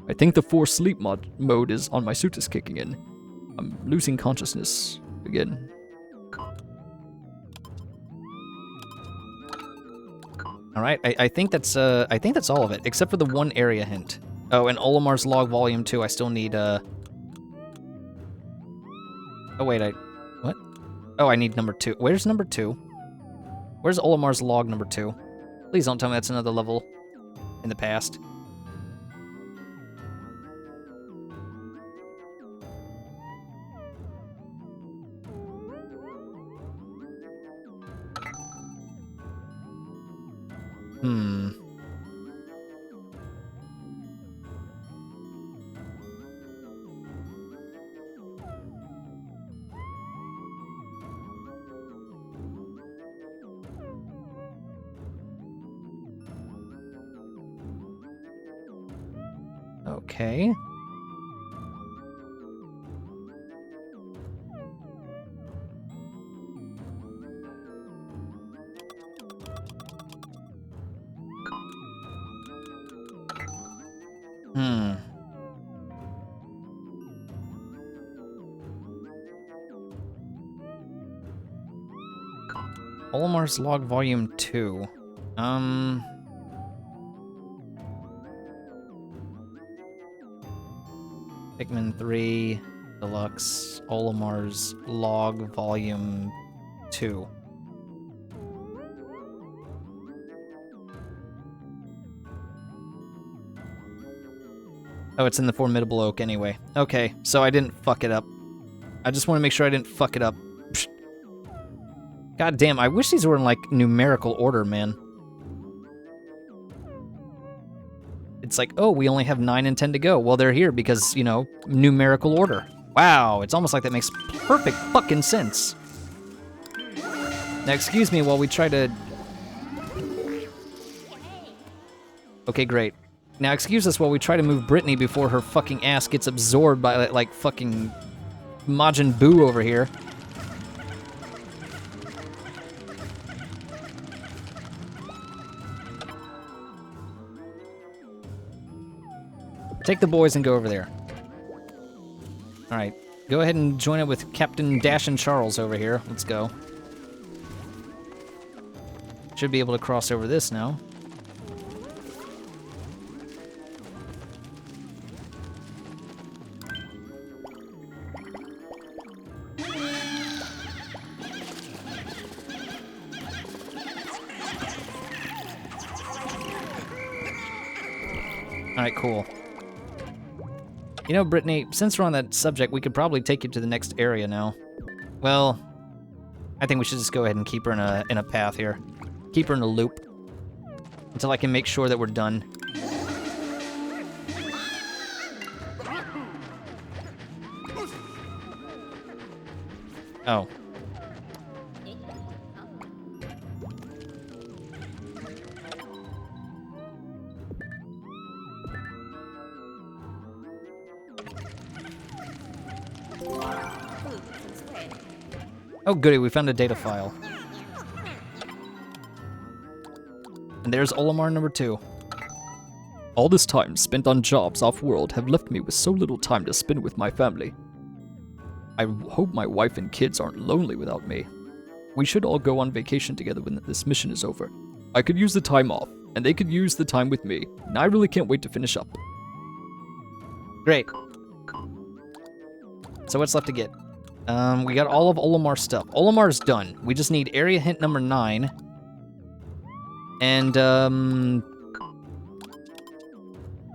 I think the forced sleep mode is on my suit is kicking in. I'm losing consciousness again. All right, I think that's all of it, except for the one area hint. Oh, and Olimar's log volume 2. I still need Oh wait, what? Oh, I need number 2. Where's number 2? Where's Olimar's log number 2? Please don't tell me that's another level in the past. Okay. Olimar's log volume 2. Pikmin 3, Deluxe, Olimar's log volume 2. Oh, it's in the Formidable Oak anyway. Okay, so I didn't fuck it up. I just want to make sure I didn't fuck it up. Psh. God damn, I wish these were in, like, numerical order, man. It's like, oh, we only have 9 and 10 to go. Well, they're here because, you know, numerical order. Wow, it's almost like that makes perfect fucking sense. Now, excuse me while we try to... Okay, great. Now, excuse us while we try to move Brittany before her fucking ass gets absorbed by, like, fucking Majin Buu over here. Take the boys and go over there. Alright, go ahead and join up with Captain Dash and Charles over here. Let's go. Should be able to cross over this now. Alright, cool. You know, Brittany, since we're on that subject, we could probably take you to the next area now. Well, I think we should just go ahead and keep her in a path here. Keep her in a loop. Until I can make sure that we're done. Oh. Oh goody, we found a data file. And there's Olimar number 2. All this time spent on jobs off-world have left me with so little time to spend with my family. I hope my wife and kids aren't lonely without me. We should all go on vacation together when this mission is over. I could use the time off, and they could use the time with me, and I really can't wait to finish up. Great. So what's left to get? We got all of Olimar's stuff. Olimar's done. We just need area hint number 9. And,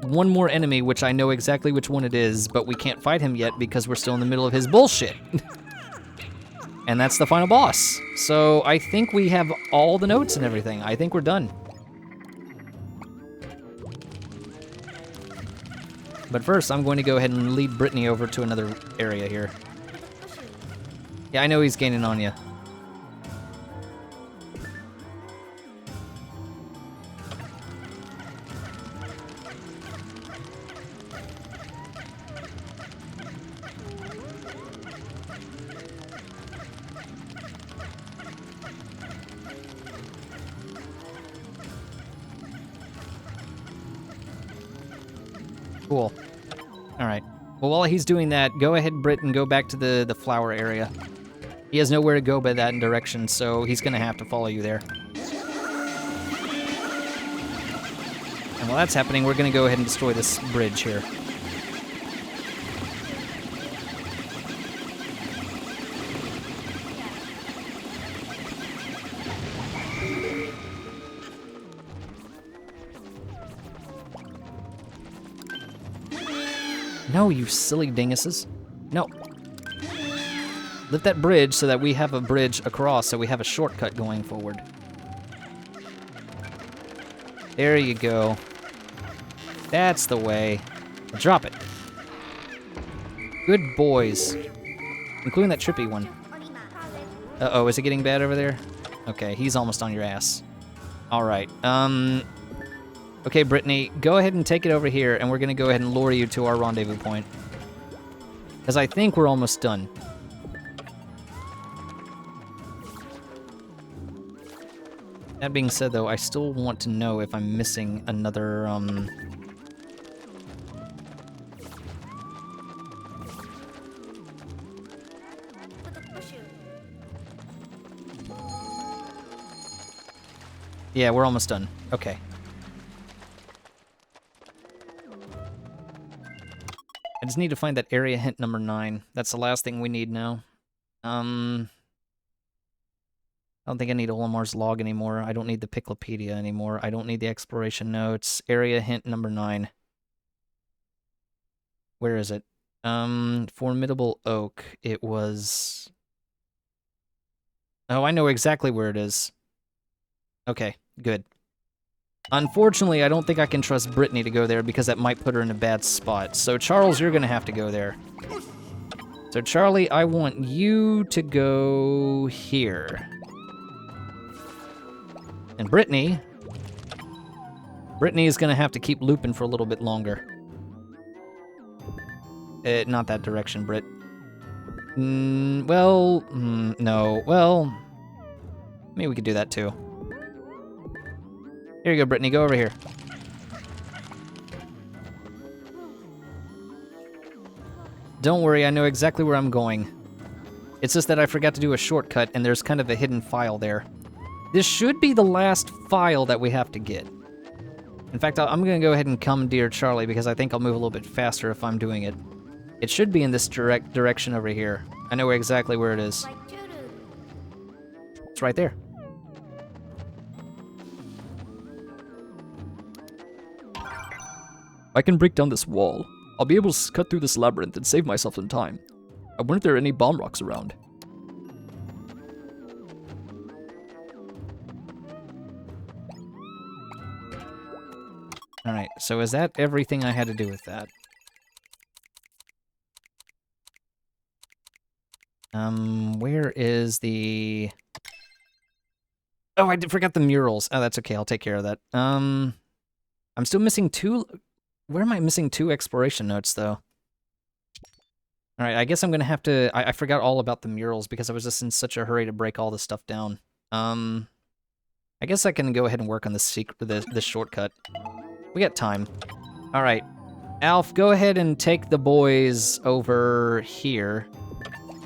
one more enemy, which I know exactly which one it is, but we can't fight him yet because we're still in the middle of his bullshit. And that's the final boss. So I think we have all the notes and everything. I think we're done. But first, I'm going to go ahead and lead Brittany over to another area here. Yeah, I know he's gaining on you. Cool. All right. Well, while he's doing that, go ahead, Britt, and go back to the flower area. He has nowhere to go but that direction, so he's gonna have to follow you there. And while that's happening, we're gonna go ahead and destroy this bridge here. No, you silly dinguses. No. Lift that bridge so that we have a bridge across, so we have a shortcut going forward. There you go. That's the way. Drop it. Good boys. Including that trippy one. Uh-oh, is it getting bad over there? Okay, he's almost on your ass. Alright, okay, Brittany, go ahead and take it over here, and we're gonna go ahead and lure you to our rendezvous point. Because I think we're almost done. That being said, though, I still want to know if I'm missing another, Yeah, we're almost done. Okay. I just need to find that area hint number 9. That's the last thing we need now. I don't think I need Olimar's log anymore. I don't need the Piclopedia anymore. I don't need the exploration notes. Area hint number 9. Where is it? Formidable Oak. It was... Oh, I know exactly where it is. Okay, good. Unfortunately, I don't think I can trust Brittany to go there because that might put her in a bad spot. So, Charles, you're gonna have to go there. So, Charlie, I want you to go here. And Brittany is gonna have to keep looping for a little bit longer. Not that direction, Britt. No. Well, maybe we could do that too. Here you go, Brittany. Go over here. Don't worry, I know exactly where I'm going. It's just that I forgot to do a shortcut, and there's kind of a hidden file there. This should be the last file that we have to get. In fact, I'm going to go ahead and commandeer Charlie, because I think I'll move a little bit faster if I'm doing it. It should be in this direction over here. I know exactly where it is. It's right there. I can break down this wall. I'll be able to cut through this labyrinth and save myself some time. I wonder if there are any bomb rocks around. Alright, so is that everything I had to do with that? Where is the... Oh, I forgot the murals. Oh, that's okay, I'll take care of that. I'm still missing 2... Where am I missing 2 exploration notes, though? Alright, I guess I'm gonna have to... I forgot all about the murals because I was just in such a hurry to break all this stuff down. I guess I can go ahead and work on the shortcut. We got time. Alright. Alf, go ahead and take the boys over here.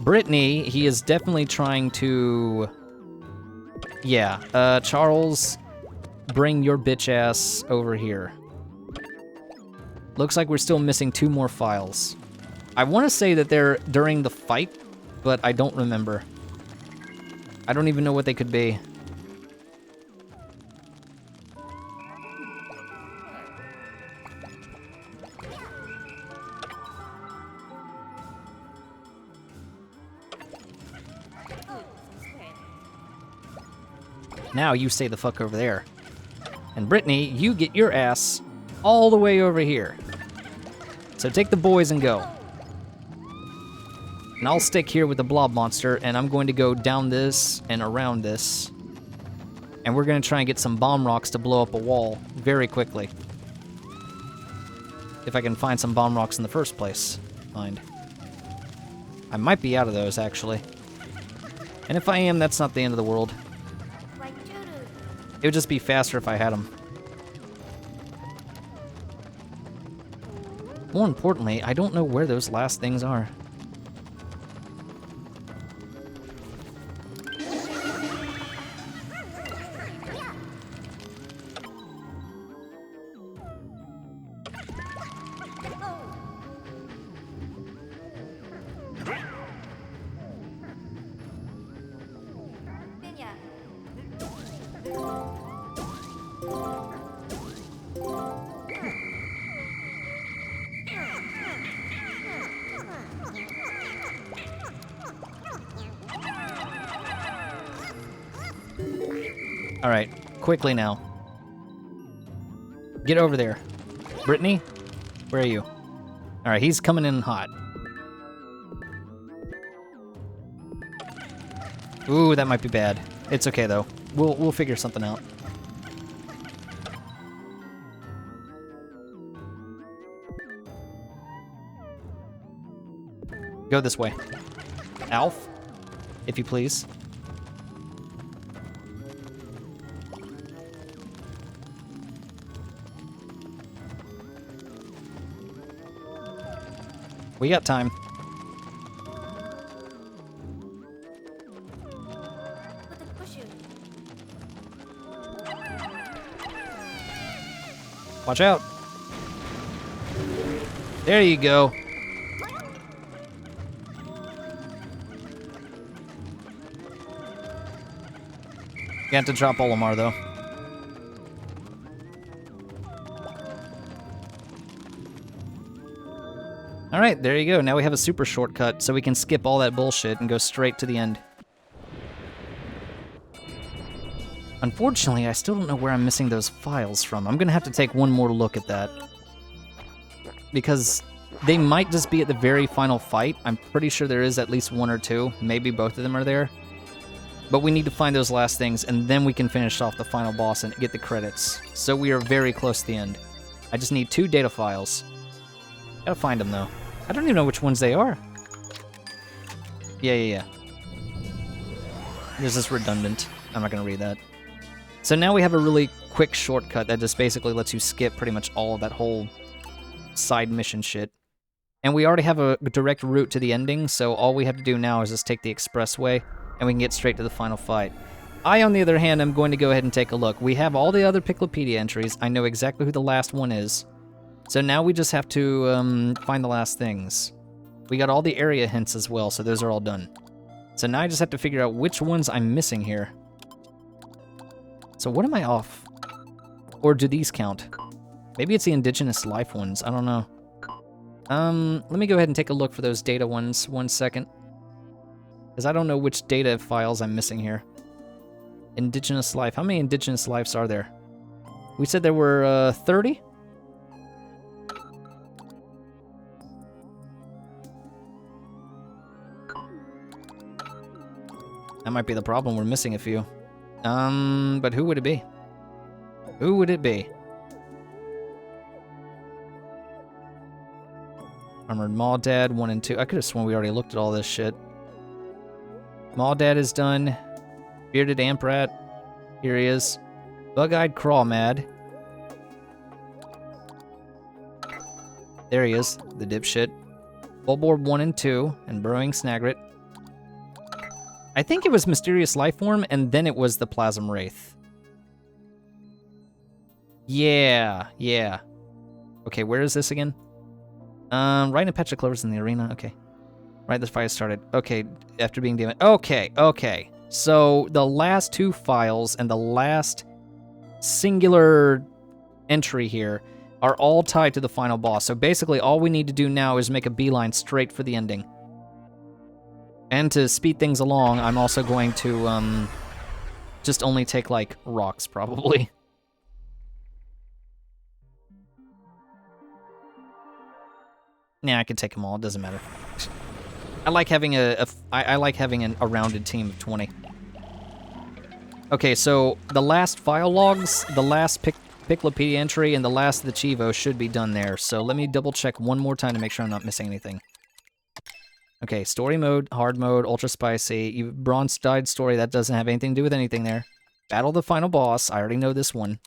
Brittany, he is definitely trying to... Yeah, Charles, bring your bitch ass over here. Looks like we're still missing 2 more files. I want to say that they're during the fight, but I don't remember. I don't even know what they could be. Now you stay the fuck over there. And Brittany, you get your ass all the way over here. So take the boys and go. And I'll stick here with the blob monster, and I'm going to go down this and around this. And we're going to try and get some bomb rocks to blow up a wall very quickly. If I can find some bomb rocks in the first place. I might be out of those, actually. And if I am, that's not the end of the world. It would just be faster if I had them. More importantly, I don't know where those last things are. Alright, quickly now. Get over there. Brittany, where are you? Alright, he's coming in hot. Ooh, that might be bad. It's okay though. We'll figure something out. Go this way. Alf, if you please. We got time. Watch out. There you go. You have to drop Olimar, though. Alright, there you go. Now we have a super shortcut, so we can skip all that bullshit and go straight to the end. Unfortunately, I still don't know where I'm missing those files from. I'm gonna have to take one more look at that. Because they might just be at the very final fight. I'm pretty sure there is at least 1 or 2. Maybe both of them are there. But we need to find those last things, and then we can finish off the final boss and get the credits. So we are very close to the end. I just need 2 data files. Gotta find them, though. I don't even know which ones they are. Yeah. This is redundant. I'm not gonna read that. So now we have a really quick shortcut that just basically lets you skip pretty much all of that whole side mission shit. And we already have a direct route to the ending, so all we have to do now is just take the expressway, and we can get straight to the final fight. I, on the other hand, am going to go ahead and take a look. We have all the other Piclopedia entries. I know exactly who the last one is. So now we just have to find the last things. We got all the area hints as well, so those are all done. So now I just have to figure out which ones I'm missing here. So what am I off? Or do these count? Maybe it's the indigenous life ones. I don't know. Let me go ahead and take a look for those data ones 1 second. Because I don't know which data files I'm missing here. Indigenous life. How many indigenous lives are there? We said there were 30? That might be the problem. We're missing a few. But who would it be? Who would it be? Armored Maw-Dad 1 and 2. I could have sworn we already looked at all this shit. Maw-Dad is done. Bearded Amprat. Here he is. Bug-Eyed Crawmad. There he is, the dipshit. Bulborb 1 and 2, and Burrowing Snagret. I think it was Mysterious Lifeform, and then it was the Plasm Wraith. Yeah. Okay, where is this again? Right in Petra Clovers in the arena, okay. Right, the fight started. Okay, after being damaged. Okay. So, the last 2 files and the last singular entry here are all tied to the final boss. So basically, all we need to do now is make a beeline straight for the ending. And to speed things along, I'm also going to, just only take, like, rocks, probably. Nah, I can take them all. It doesn't matter. I like having I like having a rounded team of 20. Okay, so the last file logs, the last Piclopedia entry, and the last of the Chivo should be done there. So let me double check one more time to make sure I'm not missing anything. Okay, story mode, hard mode, ultra spicy. Bronze died story, that doesn't have anything to do with anything there. Battle the final boss, I already know this one.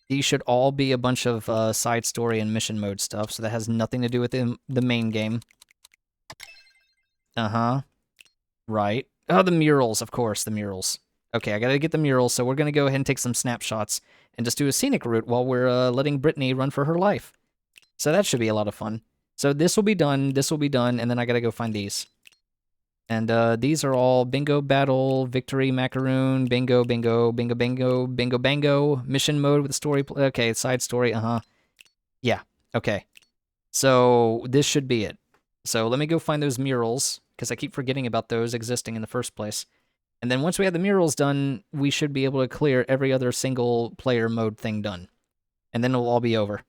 These should all be a bunch of side story and mission mode stuff, so that has nothing to do with the main game. Uh-huh. Right. Oh, the murals, of course, the murals. Okay, I gotta get the murals, so we're gonna go ahead and take some snapshots and just do a scenic route while we're letting Brittany run for her life. So that should be a lot of fun. So this will be done, and then I gotta go find these. And these are all bingo battle, victory macaroon, bingo, mission mode with story, okay, side story, Yeah, okay. So this should be it. So let me go find those murals, because I keep forgetting about those existing in the first place. And then once we have the murals done, we should be able to clear every other single player mode thing done. And then it'll all be over.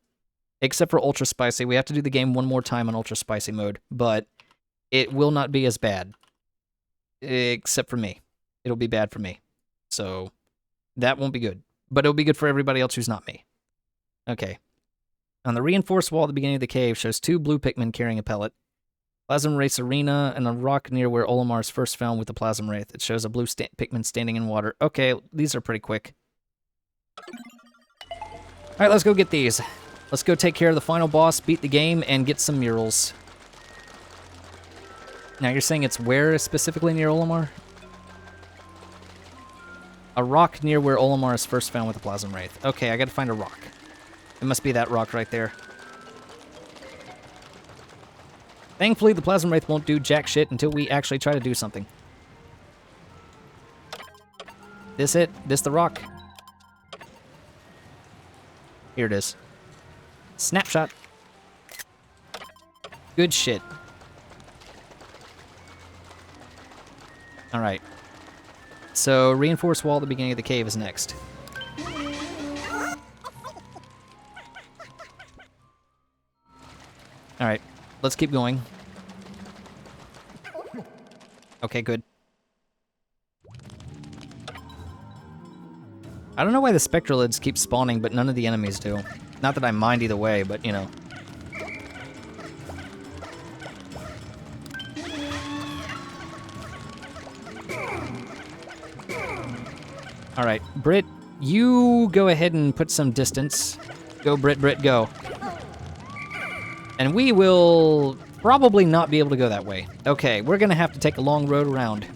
Except for Ultra Spicy. We have to do the game one more time on Ultra Spicy mode, but it will not be as bad. Except for me. It'll be bad for me. So that won't be good. But it'll be good for everybody else who's not me. Okay. On the reinforced wall at the beginning of the cave shows 2 blue Pikmin carrying a pellet. Plasm Wraith's arena and a rock near where Olimar is first found with the Plasm Wraith. It shows a blue Pikmin standing in water. Okay, these are pretty quick. Alright, let's go get these. Let's go take care of the final boss, beat the game, and get some murals. Now, you're saying it's where specifically near Olimar? A rock near where Olimar is first found with the Plasm Wraith. Okay, I gotta find a rock. It must be that rock right there. Thankfully, the Plasm Wraith won't do jack shit until we actually try to do something. This it? This the rock? Here it is. Snapshot. Good shit. Alright. So, reinforced wall at the beginning of the cave is next. Alright, let's keep going. Okay, good. I don't know why the Spectralids keep spawning, but none of the enemies do. Not that I mind either way, but, you know. Alright, Britt, you go ahead and put some distance. Go, Britt, go. And we will probably not be able to go that way. Okay, we're gonna have to take a long road around.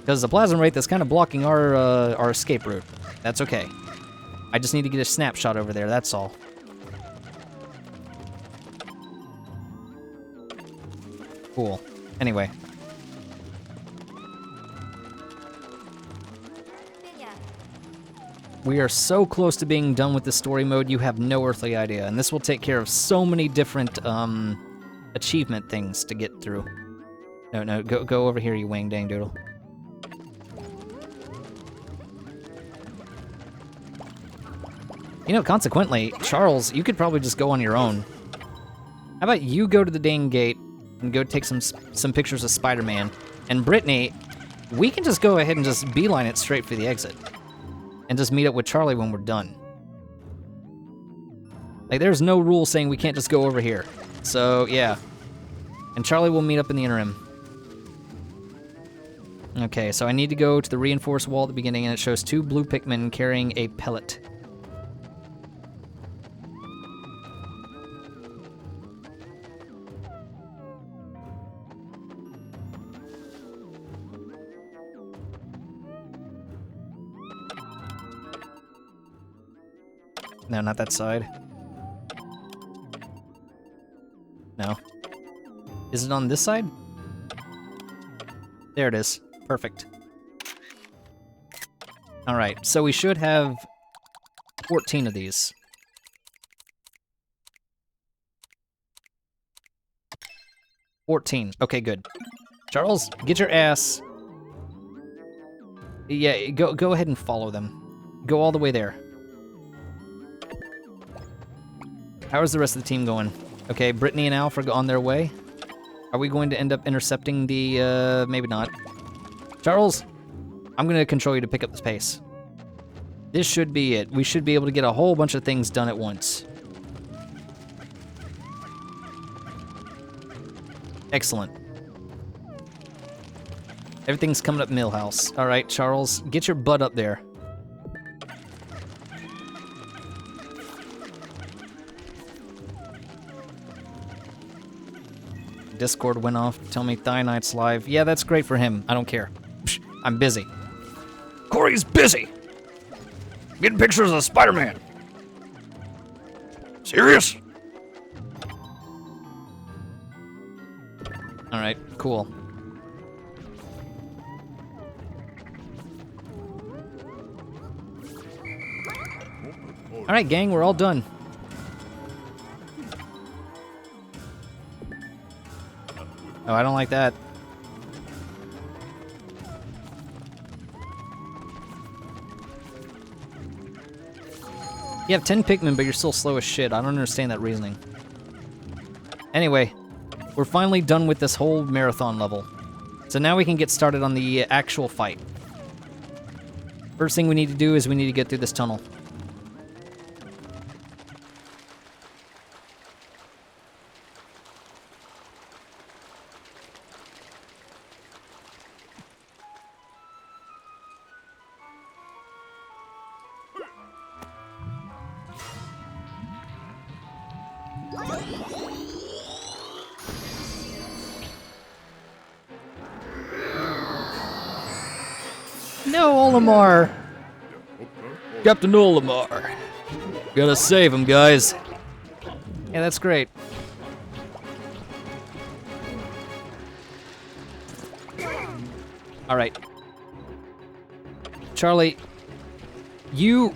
Because the Plasm Wraith is kind of blocking our escape route. That's okay. I just need to get a snapshot over there, that's all. Cool. Anyway. We are so close to being done with the story mode, you have no earthly idea. And this will take care of so many different achievement things to get through. No, go over here, you wang dang doodle. You know, consequently, Charles, you could probably just go on your own. How about you go to the dang gate and go take some pictures of Spider-Man, and Brittany, we can just go ahead and just beeline it straight for the exit, and just meet up with Charlie when we're done. Like, there's no rule saying we can't just go over here. So, yeah. And Charlie will meet up in the interim. Okay, so I need to go to the reinforced wall at the beginning, and it shows 2 blue Pikmin carrying a pellet. No, not that side. No. Is it on this side? There it is. Perfect. Alright, so we should have 14 of these. Okay, good. Charles, get your ass. Yeah, go ahead and follow them. Go all the way there. How's the rest of the team going? Okay, Brittany and Alf are on their way. Are we going to end up intercepting the, maybe not. Charles, I'm gonna control you to pick up the pace. This should be it. We should be able to get a whole bunch of things done at once. Excellent. Everything's coming up Millhouse. All right, Charles, get your butt up there. Discord went off. Tell me Thionite's live. Yeah, that's great for him. I don't care. Psh, I'm busy. Kouri's busy! Getting pictures of Spider-Man! Serious? Alright, cool. Alright, gang, we're all done. Oh, I don't like that. You have 10 Pikmin, but you're still slow as shit. I don't understand that reasoning. Anyway, we're finally done with this whole marathon level. So now we can get started on the actual fight. First thing we need to do is we need to get through this tunnel. No, Olimar! Captain Olimar. Gotta save him, guys. Yeah, that's great. All right. Charlie, you...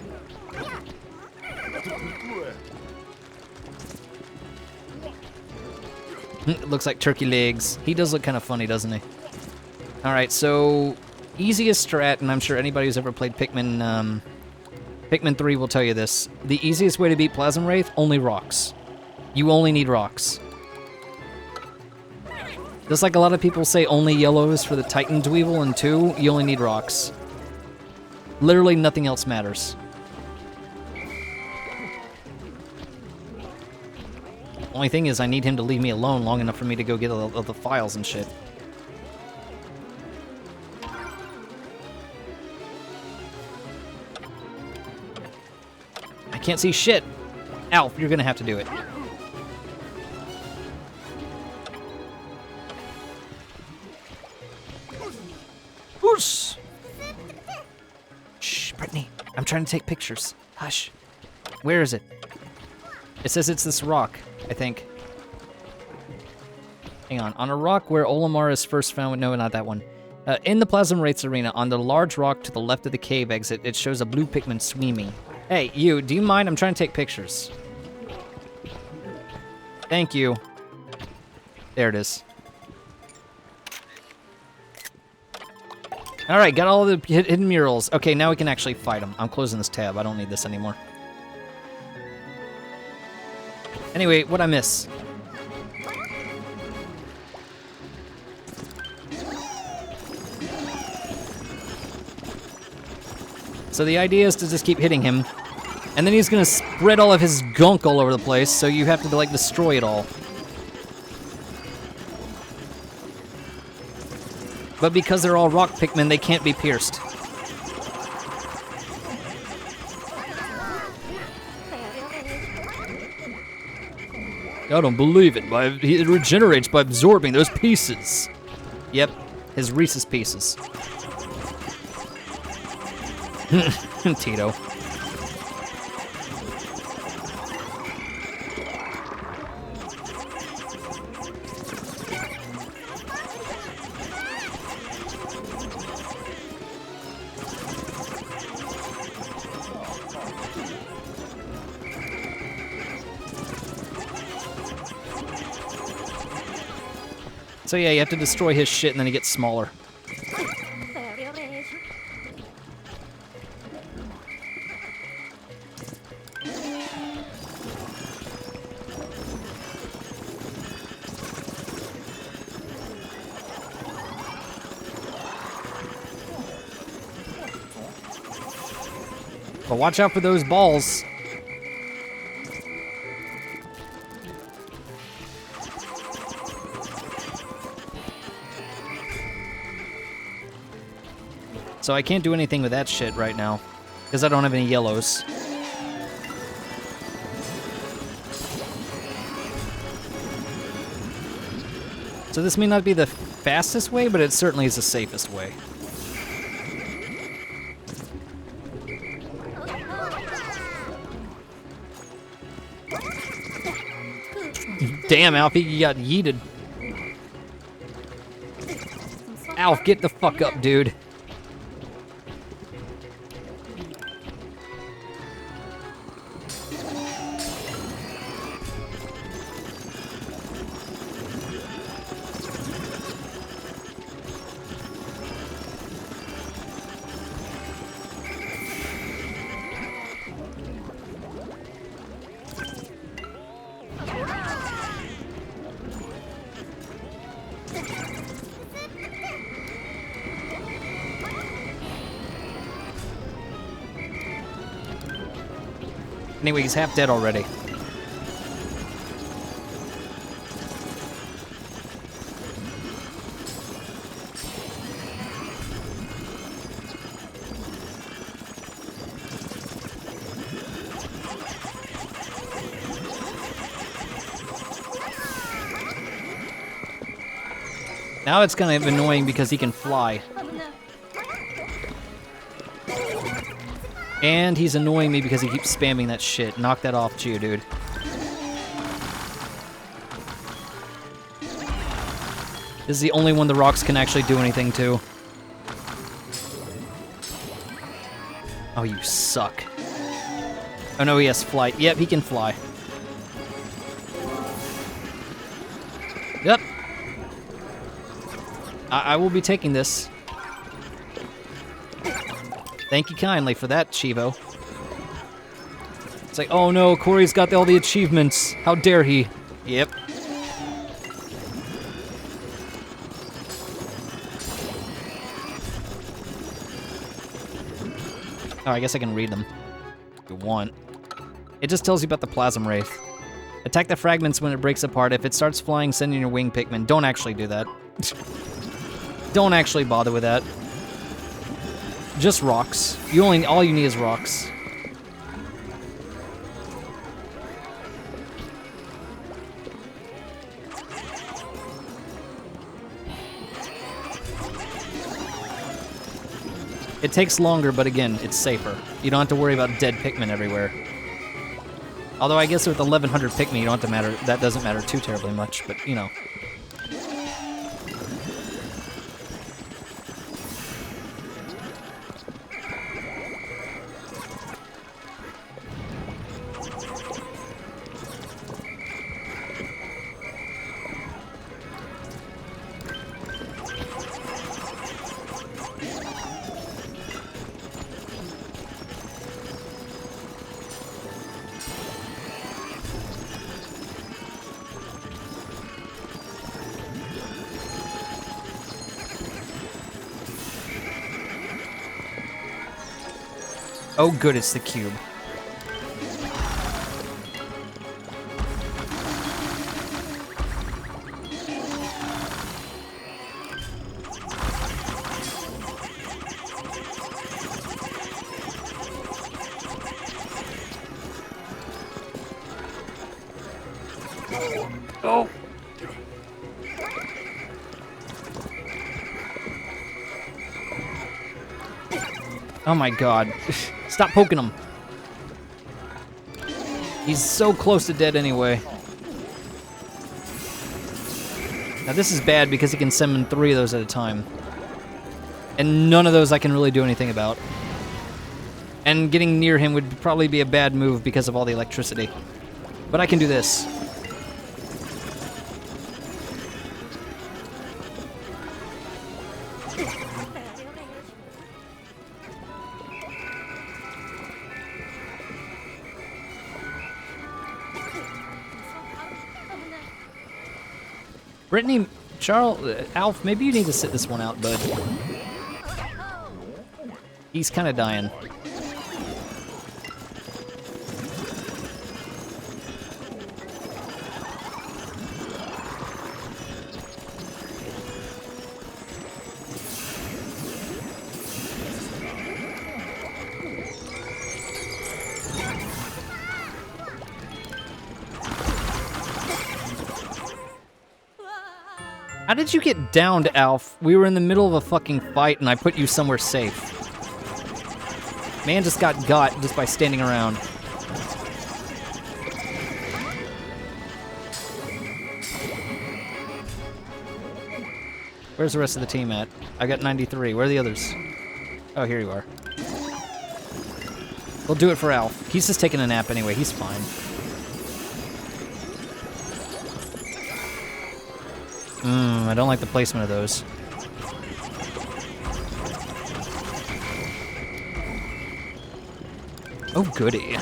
It looks like turkey legs. He does look kind of funny, doesn't he? All right, so easiest strat, and I'm sure anybody who's ever played Pikmin, Pikmin 3 will tell you this. The easiest way to beat Plasma Wraith, only rocks. You only need rocks. Just like a lot of people say only yellows for the Titan Dweevil in 2, you only need rocks. Literally nothing else matters. Only thing is I need him to leave me alone long enough for me to go get all the files and shit. I can't see shit. Alf, you're gonna have to do it. Whoosh! Shh, Brittany. I'm trying to take pictures. Hush. Where is it? It says it's this rock, I think. Hang on. On a rock where Olimar is first found... No, not that one. In the Plasma Wraiths arena, on the large rock to the left of the cave exit, it shows a blue Pikmin swimming. Hey, you, do you mind? I'm trying to take pictures. Thank you. There it is. Alright, got all the hidden murals. Okay, now we can actually fight them. I'm closing this tab. I don't need this anymore. Anyway, what'd I miss? So the idea is to just keep hitting him, and then he's gonna spread all of his gunk all over the place, so you have to, like, destroy it all. But because they're all rock Pikmin, they can't be pierced. I don't believe it. It regenerates by absorbing those pieces. Yep, his Reese's Pieces. Tito. So yeah, you have to destroy his shit and then he gets smaller. But watch out for those balls. So I can't do anything with that shit right now, because I don't have any yellows. So this may not be the fastest way, but it certainly is the safest way. Damn, Alfie, you got yeeted. Alf, get the fuck up, dude. Anyway, he's half dead already. Now it's kind of annoying because he can fly. And he's annoying me because he keeps spamming that shit. Knock that off, Geodude. This is the only one the rocks can actually do anything to. Oh, you suck. Oh no, he has flight. Yep, he can fly. Yep. I will be taking this. Thank you kindly for that, Chivo. It's like, oh no, Kouri's got all the achievements. How dare he? Yep. Oh, I guess I can read them. If you want. It just tells you about the Plasma Wraith. Attack the fragments when it breaks apart. If it starts flying, send in your wing Pikmin. Don't actually do that. Don't actually bother with that. Just rocks. All you need is rocks. It takes longer, but again, it's safer. You don't have to worry about dead Pikmin everywhere. Although I guess with 1100 Pikmin, you don't have to matter. That doesn't matter too terribly much, but you know. Oh, good, it's the cube. Oh! Oh my god. Stop poking him. He's so close to dead anyway. Now this is bad because he can summon 3 of those at a time. And none of those I can really do anything about. And getting near him would probably be a bad move because of all the electricity. But I can do this. Brittany, Charles, Alf, maybe you need to sit this one out, bud. He's kind of dying. How did you get downed, Alf? We were in the middle of a fucking fight and I put you somewhere safe. Man just got just by standing around. Where's the rest of the team at? I got 93. Where are the others? Oh, here you are. We'll do it for Alf. He's just taking a nap anyway. He's fine. I don't like the placement of those. Oh, goody.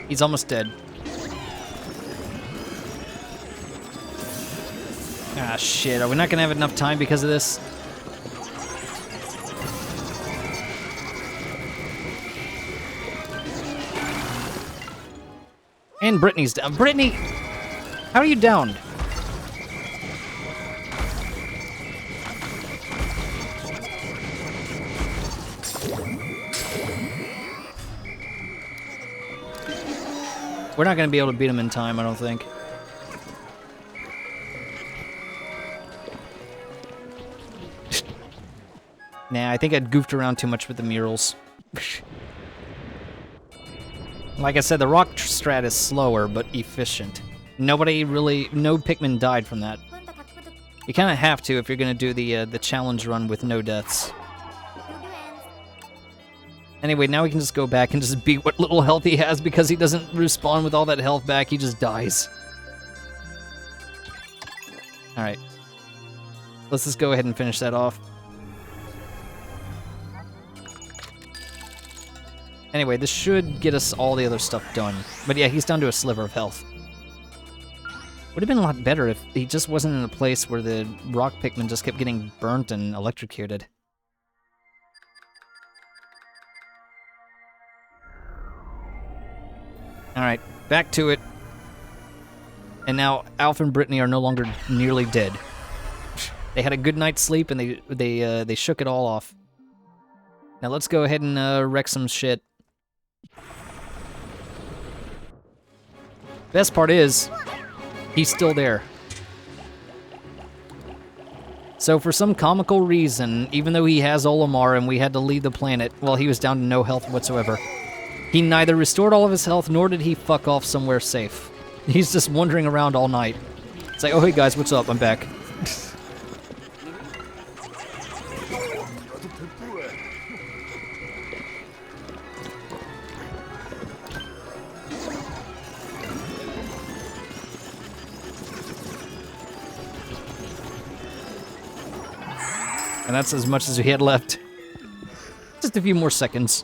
He's almost dead. Ah, shit. Are we not gonna have enough time because of this? And Brittany's down. Brittany! How are you downed? We're not gonna be able to beat him in time, I don't think. Nah, I think I'd goofed around too much with the murals. Like I said, the rock strat is slower, but efficient. No Pikmin died from that. You kind of have to if you're gonna do the challenge run with no deaths. Anyway, now we can just go back and just beat what little health he has because he doesn't respawn with all that health back, he just dies. Alright. Let's just go ahead and finish that off. Anyway, this should get us all the other stuff done. But yeah, he's down to a sliver of health. Would have been a lot better if he just wasn't in a place where the rock Pikmin just kept getting burnt and electrocuted. Alright, back to it. And now Alf and Brittany are no longer nearly dead. They had a good night's sleep and they shook it all off. Now let's go ahead and wreck some shit. Best part is, he's still there. So for some comical reason, even though he has Olimar and we had to leave the planet, well, he was down to no health whatsoever. He neither restored all of his health, nor did he fuck off somewhere safe. He's just wandering around all night. It's like, oh hey guys, what's up? I'm back. And that's as much as we had left. Just a few more seconds.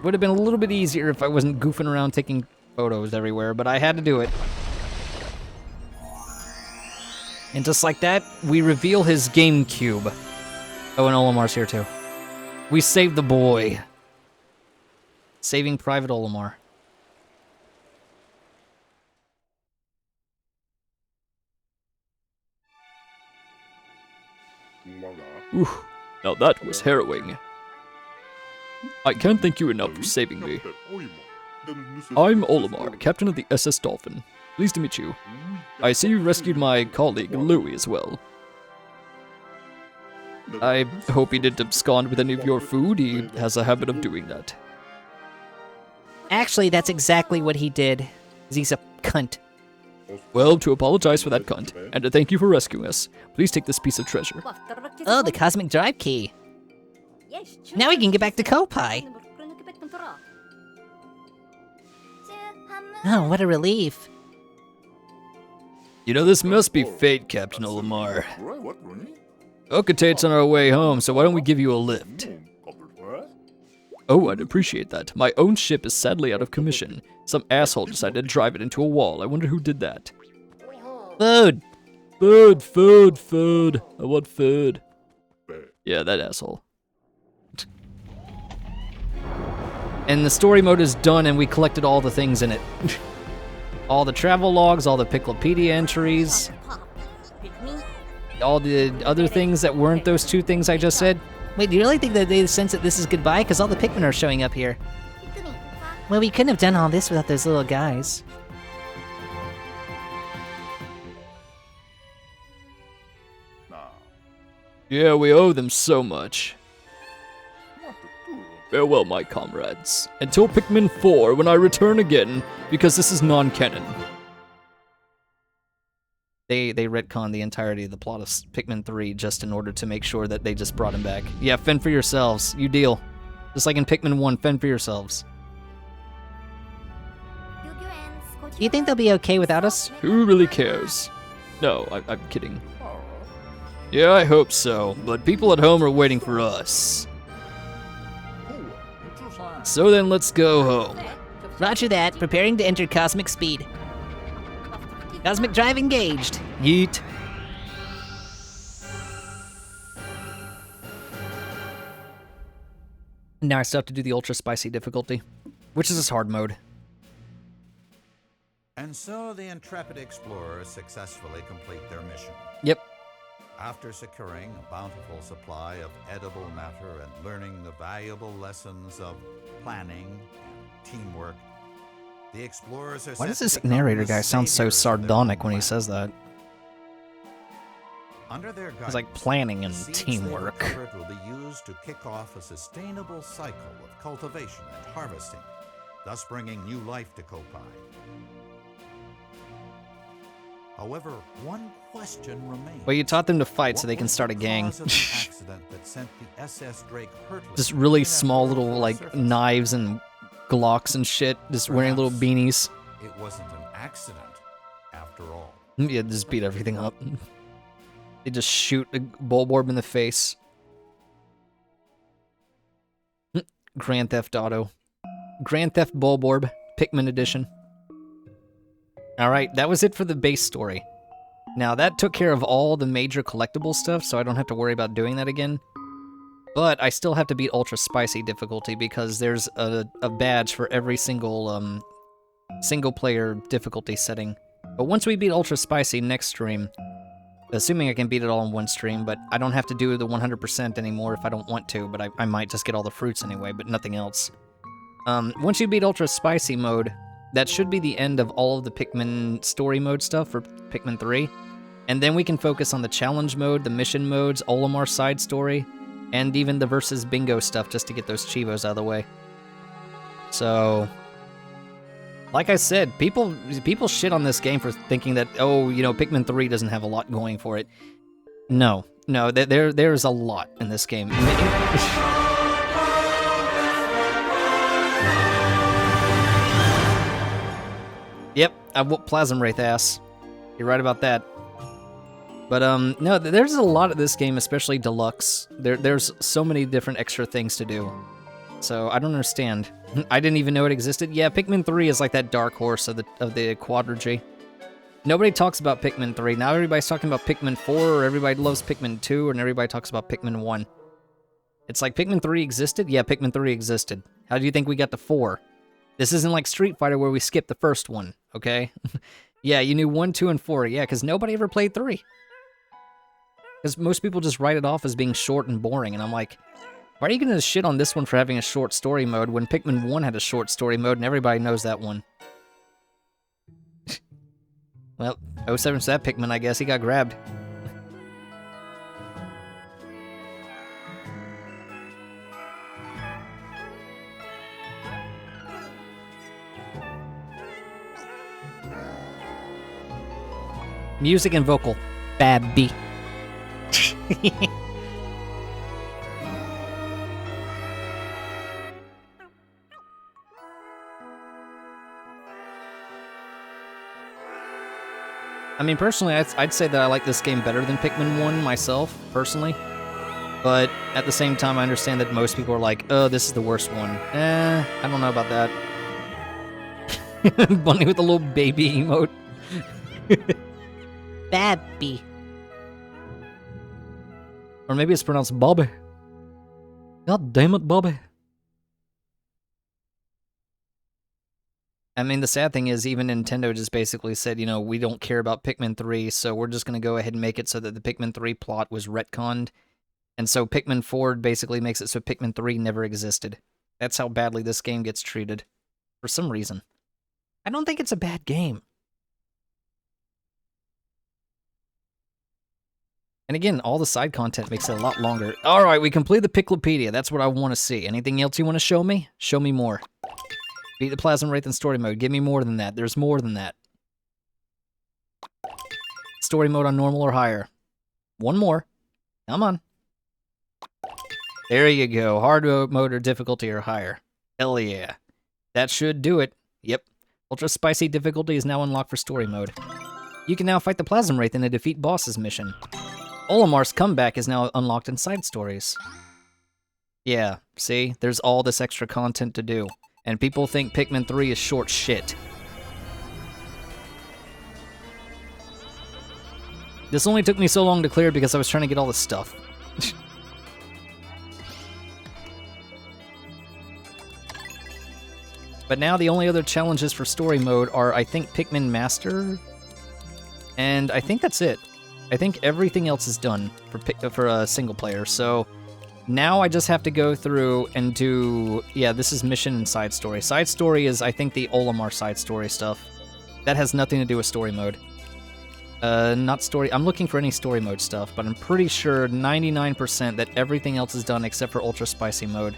Would have been a little bit easier if I wasn't goofing around taking photos everywhere, but I had to do it. And just like that, we reveal his GameCube. Oh, and Olimar's here too. We saved the boy. Saving Private Olimar. Ooh, now that was harrowing. I can't thank you enough for saving me. I'm Olimar, captain of the SS Dolphin. Pleased to meet you. I see you rescued my colleague, Louis, as well. I hope he didn't abscond with any of your food. He has a habit of doing that. Actually, that's exactly what he did. 'Cause he's a cunt. Well, to apologize for that cunt, and to thank you for rescuing us, please take this piece of treasure. Oh, the cosmic drive key. Now we can get back to Kopai. Oh, what a relief. You know, this must be fate, Captain Olimar. Okatate's on our way home, so why don't we give you a lift? Oh, I'd appreciate that. My own ship is sadly out of commission. Some asshole decided to drive it into a wall. I wonder who did that. Food. Food. I want food. Yeah, that asshole. And the story mode is done, and we collected all the things in it. All the travel logs, all the Piclopedia entries, all the other things that weren't those two things I just said. Wait, do you really think that they sense that this is goodbye? Because all the Pikmin are showing up here. Well, we couldn't have done all this without those little guys. Yeah, we owe them so much. Farewell, my comrades. Until Pikmin 4, when I return again, because this is non-canon. They retconned the entirety of the plot of Pikmin 3 just in order to make sure that they just brought him back. Yeah, fend for yourselves. You deal. Just like in Pikmin 1, fend for yourselves. Do you think they'll be okay without us? Who really cares? No, I'm kidding. Yeah, I hope so, but people at home are waiting for us. So then let's go home. Roger that. Preparing to enter cosmic speed. Cosmic drive engaged. Yeet. Now I still have to do the ultra spicy difficulty, which is this hard mode. And so the intrepid explorers successfully complete their mission. Yep. After securing a bountiful supply of edible matter and learning the valuable lessons of planning and teamwork, the explorers are Why set does to this become narrator the guy sound so saviors of their sardonic when he homeland. says that? Under their It's like guidance, planning and the seeds teamwork. they recovered will be used to kick off a sustainable cycle of cultivation and harvesting, thus bringing new life to Kopai. However, one question remains. Well, you taught them to fight so What they can was start a the gang. cause of the accident that sent the SS Drake hurtling Just really into that small little, vertical like, surface? knives and Glocks and shit, just wearing little Perhaps beanies. It wasn't an accident, after all. Yeah, just beat everything up. They just shoot a Bulborb in the face. Grand Theft Auto. Grand Theft Bulborb, Pikmin Edition. Alright, that was it for the base story. Now, that took care of all the major collectible stuff, so I don't have to worry about doing that again. But I still have to beat Ultra Spicy difficulty because there's a badge for every single single-player difficulty setting. But once we beat Ultra Spicy next stream, assuming I can beat it all in one stream, but I don't have to do the 100% anymore if I don't want to, but I might just get all the fruits anyway, but nothing else. Once you beat Ultra Spicy mode, that should be the end of all of the Pikmin story mode stuff for Pikmin 3. And then we can focus on the challenge mode, the mission modes, Olimar's side story, and even the versus bingo stuff just to get those Chivos out of the way. So, like I said, people shit on this game for thinking that, oh, you know, Pikmin 3 doesn't have a lot going for it. No, there's a lot in this game. Yep, I whooped Plasm Wraith ass. You're right about that. But no, there's a lot of this game, especially Deluxe. There's so many different extra things to do. So I don't understand. I didn't even know it existed. Yeah, Pikmin 3 is like that dark horse of the quadrilogy. Nobody talks about Pikmin 3. Now everybody's talking about Pikmin 4, or everybody loves Pikmin 2, and everybody talks about Pikmin 1. It's like Pikmin 3 existed? Yeah, Pikmin 3 existed. How do you think we got to 4? This isn't like Street Fighter where we skipped the first one, okay? Yeah, you knew 1, 2, and 4. Yeah, because nobody ever played 3. Because most people just write it off as being short and boring, and I'm like, why are you gonna shit on this one for having a short story mode when Pikmin 1 had a short story mode and everybody knows that one? Well, 07's that Pikmin, I guess. He got grabbed. Music and vocal. Babby. I mean, personally, I'd say that I like this game better than Pikmin 1 myself, personally. But at the same time, I understand that most people are like, oh, this is the worst one. I don't know about that. Bunny with a little baby emote. Babby. Or maybe it's pronounced Bobby. God damn it, Bobby. I mean, the sad thing is, even Nintendo just basically said, you know, we don't care about Pikmin 3, so we're just going to go ahead and make it so that the Pikmin 3 plot was retconned. And so Pikmin 4 basically makes it so Pikmin 3 never existed. That's how badly this game gets treated. For some reason. I don't think it's a bad game. And again, all the side content makes it a lot longer. Alright, we completed the Piclopedia. That's what I want to see. Anything else you want to show me? Show me more. Beat the Plasma Wraith in story mode. Give me more than that. There's more than that. Story mode on normal or higher. One more. Come on. There you go. Hard mode or difficulty or higher. Hell yeah. That should do it. Yep. Ultra Spicy difficulty is now unlocked for story mode. You can now fight the Plasma Wraith in a defeat bosses mission. Olimar's comeback is now unlocked in side stories. Yeah, see? There's all this extra content to do. And people think Pikmin 3 is short shit. This only took me so long to clear because I was trying to get all this stuff. But now the only other challenges for story mode are, I think, Pikmin Master, and I think that's it. I think everything else is done for a single player, so now I just have to go through and do... Yeah, this is mission and side story. Side story is, I think, the Olimar side story stuff. That has nothing to do with story mode. Not story... I'm looking for any story mode stuff, but I'm pretty sure 99% that everything else is done except for Ultra Spicy mode.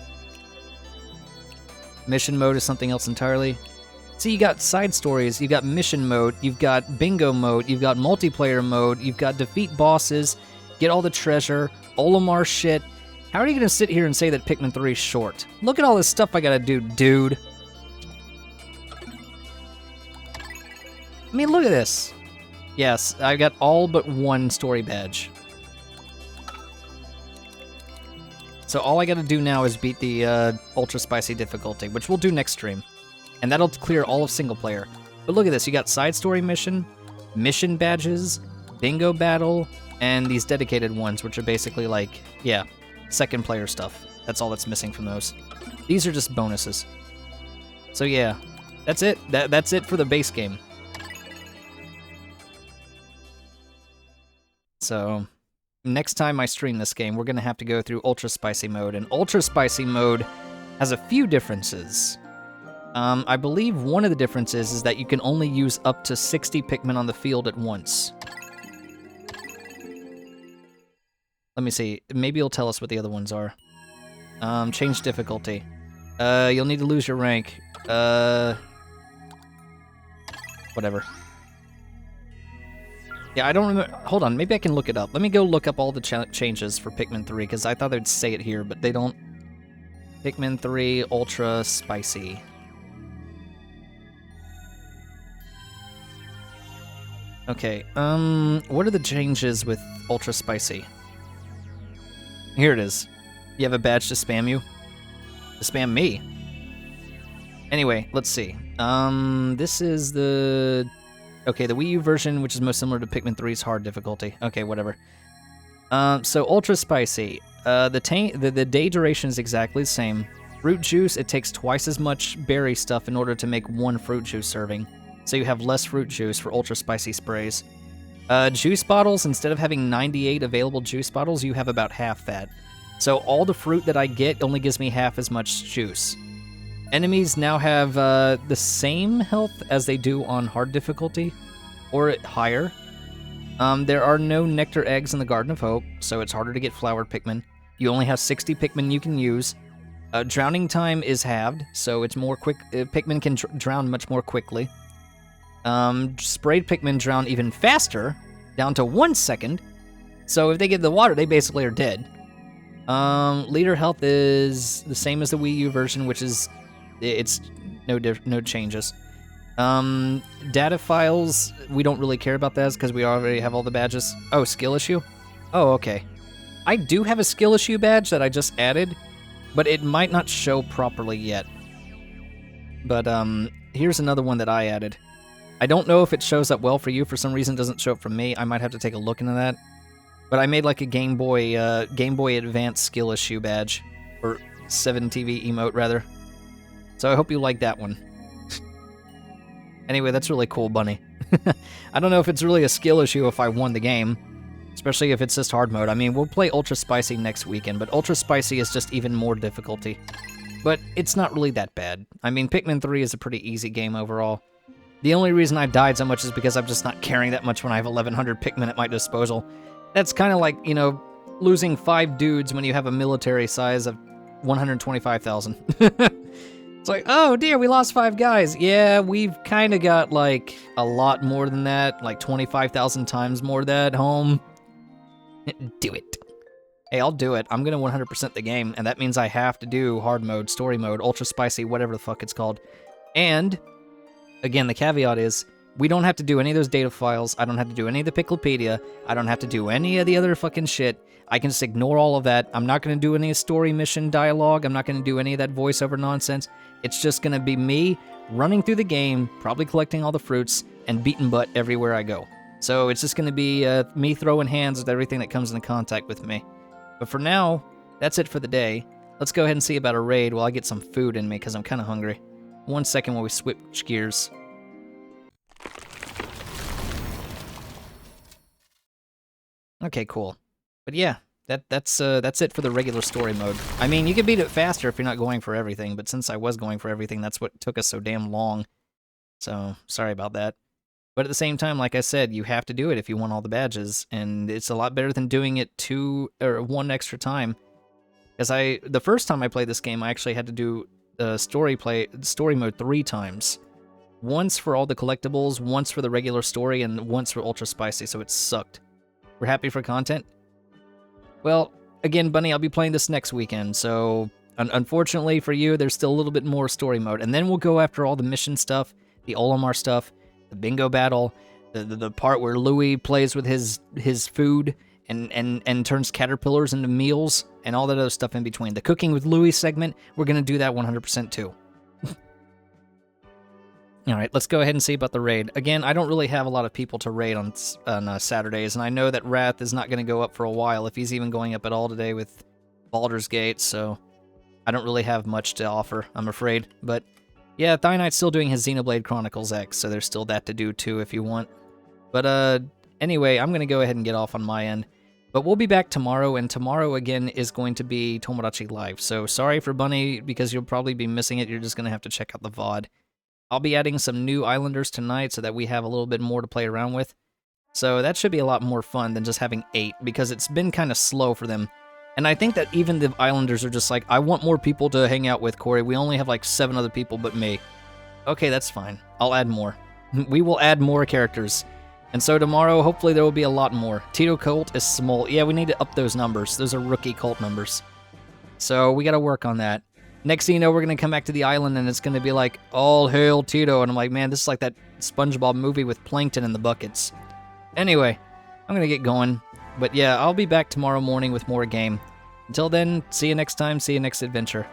Mission mode is something else entirely. See, you got side stories, you've got mission mode, you've got bingo mode, you've got multiplayer mode, you've got defeat bosses, get all the treasure, Olimar shit. How are you gonna sit here and say that Pikmin 3 is short? Look at all this stuff I gotta do, dude. I mean, look at this. Yes, I got all but one story badge. So all I gotta do now is beat the Ultra Spicy difficulty, which we'll do next stream. And that'll clear all of single player. But look at this, you got side story mission badges, bingo battle, and these dedicated ones, which are basically like, yeah, second player stuff. That's all that's missing from those. These are just bonuses. So yeah, that's it. That's it for the base game. So next time I stream this game, we're gonna have to go through Ultra Spicy mode, and Ultra Spicy mode has a few differences. I believe one of the differences is that you can only use up to 60 Pikmin on the field at once. Let me see. Maybe it'll tell us what the other ones are. Change difficulty. You'll need to lose your rank. Whatever. Yeah, I don't remember. Hold on, maybe I can look it up. Let me go look up all the changes for Pikmin 3, because I thought they'd say it here, but they don't. Pikmin 3 Ultra Spicy. Okay, what are the changes with Ultra Spicy? Here it is. You have a badge to spam you? To spam me? Anyway, let's see. This is the... Okay, the Wii U version, which is most similar to Pikmin 3's hard difficulty. Okay, whatever. So Ultra Spicy. The day duration is exactly the same. Fruit juice, it takes twice as much berry stuff in order to make one fruit juice serving. So you have less fruit juice for Ultra Spicy sprays. Juice bottles, instead of having 98 available juice bottles, you have about half that. So all the fruit that I get only gives me half as much juice. Enemies now have the same health as they do on hard difficulty, or higher. There are no nectar eggs in the Garden of Hope, so it's harder to get flowered Pikmin. You only have 60 Pikmin you can use. Drowning time is halved, so it's more quick. Pikmin can drown much more quickly. Sprayed Pikmin drown even faster, down to 1 second. So if they get in the water, they basically are dead. Leader health is the same as the Wii U version, which is it's no changes. Data files, we don't really care about that because we already have all the badges. Oh, skill issue? Oh, okay. I do have a skill issue badge that I just added, but it might not show properly yet. But here's another one that I added. I don't know if it shows up well for you. For some reason, it doesn't show up for me. I might have to take a look into that. But I made like a Game Boy Advance skill issue badge, or 7TV emote rather. So I hope you like that one. Anyway, that's really cool, Bunny. I don't know if it's really a skill issue if I won the game, especially if it's just hard mode. I mean, we'll play Ultra Spicy next weekend, but Ultra Spicy is just even more difficulty. But it's not really that bad. I mean, Pikmin 3 is a pretty easy game overall. The only reason I died so much is because I'm just not caring that much when I have 1,100 Pikmin at my disposal. That's kind of like, you know, losing 5 dudes when you have a military size of 125,000. It's like, oh dear, we lost 5 guys. Yeah, we've kind of got like a lot more than that, like 25,000 times more than that at home. Do it. Hey, I'll do it. I'm gonna 100% the game, and that means I have to do hard mode, story mode, ultra spicy, whatever the fuck it's called. And again, the caveat is, we don't have to do any of those data files. I don't have to do any of the Piclopedia. I don't have to do any of the other fucking shit. I can just ignore all of that. I'm not going to do any story mission dialogue. I'm not going to do any of that voiceover nonsense. It's just going to be me running through the game, probably collecting all the fruits, and beating butt everywhere I go. So it's just going to be me throwing hands with everything that comes into contact with me. But for now, that's it for the day. Let's go ahead and see about a raid while I get some food in me, because I'm kind of hungry. 1 second while we switch gears. Okay, cool. But yeah, that's it for the regular story mode. I mean, you can beat it faster if you're not going for everything, but since I was going for everything, that's what took us so damn long. So, sorry about that. But at the same time, like I said, you have to do it if you want all the badges, and it's a lot better than doing it 1 extra time. Because the first time I played this game, I actually had to do story mode 3 times. Once for all the collectibles, once for the regular story, and once for Ultra Spicy, so it sucked. We're happy for content? Well, again, Bunny, I'll be playing this next weekend, so unfortunately for you, there's still a little bit more story mode. And then we'll go after all the mission stuff, the Olimar stuff, the bingo battle, the part where Louis plays with his food and turns caterpillars into meals, and all that other stuff in between. The Cooking with Louis segment, we're going to do that 100% too. Alright, let's go ahead and see about the raid. Again, I don't really have a lot of people to raid on Saturdays, and I know that Wrath is not going to go up for a while, if he's even going up at all today with Baldur's Gate, so I don't really have much to offer, I'm afraid. But yeah, Thionite's still doing his Xenoblade Chronicles X, so there's still that to do too if you want. But anyway, I'm going to go ahead and get off on my end. But we'll be back tomorrow, and tomorrow again is going to be Tomodachi Live, so sorry for Bunny, because you'll probably be missing it, you're just going to have to check out the VOD. I'll be adding some new Islanders tonight so that we have a little bit more to play around with. So that should be a lot more fun than just having 8, because it's been kind of slow for them. And I think that even the Islanders are just like, I want more people to hang out with, Kouri. We only have like 7 other people but me. Okay, that's fine. I'll add more. We will add more characters. And so tomorrow, hopefully there will be a lot more. Tito Cult is small. Yeah, we need to up those numbers. Those are rookie cult numbers. So we got to work on that. Next thing you know, we're going to come back to the island, and it's going to be like, all hail Tito. And I'm like, man, this is like that SpongeBob movie with Plankton in the buckets. Anyway, I'm gonna get going. But yeah, I'll be back tomorrow morning with more game. Until then, see you next time, see you next adventure.